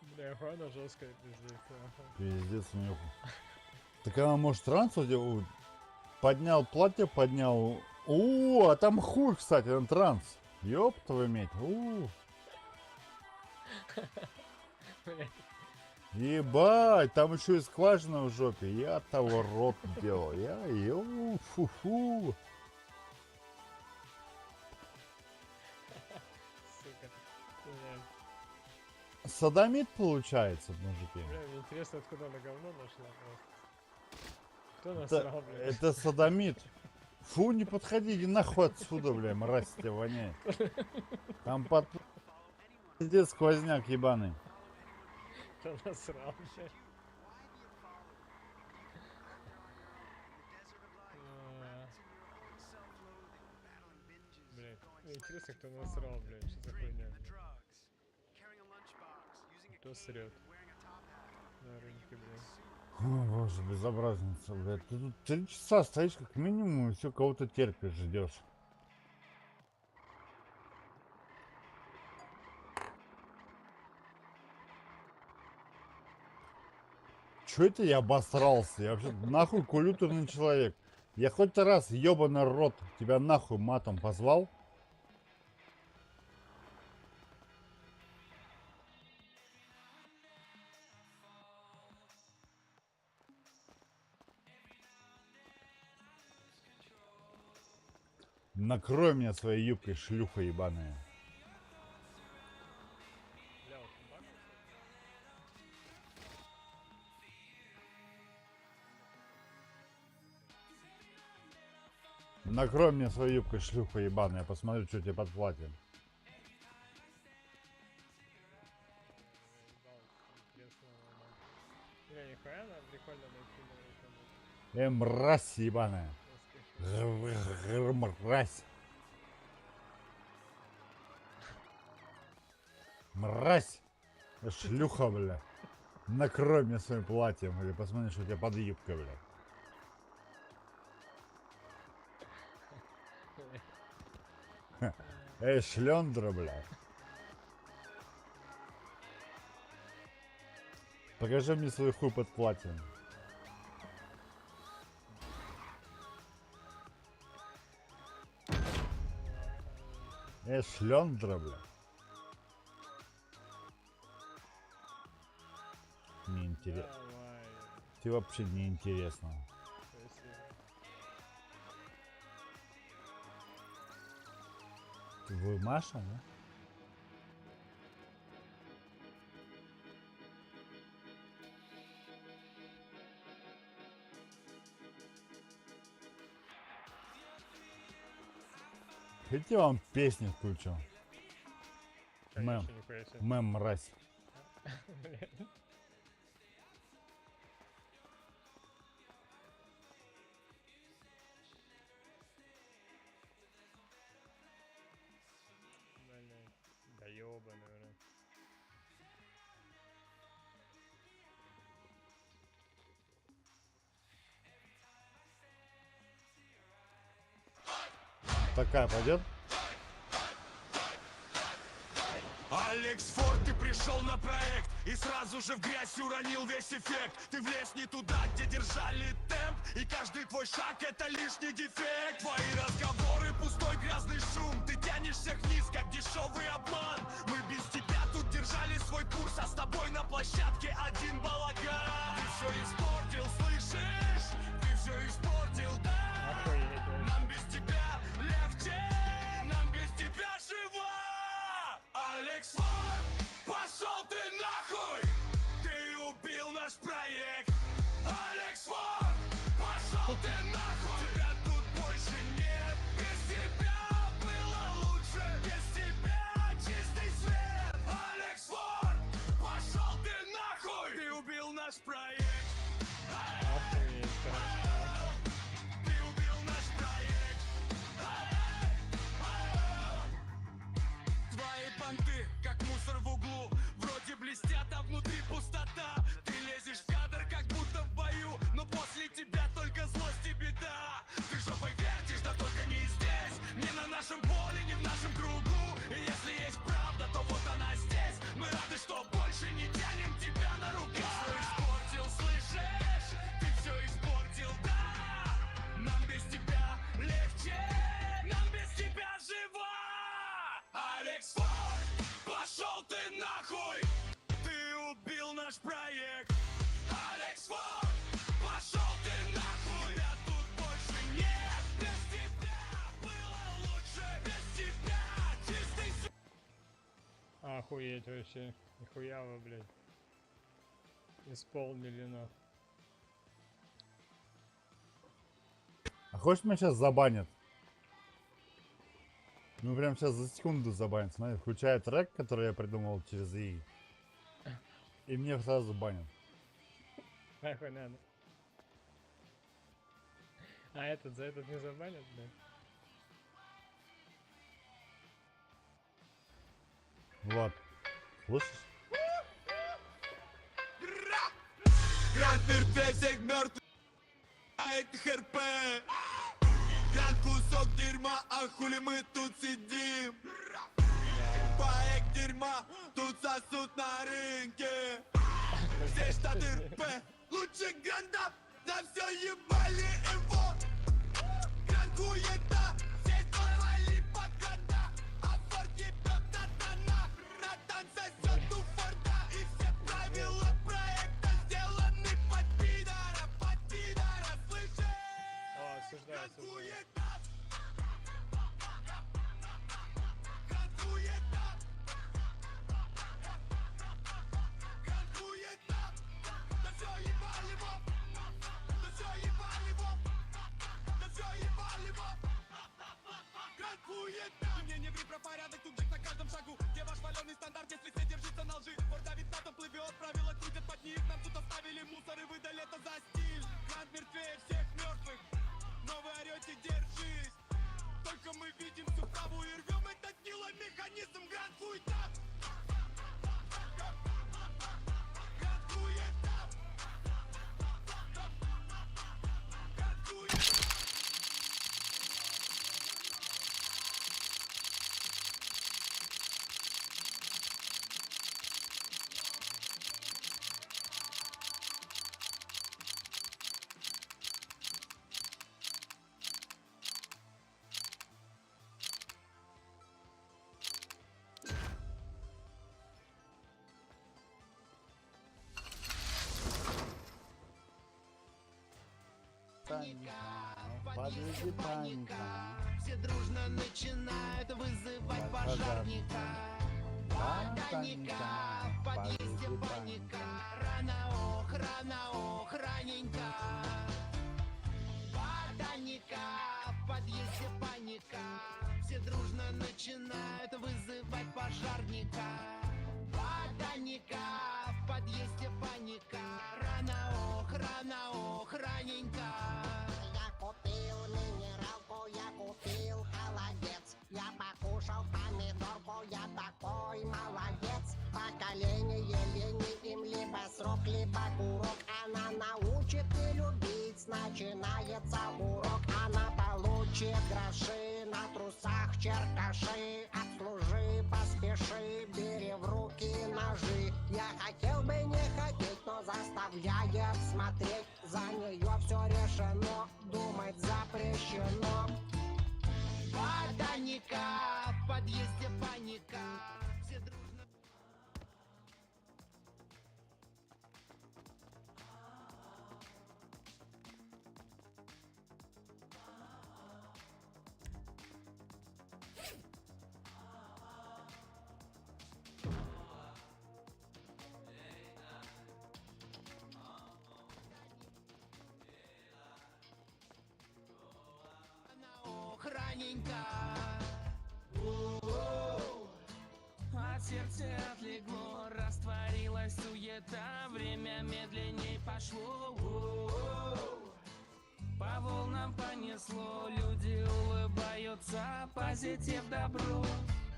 Бля, охуенно жесткая, пиздец, нахуй. Пиздец, мне. Так она может трансу делать? Поднял платье, поднял. О, а там хуй, кстати, он транс. Ёб твою медь. Ебать, там еще и скважина в жопе. Я того рот делал. Фу-фу. Сука. Садомит получается, мужики. Бля, мне интересно, откуда она говно нашла просто. Кто насрал, бля? Это садомит. Фу, не подходи, иди нахуй отсюда, бля, мразь, тебя воняет. Там под... Пиздец, сквозняк ебаный. Кто насрал, бля? Блядь, мне интересно, кто насрал, блядь, что за хуйня? Кто срет? На рынке, блядь. О, боже, безобразница, блядь. Ты тут 3 часа стоишь как минимум и все кого-то терпишь, ждешь. Чё это я обосрался? Я вообще нахуй культурный человек. Я хоть раз, ёбаный рот, тебя нахуй матом позвал? Накрой меня своей юбкой, шлюха ебаная. Накрой меня своей юбкой, шлюха ебаная. Я посмотрю, что тебе под платьем. Мразь ебаная. Мразь. Мразь. Шлюха, бля. Накрой меня своим платьем. Или посмотри, что у тебя под юбкой, бля. Эй, шлендра, бля. Покажи мне свой хуй под платьем. Эй, шлендра, бля. Не интересно. Тебе вообще не интересно. Вы Маша, да? Хотите, вам песни включу? Мэм, мразь. Да ёбаный, бля. Такая пойдет? Алекс Форд, ты пришел на проект и сразу же в грязь уронил весь эффект. Ты влез не туда, где держали темп, и каждый твой шаг это лишний дефект. Твои разговоры пустой грязный шум, ты тянешься вниз, как дешевый обман. Мы без тебя тут держали свой курс, а с тобой на площадке один балаган. Ты все испортил, слышишь? Ты все испортил, да? Нам без тебя легче, нам без тебя живо. Алекс Форд, пошел ты нахуй! Ты убил наш проект! Алекс Форд, пошел ты нахуй! Тебя тут больше нет! Без тебя было лучше! Без тебя чистый свет! Алекс Форд, пошел ты нахуй! Ты убил наш проект! Ты убил наш проект! Твои понты, как мусор в углу, вроде блестят, а внутри пустота. Ты лезешь в кадр, как будто в бою, но после тебя только злость и беда. Ты жопой вертишь, да только не здесь, не на нашем поле, не в нашем кругу. И если есть правда, то вот она здесь. Мы рады, что больше не тянем тебя на руках. Ты все испортил, слышишь? Ты все испортил, да? Нам без тебя легче, нам без тебя живо. Алекс Форд, пошел ты нахуй! Ты убил наш проект! Алекс Форд, пошел ты нахуй! Тебя тут больше нет! Без тебя было лучше! Без тебя чистый свет! Охуеть вообще. Нихуя вы, блядь. Исполнили на. А хочешь, меня сейчас забанят? Ну прям сейчас за секунду забанят. Смотри, включаю трек, который я придумал через ИИ. И мне сразу банят. Нахуй надо. А этот за этот не забанят, блядь? Вот. Слышишь? Гранд мертвей всех мертвых, а этих РП. Гранд кусок дерьма, а хули мы тут сидим? Проект дерьма, тут сосут на рынке. Здесь штаты РП, Лучше грандап, да все ебали его. Грангует-то, все сделали поганда. А форки бьет на тона, на танце сёт у форта. И все правила проекта сделаны под пидора, слышишь? Грангует-то. Мне не ври про порядок, тут джек на каждом шагу. Где ваш валеный стандарт, если все держится на лжи? Форт давит там плывет, правила крутят под них. Нам тут оставили мусор и выдали это за стиль. Грант мертвее всех мертвых, но вы орете, держись. Только мы видим всю праву и рвем этот гнилой механизм. Грант хуй-то. Грант хуй-то. Грант хуй-то. Подвези паника. Все дружно начинают вызывать пожарника. Ботаника, в подъезде паника. Рано, ох, раненько. Ботаника, в подъезде паника. Все дружно начинают вызывать пожарника. Ботаника, в подъезде паника. Рано, ох, раненько. Я купил минералку, я купил холодец. Я покушал помидорку, я такой молодец. Поколение лени, им либо срок, либо курок. Она научит не любить, начинается урок. Она получит гроши, на трусах черкаши. Обслужи, поспеши, бери в руки ножи. Я хотел бы не хотеть, но заставляет смотреть. За нее все решено, думать запрещено. Ботаника, в подъезде паника. Все дружно... Охраненько. От сердца отлегло, растворилась суета, время медленней пошло. По волнам понесло, люди улыбаются, позитив добро.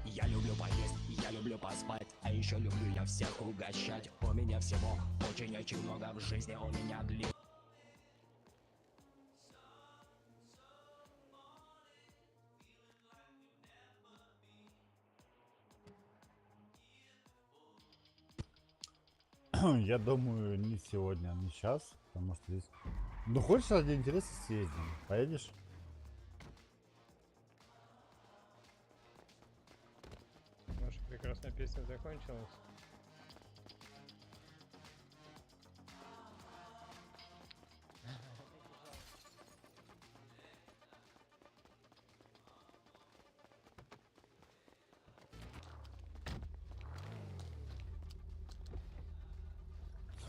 Я люблю поесть, я люблю поспать, а еще люблю я всех угощать. У меня всего очень-очень много в жизни, у меня длинный. Я думаю, не сегодня, не сейчас, потому что здесь... Ну, хочешь ради интереса съездим? Поедешь? Наша прекрасная песня закончилась.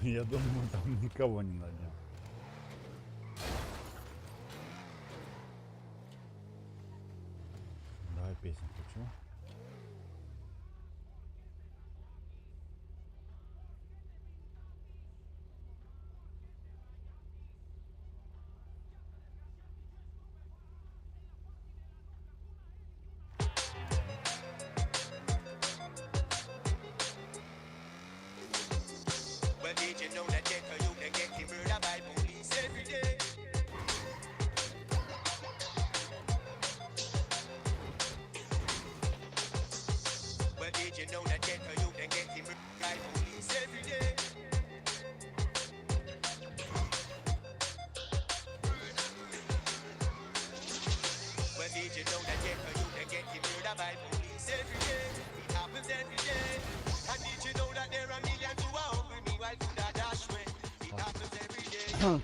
Я думаю, там никого не найдем. Давай песню хочу.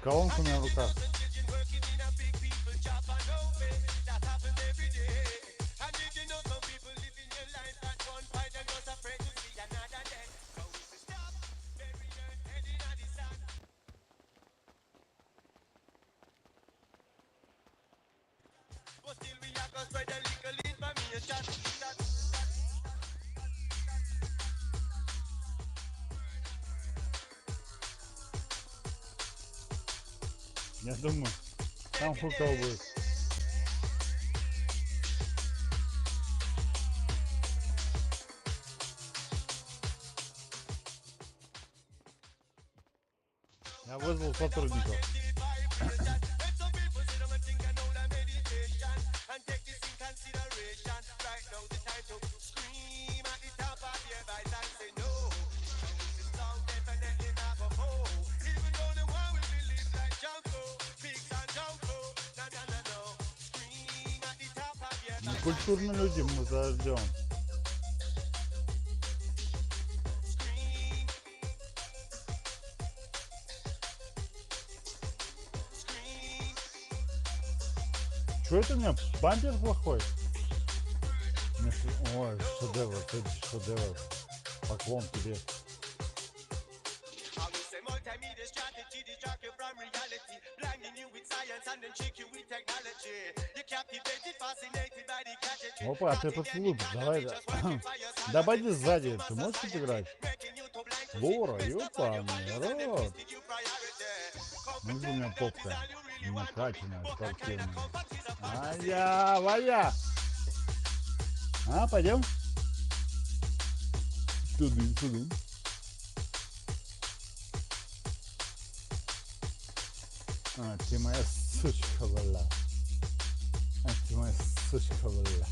Колонка у меня в руках. Я думаю, там хуй кого будет. Я вызвал сотрудников. Мы культурные люди, мы заждем. Что это у меня? Бампер плохой? Ой, шедевр, это шедевр. Поклон тебе. Опа, ты поцелуй, давай, да обойди сзади, ты можешь тут играть? Вора, ёпаный рот. Ну, у меня попка накачанная, спортивная. Вая! А, пойдем? Туды. А, ты моя сучка была. А, ты моя сучка была.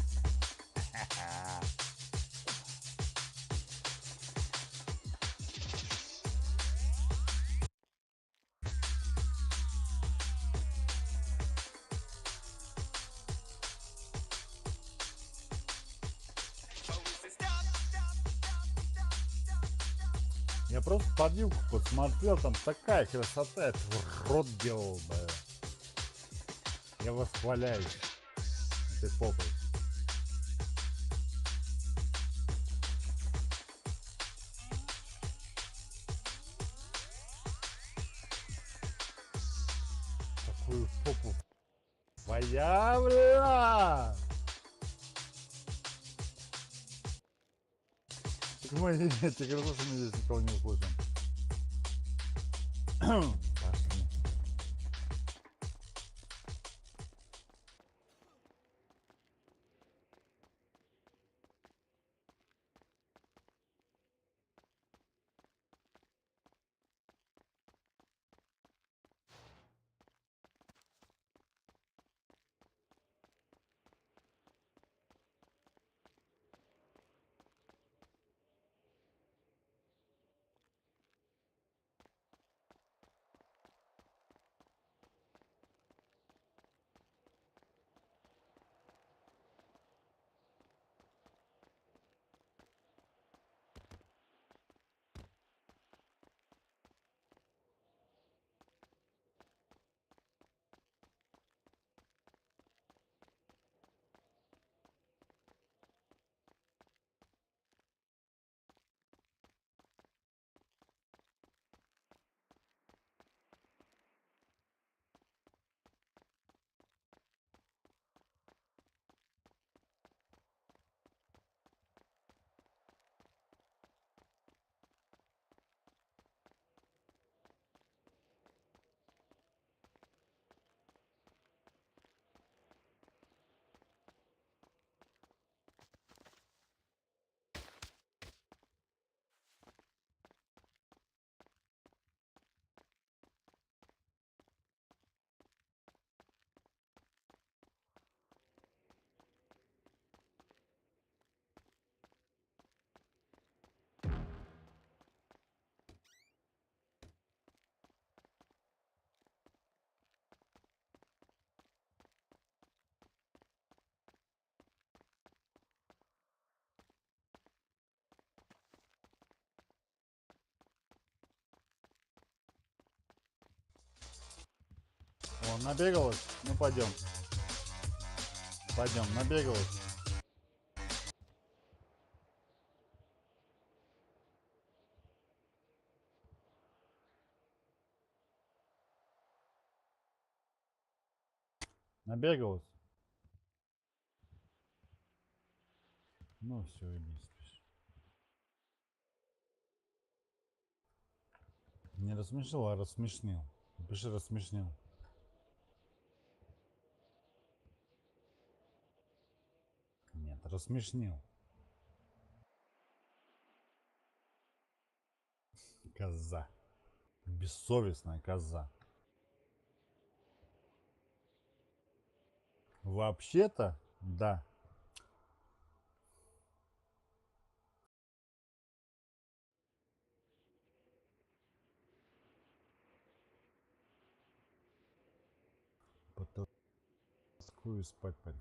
Я просто подвилку посмотрел, там такая красота, это рот делал, да. Я восхваляюсь этой попой. Такую попу. Твоя, бля! Так мы эти хорошо, мы здесь никого не услышим. Пошли. Вон, набегалась? Ну пойдем. Пойдем, набегалась. Набегалась? Ну все, иди спишь. Не рассмешил, а рассмешнил. Напиши рассмешнил. Нет, рассмешнил. Коза. Бессовестная коза. Вообще-то, да. Потом тоскую спать пойду.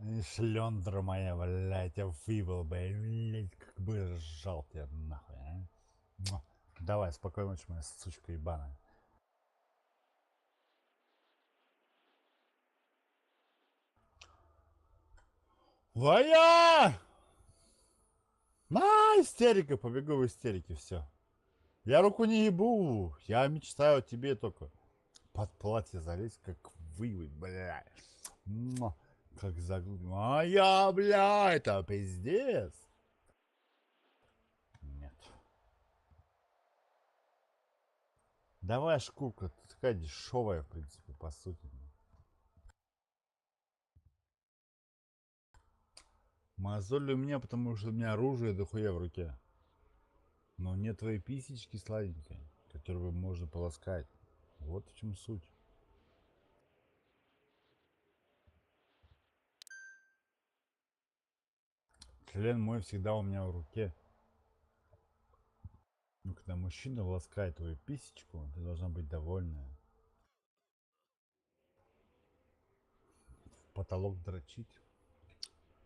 И шлендра моя, блядь, я выбыл, блядь, как бы сжал тебя нахуй, а? Муа. Давай, спокойной ночи, моя сучка ебаная. Ваня! Истерика, побегу в истерике, все. Я руку не ебу, я мечтаю о тебе только. Под платье залезть, как вы, бля. Муа. Как заглубим. А я, бля, это пиздец. Нет. Давай, шкурка, ты такая дешевая, в принципе, по сути. Мозоль у меня, потому что у меня оружие дохуя в руке. Но нет твоей писечки сладенькой, которую можно полоскать. Вот в чем суть. Член мой всегда у меня в руке. Ну, когда мужчина ласкает твою писечку, ты должна быть довольная. В потолок дрочить.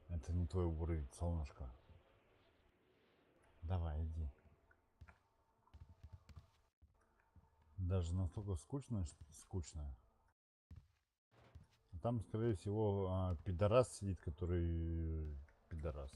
Это не твой уровень, солнышко. Давай, иди. Даже настолько скучно, что скучно. Там, скорее всего, пидорас сидит, который... Пидорас.